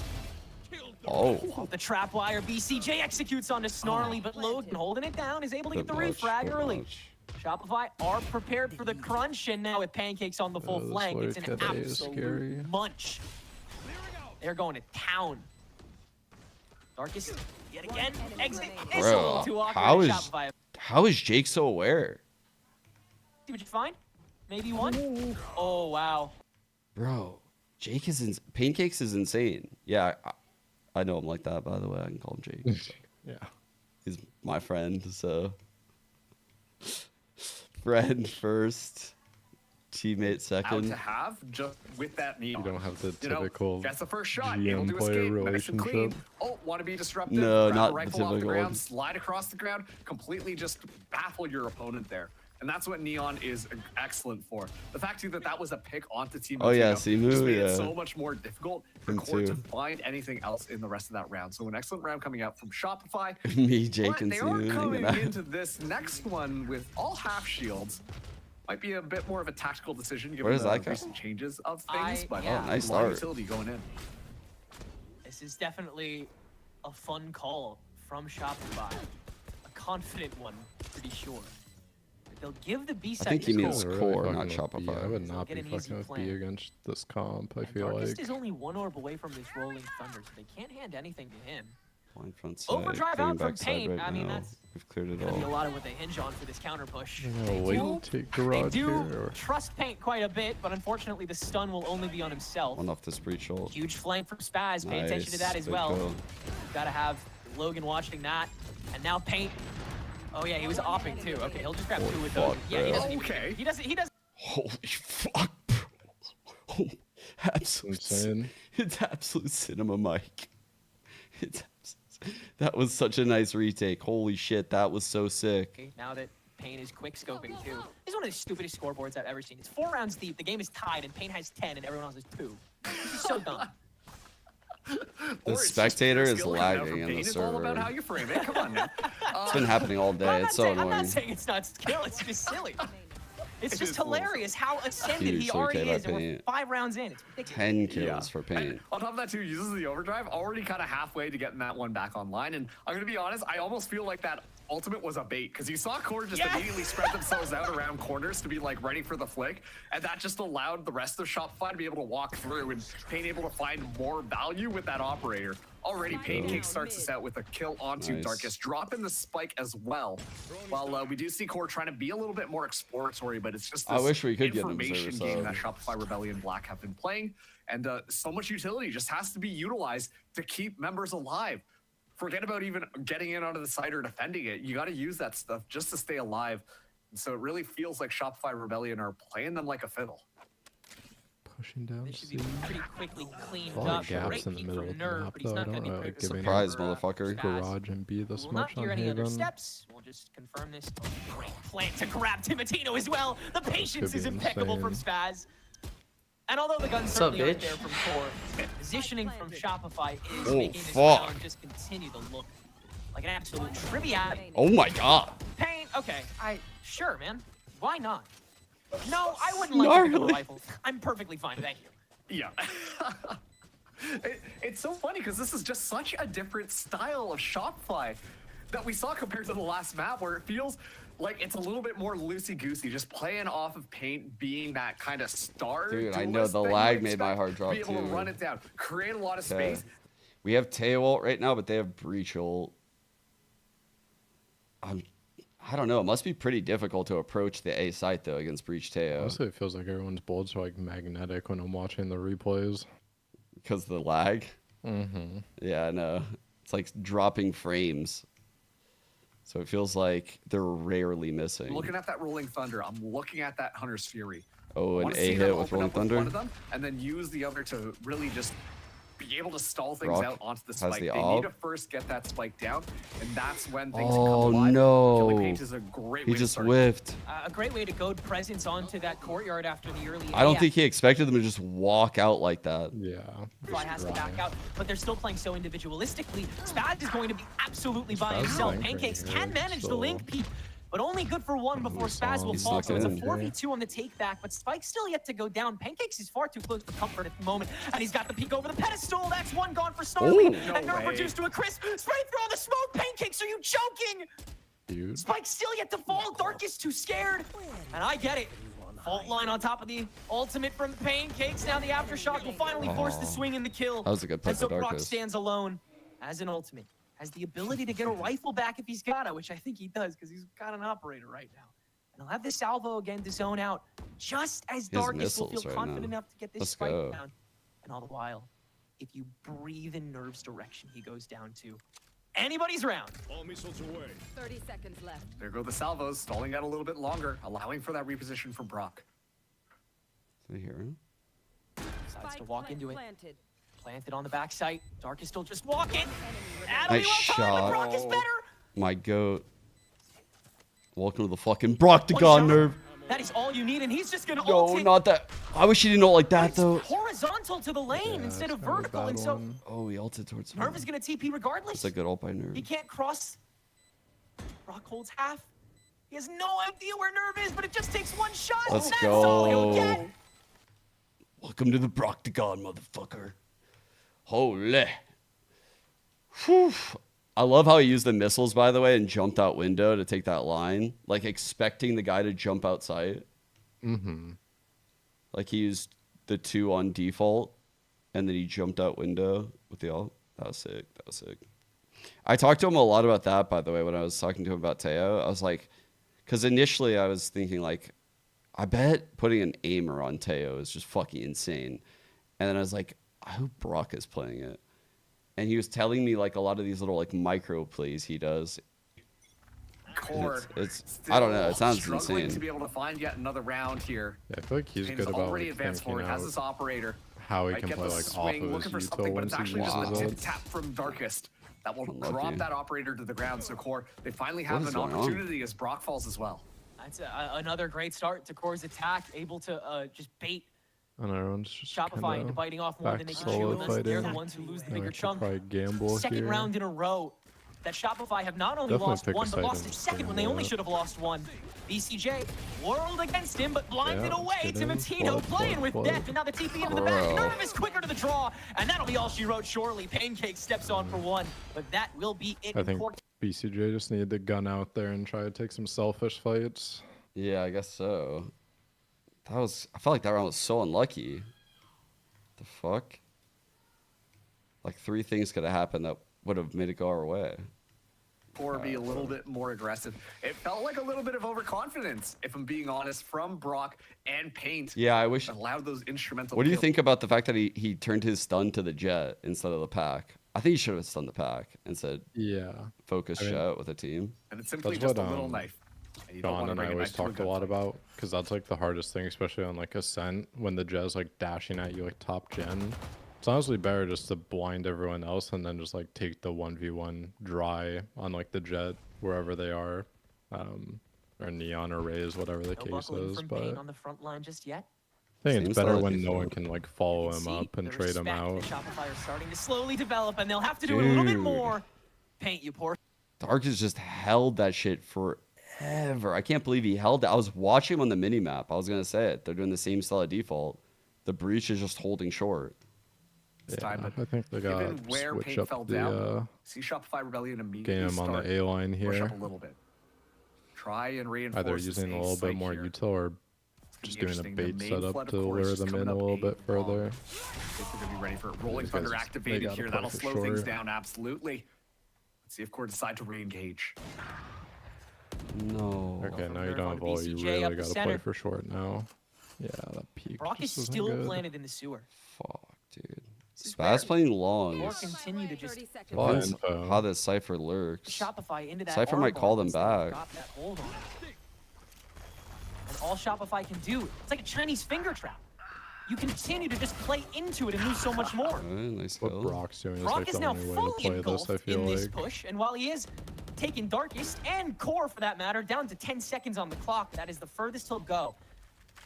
The trap wire, BCJ executes onto Snarly, but Logan holding it down is able to get the refrag early. Shopify are prepared for the crunch, and now with Pancakes on the full flank, it's an absolute munch. They're going to town. Darkest yet again. Exit. It's a little too awkward. How is Jake so aware? See what you find? Maybe one? Oh, wow. Bro, Jake is Pancakes is insane. Yeah, I know him like that, by the way. I can call him Jake. Yeah. He's my friend, so friend first, teammate Out second. to have just with that neon. You don't have the You know, typical that's the first shot. Able GM to player escape, nice and clean. relationship. Oh, want to be disruptive? No, grab not a the rifle off the typical ground, one. slide across the ground, completely just baffle your opponent there. And that's what Neon is excellent for. The fact too that was a pick onto Team Oh, yeah, Latino just Simu, made it yeah. so much more difficult for Him Core to too. find anything else in the rest of that round. So an excellent round coming out from Shopify. Me, Jake, But and they are Simu coming hanging out. into this next one with all half shields. Might be a bit more of a tactical decision given Where does the that go? recent changes of things, but yeah. Oh, nice a lot of start. utility going in. This is definitely a fun call from Shopify. A confident one, pretty sure. They'll give the B I side. think he means Really core, fucking not with B. Shopify. I would They'll not get be an easy fucking with B plan. against this comp, I feel Darkest like. is only one orb away from this rolling thunder, so they can't hand anything to him. Blind front side, Overdrive clearing out from back side paint. right I mean, now. that's We've cleared it gonna be a all. lot of what they hinge on for this counter push. Oh, wait, take garage They do here. Or... trust paint quite a bit, but unfortunately the stun will only be on himself. One off this breach ult. Huge flank from Spaz. Pay attention to that as Good well. call. Gotta have Logan watching that. And now paint. Oh yeah, he was opping too. Okay, he'll just grab Holy two with those. fuck, Yeah, he bro. doesn't even. Okay. He doesn't. Holy fuck, bro. Oh, absolute, Insane. it's absolute cinema, Mike. It's that was such a nice retake. Holy shit, that was so sick. Okay, now that Pain is quick scoping too. This is one of the stupidest scoreboards I've ever seen. It's 4 rounds deep. The game is tied, and Pain has 10, and everyone else has 2. This is so dumb. The spectator is lagging in the It's all about how server. you frame it. Come on now. It's been happening all day. It's so I'm not annoying. saying it's not skill. It's just silly. It's It just is a little hilarious how ascended Huge he already 3K by is, and we're Paint. 5 rounds in. It's ridiculous. 10 kills Yeah. for paint. On top of that, too, uses the overdrive, already kind of halfway to getting that one back online. And I'm going to be honest, I almost feel like that ultimate was a bait because you saw Core just immediately spread themselves out around corners to be like ready for the flick. And that just allowed the rest of Shopify to be able to walk through and Pain able to find more value with that operator. Already, Pancake starts us out with a kill onto Nice. Darkest, dropping the spike as well. While we do see Core trying to be a little bit more exploratory, but it's just I this wish we could get an information observer game sub. that Shopify Rebellion Black have been playing. And so much utility just has to be utilized to keep members alive. Forget about even getting in onto the site or defending it. You got to use that stuff just to stay alive. And so it really feels like Shopify Rebellion are playing them like a fiddle. Pushing down This should be C. pretty quickly cleaned A lot up. of gaps Great in the peek middle from of the Nerve, map, but he's though. I not going don't to like be giving Surprise, up motherfucker. garage and B this Will not much on hear any other Haven. steps. We'll just confirm this. Oh, great plant to grab Timotino as well. The patience Could is be impeccable from insane. Spaz. And although the guns What's up, certainly aren't bitch? there from Core, positioning from Shopify is Oh, making this fuck. round just continue to look like an absolute trivia. Oh my god. Pain, okay, sure, man. Why not? No, I wouldn't like to pick up a Gnarly. rifle. I'm perfectly fine, thank you. Yeah. It's so funny because this is just such a different style of Shopify that we saw compared to the last map where it feels like it's a little bit more loosey-goosey, just playing off of Paint being that kind of star. Dude, I know duelist the that you lag would made my expect, heart drop be able to too. run it down, create a lot of Okay. space. We have Teo ult right now, but they have breach ult. I don't know. It must be pretty difficult to approach the A site though against breach Teo Honestly, it feels like everyone's bullets are like magnetic when I'm watching the replays. because of the lag. Mm-hmm. Yeah, I know. It's like dropping frames. So it feels like they're rarely missing. Looking at that Rolling Thunder, I'm looking at that Hunter's Fury. Oh, an Wanna A see them hit with open Rolling up with Thunder. one of them, and then use the other to really just be able to stall things Rock out onto the has spike. the They AWP. need to first get that spike down, and that's when things Oh, come alive. no. Killing Paint is a great He way to just start. whiffed. A great way to goad presence onto that courtyard after the early. I don't AF. think he expected them to just walk out like that. Yeah. Fly has to back out, but they're still playing so individualistically. Spaz is going to be absolutely by Spaz himself. flankering Pancakes here, can manage the so- link peek, but only good for one before Spaz will He's fall. not So it's a good. 4v2 on the take back, but Spike's still yet to go down. Pancakes is far too close for comfort at the moment, and he's got the peek over the pedestal. That's one gone for Snarly, Oh. and No Nerf way. reduced to a crisp. Spray through all the smoke. Pancakes, are you joking? Dude. Spike's still yet to fall. Darkest too scared. And I get it. Fault line on top of the ultimate from Pancakes. Now the aftershock will finally force the swing in the kill. That was a good pick And so by Brock Darkest. stands alone as an ultimate. Has the ability to get a rifle back if he's got it, which I think he does because he's got an operator right now. And he'll have the salvo again to zone out. just as He has Darkest will feel missiles right confident now. enough to get this Let's spike go. down. And all the while, if you breathe in Nerve's direction, he goes down to anybody's round. All missiles away. 30 seconds left. There go the salvos, stalling out a little bit longer, allowing for that reposition from Brock. Is he here? Decides to walk into it. Planted. Planted on the backside. Darkest still just walking. Nice shot. shot. Brock is better. My goat. Welcome to the fucking Broctagon nerve. That is all you need, and he's just gonna No, ult it. not that. I wish he didn't ult like that It's though. horizontal to the lane instead of vertical, and so Oh, he ulted towards Nerve me. is gonna TP regardless. It's a good ult by Nerve. He can't cross. Brock holds half. He has no idea where Nerve is, but it just takes one shot. Let's and that's all he'll go. get. Welcome to the Broctagon, motherfucker. Holy. Whew. I love how he used the missiles, by the way, and jumped out window to take that line. Like, expecting the guy to jump outside. Mm-hmm. Like, he used the 2 on default, and then he jumped out window with the ult. That was sick. That was sick. I talked to him a lot about that, by the way, when I was talking to him about Teo. I was like, because initially I was thinking, like, I bet putting an aimer on Teo is just fucking insane. And then I was like, I hope Brock is playing it. And he was telling me, like, a lot of these little, like, micro plays he does. Core. It's I don't know. It sounds struggling insane. to be able to find yet another round here. Yeah, I feel like he's Kane's good about already like, advanced thinking forward, has out this operator. how he Might can get play the like swing, off looking of for his something, util but it's once he actually just uses a tip it. tap from Darkest that will Unlucky. drop that operator to the ground. So Core, they finally have What is an going on? opportunity as Brock falls as well. That's another great start to Core's attack, able to just bait And everyone's just Shopify into kinda biting off more than back they can chew. solo And they're the fighting. ones who lose the And bigger I could chunk. probably gamble Second here. round in a row that Shopify have not only Definitely lost pick a one, but side lost and a second just when they gamble only it. should have lost one. BCJ whirled against him, but blinded Yeah, away get to in, Matino, flood, playing flood, with flood. death, and now the TP into the Bro. back. Nerve is quicker to the draw, and that'll be all she wrote shortly. Pancake steps on for one, but that will be it. I in think court. BCJ just needed to gun out there and try to take some selfish fights. Yeah, I guess so. That was. I felt like that round was so unlucky. The fuck? Like 3 things could have happened that would have made it go our way. Core be a little bit more aggressive. It felt like a little bit of overconfidence, if I'm being honest, from Brock and Paint. Yeah, I wish. Allowed those instrumental. What do you kills. think about the fact that he turned his stun to the jet instead of the pack? I think he should have stunned the pack and said, Yeah. focus I mean, jet with a team. And it's simply That's just what, a little knife. And you don't John wanna and I bring a always knife to a talked a gunfight. lot about, because that's like the hardest thing, especially on like Ascent, when the jet's like dashing at you like top gen. It's honestly better just to blind everyone else and then just like take the 1v1 dry on like the jet wherever they are, or neon or rays, whatever the No case buckling is. from But Pain on the front line just yet. I think it's Seems better like when he's no one not. can like follow him See up and the trade him respect out. that Shopify are starting to slowly develop, and they'll have to do a little bit Dude. more. Paint, you poor. Dark has just held that shit forever. I can't believe he held it. I was watching him on the mini map. I was gonna say it. They're doing the same style of default. The breach is just holding short. This Yeah, time, but I think they got given where switch Paint up fell the down, see Shopify Rebellion immediately game on start the A line push here. up a little bit. Try and reinforce. Either this using a A little site bit more here. util or It's just gonna be doing a interesting. bait The main setup flood, of to course, lure is them coming in a up little 8 bit long. further. If they're gonna be ready for it. Rolling These Thunder guys, they activated gotta here. play That'll for slow things sure. down absolutely. Let's see if Core decide to re-engage. No. Okay, now you Nerve don't on have all. You BCJ really up the gotta center. play for short now. Yeah, that peak. Brock is just isn't still good. planted in the sewer. Fuck, dude. This is Spaz fair. playing Or longs. continue to just Well, Good info. how this Cypher lurks. Shopify into that Cypher might armbar call them instead of back. drop that hold on it. And all Shopify can do, it's like a Chinese finger trap. You continue to just play into it and lose so much more. Alright, nice What kill. Brock's doing is Brock like is the now only way to fully play this. engulfed I feel in this like. push, and while he is taking Darkest and Core for that matter, down to 10 seconds on the clock, that is the furthest he'll go.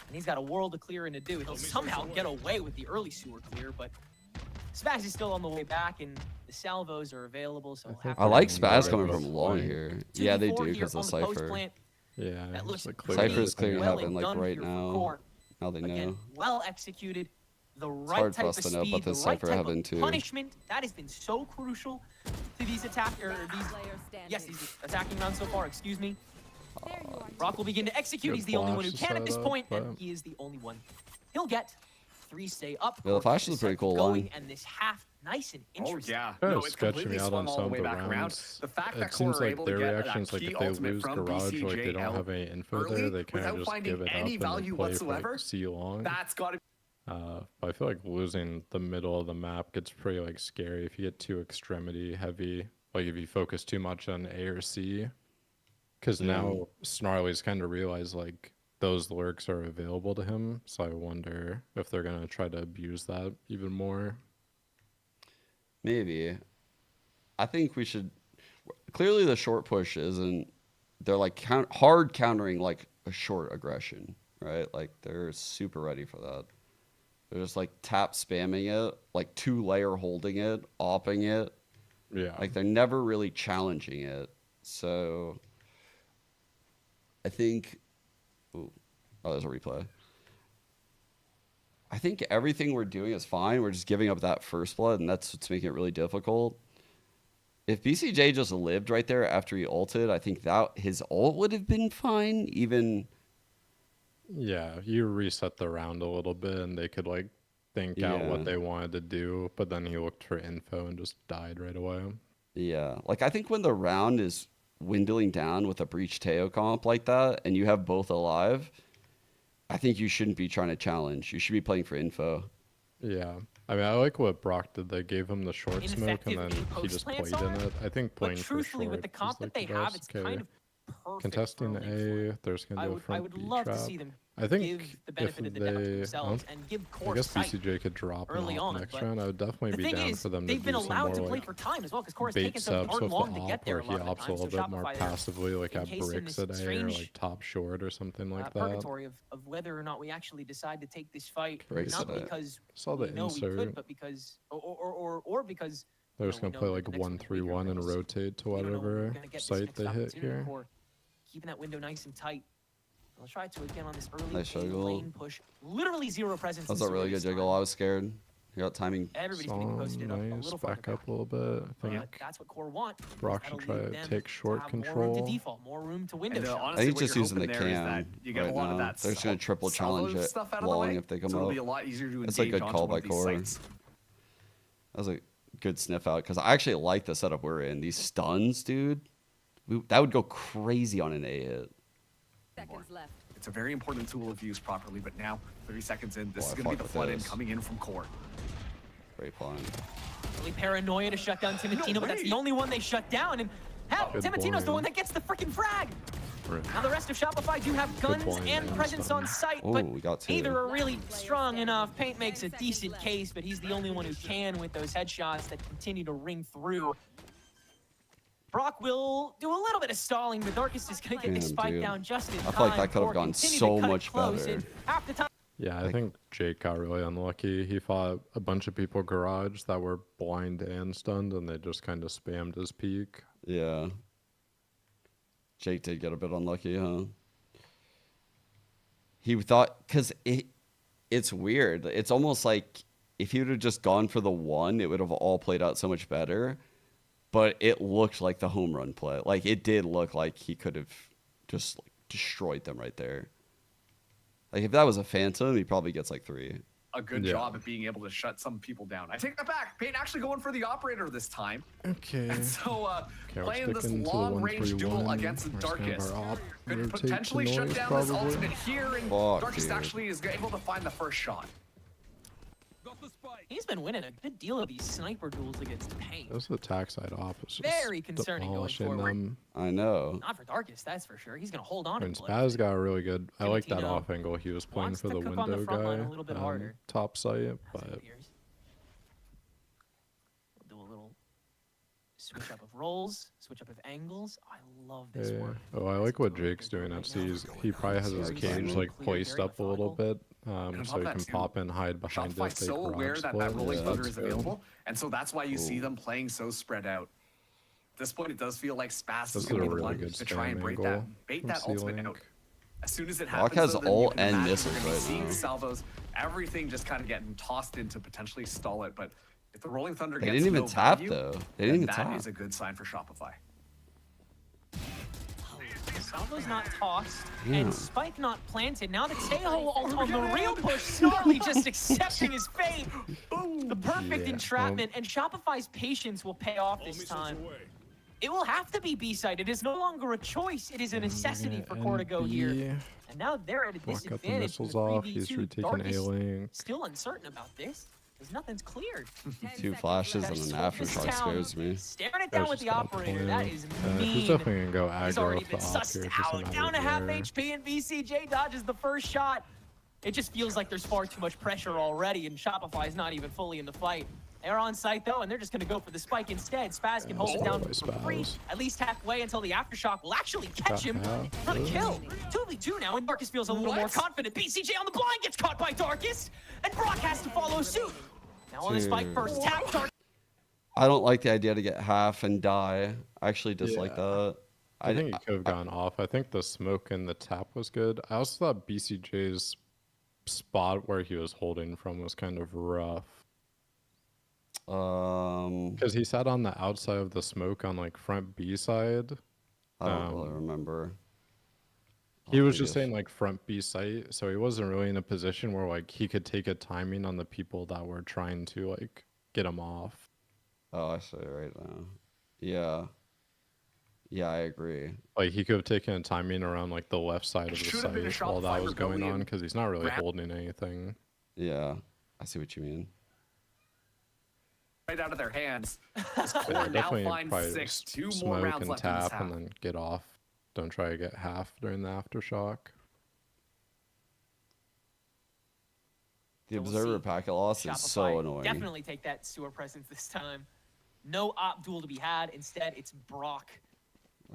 And he's got a world of clearing to do. He'll somehow get away with the early sewer clear, but Spaz is still on the way back, and the salvos are available, so he'll have I to like do Spaz it. coming from long here. Yeah, they 2v4 do here because of on the post Cypher. plant. Yeah, That looks just like pretty Cypher's clearing well heaven like done right here for now. Core. Now they Again, know. well executed. The It's right hard type for of us to know speed, about the this right Cypher type heaven of too. punishment. That has been so crucial to these these attacking rounds so far. Excuse me. Brock will begin to execute. Good He's the only one who flash can at this setup, point, and but- he is the only one he'll get. three stay up. Yeah, the flash is a pretty cool going, line. and this half nice and Oh interesting. yeah, Kind no, of it's sketching completely me out swung on all some the of way the back around. rounds. The fact that It seems Core are like able their to get reactions, that like key if they ultimate lose from garage, like they don't BCJL have any info early there, they kind without of just finding give it any up value and they play for whatsoever, like C long. that's got to But I feel like losing the middle of the map gets pretty like scary if you get too extremity heavy. Like if you focus too much on A or C, because now Snarly's kind of realized like those lurks are available to him. So I wonder if they're gonna try to abuse that even more. Maybe. I think we should. Clearly, the short push isn't. They're like hard countering like a short aggression, right? Like they're super ready for that. They're just like tap spamming it, like 2-layer holding it, opping it. Yeah. Like they're never really challenging it. So I think. Ooh, oh, there's a replay. I think everything we're doing is fine. We're just giving up that first blood, and that's what's making it really difficult. If BCJ just lived right there after he ulted, I think that his ult would have been fine. Even Yeah, you reset the round a little bit, and they could like think out what they wanted to do. But then he looked for info and just died right away. yeah, like I think when the round is dwindling down with a breach Teo comp like that, and you have both alive, I think you shouldn't be trying to challenge. You should be playing for info. Yeah. I mean, I like what Brock did. They gave him the short smoke, and then he just played in it. I think playing for short with the comp is like that they the have, best. it's kind of perfect. Contesting A, there's gonna be a front I would B love trap. to see them I think give the if benefit of the doubt to they, themselves and give I Core guess sight BCJ could drop early him off on, next but round. I would definitely the be thing down is, for them to they've do been some allowed to more play like for time as well, because Core's bait taken some subs darn with the long to get op, there where a he lot of the opts a times, little so bit more Shopify are passively, like at encased in bricks this at A or strange, like top short or something like that. purgatory of whether or not we actually decide to take this fight, Breaks not at A. because Saw we the know we could, insert. but because or because They're just gonna play like 1-3-1 and rotate to whatever site they hit here. Core, keeping that window nice and tight. I'll try to again on this early Nice A juggle. lane push. Literally zero presence. That's a really good jiggle. I was scared. He got timing. Everybody's getting posted up a Nice, little farther back up a little bit. I think that's what Core want. Brock should try to take short control. More room to default, more room to window And, shot. I honestly, think what just you're using the hoping there is cam that you get right a lot of now. that They're just gonna triple salvo challenge it, stuff out of the long way, if they come so it'll up. be a lot easier to That's a engage good onto call one by of these Core. sites. That was a good sniff out because I actually like the setup we're in. These stuns, dude, that would go crazy on an A hit. Seconds left. It's a very important tool if used properly, but now, 30 seconds in, this Oh, is I going to be fuck the with flood in this. coming in from Core. Great plan. Really paranoia to shut down Timotino, but that's the only one they shut down. And hell, Good Timotino's the blind. one that gets the freaking frag. Right. Now the rest of Shopify do have guns blind and and presence stun. on site, Oh, but we got two. neither are really strong enough. Paint makes a decent case, but he's the only one who can with those headshots that continue to ring through. Brock will do a little bit of stalling, but Darkus is going to get this Damn, spike dude. down just in I time. feel like that could have Core gone continue to so cut it much close, better. and half the time. Yeah, I think Jake got really unlucky. He fought a bunch of people garage that were blind and stunned, and they just kind of spammed his peak. Yeah. Jake did get a bit unlucky, huh? He thought, because it's weird. It's almost like if he would have just gone for the one, it would have all played out so much better. But it looked like the home run play. Like, it did look like he could have just like, destroyed them right there. Like, if that was a Phantom, he probably gets like 3. A good job at being able to shut some people down. I take that back. Payne actually going for the operator this time. Okay. And so Okay, playing this sticking to the long-range duel 1-3-1. against the We're just gonna have Darkest. our op Could rotate to potentially shut noise, down this probably. ultimate here, and Fuck, Darkest dude. actually is able to find the first shot. He's been winning a good deal of these sniper duels against Pain. Those attack side op is just Very concerning going demolishing forward. them. I know. Not for Darkest, that's for sure. He's going to hold on And to Spaz got a really good. I like that Timotino off angle he was playing wants for to the cook on the window front line guy. a little bit harder. Top site, but We'll do a little switch up of rolls, switch up of angles. I love this yeah. work. Oh, I like what Jake's doing at C. He probably has his cage like placed up a little bit, so he can pop and hide behind it. Shopify's They so aware garage that split. Rolling Yeah, Thunder that's is good. available, and so that's why you see them playing so spread out. At this point, it does feel like Spaz is This going to is be a the really one good to try and spam bait angle that from ultimate C-Link. out. As soon as it Brock happens, has though, then you ult can and imagine missiles we're gonna be right seeing now. salvos, everything just kind of getting tossed in to potentially stall it. But if the Rolling Thunder They gets didn't even no tap, value, though. They then didn't even that tap. is a good sign for Shopify. Salvo's not tossed, Damn. and Spike not planted. Now the Teho ult on the real push, Snarly just accepting his fate. The perfect entrapment, and Shopify's patience will pay off this time. It will have to be B-side. It is no longer a choice. It is a necessity for Core to go here. And now they're at a Got the disadvantage. missiles off. He's retaking A-Link. Still uncertain about this, because nothing's cleared. 2 flashes and an aftershock scares me. Staring it down with the operator. That is mean. He's definitely gonna go He's aggro already off been the op sussed here. It's just a out. matter Down to of half where. HP, and BCJ dodges the first shot. It just feels like there's far too much pressure already, and Shopify's not even fully in the fight. They're on site though, and they're just gonna go for the spike instead. Spaz can hold it down for free, at least halfway, until the aftershock will actually catch him. Not a kill. 2v2 now, and Darkus feels a little more confident. BCJ on the blind gets caught by Darkus, and Brock has to follow suit. Now on the spike first tap, Darkus. I don't like the idea to get half and die. I actually dislike that. I think he could have gone off. I think the smoke and the tap was good. I also thought BCJ's spot where he was holding from was kind of rough. Because he sat on the outside of the smoke on like front B side. I don't really remember. He was just saying like front B site, so he wasn't really in a position where like he could take a timing on the people that were trying to like get him off. Oh, I see right now. Yeah. Yeah, I agree. Like he could have taken a timing around like the left side of the site while that was going on, because he's not really holding anything. Yeah, I see what you mean. Right out of their hands. Yeah, now definitely finds probably 6. 2 more smoke rounds and left in this tap half. and then get off. Don't try to get half during the aftershock. The observer packet loss is so Shopify annoying. definitely take that sewer presence this time. No op duel to be had. Instead, it's Brock.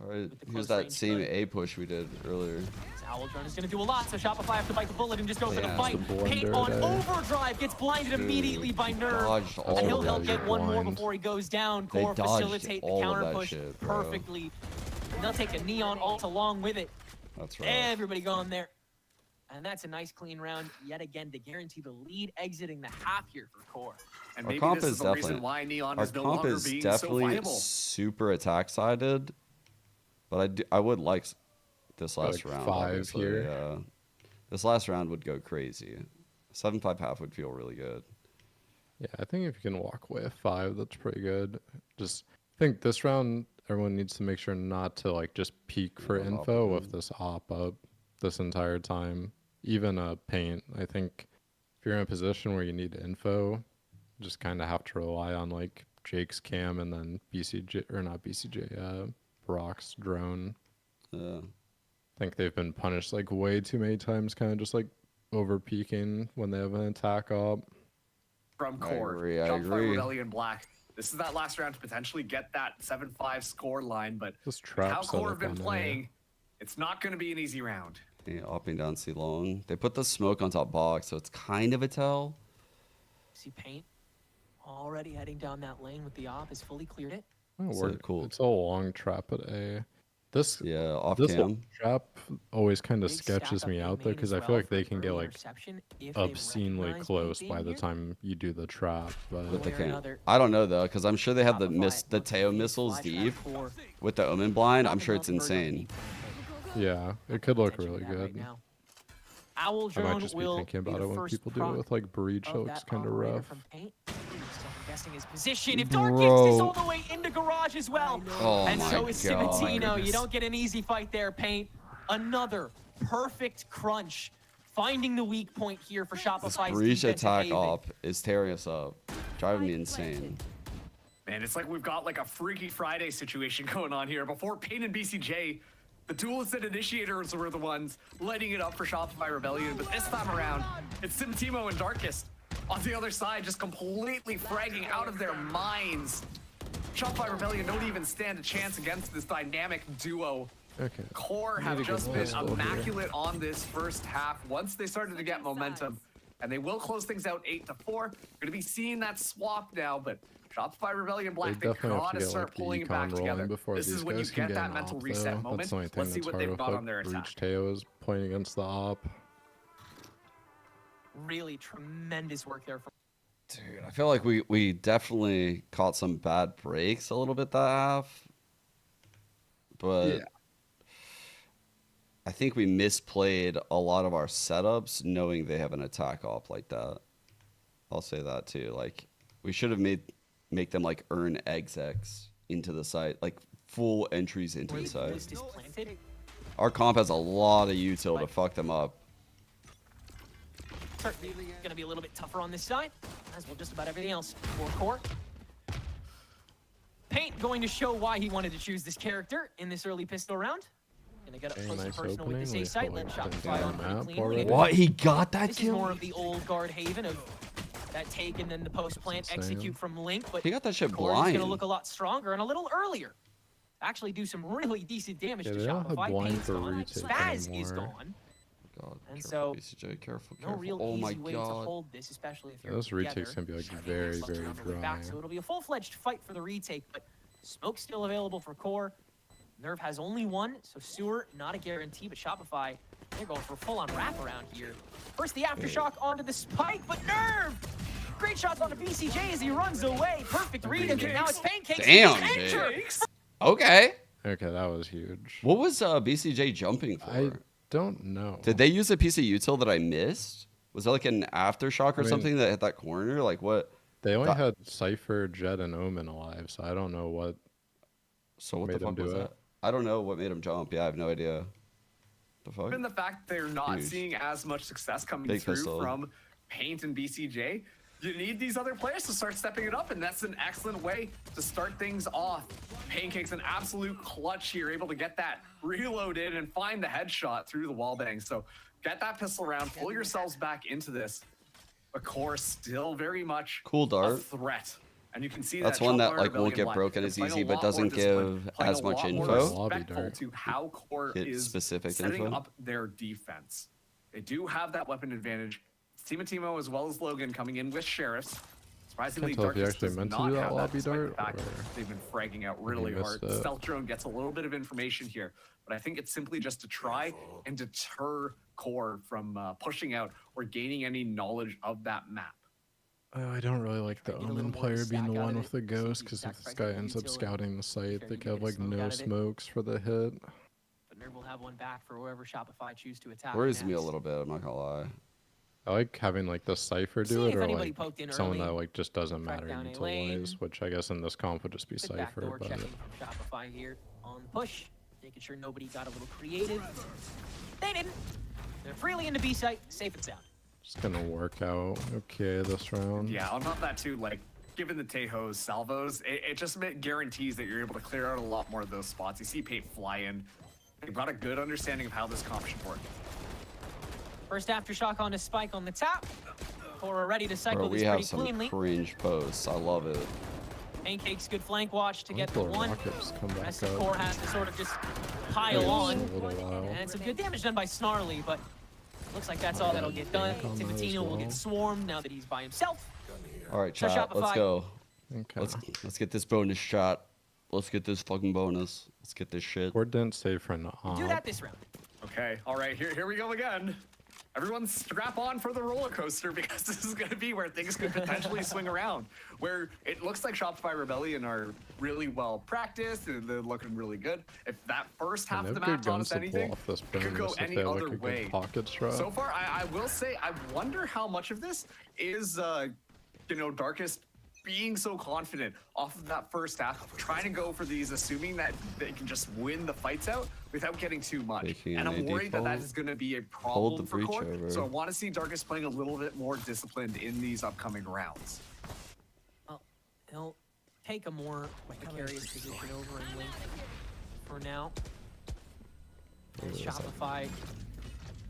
All right, here's that same A push we did earlier. Owl Drone is going to do a lot, so Shopify have to bite the bullet and just go for the Yeah, fight. it's the Paint blunder on there. overdrive, gets blinded immediately by Nerve. Dodged all And of he'll that get one more blind. before he goes down. They Core dodged facilitate the all of counter that push shit, bro. perfectly. And they'll take a Neon ult along with it. That's right. Everybody going there. And that's a nice clean round yet again to guarantee the lead exiting the half here for Core. And Our maybe comp this is is the definitely reason why Neon our is no comp longer is being definitely so viable. super attack sided, but I would like this last Like round. 5 obviously, here. Yeah, this last round would go crazy. 7-5 half would feel really good. Yeah, I think if you can walk away at 5, that's pretty good. Just think this round, everyone needs to make sure not to like just peek for info with this op up this entire time. Even a paint. I think if you're in a position where you need info, just kind of have to rely on like Jake's cam and then BCJ or not BCJ, Brock's drone. Yeah. I think they've been punished like way too many times, kind of just like over peeking when they have an attack op. From Core. I Shopify agree. Rebellion Black. This is that last round to potentially get that 7-5 score line, but Just with trap how Core have setup been on there. playing, it's not going to be an easy round. Yeah, upping down C long. They put the smoke on top box, so it's kind of a tell. See Paint already heading down that lane with the op, has fully cleared it. Oh, So cool. It's a long trap at A. This off this cam. trap always kind of Big stack sketches up me in out though, main because as I feel well like they for can get early like interception if they obscenely recognize close Paint by being the here. time you do the trap. But But they Way or can't. another. I don't know though, because I'm sure they have the Shopify the wants to Teo lead missiles flash deep out Core. with the Omen blind. I'm Nothing sure else it's heard on insane. yeah, it could look Attention really to that right good. now. Owl I might Drone just be will thinking be about the it when first people do it proc with like breach. It of looks that kind of operator rough. from Paint. Guessing his position. If Dark gets this all the way into garage as well, Oh and my so is God. Cimatino. You don't get an easy fight there, Paint. Another perfect crunch, finding the weak point here for This Shopify's breach defensive attack haven. op is tearing us up, driving me insane. Man, it's like we've got like a Freaky Friday situation going on here. Before Pain and BCJ, the duelists and initiators were the ones lighting it up for Shopify Rebellion, but this time around, it's Cimatino and Darkest on the other side, just completely fragging out of their minds. Shopify Rebellion don't even stand a chance against this dynamic duo. Okay. Core Need have to get just been pistol here. immaculate on this first half. Once they started to get momentum, and they will close things out 8-4. Going to be seeing that swap now, but Shopify Rebellion Black, they definitely have gotta to get start like the pulling it econ back rolling together. before This these is when you guys can get get that an mental op, reset though. moment. That's the only thing Let's see that's what hard they've with got like on their attack. breach Teo is playing against the op. Really tremendous work there from Dude, I feel like we definitely caught some bad breaks a little bit that half, but I think we misplayed a lot of our setups knowing they have an attack op like that. I'll say that too. Like, we should have make them like earn execs into the site, like full entries into the site. Our comp has a lot of util to fuck them up. Certainly gonna be a little bit tougher on this side, as well just about everything else for Core. Paint going to show why he wanted to choose this character in this early pistol round. Gonna get up close and personal with this A site, let Shopify on pretty clean. What? He got that This kill? is more of the old guard haven of that take and then the post plant execute from Link, but He got that shit Core is blind. gonna look a lot stronger and a little earlier. Actually do some really decent damage to they don't have Shopify. blind Paint's for gone, retake Spaz is anymore. gone. God, And careful, so, BCJ, careful, no careful. real Oh my easy way to god. hold this, especially if you're Those retakes together. can be like very, very dry. Back, so it'll be a full-fledged fight for the retake, but smoke's still available for Core. Nerve has only one, so Sewer, not a guarantee, but Shopify, they're going for a full-on wraparound here. First the Aftershock onto the spike, but Nerve! Great shots on the BCJ as he runs away. Perfect read, and now it's Pancakes. Damn, Pancakes! Okay. Okay, that was huge. What was BCJ jumping for? I don't know. Did they use a piece of util that I missed? Was that like an aftershock or I mean, something that hit that corner? Like what? They only had Cypher, Jet, and Omen alive, so I don't know what. So what made the fuck them was do that? I don't know what made him jump. Yeah, I have no idea. The fuck? Given the fact they're not Huge. seeing as much success coming Big through pistol. from Paint and BCJ, you need these other players to start stepping it up, and that's an excellent way to start things off. Pancake's an absolute clutch here, able to get that reload in and find the headshot through the wall bang. So get that pistol round, pull yourselves back into this. Of course, still very much Cool a dart. threat. And you can see That's that one that Shopify like won't Rebellion get line broken is as playing a easy, but lot doesn't more disciplined, give playing as a much lot more info. respectful to how Core Get is specific setting info. up their defense. They do have that weapon advantage. Timo as well as Logan coming in with sheriffs. Surprisingly, Can't tell if he Darkness actually does meant to not do that have lobby despite the dart, fact or they've been fragging out really missed hard. it. Stealth drone gets a little bit of information here, but I think it's simply just to try and deter Core from pushing out or gaining any knowledge of that map. Oh, I don't really like the Omen player being the one with the ghost, because if this guy ends up scouting the site, they could have like no smokes for the hit. But Nerve will have one back for whoever Shopify choose to attack. Worries me a next. little bit. I'm not gonna lie. I like having like the Cypher do See it, if or anybody like poked in someone early. that like just doesn't Track matter down a util lane. wise, which I guess in this comp would just be Good Cypher, backdoor but checking from Shopify here on the push, making sure nobody got a little creative. They didn't. They're freely into B site, safe and sound. it's gonna work out okay this round. Yeah, on top of that too, like, given the Tejo's salvos, it just guarantees that you're able to clear out a lot more of those spots. You see Paint fly in. They've got a good understanding of how this comp should work. First Aftershock on a spike on the top. Core ready to cycle Bro, we this have pretty some cleanly. cringe posts. I love it. Pancakes, good flank watch to get the Until one. Rockets come back Rest of up. Core has to sort of just pile Takes on. a little while. And some good damage done by Snarly, but looks like that's all that'll get done. on that as Timatino will well. get swarmed now that he's by himself. All right, So chat. Let's Shopify- go. Okay. Let's get this bonus shot. Let's get this fucking bonus. Let's get this shit. Or didn't save for an Do that this round. Okay, all right, here we go again. Everyone strap on for the roller coaster because this is going to be where things could potentially swing around. Where it looks like Shopify Rebellion are really well practiced and they're looking really good. If that first half And of the they have map good taught guns us to pull anything, off this it could go bonus if any they have like other a way. good pocket strap. So far, I will say, I wonder how much of this is, Darkest being so confident off of that first half, trying to go for these, assuming that they can just win the fights out without getting too much. Taking And an I'm worried that default. is going to be a Hold the problem for breach Core. over. So I want to see Darkest playing a little bit more disciplined in these upcoming rounds. Well, he'll take a more precarious position over in Link for now. As Shopify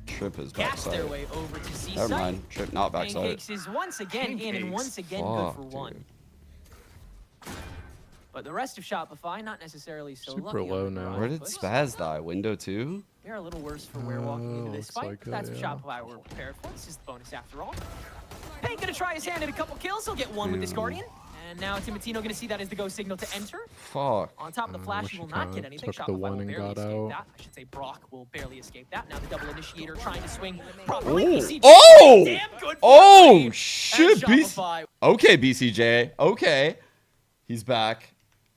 Trip is gas their backside. way over to C Never site. mind. Trip not backside. Pancakes is once again in and once again Fuck, good for one. dude. But the rest of Shopify, not necessarily so Super lucky on low the now. garage Where did push. Spaz die? Window 2? They're a little worse for wear walking into this looks fight. like But that's it, what yeah. Shopify were prepared for. This is the bonus after all. Paint gonna try his hand at a couple kills. He'll get one with this Guardian. And now Timatino gonna see that as the go signal to enter. Fuck. On top of the flash, wish he he will not kinda get anything. took the Shopify one will and barely got escape out. that. I should say Brock will barely escape that. Now the double initiator trying to swing properly. BCJ Oh! damn good for Oh, three. shit. And Shopify Okay, BCJ. Okay. He's back.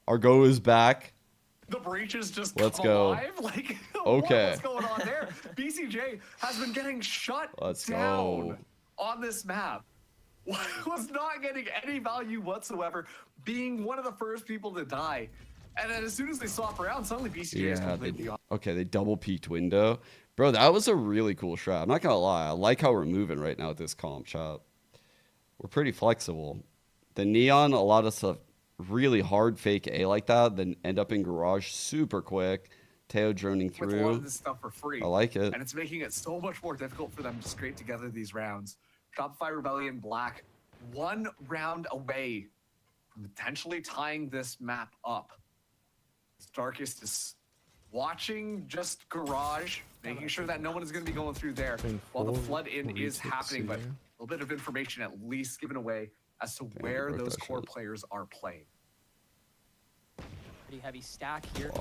Our go is back. The breach is just Let's come go. alive? Like, Okay. What's going on there? BCJ has been getting shut Let's down go. on this map. Was not getting any value whatsoever, being one of the first people to die. And then as soon as they swap around, suddenly BCJ is completely off. Okay, they double peaked window. Bro, that was a really cool shot. I'm not gonna lie. I like how we're moving right now with this comp shot. We're pretty flexible. The neon, a lot of stuff really hard fake A like that, then end up in garage super quick. Teo droning With a lot through. of this stuff for free. I like it. And it's making it so much more difficult for them to scrape together these rounds. Shopify Rebellion Black, 1 round away from potentially tying this map up. Darkest is watching just garage, making sure that no one is going to be going through there while the flood in is happening. But a little bit of information at least given away as to where those core players are playing. Pretty heavy stack here.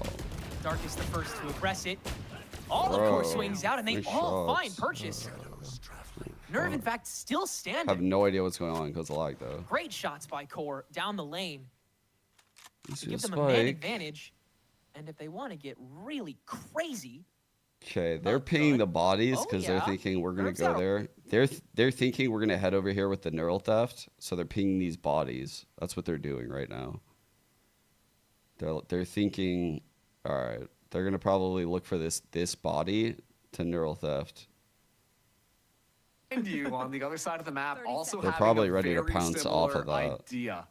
Darkest the first to aggress it. All the core swings out and they all find purchase. Nerve, in fact, still standing. I have no idea what's going on because of lag, though. Great shots by Core down the lane. To give them a spike. man advantage. And if they want to get really crazy, Okay, they're pinging the bodies because they're thinking we're gonna go there. They're thinking we're gonna head over here with the neural theft, so they're pinging these bodies. That's what they're doing right now. They're thinking, all right, they're gonna probably look for this body to neural theft. And you on the other side of the map also They're having probably a ready to very pounce off of similar that. idea.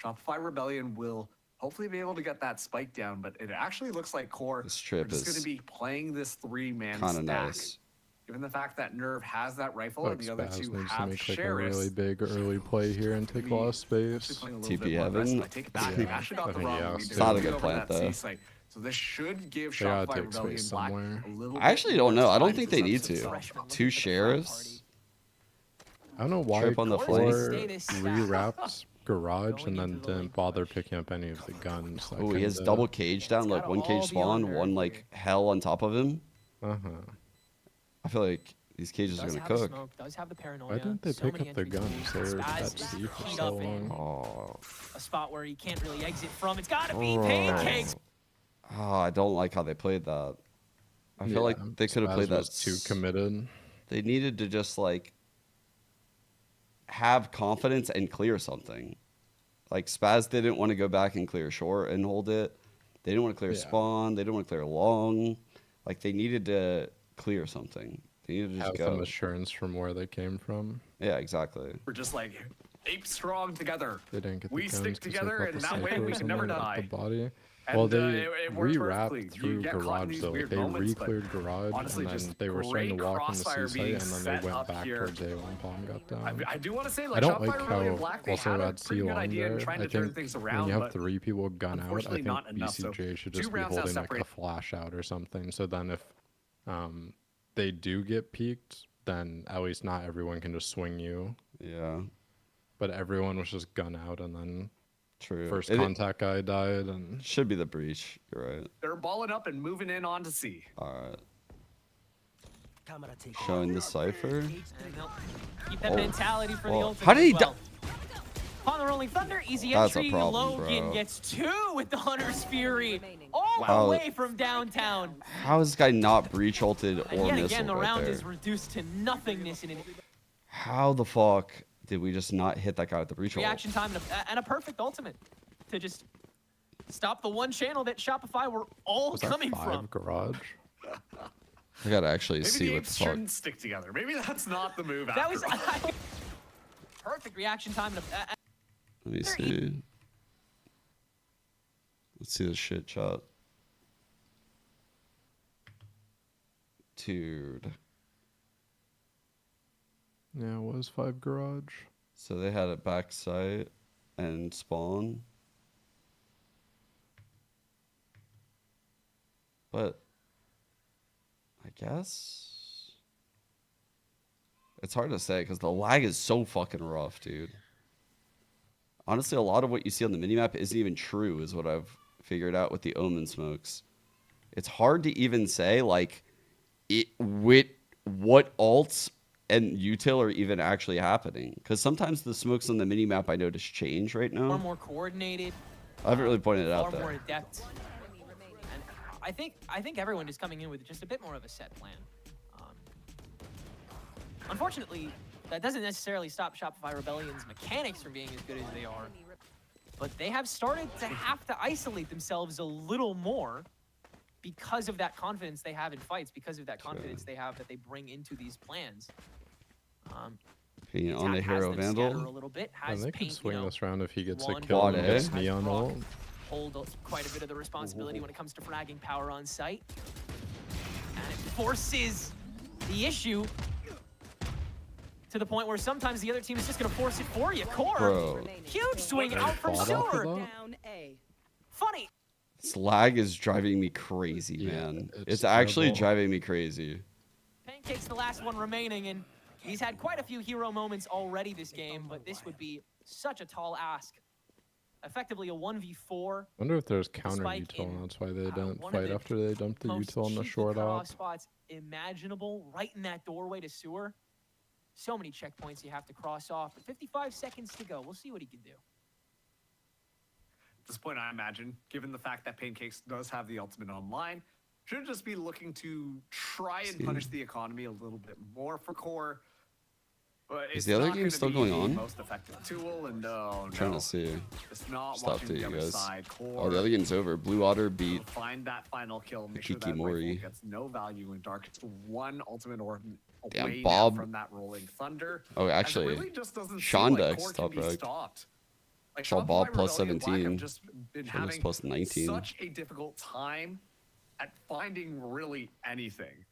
Shopify Rebellion will hopefully be able to get that spike down, but it actually looks like Core This trip are just going is to be playing this 3-man kind stack. of nice. Given the fact that Nerve has that rifle Like and the other Spaz two needs to have make like a sheriffs. really big early play here and take a lot of space. TP Heaven. I take it back. They've actually got the think wrong he lead. has They're to. Not a gonna good get over plant, that though. C-site. So this should give They gotta Shopify take Rebellion space Black somewhere. a little I actually don't know. I don't think they time need set to. themselves. 2 sheriffs. I don't know why Trip on the Core flank. rewrapped garage and then didn't bother picking up any of the guns. Oh, he has double cage down, like 1 cage spawn, 1 like hell on top of him. I feel like these cages are gonna cook. Why didn't they pick up the guns? They were at C for so long. Oh. a spot where he can't really exit from. It's got to be pancakes. Oh, I don't like how they played that. I feel like they could have played that too committed. They needed to just like have confidence and clear something. Like Spaz didn't want to go back and clear short and hold it. They didn't want to clear spawn. They didn't want to clear long. Like they needed to clear something. They needed to just Have go. some assurance from where they came from. Yeah, exactly. We're just like ape strong together. They didn't get the We guns stick 'cause they together, got and the that way we snipers can and never then got die. the body. And, Well, they it worked rewrapped perfectly. You through get caught in garage these though. weird They moments, but re-cleared garage honestly, and then just they were starting to great walk on the crossfire C site being and then set they went up back here. towards A when bomb got down. I do want to say, I like, don't Shopify like Rebellion how Black, they also had a at C pretty good long idea in there. trying I to turn think things when around, you have but 3 people gun out, I unfortunately think not enough, so BCJ should 2 just be rounds now holding like a separate. flash out or something. So then if they do get peaked, then at least not everyone can just swing you. Yeah. But everyone was just gun out and then True. first contact guy died and should be the breach. You're right. They're balling up and moving in on to C. All right. Showing the cipher. Keep that mentality for the ultimate. How did he as well. On the Rolling Thunder, easy That's a entry. problem, Logan bro. gets 2 with the Hunter's Fury. All Wow. the way from downtown. How is this guy not breach ulted And or yet missile again, the right round there? is reduced to nothingness in an How the fuck did we just not hit that guy with the breach ult? reaction time and a perfect ultimate to just stop the one channel that Shopify were all was that coming 5 from. garage? I gotta actually Maybe see the what apes the fuck. shouldn't stick together. Maybe that's not the move. That was after all. perfect reaction time. Let me see. Let's see the shit shot. Dude. Yeah, it was 5 garage. So they had it back site and spawn. But I guess it's hard to say because the lag is so fucking rough, dude. Honestly, a lot of what you see on the minimap isn't even true, is what I've figured out with the Omen smokes. It's hard to even say, like, with what alts and util are even actually happening. Because sometimes the smokes on the minimap I notice change right Far now. more coordinated. I haven't really pointed it Far out, more though. adept. And I think everyone is coming in with just a bit more of a set plan. Unfortunately, that doesn't necessarily stop Shopify Rebellion's mechanics from being as good as they are. But they have started to have to isolate themselves a little more because of that confidence they have in fights, because of that confidence they have that they bring into these plans. On the Hero Vandal. A little bit, And they could Paint, swing this round if he gets a one kill and Quad, gets eh? Neon ult. hold quite a bit of the responsibility when it comes to fragging power on site. And it forces the issue to the point where sometimes the other team is just going to force it for you. Core, Bro. huge swing out from Sewer. Down A. Funny. This lag is driving me crazy, man. It's actually driving me crazy. Pancake's the last one remaining, and he's had quite a few hero moments already this game, but this would be such a tall ask. Effectively a 1v4. Wonder if there's counter Spike util, in, and that's why they don't one of fight the after they dump the most util on the cheeky short cutoff op. spots imaginable, right in that doorway to Sewer. So many checkpoints you have to cross off, but 55 seconds to go. We'll see what he can do. At this point, I imagine, given the fact that Pancakes does have the ultimate online, should just be looking to try and punish the economy a little bit more for Core. But Is the other game still going on? Most effective tool, and I'm trying to see. It's not Stop watching to the you other guys. side. Core, Oh, the other game's over. Blue Water beat find that final kill, make sure that Kikimori. rifle gets no value in dark. It's one ultimate orb Damn, away Bob. now from that rolling thunder. Oh, As it actually, really just doesn't seem Shondex like Core can top be right. stopped. Like Saw Shopify Bob plus Rebellion Black have 17. just been Shondex having plus 19. such a difficult time at finding really anything.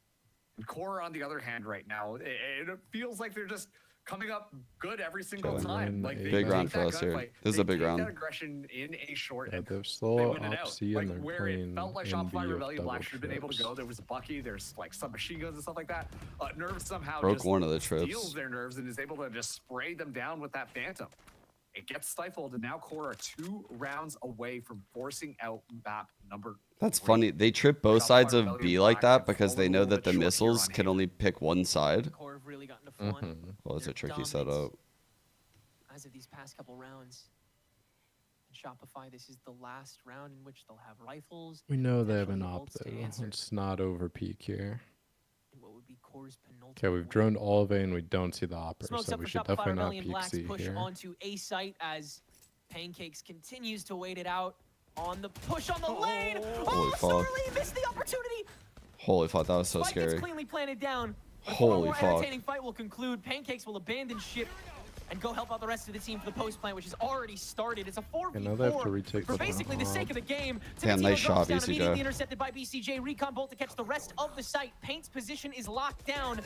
And Core, on the other hand, right now, it feels like they're just coming up good every single Killing time. Ryan, Like they Big take round for that us here. gunfight, This is they a big take round. That aggression in a short Yeah, and they're they still win it op out. C Like and they're where it playing felt like NB Shopify with Rebellion double Black should have been able to trips. go. There was a Bucky, there's like some machine guns and stuff like that. Nerve somehow Broke just one of the trips. steals their nerves and is able to just spray them down with that Phantom. It gets stifled, and now Core are 2 rounds away from forcing out map number. That's 3. funny. They trip both Shopify sides of Rebellion B like Black that have because they fallen a know little that the bit short here missiles on can only pick one side. Core have really gotten to front. Well, it's a Their tricky dominance setup. As of these past couple rounds. In Shopify, this is the last round in which they'll have rifles. We know they have an potentially op ults to though. answer It's not over peak here. in what would be Core's penultimate Okay, we've win. droned all of A and we don't see the opper, Smokes so up we for should Shopify definitely not Rebellion peek Blacks C push here. onto A site as Pancakes continues to wait it out on the push on the lane. Holy fuck. Sorely missed the opportunity. Holy fuck, that was so Spike gets scary. cleanly planted down. Before a Holy more fuck. entertaining fight will conclude, Pancakes will abandon ship and go help out the rest of the team for the post plant, which has already started. It's a 4v4 And now they have to retake for the basically the bomb. sake of the game. Damn, Timotino nice shot, drops down, BCJ. immediately intercepted by BCJ. Recon bolt to catch the rest of the site. Paint's position is locked down.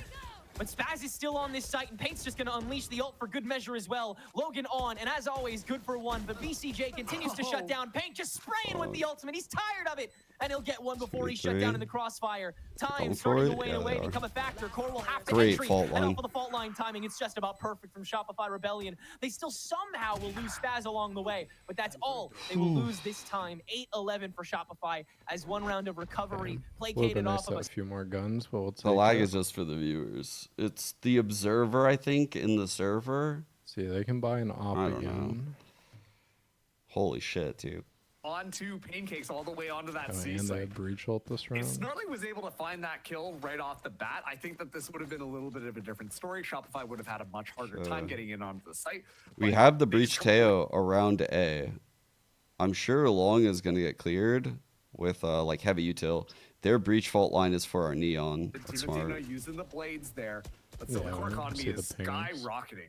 But Spaz is still on this site, and Paint's just going to unleash the ult for good measure as well. Logan on, and as always, good for one. But BCJ continues to shut down. Paint just spraying with the ultimate. He's tired of it, and he'll get one before he's shut down in the crossfire. Time Going starting for to it? wane Yeah, away they and are. become a factor. Core will have to Great entry. fault And line. off of the fault line timing, it's just about perfect from Shopify Rebellion. They still somehow will lose Spaz along the way, but that's all. They will lose this time. 8-11 for Shopify as one round of recovery Would have placated been nice off to of have a a few more guns, but we'll The take lag it. is just for the viewers. It's the observer, I think, in the server. See, they can buy an op I don't again. Holy shit, dude. Onto Pancakes all the way onto that Oh, C and they site. had breach ult this If round. Snarly was able to find that kill right off the bat, I think that this would have been a little bit of a different story. Shopify would have had a much harder time Sure. getting in onto the site. We but have the they breach just Teo around A. I'm sure Long is going to get cleared with like heavy util. Their breach fault line is for our neon. That's Timotino smart. using the blades there, but still Yeah, the core we economy see the is pings. skyrocketing.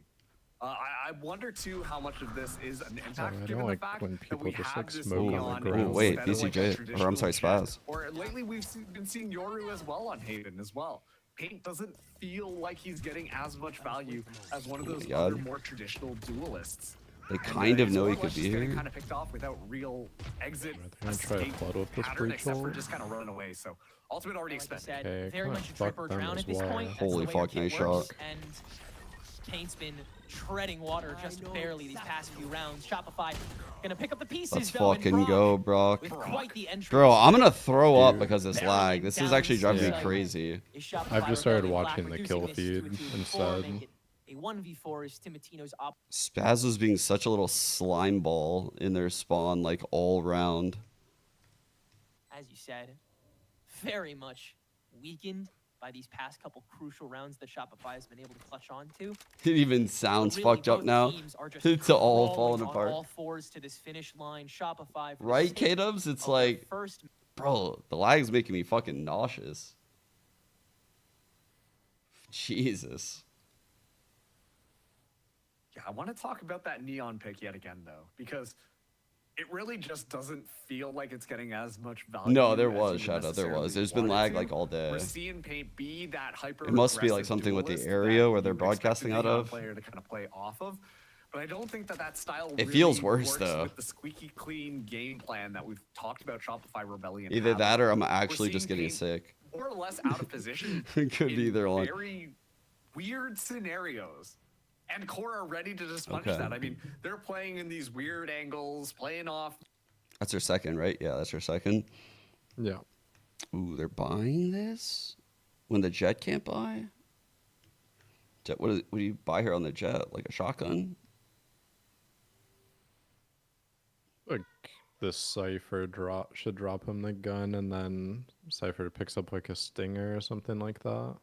I wonder too how much of this is an impact I don't given the like fact when that people we just, have like, this smoke on the neon ground. Oh, wait, instead of, like, a BCJ, or I'm traditional sorry, jet. Spaz. Or lately we've been seeing Yoru as well on Haven as well. Paint doesn't feel like he's getting as much value as one of Oh my those God. other more traditional duelists. They kind of know he could be here. Kind of picked off without real exit. They're gonna try to escape flood with this pattern, breach except for ult. just kind of running away. So ultimate already expended. Okay, very kinda much a fuck trip or them drown as at this well. point. That's Holy the way fuck, their nice kit works, shot. And Paint's been treading water just barely these past few rounds. Shopify gonna pick up the pieces. Let's though, and fucking Brock go, Brock. with quite the entrance. Bro, I'm going to throw up Dude. because of this lag. This is actually driving me crazy. Is Shopify I've just started Rebellion watching Black the kill reducing this feed to a 2v4, instead. make it a 1v4 is Timotino's op. Spaz was being such a little slime ball in their spawn, like all round. As you said, very much weakened by these past couple crucial rounds that Shopify has been able to clutch on to. It even sounds But really, fucked up both now. teams are just It's all crawling falling on apart. all fours to this finish line. Shopify, for the Right, sake K-Dubs? It's of their like, first bro, the lag's making me fucking nauseous. Jesus. Yeah, I want to talk about that Neon pick yet again, though, because it really just doesn't feel like it's getting as much value. No, there as was, you would Shadow. There necessarily was. There's been want it lag to. like all day. We're seeing Paint be that hyper. It must be like something with the area where they're broadcasting out of. Player to kind of play off of. But I don't think that style It really feels worse, works though. with the squeaky clean game plan that we've talked about Shopify Rebellion. Either having. that or I'm We're actually just seeing getting Paint sick. more or less out of position. It could be in either one. Very weird scenarios. And Core are ready to just punish Okay. that. I mean, they're playing in these weird angles, playing off. That's their second, right? Yeah, that's their second. Yeah. Ooh, they're buying this? When the Jet can't buy? Jet, what do you buy here on the Jet? Like a shotgun? Like this Cypher should drop him the gun, and then Cypher picks up like a stinger or something like that.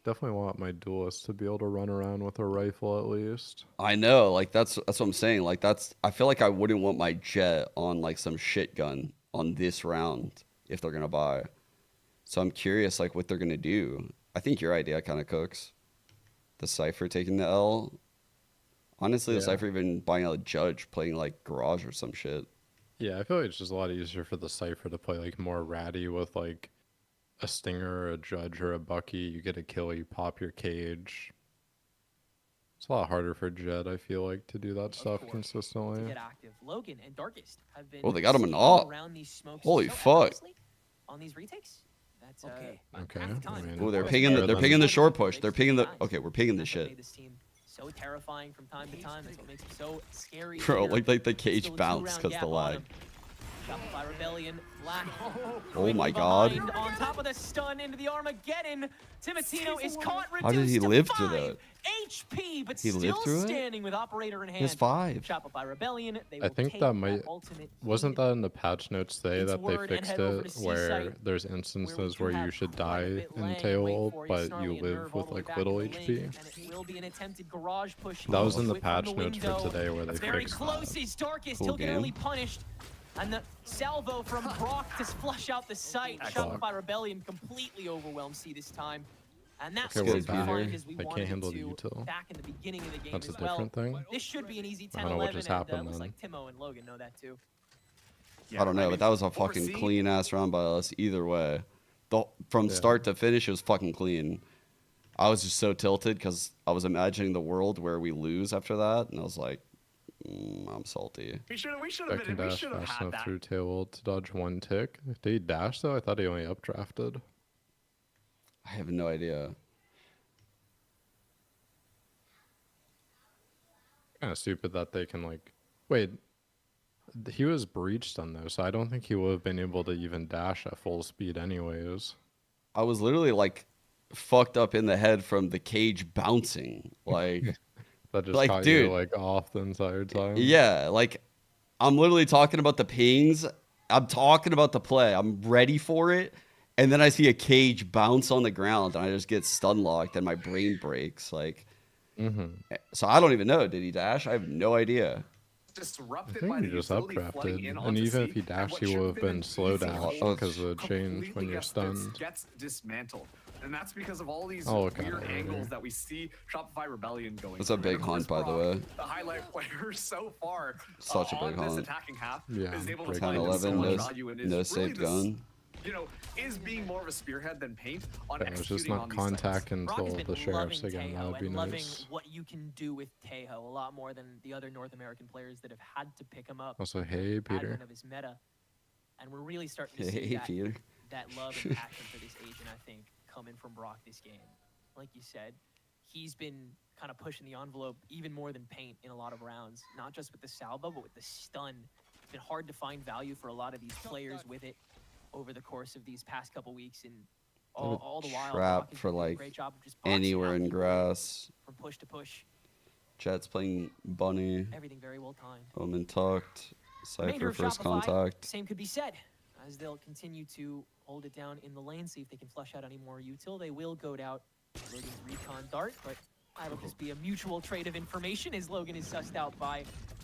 Definitely want my duelist to be able to run around with a rifle at least. I know, like that's what I'm saying. Like I feel like I wouldn't want my Jet on like some shit gun on this round if they're gonna buy. So I'm curious like what they're gonna do. I think your idea kind of cooks. The Cypher taking the L. Honestly, the Yeah. Cypher even buying out a Judge playing like Garage or some shit. Yeah, I feel like it's just a lot easier for the Cypher to play like more ratty with like a stinger or a Judge or a Bucky. You get a kill, you pop your cage. It's a lot harder for Jed, I feel like, to do that stuff to consistently. get active. Logan and Darkest have been Oh, they got him in sneaking awe. around these smokes Holy so fuck. effortlessly on these retakes. That's Okay, half the time. I mean, Oh, they're it's pinging better they're than- pinging the short push. They're pinging the okay, we're pinging the That's what shit. made this team so terrifying from time to time. That's what makes it so scary. Bro, here. like the Still cage a bounce 2-round because gap the on lag. him. Shopify Rebellion, Black. Oh my god. Behind, on top of the stun into the Armageddon. Timotino is caught, How did he reduced to live through 5 that? HP, but He still lived through it? standing with operator in hand. He has 5. Shopify Rebellion. They I will think take that might ultimate wasn't that in the patch notes today It's that they word and fixed head over it to where Seaside, there's instances do where you have should quite a die bit in laying in tail wait ult, for you, but Snarly you and live Nerve all with the way like back little to the HP. link, and it will be an attempted garage push. That was in the Quick from patch notes for window. today where they That's very fixed close. that. He's Darkest. Cool He'll get game. early punished. And the salvo from Brock to flush out the site. Shopify Rebellion completely overwhelmed C this time. And that's Okay, what we're as back. defined as we I wanted can't handle it the to util. back in the beginning of the game That's as a well. different thing. This should be an easy 10-11. I don't know what just happened looks then. like Timo and Logan know that too. I don't know, mean, but that was a what we're fucking seeing- clean ass round by us either way. From Yeah. start to finish, it was fucking clean. I was just so tilted because I was imagining the world where we lose after that, and I was like, I'm salty. We should have I can been. We dash should have fast had enough that. through tail ult to dodge one tick. Did he dash though? I thought he only updrafted. I have no idea. Kind of stupid that they can like wait. He was breached on those, so I don't think he would have been able to even dash at full speed anyways. I was literally like fucked up in the head from the cage bouncing. Like, That just like, caught dude, you like off the entire time. yeah, like I'm literally talking about the pings. I'm talking about the play. I'm ready for it. And then I see a cage bounce on the ground and I just get stun locked and my brain breaks. Like, so I don't even know. Did he dash? I have no idea. I Disrupted think by he the just utility flooding updrafted, in and onto even C, if he and dashed, what he should would have have been an slow easy dash hold because of the change when completely you're gets stunned. gets dismantled. And that's because of all these Oh, okay. weird angles that we see Shopify Rebellion going That's a through. big And of hunt, course, by the Brock, way. The highlight player so far Such a on big this hunt. attacking half Yeah, is able to great find game. so 10-11, much no- value and no is really saved this, gun. you know, is being more of a spearhead than Paint on Yeah, it's just executing not on these things. contact Brock until has been the sheriffs loving again. That Tejo would be and loving nice. what you can do with Tejo a lot more than the other North American players that have had to pick him up. Also, hey, Peter. Advent of his meta, and we're really starting to Hey, see that, Peter. that love and passion for this agent. I think coming from Brock this game, like you said, he's been kind of pushing the envelope even more than Paint in a lot of rounds. Not just with the salvo, but with the stun. It's been hard to find value for a lot of these players with it over the course of these past couple weeks, and all the while, Brock Trap is for doing a like great job of just boxing anywhere out in people grass. from push to push. Jet's playing Bunny. Everything very well timed. Omen tucked. Remainder Cypher of first Shopify, contact. Same could be said. as they'll continue to hold it down in the lane, see if they can flush out any more util. They will go out Logan's recon dart, but I will just be a mutual trade of information as Logan is sussed out by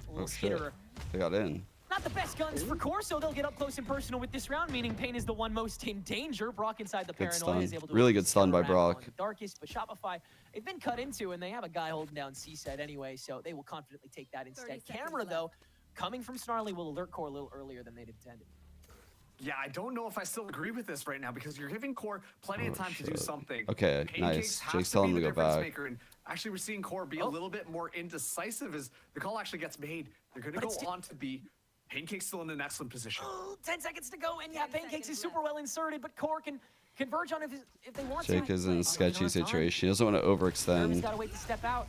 a little skitterer. They got in. Not the best guns for Core, so they'll get up close and personal with this round, meaning Pain is the one most in danger. Brock inside the paranoia is able to really good stun by Brock. The darkest, but Shopify, they've been cut into, and they have a guy holding down C-side anyway, so they will confidently take that instead. Camera, though, coming from Snarly will alert Core a little earlier than they'd intended. Yeah, I don't know if I still agree with this right now because you're giving Core plenty of time to do something. Okay, nice. Jake's telling him to go back. And actually, we're seeing Core be a little bit more indecisive as the call actually gets made. They're going to go on to B. Pancake's still in an excellent position. 10 seconds to go, and yeah, Pancakes is super well inserted, but Core can converge on if they want Jake to. is in a sketchy situation. He doesn't want to overextend. He's got to wait to step out.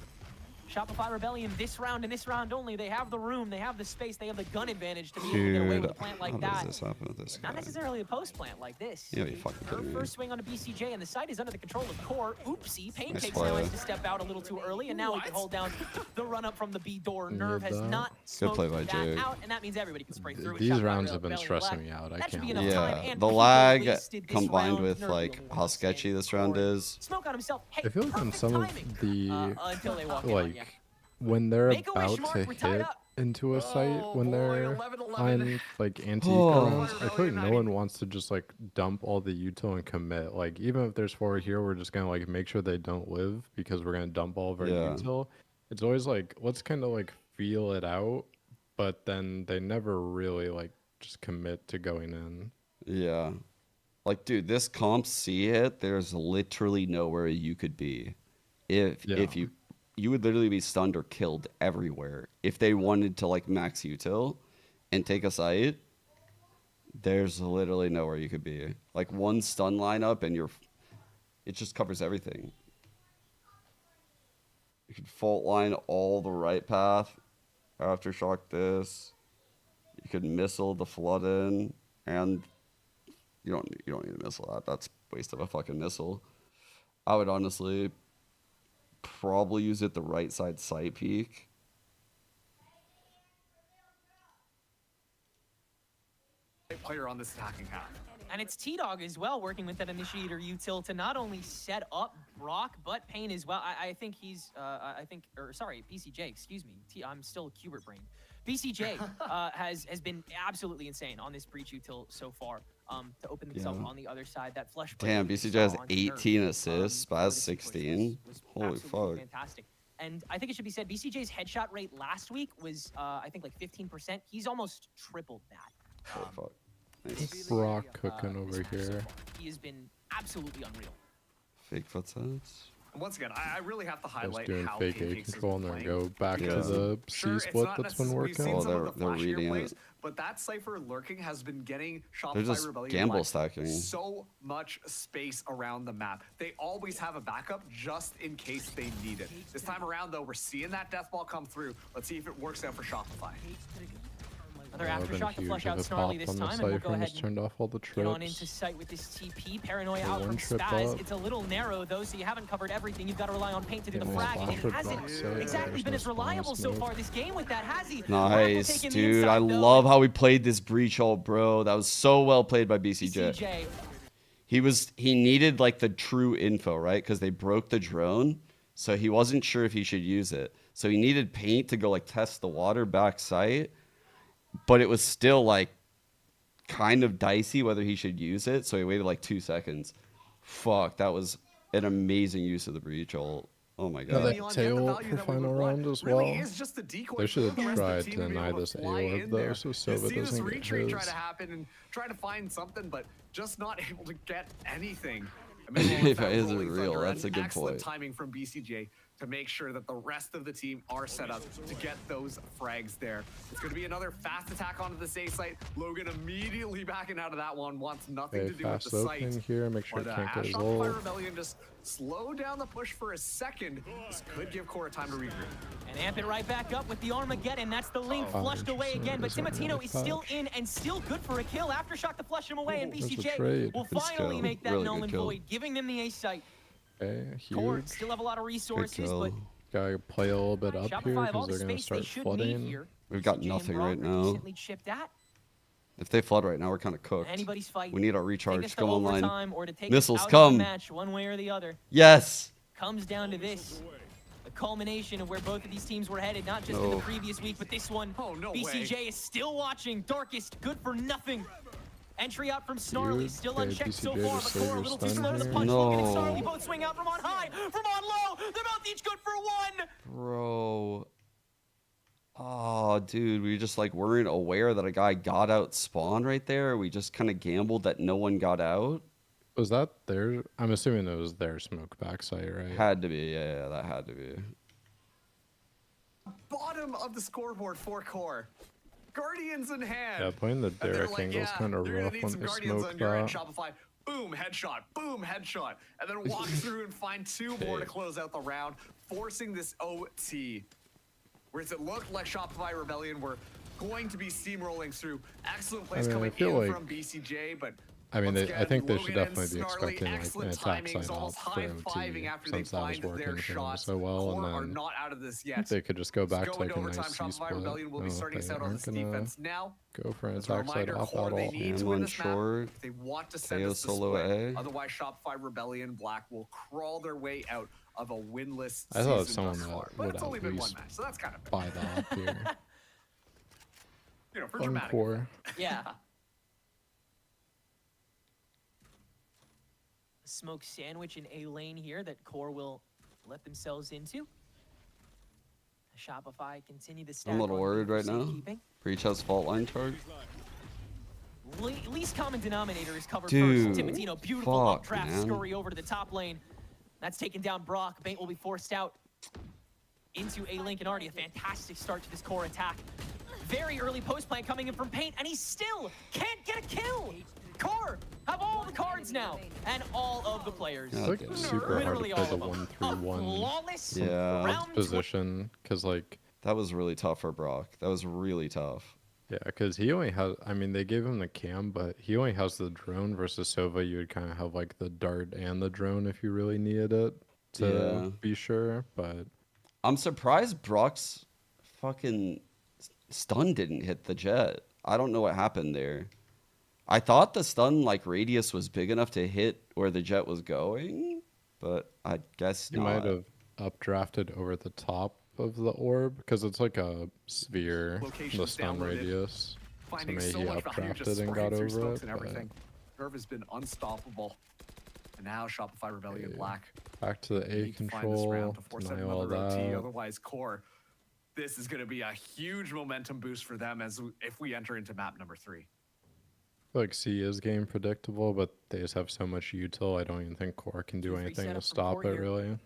Shopify Rebellion this round and this round only. They have the room, they have the space, they have the gun advantage to be able to get away with a plant like that. How does this happen with this guy? Not necessarily a post plant like this. Yeah, you fucking kidding me. First swing on a BCJ, and the site is under the control of Core. Oopsie, Pancakes now has to step out a little too early, and now he can hold down the run up from the B door. Nerve has not smoked play by that Jake. out, and that means everybody can spray through. These rounds have been stressing me out. I can't. Yeah, the lag combined with like how sketchy this round is. Smoke on himself. Hey, I feel like on some of the until they walk in on ya. when they're about to hit into a site, when they're on like anti-eco rounds, I feel like no one wants to just like dump all the util and commit. Like even if there's 4 here, we're just gonna like make sure they don't live because we're gonna dump all of our util. It's always like let's kind of like feel it out, but then they never really like just commit to going in. Yeah, like dude, this comp C hit, there's literally nowhere you could be if you would literally be stunned or killed everywhere. If they wanted to like max util and take a site, there's literally nowhere you could be. Like one stun lineup and it just covers everything. You could fault line all the right path, aftershock this. You could missile the flood in, and you don't need to missile that. That's a waste of a fucking missile. I would honestly probably use it the right side site peak. Player on this attacking half. And it's T-Dog as well, working with that initiator util to not only set up Brock, but Pain as well. I think he's, BCJ, excuse me. I'm still Cubert brain. BCJ has been absolutely insane on this breach util so far. To open himself on the other side, that flush. Damn, BCJ has 18 assists, Spaz 16. Holy fuck. Fantastic. And I think it should be said, BCJ's headshot rate last week was, I think, like 15%. He's almost tripled that. Holy fuck. Nice. Brock cooking over here. He has been absolutely unreal. Fake footsides. Once again, I really have to highlight doing how fake A Pancakes control and then playing. go back to the C split that's been working. Oh, they're reading plays, it. but that Cypher lurking has been getting They're Shopify just Rebellion gamble like stacking. so much space around the map. They always have a backup just in case they need it. This time around, though, we're seeing that death ball come through. Let's see if it works out for Shopify. Another aftershock to flush out Snarly this time, and we'll go ahead turned off all the and get on into sight with this TP. Paranoia out from trip Spaz. up. It's a little narrow, though, so you haven't covered everything. You've got to rely on Paint to do the frag, and it hasn't exactly been as reliable so far this game with that, has he? Nice, dude. I love how we played this breach ult, bro. That was so well played by BCJ. He needed like the true info, right? Because they broke the drone, so he wasn't sure if he should use it. So he needed Paint to go like test the water back site. But it was still like kind of dicey whether he should use it, so he waited like 2 seconds. Fuck, that was an amazing use of the breach ult. Oh my god. That tail for final round as well. They should have tried to deny this AOF though, so Sova doesn't get his. Try to happen and try to find something, but just not able to get anything. I mean, if it isn't real, that's a good excellent point. timing from BCJ to make sure that the rest of the team are set up to get those frags there. It's going to be another fast attack onto the A site. Logan immediately backing out of that one, wants nothing to do with the site. Here, make sure it can't get his Shopify ult. Rebellion just slow down the push for a second. This could give Core time to regroup. And amp it right back up with the Armageddon. That's the link flushed away again, but Timotino is still in and still good for a kill. Aftershock to flush him away, and BCJ will finally make that null and void, giving them the A site. Okay, Core huge. still have a lot of resources, but Gotta play a little bit up here Shopify have all because the they're gonna space they start should flooding. need here. We've got BCJ and nothing Brock right are now. decently chipped at. If they flood right now, we're kind of cooked. Anybody's fight. We need our Take us recharge. to Come online. overtime or to take us Missiles, out of come. the match one way or the other. Yes. Comes down to this. The culmination of where both of these teams were headed, not just in the previous week, but this one. Oh, no BCJ way. is still watching. Darkest, good for nothing. Entry out from Snarly, still unchecked so BCJ far, just but Core a saved little your too slow to the stun punch. here. Logan and No. Snarly both swing out from on high, from on low. They're both each good for one. Bro. Oh, dude, we just like weren't aware that a guy got out spawn right there. We just kind of gambled that no one got out. Was that their? I'm assuming it was their smoke back site, right? Had to be, yeah, that had to be. Bottom of the scoreboard for Core. Guardians in hand. Yeah, playing the And they're Derek like, angle's yeah, kind of you're gonna rough need when some you Guardians smoke on your end, that. Shopify. Boom, headshot, and then walk through and find two more to close out the round, forcing this OT. Whereas it looked like Shopify Rebellion were going to be steamrolling through. Excellent plays coming I feel in like- from BCJ, but I mean, once I again, think they should Logan and definitely be Snarly, expecting like an excellent attack timings, side up almost for OT, high-fiving after they since that was find their working for them shots. so well, Core are and not out of this then yet. they could just go back Let's to go like into a nice overtime. C Shopify split. Rebellion will be starting us out on this defense now. Go for an As a attack side reminder, off Core, they battle. need to Ham win on this map short. if they want to send KO us the solo split. A. Otherwise, Shopify Rebellion Black will crawl their way out of a winless I thought season someone thus far. that But would it's only at been one least match, so that's kind of buy the op here. you know, for Fun dramatic. Core. Yeah. A smoke sandwich in A lane here that Core will let themselves into. Shopify continue the stack I'm a little on worried right now. safekeeping. Breach has fault line charge. Least common denominator is covered Dude, first. Timotino, beautiful fuck, updraft man. scurry over to the top lane. That's taken down Brock. Bait will be forced out into A link, and already a fantastic start to this Core attack. Very early post plant coming in from Paint, and he still can't get a kill. Core have all the cards now, and all of the players. It's like super hard to Literally play all the of them. 1-3-1 Flawless Yeah. round position, because like That was really tough for Brock. That was really tough. yeah, because he only has. I mean, they gave him the cam, but he only has the drone. Versus Sova, you would kind of have like the dart and the drone if you really needed it to Yeah. be sure. But I'm surprised Brock's fucking stun didn't hit the jet. I don't know what happened there. I thought the stun like radius was big enough to hit where the jet was going, but I guess he not. might have updrafted over the top of the orb because it's like a sphere, the Locations stun downloaded. radius. So Finding maybe so he much value just updrafted and spraying got through over smokes it. and everything. Nerve has been unstoppable. And now Shopify Rebellion Yeah. Black. Back to the They A need to find this control, round to force out deny all another OT. that. Otherwise, Core, this is going to be a huge momentum boost for them if we enter into map number 3. Like C is game predictable, but they just have so much util. I don't even think Core can do 2-3 anything setup to from stop Core it here. really.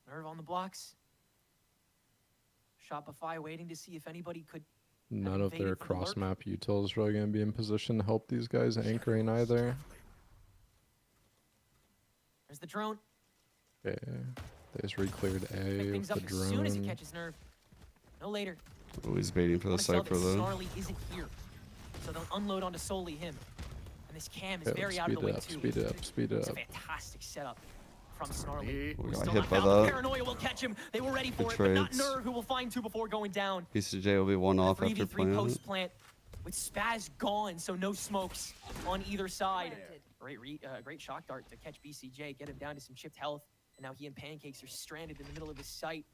Nerve on the blocks. Shopify waiting to see if anybody could. None of their invaded for the lurk. cross map util is really going to be in position to help these guys anchoring either. There's the drone. Yeah, they just re-cleared Pick A with things the up as soon as he drone. catches Nerve. No later. Always waiting for the Wanna tell cypher that though. Snarly isn't here, so they'll unload onto solely him. And this cam is Yeah, very out of speed the way it up, too. speed it up, speed it It's a up. fantastic setup from Snarly. We got Still hit not by found. that. Paranoia will catch him. They were ready for Good it, but not trades. Nerve, who will find two before going down. BCJ will be one off after 3v3 plant. post plant with Spaz gone, so no smokes on either side. Great shock dart to catch BCJ, get him down to some chipped health. And now he and Pancakes are stranded in the middle of his site.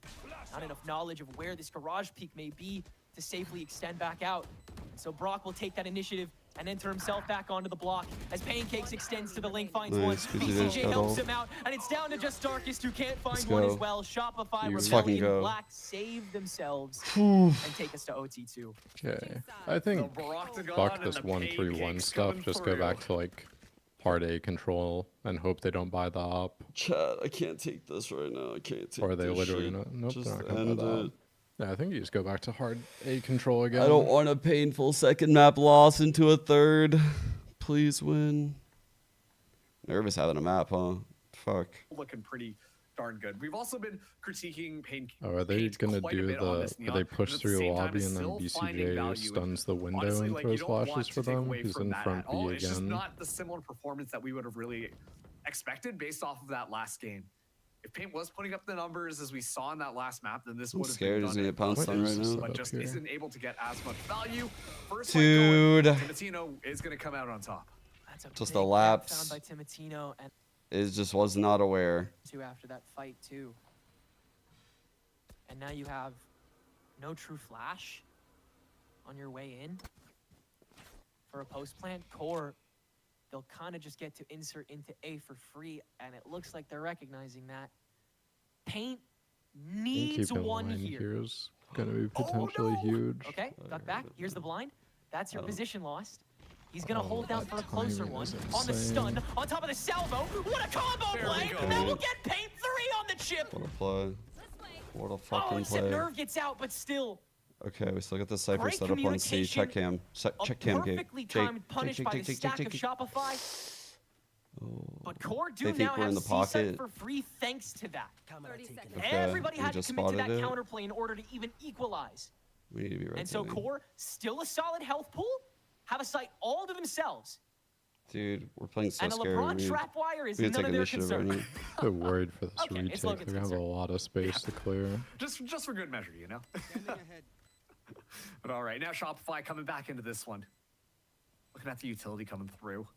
Not enough knowledge of where this garage peak may be to safely extend back out. So Brock will take that initiative and enter himself back onto the block as Pancakes extends to the link, finds Nice, one. BCJ BCJ helps shuttle. him out, and it's down to just Darkest, who can't find Let's one as go. well. Shopify, Let's fucking Rebellion, go. Black save themselves Whew. and take us to OT2. Okay, I think fuck this 1-3-1 stuff. Just go back to like hard A control and hope they don't buy the op. Chat, I can't take this right now. I can't take Or are they this literally shit. gonna? Nope, Just they're not gonna end buy the it. op. Yeah, I think you just go back to hard A control again. I don't want a painful second map loss into a third. Please win. Nervous having a map, huh? Fuck. Looking pretty darn good. We've also been critiquing Pain. Oh, are they Paint gonna quite a do bit on the? this Where Neon, they but push at the through the same time lobby is and then still finding BCJ value. stuns the window Honestly, and like, you throws don't want flashes to for take them? away He's from in that front at all. B It's just again. not the similar performance that we would have really expected based off of that last game. if Paint was putting up the numbers as we saw in that last map, then this I'm would have scared been he's done. gonna get pounced on right now. But just isn't able to get as much value. First Dude. Timatino is going to come out on top. That's a Just big a gap lapse. found by Timatino and It just was not aware. two after that fight too. And now you have no true flash on your way in for a post plant core. They'll kind of just get to insert into A for free, and it looks like they're recognizing that. Paint needs Keeping one line here. here is gonna be potentially huge. Okay, duck back. Here's the blind. That's your position lost. He's gonna Oh, hold down that for a closer timing one. is On the stun, insane. on top of the salvo. What a combo play! That will get Paint 3 on the chip. What a play. What a Oh, fucking except play. Nerve gets out, but still. Okay, we still got the Cypher Great set up on C. Check communication. cam. A Check cam, Jake. perfectly Jake, timed punish by the stack of Shopify. But Core do They think now we're have in the C-Site pocket. for free thanks to that. Okay, Everybody we had to just commit to that spotted it. counterplay in order to even equalize. We need to be right And so there. Core, still a solid health pool, have a site all to themselves. Dude, we're playing so And a scary. LeBron We trap wire is we none gotta of take their initiative concern. right now. I'm worried for this Okay, it's retake. Logan's They're gonna have a lot of space to clear. Just for good measure, you know? But all right, now Shopify coming back into this one. Looking at the utility coming through.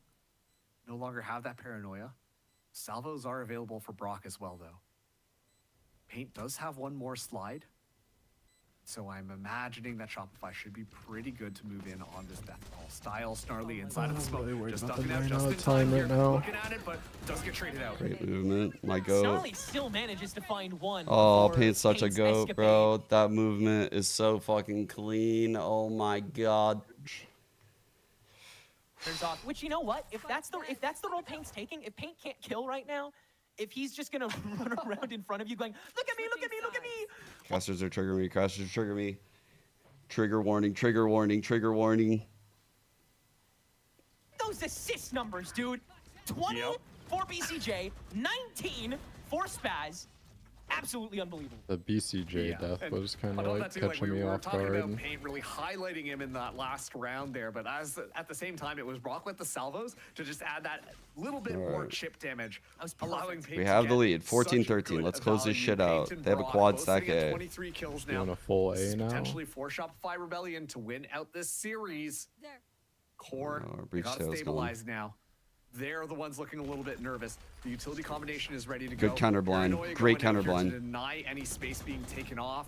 No longer have that paranoia. Salvos are available for Brock as well, though. Paint does have one more slide. So I'm imagining that Shopify should be pretty good to move in on this death ball. Style Snarly inside of the smoke. Just ducking out just in time here. Looking at it, but does get traded out. Great movement. My goat. Snarly still manages to find one. Oh, before Paint's such a Paint's goat, escapade. bro. That movement is so fucking clean. Oh my god. Turns off. Which, you know what? If that's the role Paint's taking, if Paint can't kill right now, if he's just gonna run around in front of you going, look at me, look at me, look at me. Casters are triggering me. Casters are triggering me. Trigger warning. Trigger warning. Trigger warning. Those assist numbers, dude. 20 for BCJ, 19 for Spaz. Absolutely unbelievable. The BCJ death And was kind I of love like that too, catching we me were off talking guard. about Paint really highlighting him in that last round there, but at the same time, it was Brock with the salvos to just add that little bit more chip damage, allowing Paint We to have the get lead. such 14-13. good Let's close this value. shit Paint out. and They have a Brock quad both stack sitting at A. 23 kills now. Doing a full This is A now. potentially for Shopify Rebellion to win out this series. Core, our they breach gotta tail's stabilize now. They're the ones looking a little bit nervous. The utility combination is ready to Good go. counter blind. Paranoia Great going out counter here to blind. deny any space being taken off,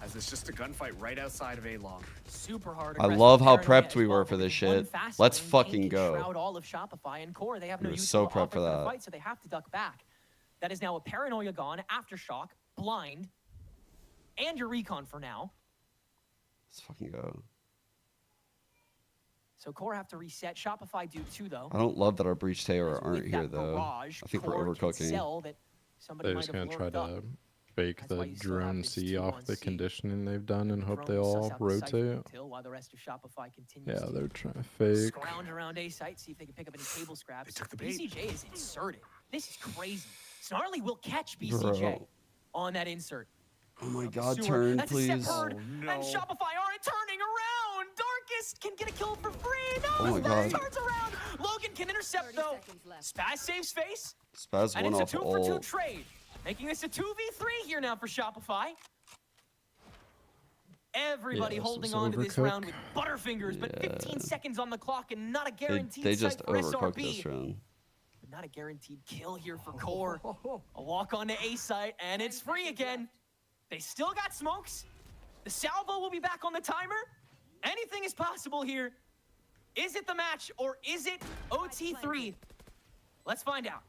as it's just a gunfight right outside of A-Long. Super hard. I aggressive love how Paranoia prepped as we well, were for but this with one shit. fast Let's lane, fucking Paint can go. shroud all of Shopify and Core. They have no We were use so to prepped offer for the that. fight, so they have to duck back. That is now a Paranoia gone, Aftershock, Blind, and your Recon for now. Let's fucking go. So Core have to reset. Shopify do too, though. I don't love that our breach tailor aren't With here that though. barrage, I think we're Core can overcooking. sell that somebody They're might just have gonna try lurked up. to fake That's why the you still have drone this C 2 off on the C. conditioning they've done and hope they Drone suss all out the Cypher rotate. until while the rest of Shopify continues Yeah, to they're trying to fake. scrounge around A site, see if they can pick up any cable scraps. took the bait. BCJ is inserted. This is crazy. Snarly will catch BCJ Bro. on that insert. Oh my Up the god, sewer. turn That's please. a step herd, Oh, no. and Shopify aren't turning around. Darkest can get a kill for free. No, Oh my Spaz God. turns around. Logan can intercept though. Spaz saves face, Spaz and went it's a off 2-for-2 all. trade, making this a 2v3 here now for Shopify. Everybody Yeah, this holding was on to this overcooked. round with butterfingers, but 15 seconds on the clock and not a guaranteed They just sight for overcooked SRB. this round. But not a guaranteed kill here for Core. A walk on to A site, and it's free again. They still got smokes. The salvo will be back on the timer. Anything is possible here. Is it the match or is it OT3? Let's find out.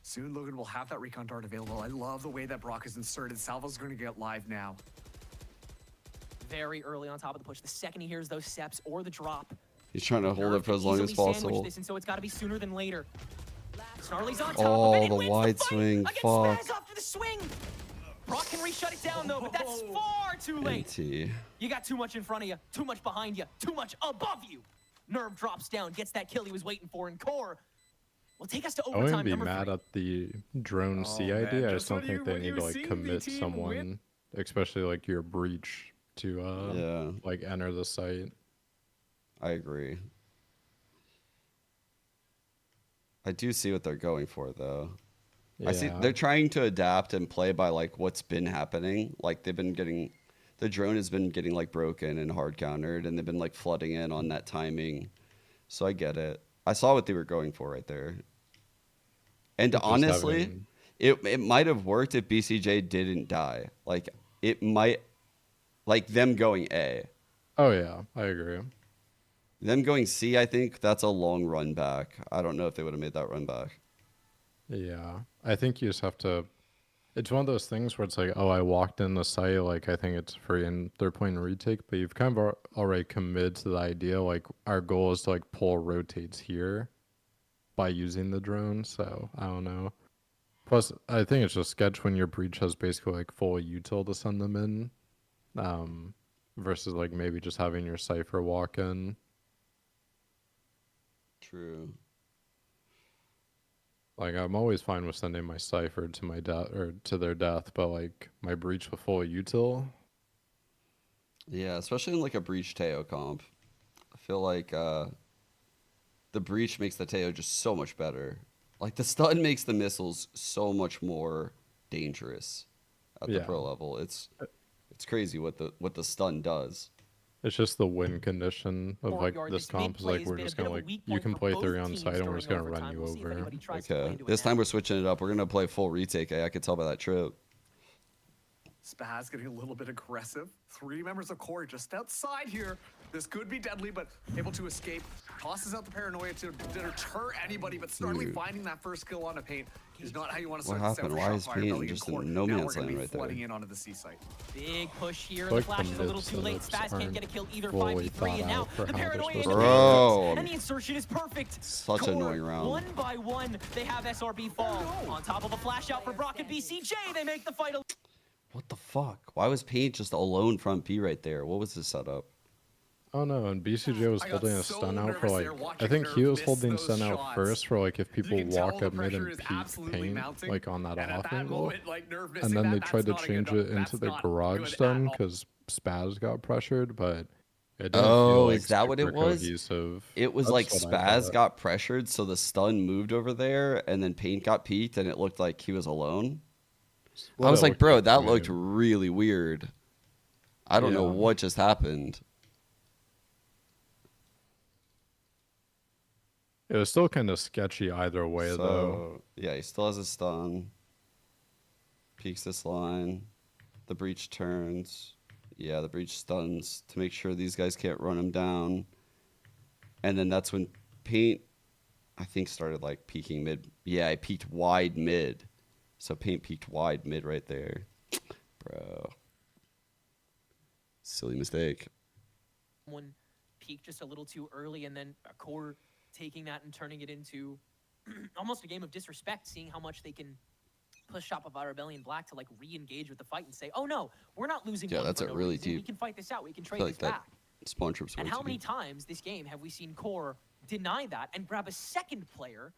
Soon Logan will have that recon dart available. I love the way that Brock is inserted. Salvo's going to get live now. Very early on top of the push. The second he hears those steps or the drop, He's trying to hold Nerve it for as can long as easily sandwich possible. This, and so it's got to be sooner than later. Snarly's on top Oh, of it. the It wins wide fight swing. against Fuck. Spaz after the swing. Brock can re-shut it down though, but that's far too late. NT. You got too much in front of you, too much behind you, too much above you. Nerve drops down, gets that kill he was waiting for, and Core will take us to I overtime. wouldn't be number mad 3. at the drone C man, idea. I just just don't when think you- they when need you to like see the commit team someone, win- especially like your breach, to Yeah, like enter the site. I agree. I do see what they're going for though. I see they're trying to adapt and play by like what's been happening. Like they've been getting, the drone has been getting like broken and hard countered, and they've been like flooding in on that timing. So I get it. I saw what they were going for right there. And honestly, it might have worked if BCJ didn't die. Like it might, like them going A. Oh yeah, I agree. Them going C, I think that's a long run back. I don't know if they would have made that run back. Yeah, I think you just have to. It's one of those things where it's like, oh, I walked in the site, like I think it's free, and they're playing retake, but you've kind of already committed to the idea. Like our goal is to like pull rotates here by using the drone. So I don't know. Plus, I think it's just sketch when your breach has basically like full util to send them in, versus like maybe just having your cipher walk in. True. Like I'm always fine with sending my cipher to my death or to their death, but like my breach with full util. Yeah, especially in like a breach Teo comp. I feel like the breach makes the Teo just so much better. Like the stun makes the missiles so much more dangerous at the pro level. It's crazy what the stun does. It's just the win condition of like this comp is like we're just gonna like you can play 3 on site and we're just gonna run you over. Okay, this time we're switching it up. We're gonna play full retake. I could tell by that trip. Spaz getting a little bit aggressive. 3 members of core just outside here. This could be deadly, but able to escape. Tosses out the paranoia to deter anybody, but Snarly finding that first kill on a paint is not how you want to start. What happened? Why is Paint just in no man's land right there? Flooding in onto the C site. Big push here. The flash is a little too late. Spaz can't get a kill either. 5v3, and now the paranoia and the insertion is perfect. Such an annoying round. 1 by 1, they have SRB fall. On top of a flash out for Brock and BCJ, they make the fight. What the fuck? Why was Paint just alone front P right there? What was the setup? Oh no, and BCJ was holding a stun out for like, I think he was holding stun out first for like if people walk up mid and peek Paint like on that off angle. And then they tried to change it into the garage stun because Spaz got pressured, but it didn't feel like is that what it was? Cohesive. It was like Spaz got pressured, so the stun moved over there, and then Paint got peeked, and it looked like he was alone. I was like, bro, that looked really weird. I don't know what just happened. It was still kind of sketchy either way, though. Yeah, he still has a stun. Peeks this line. The breach turns. Yeah, the breach stuns to make sure these guys can't run him down. And then that's when Paint, I think, started like peeking mid. Yeah, I peeked wide mid. So Paint peeked wide mid right there. Bro. Silly mistake. One peaked just a little too early, and then a core taking that and turning it into almost a game of disrespect, seeing how much they can push Shopify Rebellion Black to like re-engage with the fight and say, oh no, we're not losing. Yeah, that's a really deep. We can fight this out. We can trade this back. Spawn trips. And how many times this game have we seen core deny that and grab a second player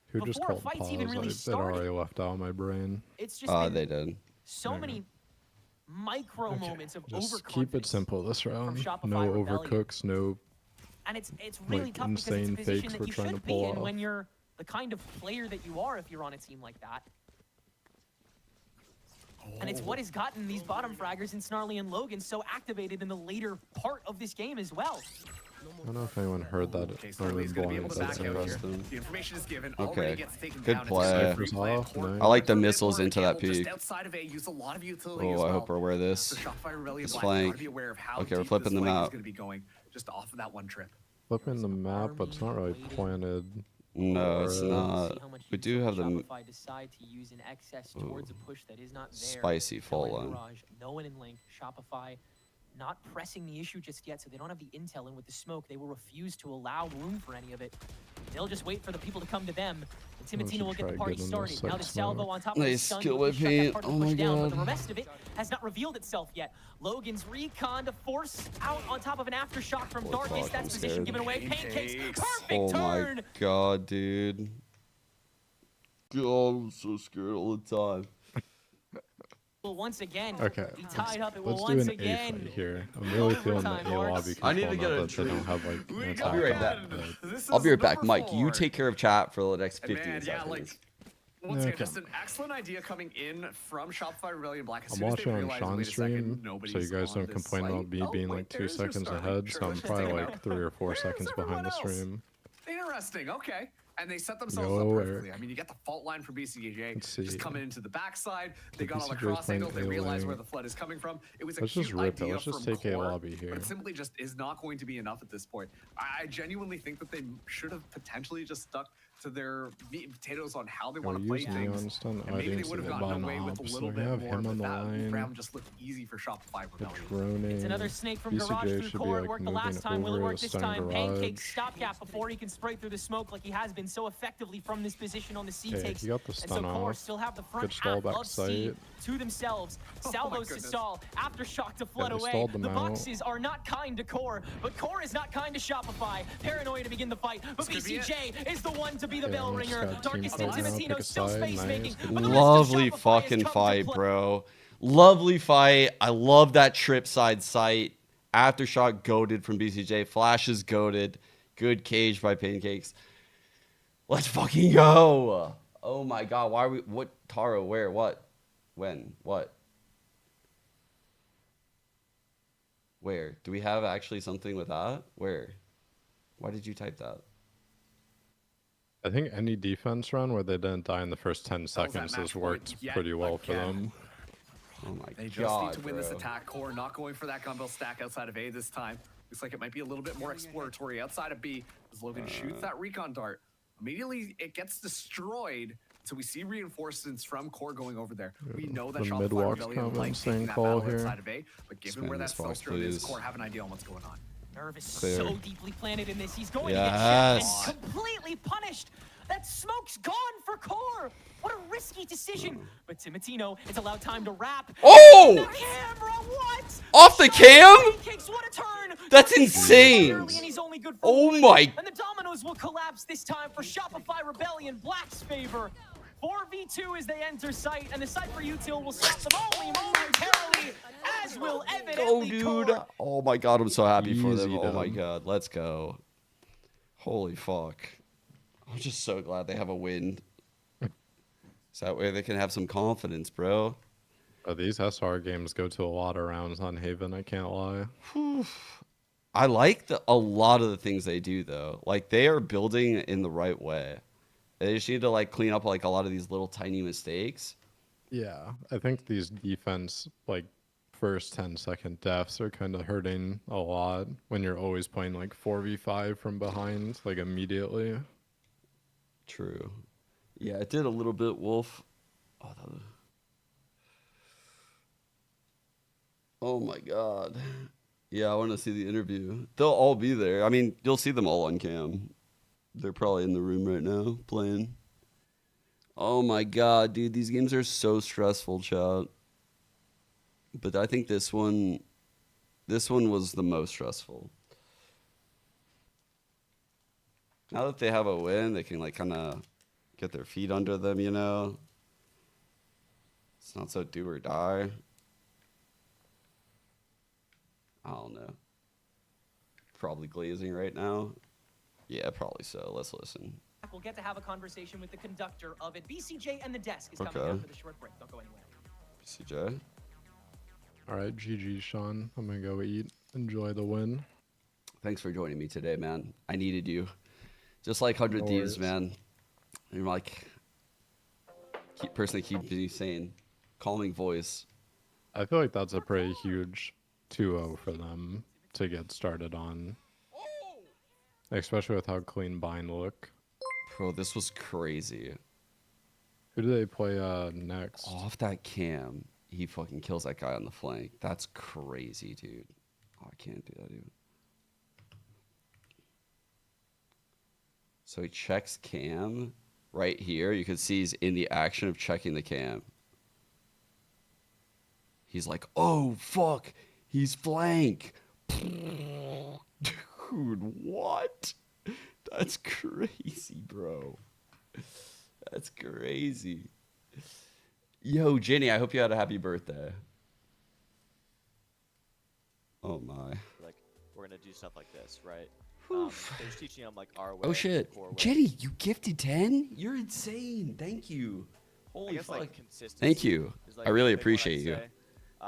who just called pause? Even really it already left out of my brain. It's just they did. So many micro moments of just keep it simple this round. No overcooks, no. And it's really like tough because it's a position that you should be in when you're the kind of player that you are if you're on a team like that. And it's what has gotten these bottom fraggers in Snarly and Logan so activated in the later part of this game as well. I don't know if anyone heard that. The information is given. Okay, good play. I like the missiles into that peak. Oh, I hope we're aware of this. This flank. Okay, we're flipping the map. Just off of that one trip. Flipping the map, but it's not really planted. No, it's not. We do have the spicy fall on. No one in link. Shopify not pressing the issue just yet, so they don't have the intel, and with the smoke, they will refuse to allow room for any of it. They'll just wait for the people to come to them, and Timatina will get the party started. Now the salvo on top of the stun will push that part of the push down, but the rest of it has not revealed itself yet. Logan's recon to force out on top of an aftershock from Darkest. That's position given away. Pancakes, perfect turn! My god, dude. God, I'm so scared all the time. Well, once again, okay, tied up. It let's will do once an again. A fight here. I'm really feeling the A lobby. I need to get a they don't have like. I'll be right back. I'll be right back, Mike. You take care of chat for the next 15 seconds. Once again, just an excellent idea coming in from Shopify Rebellion Black. As I'm soon as they watching on realize, Sean's wait a second, stream, nobody's so you guys on don't this complain site. about me being wait, like 2 there's your seconds starting. ahead. Sure, So I'm let's just probably take it like out. 3 or 4 Where's seconds behind the everyone else? stream. Interesting. Okay. And they set themselves Yo, up perfectly. Eric. I mean, you get the fault line for BCJ Let's see. just coming into the backside. They The got all the BCJ is cross playing angles. They realized A-Lane. where the flood is coming from. It was a Let's cute just rip it. idea Let's just from take a Core, lobby here. but it simply just is not going to be enough at this point. I genuinely think that they should have potentially just stuck to their meat and potatoes on how they want to play use things. Neon stun. And I maybe they didn't would have see that gotten by away with a ops. little So we bit have more, him but on the that line. round just looked easy for Shopify The Rebellion. droning. It's another snake from Garage BCJ through should be core. It like worked the moving last time. Will it over work to this stun time? Pancake Garage. stopgap before he can spray through the smoke like he has been so effectively from this position on the C Okay, takes. he got the And so stun Core off. still have the front Good stall half back of C sight. to themselves. Salvos to goodness. stall. Aftershock to flood they away. stalled them The out. boxes are not kind to Core, but Core is not kind to Shopify. Paranoia to begin the fight, but This could be BCJ is the one to be the Okay, bell let's ringer. got Darkest team into fight now, Matino, pick a still side, space making. nice. But the rest of Lovely Shopify has fucking come to fight, play. bro. Lovely fight. I love that trip side sight. Aftershock goated from BCJ. Flash is goated. Good cage by Pancakes. Let's fucking go. Oh my god. Why are we? What? Taro? Where? What? When? What? Where? Do we have actually something with that? Where? Why did you type that? I think any defense run where they didn't die in the first 10 That was that seconds has match point worked yet pretty well for again. them. Oh my They just god, need to win this bro. attack. Core not going for that gunbill stack outside of A this time. Looks like it might be a little bit more exploratory outside of B as Logan shoots that recon dart. Immediately it gets destroyed. So we see reinforcements from Core going over there. We know that The Shopify mid-walks Rebellion coming, likes same taking that call battle here. outside of A, but given Spam where that this box, Spellstroke is, please. Core have an idea on what's going on. Nerve is Clear. so deeply planted in this. He's going Yes. to get checked and completely punished. That smoke's gone for Core. What a risky decision. But Timatino, it's allowed time to wrap. Oh! The camera, what? Off the cam? Pancakes, what a turn. That's He's insane. early and he's only good for Oh one. my- And the dominoes will collapse this time for Shopify Rebellion Black's favor. 4v2 as they enter site, and the Cypher util will stop them only momentarily, as will Go, evidently dude. Core. Oh my god, I'm so happy for them. Easy Oh my dub. god, let's go. Holy fuck. I'm just so glad they have a win. So that way they can have some confidence, bro. Oh, these SR games go to a lot of rounds on Haven, I can't lie. I like a lot of the things they do though. Like they are building in the right way. They just need to like clean up like a lot of these little tiny mistakes. Yeah, I think these defense, like, first 10-second deaths are kind of hurting a lot when you're always playing, like, 4v5 from behind, like, immediately. True. Yeah, it did a little bit, Wolf. Oh my god. Yeah, I want to see the interview. They'll all be there. I mean, you'll see them all on cam. They're probably in the room right now playing. Oh my god, dude, these games are so stressful, chat. But I think this one was the most stressful. Now that they have a win, they can like kind of get their feet under them, you know. It's not so do or die. I don't know. Probably glazing right now. Yeah, probably so. Let's listen. We'll get to have a conversation with the conductor of it. BCJ and the desk is coming Okay. after the short break. Don't go anywhere. CJ. All right, GG, Sean. I'm going to go eat. Enjoy the win. Thanks for joining me today, man. I needed you. Just like 100 No Thieves, worries. man. You're like, person that keeps me sane. Calming voice. I feel like that's a pretty huge 2-0 for them to get started on. Especially with how clean Bind look. Bro, this was crazy. Who do they play next? Off that cam, he fucking kills that guy on the flank. That's crazy, dude. Oh, I can't do that, dude. So he checks cam right here. You can see he's in the action of checking the cam. He's like, oh, fuck. He's flank. Dude, what? That's crazy, bro. That's crazy. Yo, Jenny, I hope you had a happy birthday. Oh, my. Like, we're gonna do stuff like this, right? They're just teaching them like our way. Oh shit, core way. Jenny, you gifted 10? You're insane. Thank you. Holy guess, fuck. like, consistency Thank you. is, like, I really the big one, I'd appreciate you. say.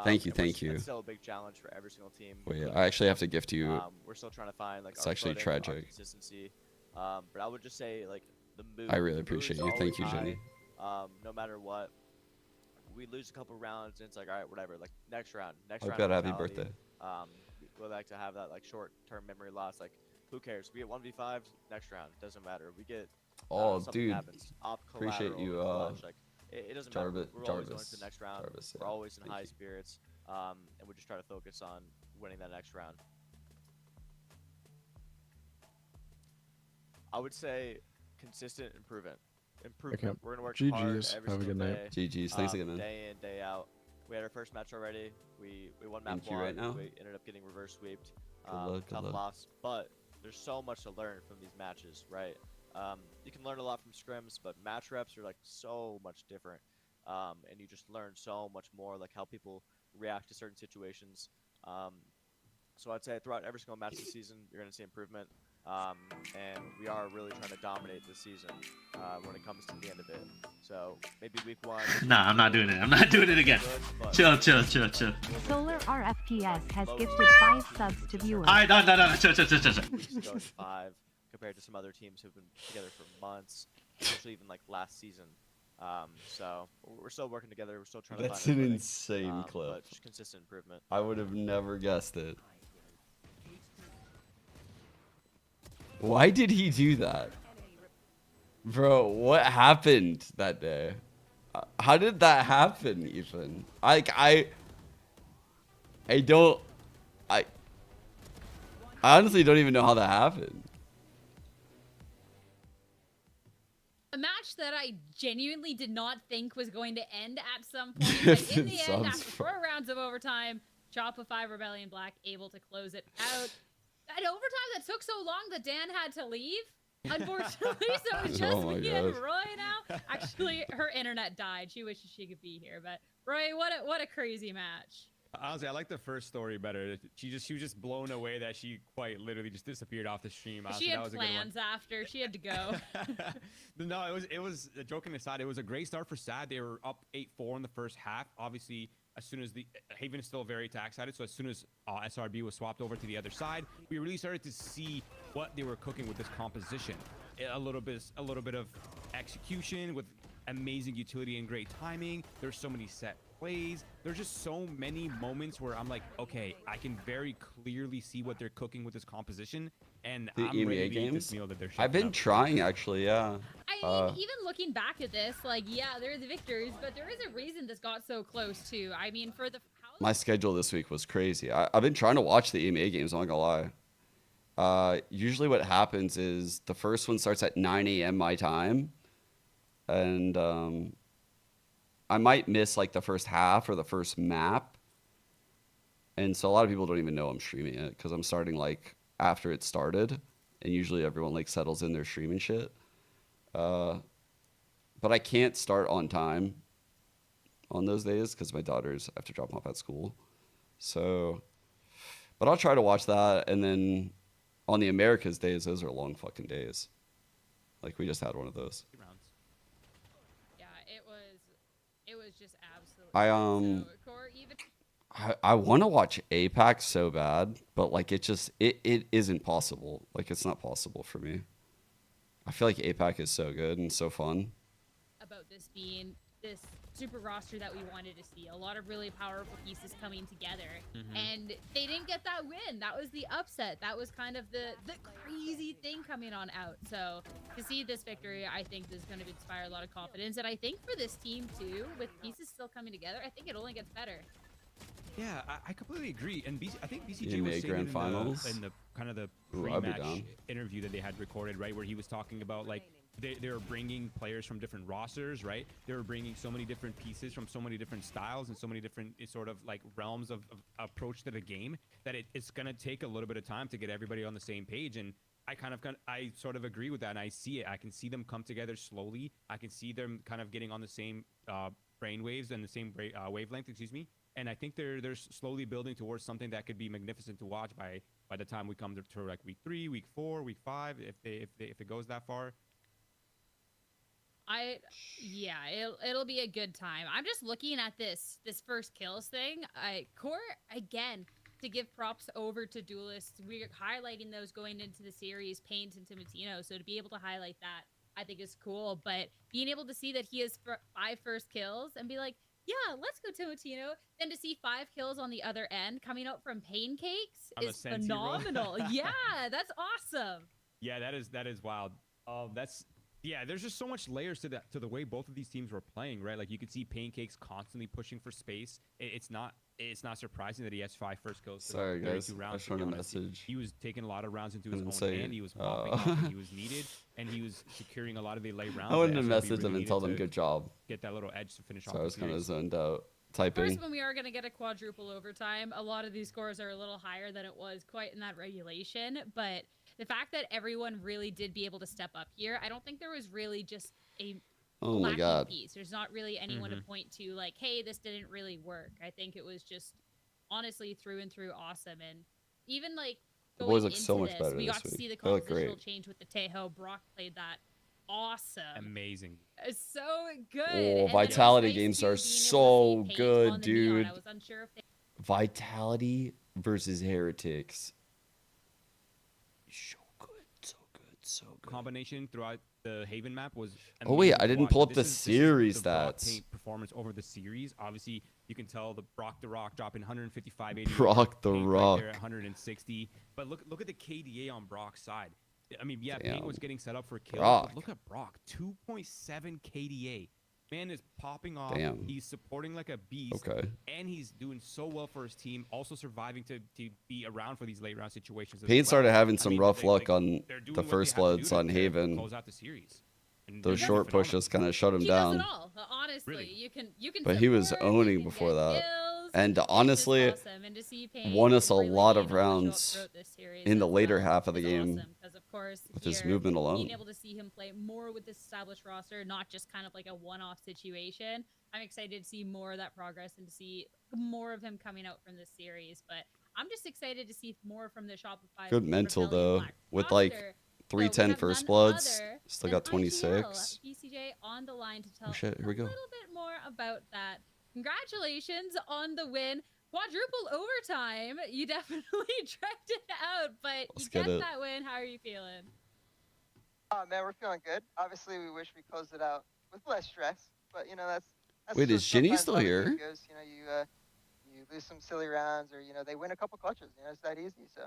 Thank you, And we're thank you. That's still a big challenge for every single team. Wait, including I actually have us. to gift you. We're still trying to find like It's our actually footing, our tragic. consistency. But I would just say like the mood. I really the mood appreciate is you. Thank always you, high, Jenny. No matter what, we lose a couple rounds and it's like all right, whatever. Like next round, next Hope round. you had a happy mentality. birthday. We like to have that like short-term memory loss. Like who cares? We get 1v5 next round. Doesn't matter. We get. Oh, something dude. happens. Op Appreciate collateral, you, clutch, like it doesn't Jarvis- matter. We're always going Jarvis- to the next round. Jarvis, We're yeah. always in Thank high you. spirits, and we just try to focus on winning that next round. I would say consistent improvement. Okay. We're gonna work hard GGs. every Have a single good night. day. GGs. Thanks again, man. Day in, day out. We had our first match already. We won map In queue one. right now? We ended up getting reverse sweeped. Good luck, good Tough luck. loss, but there's so much to learn from these matches, right? You can learn a lot from scrims, but match reps are like so much different, and you just learn so much more, like how people react to certain situations. So I'd say throughout every single match this season, you're gonna see improvement. And we are really trying to dominate this season when it comes to the end of it. So maybe week 1. Nah, I'm not doing it. I'm not doing it again. Chill. Solar RFPS has gifted 5 subs to viewers. Alright, no. Chill. We should go to 5 compared to some other teams who've been together for months, especially even like last season. So we're still working together. We're still trying to That's find our an footing, insane clip. But just consistent improvement. I would have never guessed it. Why did he do that? Bro, what happened that day? How did that happen, even? I honestly don't even know how that happened. A match that I genuinely did not think was going to end at some point. But in the end, after 4 rounds of overtime, Shopify Rebellion Black able to close it out. An overtime that took so long that Dan had to leave, unfortunately. So it's just Oh my me and God. Roy now. Actually, her internet died. She wishes she could be here. But Roy, what a crazy match. Honestly, I like the first story better. She was just blown away that she quite literally just disappeared off the stream. Honestly, She that had was a good one. plans after. She had to go. No, it was joking aside. It was a great start for SAD. They were up 8-4 in the first half. Obviously, as soon as the Haven is still very attack sided, so as soon as SRB was swapped over to the other side, we really started to see what they were cooking with this composition. A little bit of execution with amazing utility and great timing. There's so many set plays. There's just so many moments where I'm like, okay, I can very clearly see what they're cooking with this composition, and The I'm ready EMEA to eat games? this meal that they're I've shaping been up. trying, actually, yeah. I mean, even looking back at this, like, yeah, they're the victors, but there is a reason this got so close, too. I mean, for the... My schedule this week was crazy. I've been trying to watch the EMEA games, I'm not gonna lie. Usually what happens is the first one starts at 9 a.m. my time, and I might miss like the first half or the first map, and so a lot of people don't even know I'm streaming it because I'm starting like after it started, and usually everyone like settles in their streaming shit. But I can't start on time on those days because my daughters I have to drop them off at school. So, but I'll try to watch that, and then on the Americas days, those are long fucking days. Like we just had one of those. Yeah, it was just absolutely... I want to watch APAC so bad, but like it isn't possible. Like it's not possible for me. I feel like APAC is so good and so fun. About this being this super roster that we wanted to see. A lot of really powerful pieces coming together. And they didn't get that win. That was the upset. That was kind of the crazy thing coming on out. So to see this victory, I think is going to inspire a lot of confidence. And I think for this team too, with pieces still coming together, I think it only gets better. Yeah, I completely agree. And I think BCJ EMEA was saying Grand it Finals? in the kind of the Ooh, I'd be pre-match down. interview that they had recorded, right, where he was talking about like they were bringing players from different rosters, right? They were bringing so many different pieces from so many different styles and so many different sort of like realms of approach to the game that it's gonna take a little bit of time to get everybody on the same page. And I sort of agree with that, and I see it. I can see them come together slowly. I can see them kind of getting on the same brainwaves and the same wavelength, excuse me. And I think they're slowly building towards something that could be magnificent to watch by the time we come to like week 3, week 4, week 5, if it goes that far. Yeah, it'll be a good time. I'm just looking at this first kills thing. Core, again, to give props over to duelists. We're highlighting those going into the series, Paint and Timotino. So to be able to highlight that, I think is cool. But being able to see that he has 5 first kills and be like, yeah, let's go Timotino. Then to see 5 kills on the other end coming out from Pancakes is phenomenal. Yeah, that's awesome. Yeah, that is wild. There's just so much layers to the way both of these teams were playing, right? Like you could see Pancakes constantly pushing for space. It's not surprising that he has 5 first kills. Sorry guys, I rounds, showed a message. He was taking a lot of rounds into his Couldn't own say hand. it. He was popping off when he was needed, and he was securing a lot of the late rounds. I wanted that to SRB message really them and needed tell them to good job. Get that little edge to finish off So I the was kind of series. zoned out Of typing. course, when we are going to get a quadruple overtime, a lot of these scores are a little higher than it was quite in that regulation. But the fact that everyone really did be able to step up here, I don't think there was really just a Oh my lacking God. piece. There's not really anyone to point to like, hey, this didn't really work. I think it was just honestly through and through awesome. And even like The going boys look into so much this, better we this got to week. see the They look compositional great. change with the Tejo. Brock played that awesome. Amazing. So good. Oh, And then it was Vitality nice games too, are being able to so see Paint good, on the Neon. dude. I was unsure if they Vitality versus Heretics. So good, so good, so good. Combination throughout the Haven map was Oh wait, amazing I to didn't watch. pull up This the is series the Brock stats. Paint performance over the series. Obviously, you can tell the Brock the Rock dropping 155, 80. Brock the Paint Rock. right there at 160. But look at the KDA on Brock's side. I mean, yeah, Paint was Damn. getting set up for kills. Brock. But look at Brock, 2.7 KDA. Man is popping off. Damn. He's supporting like a beast. Okay. And he's doing so well for his team, also surviving to be around for these late round situations. as Paint well. started having I some mean, rough they- luck like, on they're doing the what they first have to do bloods to on Haven. close out the series. And Those they're short phenomenal. pushes kind of shut him He does down. it all. Honestly, Really? you can. But he was support, you owning can before get that. kills. And It's just honestly, awesome. And to see Paint won us a really lot being of able to show up rounds throughout this series in the as later well half of the is game awesome, 'cause of course with his here, movement being alone. able to see him play more with this established roster, not just kind of like a one-off situation. I'm excited to see more of that progress and to see more of him coming out from this series. But I'm just excited to see more from the Shopify. Good mental Rebellion though, Black with roster. like So we 310 have first none bloods. other Still than got 26. IGL, BCJ on the line to tell Oh shit, here we a go. little bit more about that. Congratulations on the win. Quadruple overtime. You definitely dragged it out, but Let's you get get it. that win. How are you feeling? Oh man, we're feeling good. Obviously, we wish we closed it out with less stress, but you know that's Wait, is just Ginny sometimes still how the here? game goes. You know, you lose some silly rounds, or you know they win a couple clutches. You know, it's that easy. So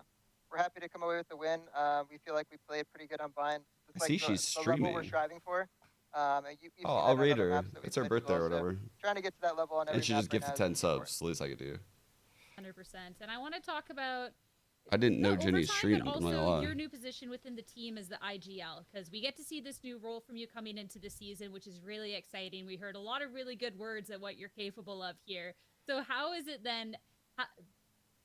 we're happy to come away with the win. We feel like we played pretty good on Bind. It's I see she's the level we're streaming. striving for. And you've seen Oh, that I'll on rate other her. maps that we It's her played as birthday or well, so whatever. trying to get to that level on every And she map just right gifted now is 10 what we're looking for. subs. The least I could do. 100%. And I want to talk about I didn't know the Ginny overtime, streamed. but I'm not gonna also lie. your new position within the team as the IGL, because we get to see this new role from you coming into the season, which is really exciting. We heard a lot of really good words at what you're capable of here. So how is it then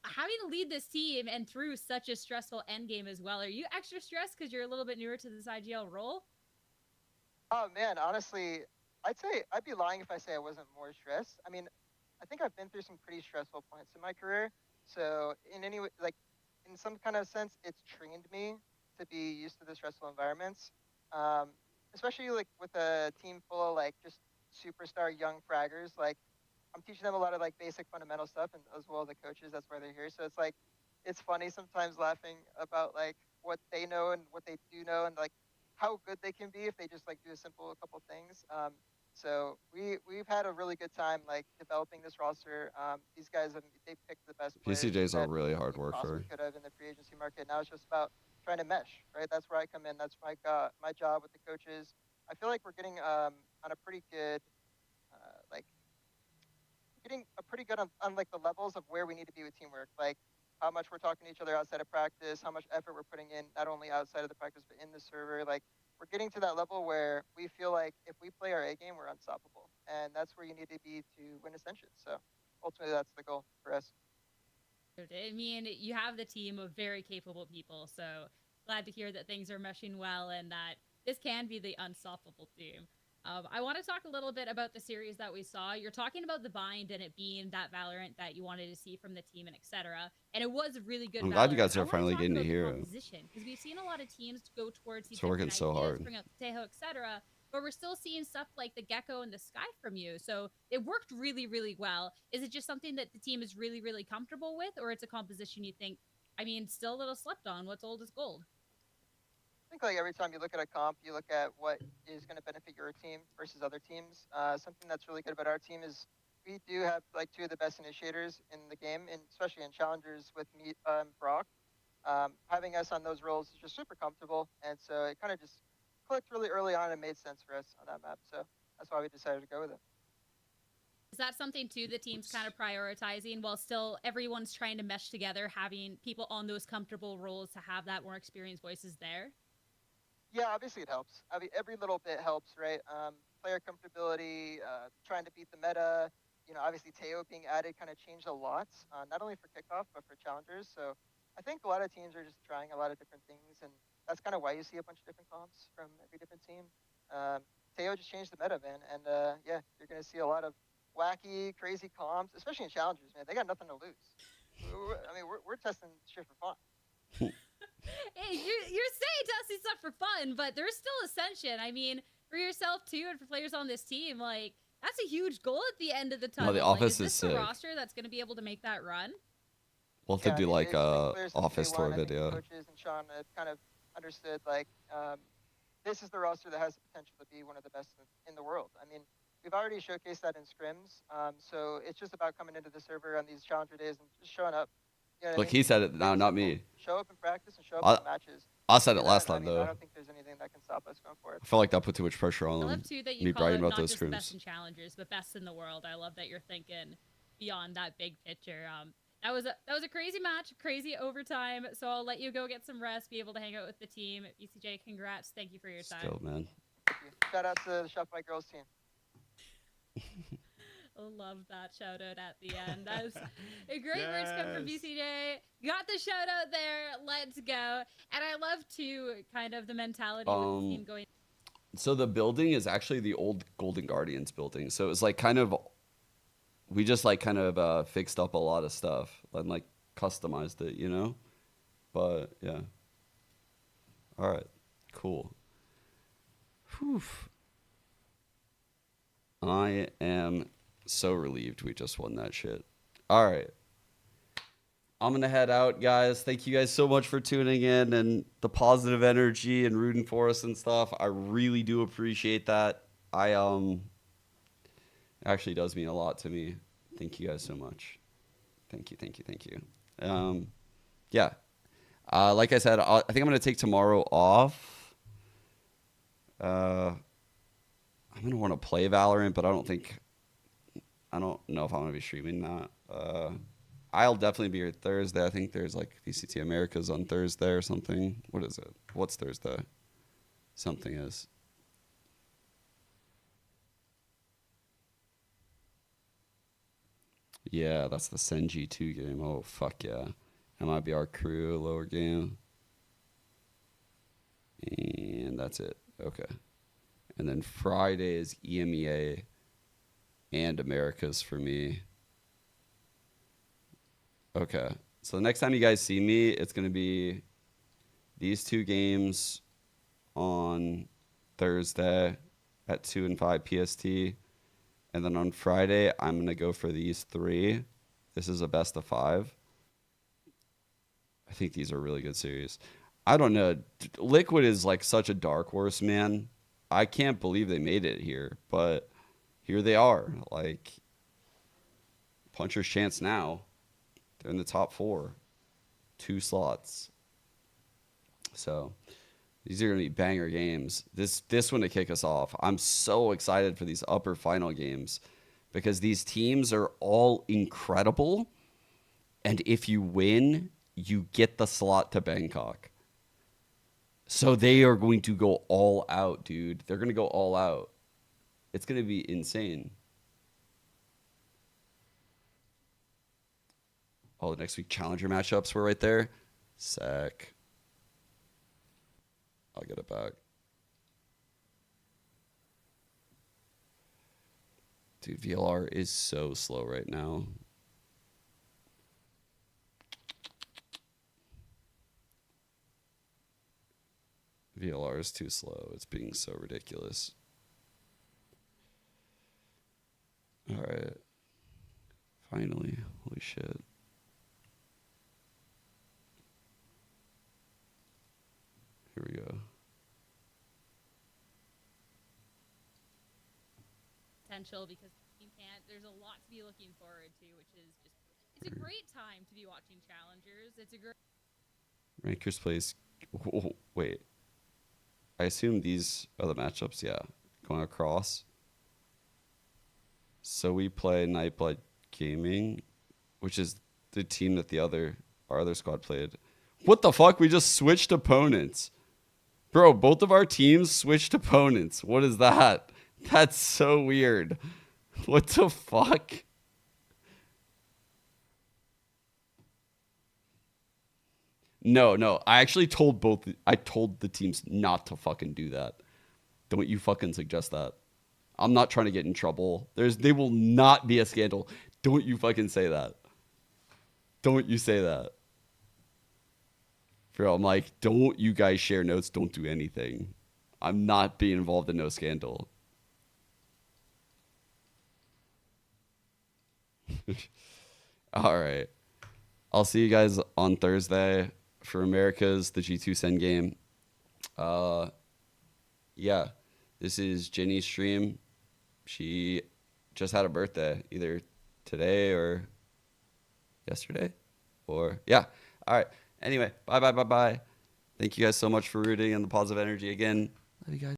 having to lead this team and through such a stressful end game as well? Are you extra stressed because you're a little bit newer to this IGL role? Oh man, honestly, I'd be lying if I say I wasn't more stressed. I mean, I think I've been through some pretty stressful points in my career. So in any way, like in some kind of sense, it's trained me to be used to the stressful environments. Especially like with a team full of like just superstar young fraggers. Like I'm teaching them a lot of like basic fundamental stuff, and as well as the coaches, that's why they're here. So it's like it's funny sometimes laughing about like what they know and what they do know, and like how good they can be if they just like do a simple couple things. So we've had a really good time like developing this roster. These guys they picked the best players PCJ's a that really hard we possibly worker. could have in the free agency market. Now it's just about trying to mesh, right? That's where I come in. That's my job with the coaches. I feel like we're getting on a pretty good on like the levels of where we need to be with teamwork, like how much we're talking to each other outside of practice, how much effort we're putting in, not only outside of the practice, but in the server. Like we're getting to that level where we feel like if we play our A game, we're unstoppable. And that's where you need to be to win Ascension. So ultimately that's the goal for us. I mean, you have the team of very capable people, so glad to hear that things are meshing well and that this can be the unstoppable team. I want to talk a little bit about the series that we saw. You're talking about the bind and it being that Valorant that you wanted to see from the team and etc. And it was a really good. I'm glad you Valorant. guys I are wanna finally talk getting to about the hear it. composition, because we've seen a lot of teams go towards these It's working different so ideas, hard. bring up Tejo, etc. But we're still seeing stuff like the Gecko and the Sky from you. So it worked really, really well. Is it just something that the team is really, really comfortable with, or it's a composition you think, I mean, still a little slept on? What's old is gold. I think like every time you look at a comp, you look at what is going to benefit your team versus other teams. Something that's really good about our team is we do have like 2 of the best initiators in the game, and especially in challengers with me, Brock. Having us on those roles is just super comfortable, and so it kind of just clicked really early on and made sense for us on that map. So that's why we decided to go with it. Is that something too the team's kind of prioritizing while still everyone's trying to mesh together, having people on those comfortable roles to have that more experienced voices there? Yeah, obviously it helps. I mean, every little bit helps, right? Player comfortability, trying to beat the meta. You know, obviously Teo being added kind of changed a lot, not only for kickoff but for challengers. So I think a lot of teams are just trying a lot of different things, and that's kind of why you see a bunch of different comps from every different team. Teo just changed the meta, man, and yeah, you're gonna see a lot of wacky, crazy comps, especially in challengers, man. They got nothing to lose. We're testing shit for fun. Hey, you're saying testing stuff for fun, but there's still ascension. I mean, for yourself too, and for players on this team, like that's a huge goal at the end of the tunnel. the office like, is this the sick. roster that's going to be able to make that run. We'll have to do like players since office day tour one, I think video. Coaches and Sean have kind of understood like this is the roster that has the potential to be one of the best in the world. I mean, we've already showcased that in scrims, so it's just about coming into the server on these challenger days and just showing up. You know what I Look, mean? he said it. No, not me. Show up in practice and show up in matches. I said it And last I time mean, though. I don't think there's anything that can stop us going forward. I feel like that put too much pressure on I them. love too that you Me call bragging it about not those just the best scrims. in challengers, but best in the world. I love that you're thinking beyond that big picture. That was a crazy match, crazy overtime. So I'll let you go get some rest, be able to hang out with the team. BCJ, congrats. Thank you for your time. Still, man. Shout out to the Shopify girls team. Love that shout out at the end. That was a great words come from BCJ. Got the shout out there. Let's go. And I love too kind of the mentality with the team going. So the building is actually the old Golden Guardians building. So it was like kind of, we just like kind of fixed up a lot of stuff and like customized it, you know? But yeah. All right, cool. Whew. I am so relieved we just won that shit. All right. I'm going to head out, guys. Thank you guys so much for tuning in and the positive energy and rooting for us and stuff. I really do appreciate that. It actually does mean a lot to me. Thank you guys so much. Thank you. Yeah. Like I said, I think I'm going to take tomorrow off. I'm going to want to play Valorant, but I don't know if I'm going to be streaming that. I'll definitely be here Thursday. I think there's like VCT Americas on Thursday or something. What is it? What's Thursday? Something is. Yeah, that's the Senji 2 game. Oh, fuck yeah. That might be our crew lower game. And that's it. Okay. And then Friday is EMEA and Americas for me. Okay. So the next time you guys see me, it's going to be these 2 games on Thursday at 2 and 5 PST. And then on Friday, I'm going to go for these 3. This is a best of 5. I think these are really good series. I don't know. Liquid is like such a dark horse, man. I can't believe they made it here, but here they are. Like, puncher's chance now. They're in the top 4. 2 slots. So these are going to be banger games. This one to kick us off. I'm so excited for these upper final games because these teams are all incredible. And if you win, you get the slot to Bangkok. So they are going to go all out, dude. They're going to go all out. It's going to be insane. Oh, the next week challenger matchups were right there. Sick. I'll get it back. Dude, VLR is so slow right now. VLR is too slow. It's being so ridiculous. All right. Finally. Holy shit. Here we go. Potential because you can't. There's a lot to be looking forward to, which is just it's a great time to be watching challengers. It's a great Rankers plays. Oh, wait. I assume these are the matchups. Yeah, going across. So we play Nightblood Gaming, which is the team that our other squad played. What the fuck? We just switched opponents. Bro, both of our teams switched opponents. What is that? That's so weird. What the fuck? No. I actually told the teams not to fucking do that. Don't you fucking suggest that. I'm not trying to get in trouble. They will not be a scandal. Don't you fucking say that. Don't you say that. Bro, I'm like, don't you guys share notes. Don't do anything. I'm not being involved in no scandal. All right. I'll see you guys on Thursday for America's the G2 Send game. Yeah. This is Jenny's stream. She just had a birthday, either today or yesterday, or yeah. All right. Anyway, bye. Thank you guys so much for rooting and the positive energy again. Love you guys.